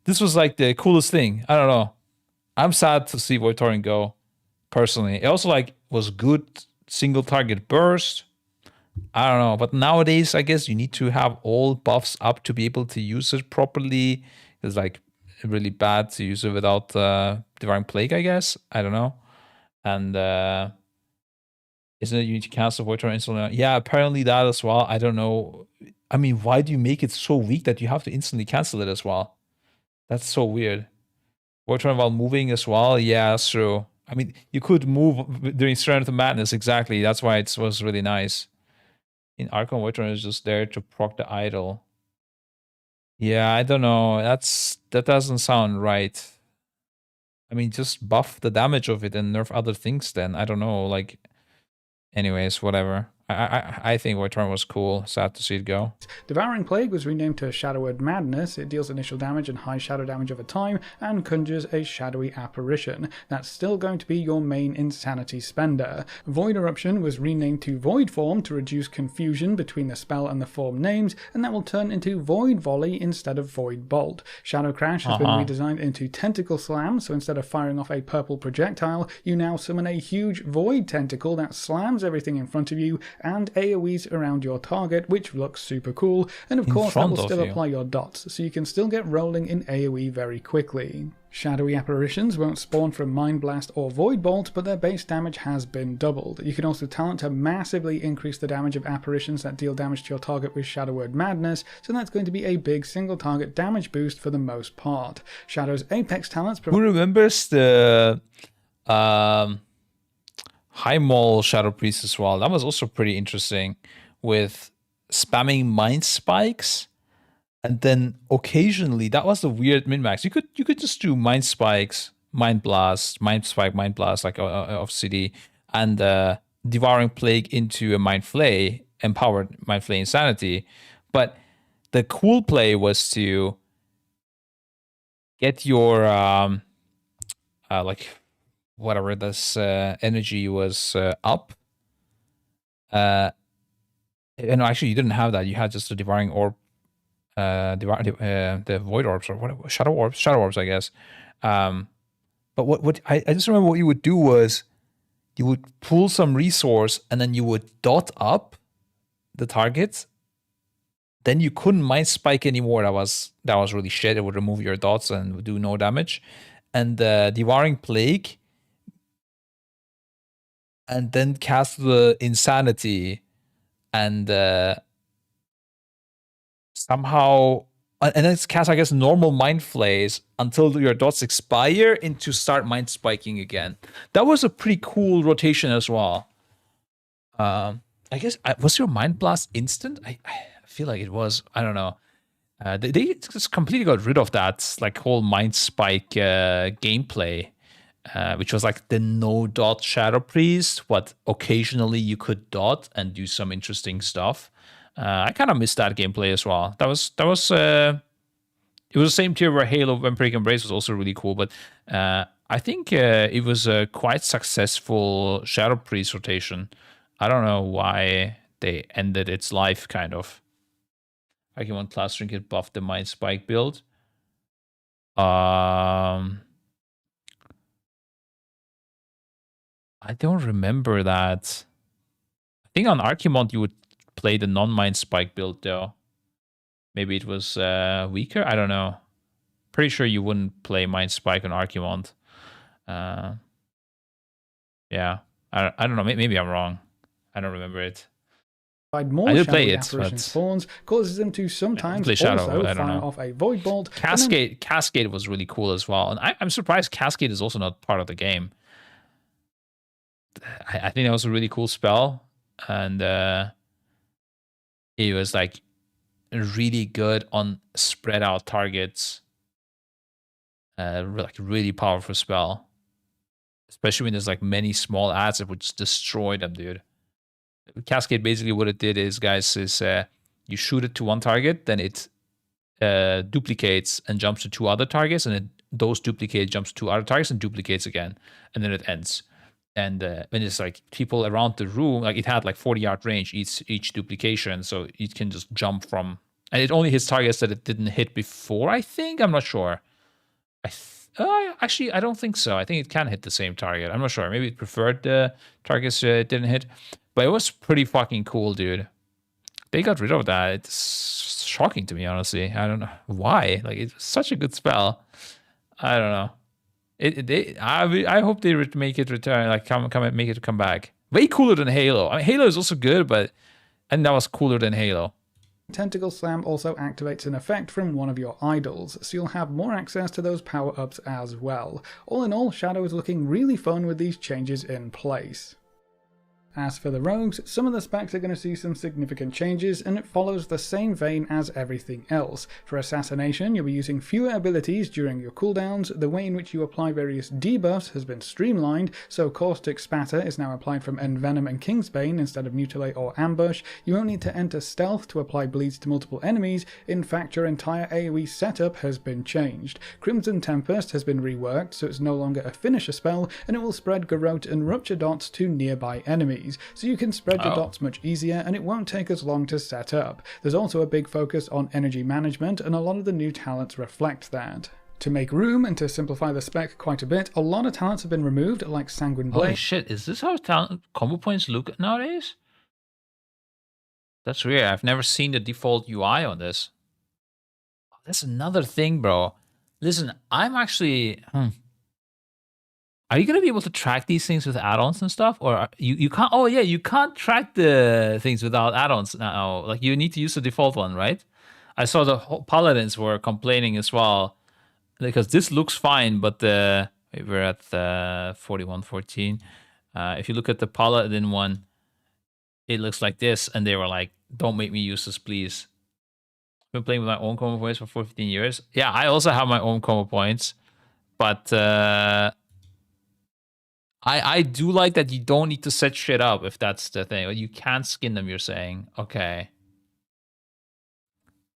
S3: This was like the coolest thing. I don't know. I'm sad to see Void Torrent go, personally. It also like was good single target burst. I don't know, but nowadays I guess you need to have all buffs up to be able to use it properly. It's like really bad to use it without Devouring Plague, I guess. I don't know. And isn't it you need to cancel Void Torrent instantly? Yeah, apparently that as well. I don't know. I mean, why do you make it so weak that you have to instantly cancel it as well? That's so weird. Void Torrent while moving as well. Yeah, that's true. I mean, you could move during Surrender to Madness, exactly. That's why it was really nice. In Archon, Void Torrent is just there to proc the idol. Yeah, I don't know. That doesn't sound right. I mean, just buff the damage of it and nerf other things then. I don't know, like... Anyways, whatever. I think Void Torrent was cool. Sad to see it go.
S6: Devouring Plague was renamed to Shadowed Madness. It deals initial damage and high shadow damage over time and conjures a shadowy apparition. That's still going to be your main insanity spender. Void Eruption was renamed to Void Form to reduce confusion between the spell and the form names, and that will turn into Void Volley instead of Void Bolt. Shadow Crash has been redesigned into Tentacle Slam, so instead of firing off a purple projectile, you now summon a huge Void Tentacle that slams everything in front of you and AoEs around your target, which looks super cool, and of course that will still apply your dots, so you can still get rolling in AoE very quickly. Shadowy apparitions won't spawn from Mind Blast or Void Bolt, but their base damage has been doubled. You can also talent to massively increase the damage of apparitions that deal damage to your target with Shadowed Madness, so that's going to be a big single target damage boost for the most part. Shadow's Apex talents...
S3: Who remembers the... High Mall Shadow Priest as well. That was also pretty interesting with spamming mind spikes, and then occasionally that was the weird min max. You could just do mind spikes, mind blast, mind spike, mind blast like of CD, and devouring plague into a mind flay, empowered mind flay insanity. But the cool play was to get your like whatever this energy was up. And actually, you didn't have that. You had just the devouring orb, the void orbs or what? Shadow orbs, I guess. But what I just remember what you would do was you would pull some resource and then you would dot up the target. Then you couldn't mind spike anymore. That was really shit. It would remove your dots and would do no damage. And the devouring plague. And then cast the insanity, and somehow And then it's cast, I guess, normal Mind Flays until your dots expire and to start Mind Spiking again. That was a pretty cool rotation as well. I guess, was your Mind Blast instant? I feel like it was. I don't know. They just completely got rid of that like whole Mind Spike gameplay, which was like the no dot Shadow Priest, what occasionally you could dot and do some interesting stuff. I kind of missed that gameplay as well. It was the same tier where Halo Vampiric Embrace was also really cool, but I think it was a quite successful Shadow Priest rotation. I don't know why they ended its life, kind of. Pokemon Class Trinket buffed the Mind Spike build. I don't remember that. I think on Archimond you would play the non-Mind Spike build though. Maybe it was weaker. I don't know. Pretty sure you wouldn't play Mind Spike on Archimond. Yeah, I don't know. Maybe I'm wrong. I don't remember it.
S6: More
S3: I did
S6: shadowy
S3: play it,
S6: apparition
S3: but
S6: spawns causes them to sometimes
S3: play Shadow,
S6: also
S3: I don't
S6: fire
S3: know.
S6: off a void bolt.
S3: Cascade was really cool as well, and I'm surprised Cascade is also not part of the game. I think that was a really cool spell, and it was like really good on spread out targets. Like really powerful spell, especially when there's like many small ads that would just destroy them, dude. Cascade, basically what it did is, guys, is you shoot it to one target, then it duplicates and jumps to two other targets, and those duplicate jumps to other targets and duplicates again, and then it ends. And when it's like people around the room, like it had like 40-yard range each duplication, so it can just jump from, and it only hits targets that it didn't hit before, I think. I'm not sure. Actually, I don't think so. I think it can hit the same target. I'm not sure. Maybe it preferred the targets it didn't hit. But it was pretty fucking cool, dude. They got rid of that. It's shocking to me, honestly. I don't know why. Like, it's such a good spell. I don't know. I hope they make it return. Like, come and make it come back. Way cooler than Halo. I mean, Halo is also good, but and that was cooler than Halo.
S6: Tentacle Slam also activates an effect from one of your idols, so you'll have more access to those power-ups as well. All in all, Shadow is looking really fun with these changes in place. As for the rogues, some of the specs are going to see some significant changes, and it follows the same vein as everything else. For Assassination, you'll be using fewer abilities during your cooldowns, the way in which you apply various debuffs has been streamlined, so Caustic Spatter is now applied from Envenom and Kingsbane instead of Mutilate or Ambush. You won't need to enter Stealth to apply bleeds to multiple enemies. In fact, your entire AoE setup has been changed. Crimson Tempest has been reworked, so it's no longer a finisher spell, and it will spread Garrote and Rupture dots to nearby enemies. So you can spread your dots much easier, and it won't take as long to set up. There's also a big focus on energy management, and a lot of the new talents reflect that. To make room and to simplify the spec quite a bit, a lot of talents have been removed, like Sanguine Blade.
S3: Holy shit, is this how combo points look nowadays? That's weird. I've never seen the default UI on this. That's another thing, bro. Listen, I'm actually... Are you gonna be able to track these things with add-ons and stuff, or you can't? Oh yeah, you can't track the things without add-ons now. Like you need to use the default one, right? I saw the paladins were complaining as well because this looks fine, but we're at 4114. If you look at the paladin one, it looks like this, and they were like, "Don't make me use this, please." I've been playing with my own combo points for 15 years. Yeah, I also have my own combo points, but. I do like that you don't need to set shit up if that's the thing. You can't skin them, you're saying. Okay.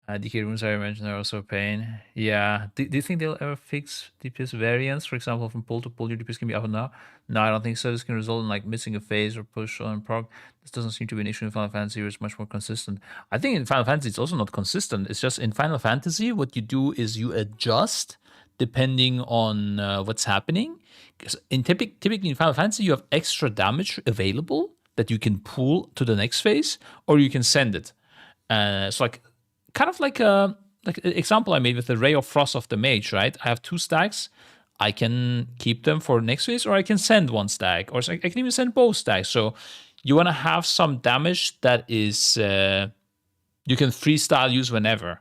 S3: DK runes I mentioned are also a pain. Yeah. Do you think they'll ever fix DPS variance? For example, from pull to pull, your DPS can be up and down? No, I don't think so. This can result in like missing a phase or push on proc. This doesn't seem to be an issue in Final Fantasy, where it's much more consistent. I think in Final Fantasy it's also not consistent. It's just in Final Fantasy, what you do is you adjust depending on what's happening. Typically in Final Fantasy, you have extra damage available that you can pull to the next phase, or you can send it. So like, kind of like an example I made with the Ray of Frost of the Mage, right? I have 2 stacks. I can keep them for next phase, or I can send 1 stack, or I can even send both stacks. So you want to have some damage that is you can freestyle use whenever.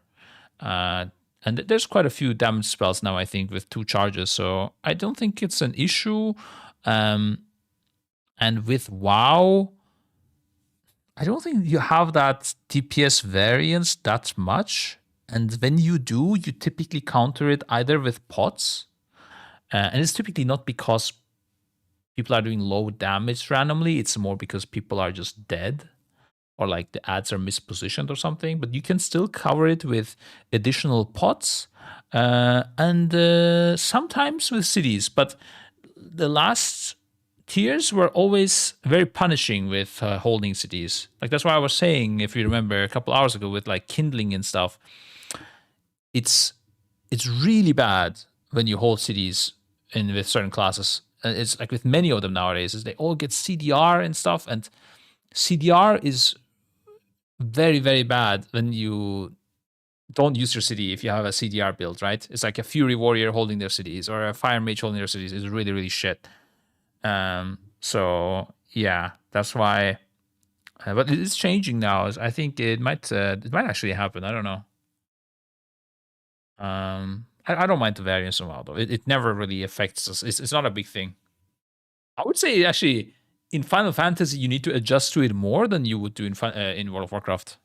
S3: And there's quite a few damage spells now, I think, with 2 charges. So I don't think it's an issue. And with WoW, I don't think you have that DPS variance that much. And when you do, you typically counter it either with pots. And it's typically not because people are doing low damage randomly. It's more because people are just dead, or like the ads are mispositioned or something. But you can still cover it with additional pots and sometimes with cities. But the last tiers were always very punishing with holding cities. Like that's why I was saying, if you remember a couple hours ago, with like kindling and stuff, it's really bad when you hold cities in with certain classes. It's like with many of them nowadays, is they all get CDR and stuff, and CDR is very, very bad when you don't use your city if you have a CDR build, right? It's like a Fury Warrior holding their cities or a Fire Mage holding their cities is really, really shit. So yeah, that's why. But it's changing now. I think it might actually happen. I don't know. I don't mind the variance of WoW though. It never really affects us. It's not a big thing. I would say actually in Final Fantasy you need to adjust to it more than you would do in World of Warcraft.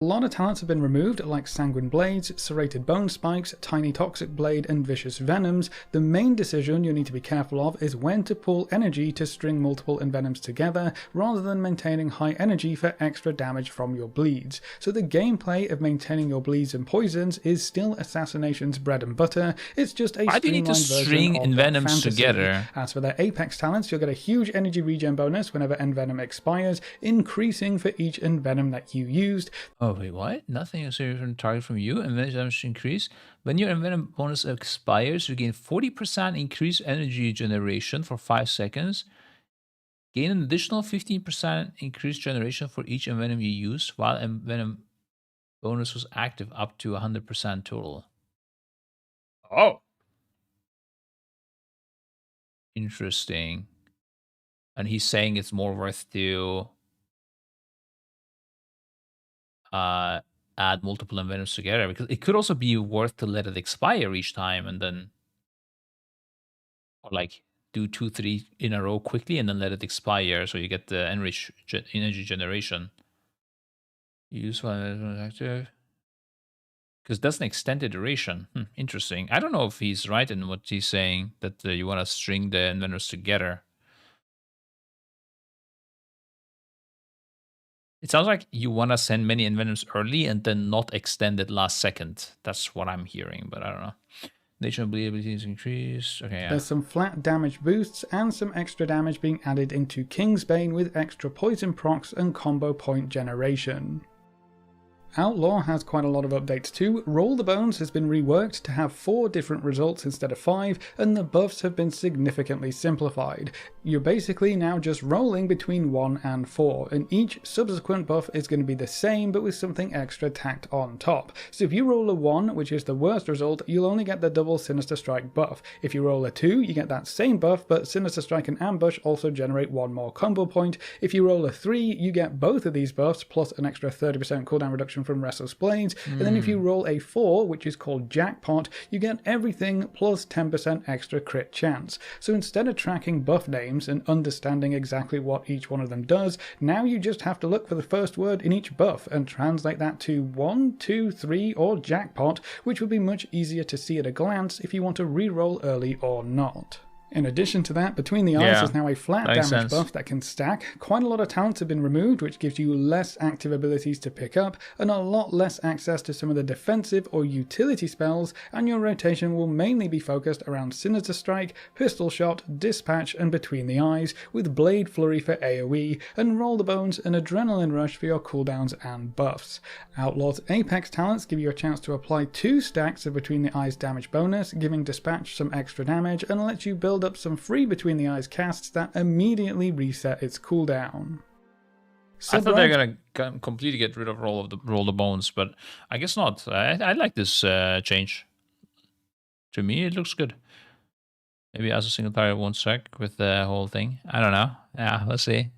S6: A lot of talents have been removed, like Sanguine Blades, Serrated Bone Spikes, Tiny Toxic Blade, and Vicious Venoms. The main decision you need to be careful of is when to pull energy to string multiple envenoms together, rather than maintaining high energy for extra damage from your bleeds. So the gameplay of maintaining your bleeds and poisons is still Assassination's bread and butter. It's just a streamlined version
S3: string
S6: of
S3: envenoms
S6: fantasy.
S3: together.
S6: As for their Apex talents, you'll get a huge energy regen bonus whenever envenom expires, increasing for each envenom that you used.
S3: Oh, wait, what? Nothing is from target from you. Envenom damage increase. When your envenom bonus expires, you gain 40% increased energy generation for 5 seconds. Gain an additional 15% increased generation for each envenom you use, while envenom bonus was active up to 100% total. Oh. Interesting. And he's saying it's more worth to add multiple envenoms together, because it could also be worth to let it expire each time and then, or like do 2-3 in a row quickly and then let it expire so you get the enriched energy generation. Use one active because that's an extended duration. Interesting. I don't know if he's right in what he's saying, that you want to string the envenoms together. It sounds like you want to send many envenoms early and then not extend it last second. That's what I'm hearing, but I don't know. Nature bleed abilities increase. Okay, yeah.
S6: There's some flat damage boosts and some extra damage being added into Kingsbane with extra poison procs and combo point generation. Outlaw has quite a lot of updates too. Roll the Bones has been reworked to have 4 different results instead of 5, and the buffs have been significantly simplified. You're basically now just rolling between 1 and 4, and each subsequent buff is going to be the same but with something extra tacked on top. So if you roll a 1, which is the worst result, you'll only get the double Sinister Strike buff. If you roll a 2, you get that same buff, but Sinister Strike and Ambush also generate 1 more combo point. If you roll a 3, you get both of these buffs plus an extra 30% cooldown reduction from Restless Blades, and then if you roll a 4, which is called Jackpot, you get everything plus 10% extra crit chance. So instead of tracking buff names and understanding exactly what each one of them does, now you just have to look for the first word in each buff and translate that to 1, 2, 3, or Jackpot, which would be much easier to see at a glance if you want to re-roll early or not. In addition to that, Between the Eyes is now a flat damage buff that can stack. Quite a lot of talents have been removed, which gives you less active abilities to pick up, and a lot less access to some of the defensive or utility spells, and your rotation will mainly be focused around Sinister Strike, Pistol Shot, Dispatch, and Between the Eyes, with Blade Flurry for AoE, and Roll the Bones and Adrenaline Rush for your cooldowns and buffs. Outlaw's Apex talents give you a chance to apply 2 stacks of Between the Eyes damage bonus, giving Dispatch some extra damage, and lets you build up some free Between the Eyes casts that immediately reset its cooldown.
S3: I thought they were gonna completely get rid of roll the bones, but I guess not. I like this change. To me, it looks good. Maybe as a single target won't suck with the whole thing. I don't know. Yeah, let's see.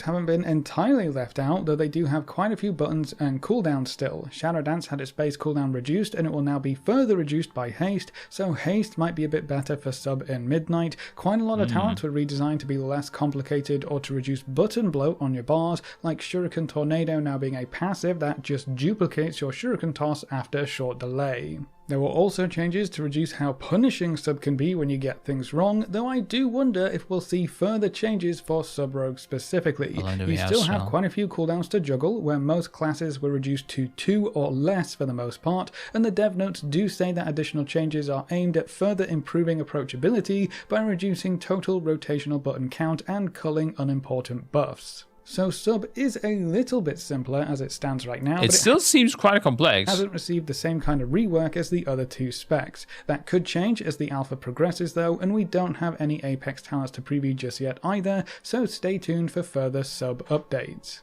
S6: haven't been entirely left out, though they do have quite a few buttons and cooldowns still. Shadow Dance had its base cooldown reduced, and it will now be further reduced by haste, so haste might be a bit better for sub in Midnight. Quite a lot of talents were redesigned to be less complicated or to reduce button bloat on your bars, like Shuriken Tornado now being a passive that just duplicates your Shuriken toss after a short delay. There were also changes to reduce how punishing sub can be when you get things wrong, though I do wonder if we'll see further changes for sub rogue specifically. You still have quite a few cooldowns to juggle, where most classes were reduced to 2 or less for the most part, and the dev notes do say that additional changes are aimed at further improving approachability by reducing total rotational button count and culling unimportant buffs. So sub is a little bit simpler as it stands right now,
S1: It
S6: but
S1: still seems quite complex.
S6: hasn't received the same kind of rework as the other two specs. That could change as the alpha progresses though, and we don't have any Apex talents to preview just yet either, so stay tuned for further sub updates.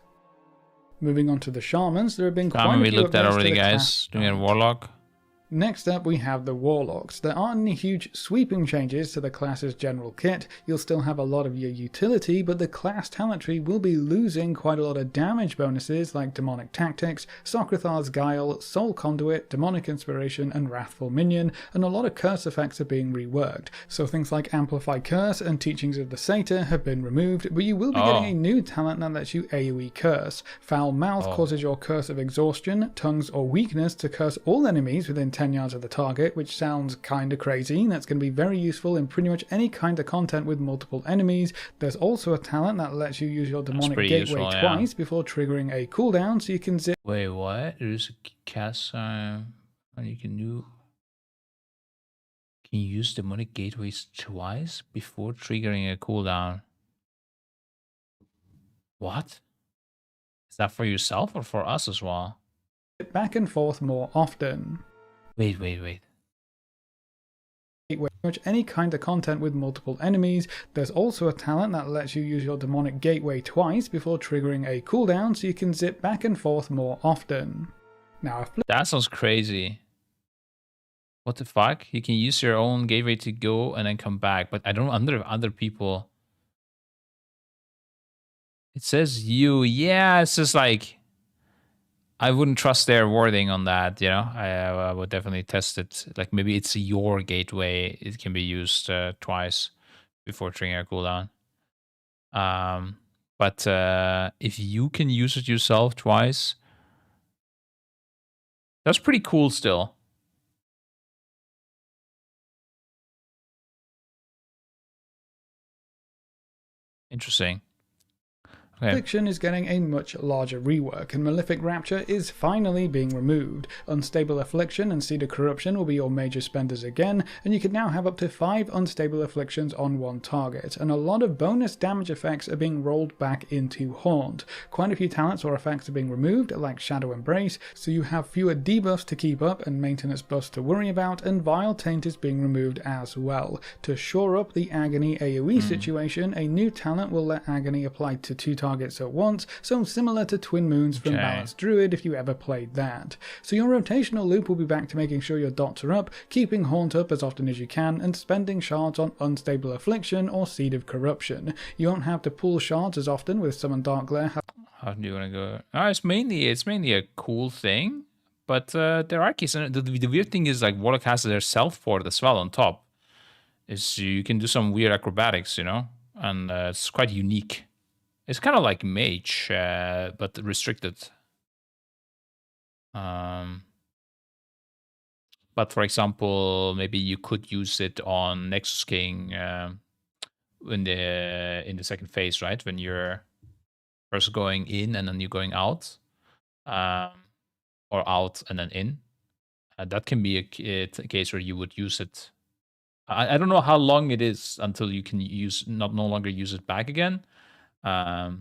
S6: Moving on to the Shamans, there have been quite a few
S1: we looked at
S6: updates to
S1: already,
S6: the
S1: guys.
S6: class.
S1: Doing a Warlock.
S6: Next up we have the Warlocks. There aren't any huge sweeping changes to the class's general kit. You'll still have a lot of your utility, but the class talent tree will be losing quite a lot of damage bonuses like Demonic Tactics, Socrathar's Guile, Soul Conduit, Demonic Inspiration and Wrathful Minion, and a lot of curse effects are being reworked. So things like Amplify Curse and Teachings of the Satyr have been removed, but you will be getting a new talent that lets you AoE curse. Foul Mouth causes your curse of exhaustion, tongues or weakness to curse all enemies within 10 yards of the target, which sounds kinda crazy. That's going to be very useful in pretty much any kind of content with multiple enemies. There's also a talent that lets you use your Demonic Gateway
S1: useful,
S6: twice before triggering a cooldown, so you can zip
S1: Wait, what? There's a cast and you can do. Can you use Demonic Gateways twice before triggering a cooldown? What? Is that for yourself or for us as well?
S6: back and forth more often.
S1: Wait.
S6: Pretty much any kind of content with multiple enemies. There's also a talent that lets you use your Demonic Gateway twice before triggering a cooldown, so you can zip back and forth more often. Now,
S1: That sounds crazy. What the fuck? You can use your own gateway to go and then come back, but I don't know other people. It says you. Yeah, it's just like I wouldn't trust their wording on that, you know. I would definitely test it. Like maybe it's your gateway. It can be used twice before triggering a cooldown. But if you can use it yourself twice, that's pretty cool still. Interesting. Okay.
S6: Affliction is getting a much larger rework, and Malefic Rapture is finally being removed. Unstable Affliction and Seed of Corruption will be your major spenders again, and you can now have up to 5 Unstable Afflictions on one target, and a lot of bonus damage effects are being rolled back into Haunt. Quite a few talents or effects are being removed, like Shadow Embrace, so you have fewer debuffs to keep up and maintenance buffs to worry about, and Vile Taint is being removed as well. To shore up the Agony AoE situation, a new talent will let Agony apply to 2 targets at once, so similar to Twin Moons from Balanced Druid if you ever played that. So your rotational loop will be back to making sure your dots are up, keeping Haunt up as often as you can, and spending shards on Unstable Affliction or Seed of Corruption. You won't have to pull shards as often with Summon Dark Glare.
S1: How do you want to go? It's mainly a cool thing, but there are cases. And the weird thing is like Warlock has their self port as well on top. Is you can do some weird acrobatics, you know, and it's quite unique. It's kind of like Mage, but restricted. But for example, maybe you could use it on Nexus King in the second phase, right? When you're first going in and then you're going out, or out and then in. That can be a case where you would use it. I don't know how long it is until you can no longer use it back again. So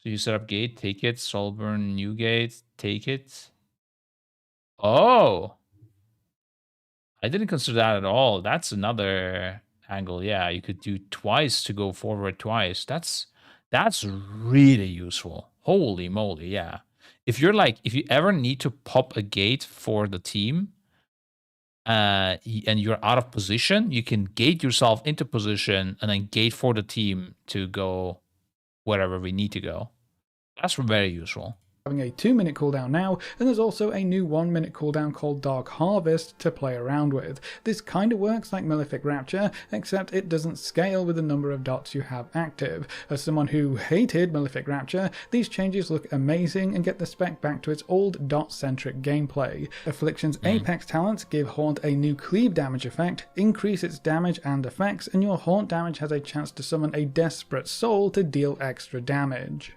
S1: you set up gate, take it, Soulburn, new gate, take it. Oh, I didn't consider that at all. That's another angle. Yeah, you could do twice to go forward twice. That's really useful. Holy moly, yeah. If you ever need to pop a gate for the team, and you're out of position, you can gate yourself into position and then gate for the team to go wherever we need to go. That's very useful.
S6: Having a 2-minute cooldown now, and there's also a new 1-minute cooldown called Dark Harvest to play around with. This kind of works like Malefic Rapture, except it doesn't scale with the number of dots you have active. As someone who hated Malefic Rapture, these changes look amazing and get the spec back to its old dot-centric gameplay. Affliction's Apex talents give Haunt a new cleave damage effect, increase its damage and effects, and your Haunt damage has a chance to summon a Desperate Soul to deal extra damage.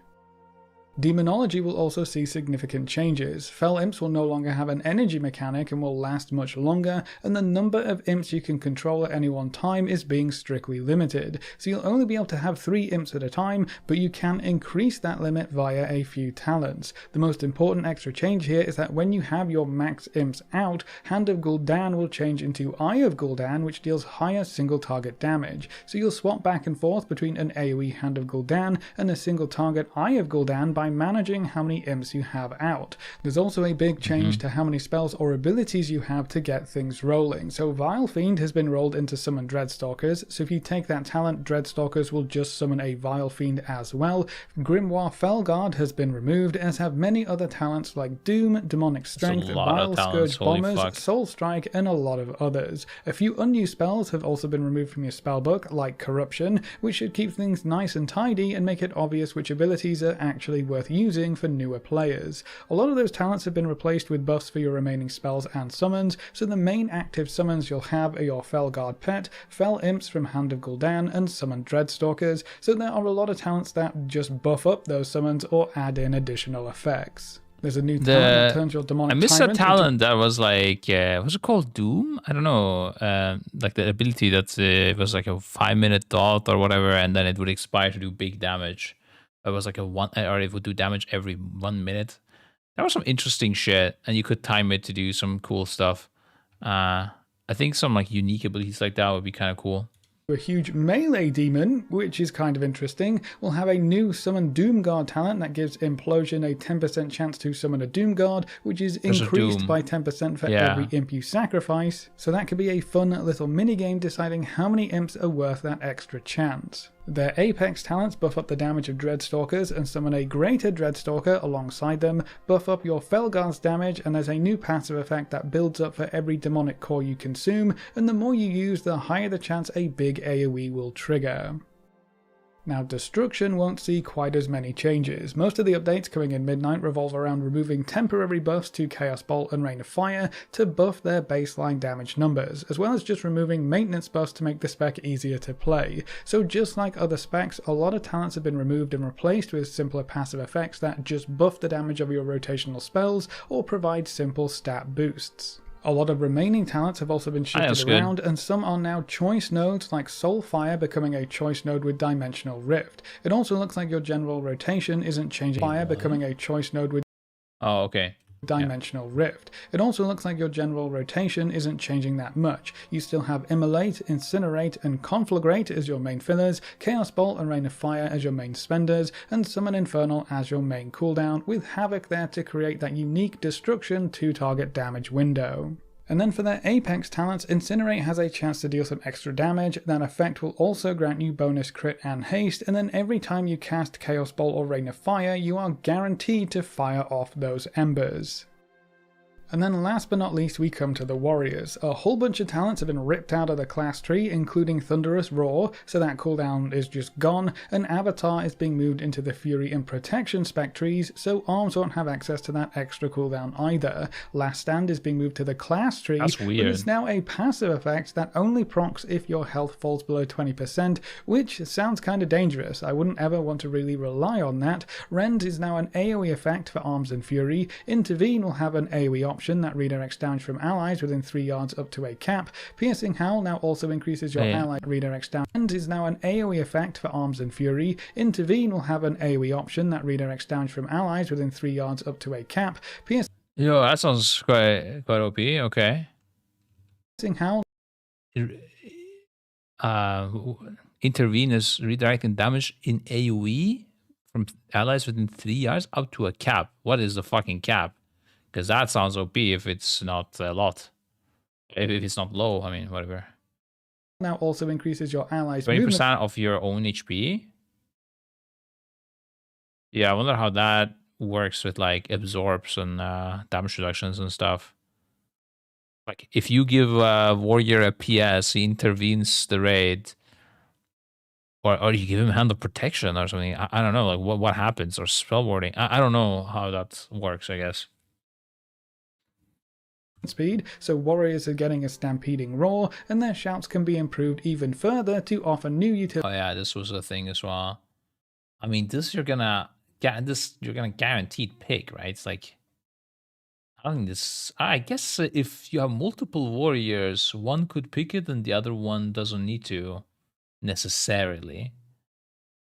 S6: Demonology will also see significant changes. Fell Imps will no longer have an energy mechanic and will last much longer, and the number of Imps you can control at any one time is being strictly limited, so you'll only be able to have 3 Imps at a time, but you can increase that limit via a few talents. The most important extra change here is that when you have your max Imps out, Hand of Gul'dan will change into Eye of Gul'dan, which deals higher single target damage, so you'll swap back and forth between an AoE Hand of Gul'dan and a single target Eye of Gul'dan by managing how many imps you have out. There's also a big change to how many spells or abilities you have to get things rolling. So Vile Fiend has been rolled into Summon Dreadstalkers, so if you take that talent, Dreadstalkers will just summon a Vile Fiend as well. Grimoire Felguard has been removed, as have many other talents like Doom, Demonic Strength, Vile Scourge Bombers, Soul Strike, and a lot of others. A few unused spells have also been removed from your spellbook, like Corruption, which should keep things nice and tidy and make it obvious which abilities are actually worth using for newer players. A lot of those talents have been replaced with buffs for your remaining spells and summons, so the main active summons you'll have are your Felguard Pet, Fell Imps from Hand of Gul'dan, and Summon Dreadstalkers, so there are a lot of talents that just buff up those summons or add in additional effects. There's a new talent that turns your demonic
S1: I missed a
S6: tyrant
S1: talent that was like, was it called Doom? I don't know. Like the ability that it was like a 5-minute dot or whatever, and then it would expire to do big damage. It was like or it would do damage every 1 minute. That was some interesting shit, and you could time it to do some cool stuff. I think some like unique abilities like that would be kind of cool.
S6: A huge melee demon, which is kind of interesting, will have a new Summon Doomguard talent that gives Implosion a 10% chance to summon a Doomguard, which is increased by 10% for every imp you sacrifice, so that could be a fun little minigame deciding how many imps are worth that extra chance. Their Apex talents buff up the damage of Dreadstalkers and summon a greater Dreadstalker alongside them, buff up your Felguard's damage, and there's a new passive effect that builds up for every demonic core you consume, and the more you use, the higher the chance a big AoE will trigger. Now, Destruction won't see quite as many changes. Most of the updates coming in Midnight revolve around removing temporary buffs to Chaos Bolt and Rain of Fire to buff their baseline damage numbers, as well as just removing maintenance buffs to make the spec easier to play. So just like other specs, a lot of talents have been removed and replaced with simpler passive effects that just buff the damage of your rotational spells or provide simple stat boosts. A lot of remaining talents have also been shifted around, and some are now choice nodes, like Soulfire becoming a choice node with Dimensional Rift. It also looks like your general rotation isn't changing. Fire becoming a choice node with Dimensional Rift. It also looks like your general rotation isn't changing that much. You still have Immolate, Incinerate, and Conflagrate as your main fillers, Chaos Bolt and Rain of Fire as your main spenders, and Summon Infernal as your main cooldown, with Havoc there to create that unique Destruction 2-target damage window. And then for their Apex talents, Incinerate has a chance to deal some extra damage. That effect will also grant you bonus crit and haste, and then every time you cast Chaos Bolt or Rain of Fire, you are guaranteed to fire off those embers. And then last but not least, we come to the Warriors. A whole bunch of talents have been ripped out of the class tree, including Thunderous Roar, so that cooldown is just gone, and Avatar is being moved into the Fury and Protection spec trees, so Arms won't have access to that extra cooldown either. Last Stand is being moved to the class tree,
S1: That's weird.
S6: but it's now a passive effect that only procs if your health falls below 20%, which sounds kind of dangerous. I wouldn't ever want to really rely on that. Rend is now an AoE effect for Arms and Fury. Intervene will have an AoE option that redirects damage from allies within 3 yards up to a cap. Piercing Howl now also increases your ally redirects damage. And is now an AoE effect for Arms and Fury. Intervene will have an AoE option that redirects damage from allies within 3 yards up to a cap.
S1: Yo, that sounds quite OP. Okay.
S6: Piercing Howl.
S1: Intervene is redirecting damage in AoE from allies within 3 yards up to a cap. What is the fucking cap? Because that sounds OP if it's not a lot. If it's not low, I mean, whatever.
S6: Now also increases your allies'
S1: 20% of your own HP? Yeah, I wonder how that works with like absorbs and damage reductions and stuff. Like if you give a warrior a PS, he intervenes the raid, or you give him hand of protection or something. I don't know, like what happens, or spell warding. I don't know how that works, I guess.
S6: Speed, so warriors are getting a stampeding roar, and their shouts can be improved even further to offer new utilities.
S1: Oh yeah, this was a thing as well. I mean, you're gonna guaranteed pick, right? It's like, I don't think this. I guess if you have multiple warriors, one could pick it and the other one doesn't need to necessarily.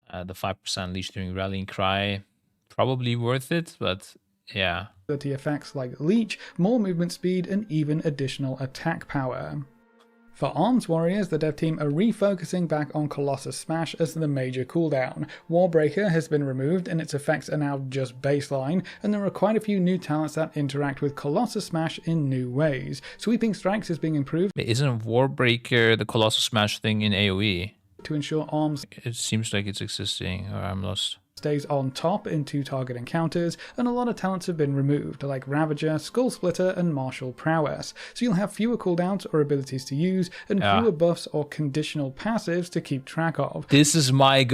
S1: The 5% leash during rallying cry, probably worth it, but yeah.
S6: Effects like leech, more movement speed, and even additional attack power. For Arms Warriors, the dev team are refocusing back on Colossus Smash as the major cooldown. Warbreaker has been removed and its effects are now just baseline, and there are quite a few new talents that interact with Colossus Smash in new ways. Sweeping Strikes is being improved.
S1: Isn't Warbreaker the Colossus Smash thing in AoE?
S6: To ensure Arms
S1: It seems like it's existing, or I'm lost.
S6: Stays on top in 2 target encounters, and a lot of talents have been removed, like Ravager, Skull Splitter, and Martial Prowess. So you'll have fewer cooldowns or abilities to use, and fewer buffs or conditional passives to keep track of.
S1: This is my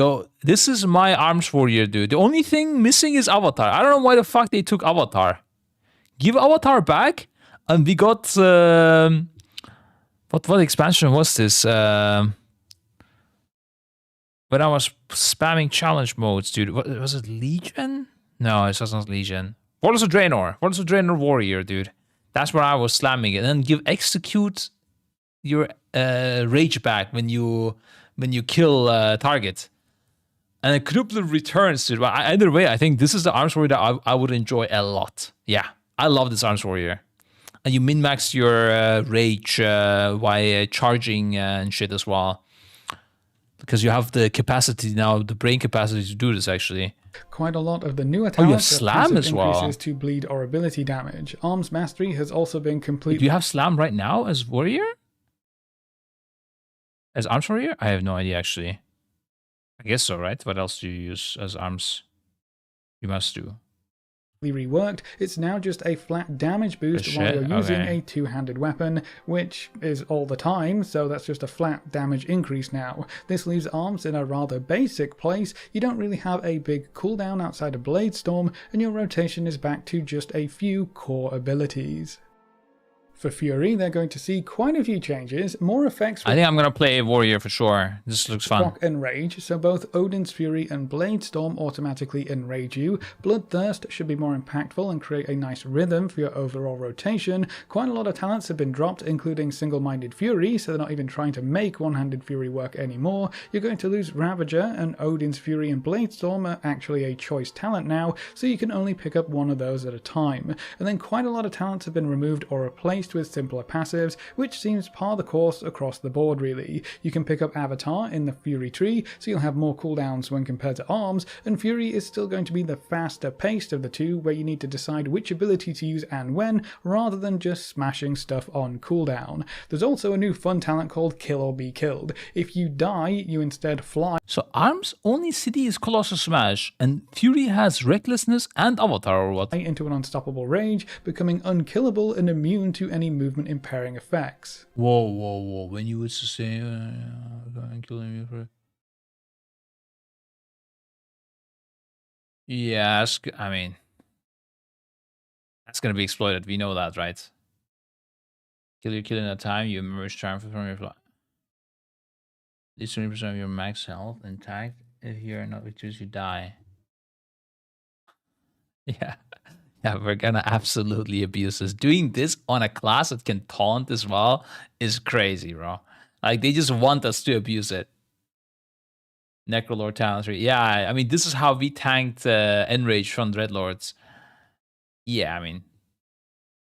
S1: Arms Warrior, dude. The only thing missing is Avatar. I don't know why the fuck they took Avatar. Give Avatar back, and we got what expansion was this? When I was spamming challenge modes, dude, was it Legion? No, it wasn't Legion. Warlords of Draenor Warrior, dude. That's where I was slamming it. And then execute your rage back when you kill target. And it quadruple returns, dude. But either way, I think this is the Arms Warrior that I would enjoy a lot. Yeah, I love this Arms Warrior. And you min-max your rage while charging and shit as well. Because you have the capacity now, the brain capacity to do this, actually.
S6: Quite a lot of the newer talents
S1: have Slam as well.
S6: Increases to bleed or ability damage. Arms Mastery has also been completely...
S1: Do you have Slam right now as Warrior? As Arms Warrior? I have no idea, actually. I guess so, right? What else do you use as Arms? You must do.
S6: Reworked, it's now just a flat damage boost while you're using a two-handed weapon, which is all the time, so that's just a flat damage increase now. This leaves Arms in a rather basic place. You don't really have a big cooldown outside of Blade Storm, and your rotation is back to just a few core abilities. For Fury, they're going to see quite a few changes, more effects...
S1: I think I'm going to play Warrior for sure. This looks fun.
S6: Shock and Rage, so both Odin's Fury and Blade Storm automatically enrage you. Bloodthirst should be more impactful and create a nice rhythm for your overall rotation. Quite a lot of talents have been dropped, including Single-Minded Fury, so they're not even trying to make One-Handed Fury work anymore. You're going to lose Ravager, and Odin's Fury and Blade Storm are actually a choice talent now, so you can only pick up one of those at a time. And then quite a lot of talents have been removed or replaced with simpler passives, which seems par the course across the board really. You can pick up Avatar in the Fury tree, so you'll have more cooldowns when compared to Arms, and Fury is still going to be the faster paced of the two, where you need to decide which ability to use and when, rather than just smashing stuff on cooldown. There's also a new fun talent called Kill or Be Killed. If you die, you instead fly.
S1: So Arms' only city is Colossus Smash, and Fury has Recklessness and Avatar, or what?
S6: Into an unstoppable rage, becoming unkillable and immune to any movement impairing effects.
S1: Whoa. When you would say, killing me for... Yeah, I mean, that's going to be exploited. We know that, right? Kill your kill in a time, you emerge triumphant from your fly. At least 20% of your max health intact. If you're not victorious, you die. Yeah. Yeah, we're gonna absolutely abuse this. Doing this on a class that can taunt as well is crazy, bro. Like, they just want us to abuse it. Necrolord talent tree. Yeah, I mean, this is how we tanked Enrage from Dreadlords. Yeah, I mean,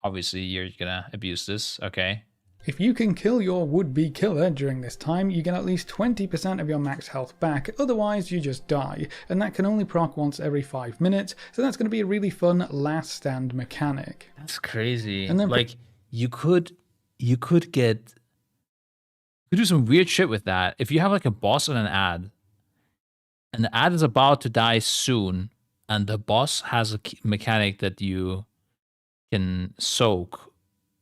S1: obviously you're gonna abuse this, okay.
S6: If you can kill your would-be killer during this time, you get at least 20% of your max health back, otherwise you just die, and that can only proc once every 5 minutes, so that's going to be a really fun last stand mechanic.
S1: That's crazy.
S6: And then
S1: like, you could do some weird shit with that. If you have like a boss and an ad, and the ad is about to die soon,
S3: and the boss has a mechanic that you can soak.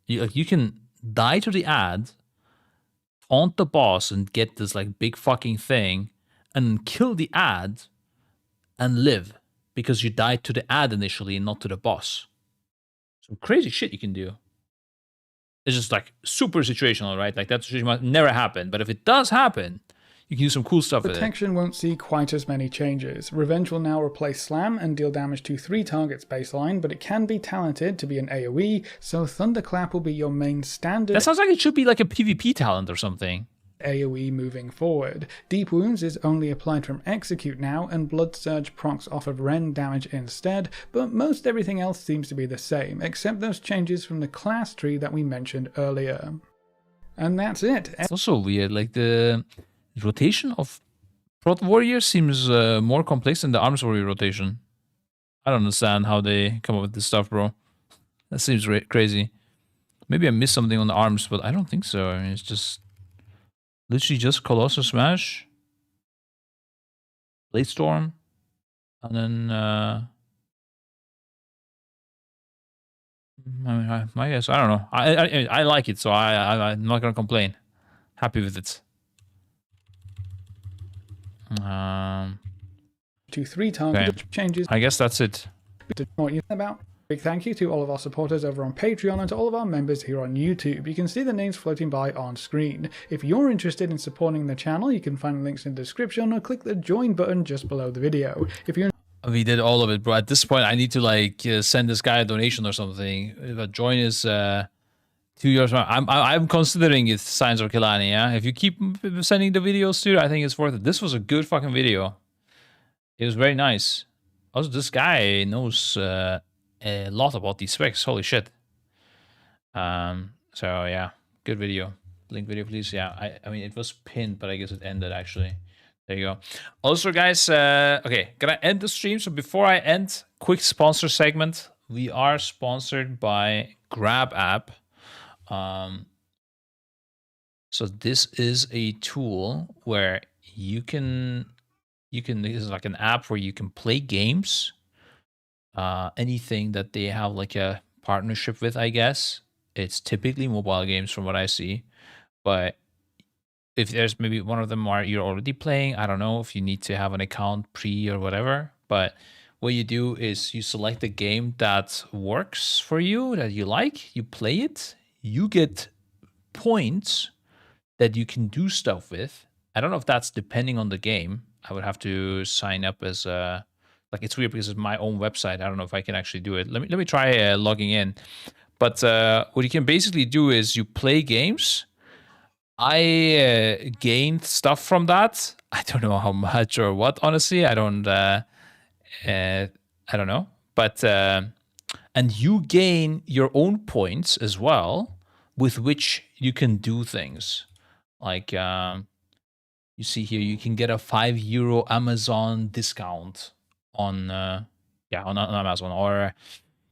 S3: You can die to the ad, taunt the boss, and get this like big fucking thing, and kill the ad and live because you died to the ad initially and not to the boss. Some crazy shit you can do. It's just like super situational, right? Like that situation might never happen, but if it does happen, you can do some cool stuff with it.
S6: Protection won't see quite as many changes. Revenge will now replace Slam and deal damage to 3 targets baseline, but it can be talented to be an AoE, so Thunderclap will be your main standard
S3: That sounds like it should be like a PvP talent or something.
S6: AoE moving forward. Deep Wounds is only applied from Execute now, and Blood Surge procs off of Rend damage instead, but most everything else seems to be the same, except those changes from the class tree that we mentioned earlier. And that's it.
S3: It's also weird, like the rotation of Prot Warrior seems more complex than the Arms Warrior rotation. I don't understand how they come up with this stuff, bro. That seems crazy. Maybe I missed something on the arms, but I don't think so. I mean, it's just literally just Colossal Smash, Blade Storm, and then I guess I don't know. I like it, so I'm not gonna complain. Happy with it.
S6: To 3 target changes.
S3: I guess that's it.
S6: To know what you think about. Big thank you to all of our supporters over on Patreon and to all of our members here on YouTube. You can see the names floating by on screen. If you're interested in supporting the channel, you can find links in the description or click the join button just below the video. If you're
S3: We did all of it, bro. At this point, I need to like send this guy a donation or something. If a join is 2 years, I'm considering it. Signs of Kilani, yeah. If you keep sending the videos to, I think it's worth it. This was a good fucking video. It was very nice. Also, this guy knows a lot about these specs. Holy shit. So yeah, good video. Link video, please. Yeah, I mean it was pinned, but I guess it ended actually. There you go. Also, guys, okay, gonna end the stream. So before I end, quick sponsor segment. We are sponsored by Grab app. So this is a tool where you can this is like an app where you can play games, anything that they have like a partnership with, I guess. It's typically mobile games from what I see, but if there's maybe one of them where you're already playing, I don't know if you need to have an account pre or whatever, but what you do is you select a game that works for you, that you like, you play it, you get points that you can do stuff with. I don't know if that's depending on the game. I would have to sign up as a, like it's weird because it's my own website. I don't know if I can actually do it. Let me try logging in. But what you can basically do is you play games. I gained stuff from that. I don't know how much or what, honestly. I don't know. But and you gain your own points as well, with which you can do things. Like you see here, you can get a €5 Amazon discount on on Amazon, or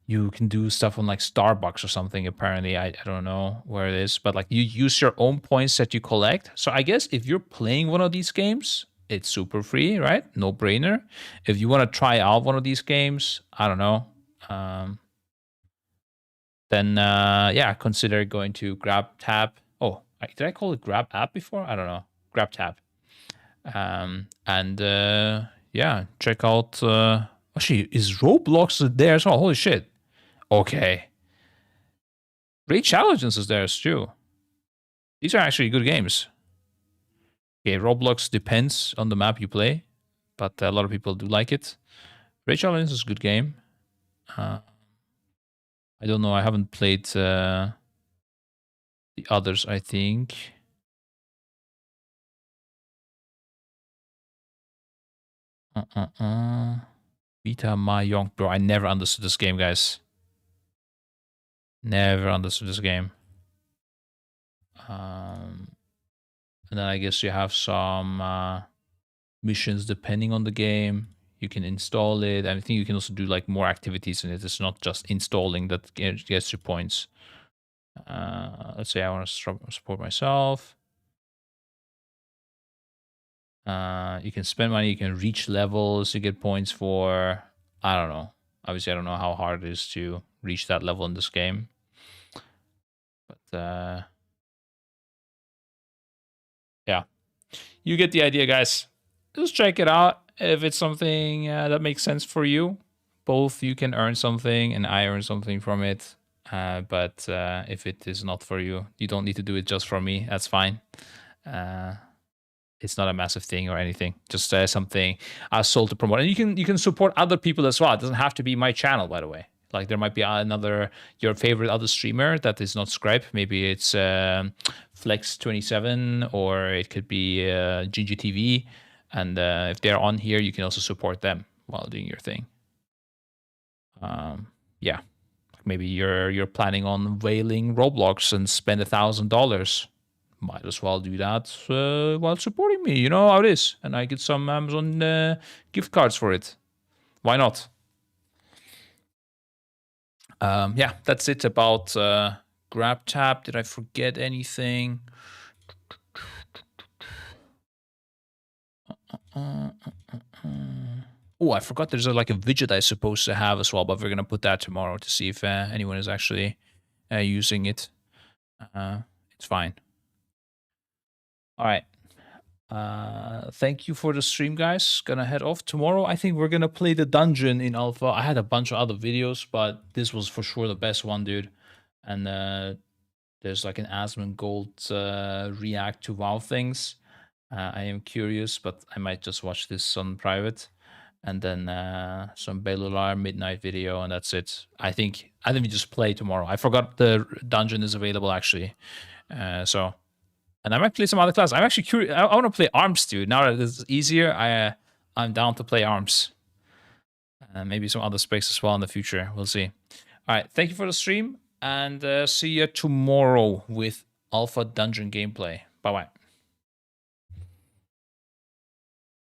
S3: you can do stuff on like Starbucks or something. Apparently, I don't know where it is, but like you use your own points that you collect. So I guess if you're playing one of these games, it's super free, right? No brainer. If you want to try out one of these games, I don't know, then yeah, consider going to Grab Tab. Oh, did I call it Grab App before? I don't know. Grab Tab. And yeah, check out. Actually, is Roblox there as well? Holy shit. Okay. Raid Challenges is there too. These are actually good games. Okay, Roblox depends on the map you play, but a lot of people do like it. Raid Challenges is a good game. I don't know. I haven't played the others, I think. Vita Mahjong. Bro, I never understood this game, guys. Never understood this game. And then I guess you have some missions depending on the game. You can install it. And I think you can also do like more activities in it. It's not just installing that gets you points. Let's say I want to support myself. You can spend money, you can reach levels, you get points for.
S1: I don't know. Obviously, I don't know how hard it is to reach that level in this game. But yeah, you get the idea, guys. Just check it out. If it's something that makes sense for you, both you can earn something and I earn something from it. But if it is not for you, you don't need to do it just for me. That's fine. It's not a massive thing or anything. Just something I sold to promote, and you can support other people as well. It doesn't have to be my channel, by the way. Like there might be your favorite other streamer that is not Scribe. Maybe it's Flex27, or it could be GGTV. And if they're on here, you can also support them while doing your thing. Yeah, maybe you're planning on whaling Roblox and spend $1,000. Might as well do that while supporting me. You know how it is, and I get some Amazon gift cards for it. Why not? Yeah, that's it about GrabTap. Did I forget anything? Oh, I forgot there's like a widget I'm supposed to have as well, but we're gonna put that tomorrow to see if anyone is actually using it. It's fine. All right. Thank you for the stream, guys. Gonna head off tomorrow. I think we're gonna play the dungeon in alpha. I had a bunch of other videos, but this was for sure the best one, dude. And there's like an Asmongold react to WoW things. I am curious, but I might just watch this on private, and then some Belular midnight video, and that's it. I think we just play tomorrow. I forgot the dungeon is available actually, so. And I might play some other class. I'm actually curious. I want to play arms, dude. Now that it's easier, I'm down to play arms. Maybe some other space as well in the future. We'll see. All right. Thank you for the stream, and see you tomorrow with Alpha Dungeon gameplay. Bye-bye.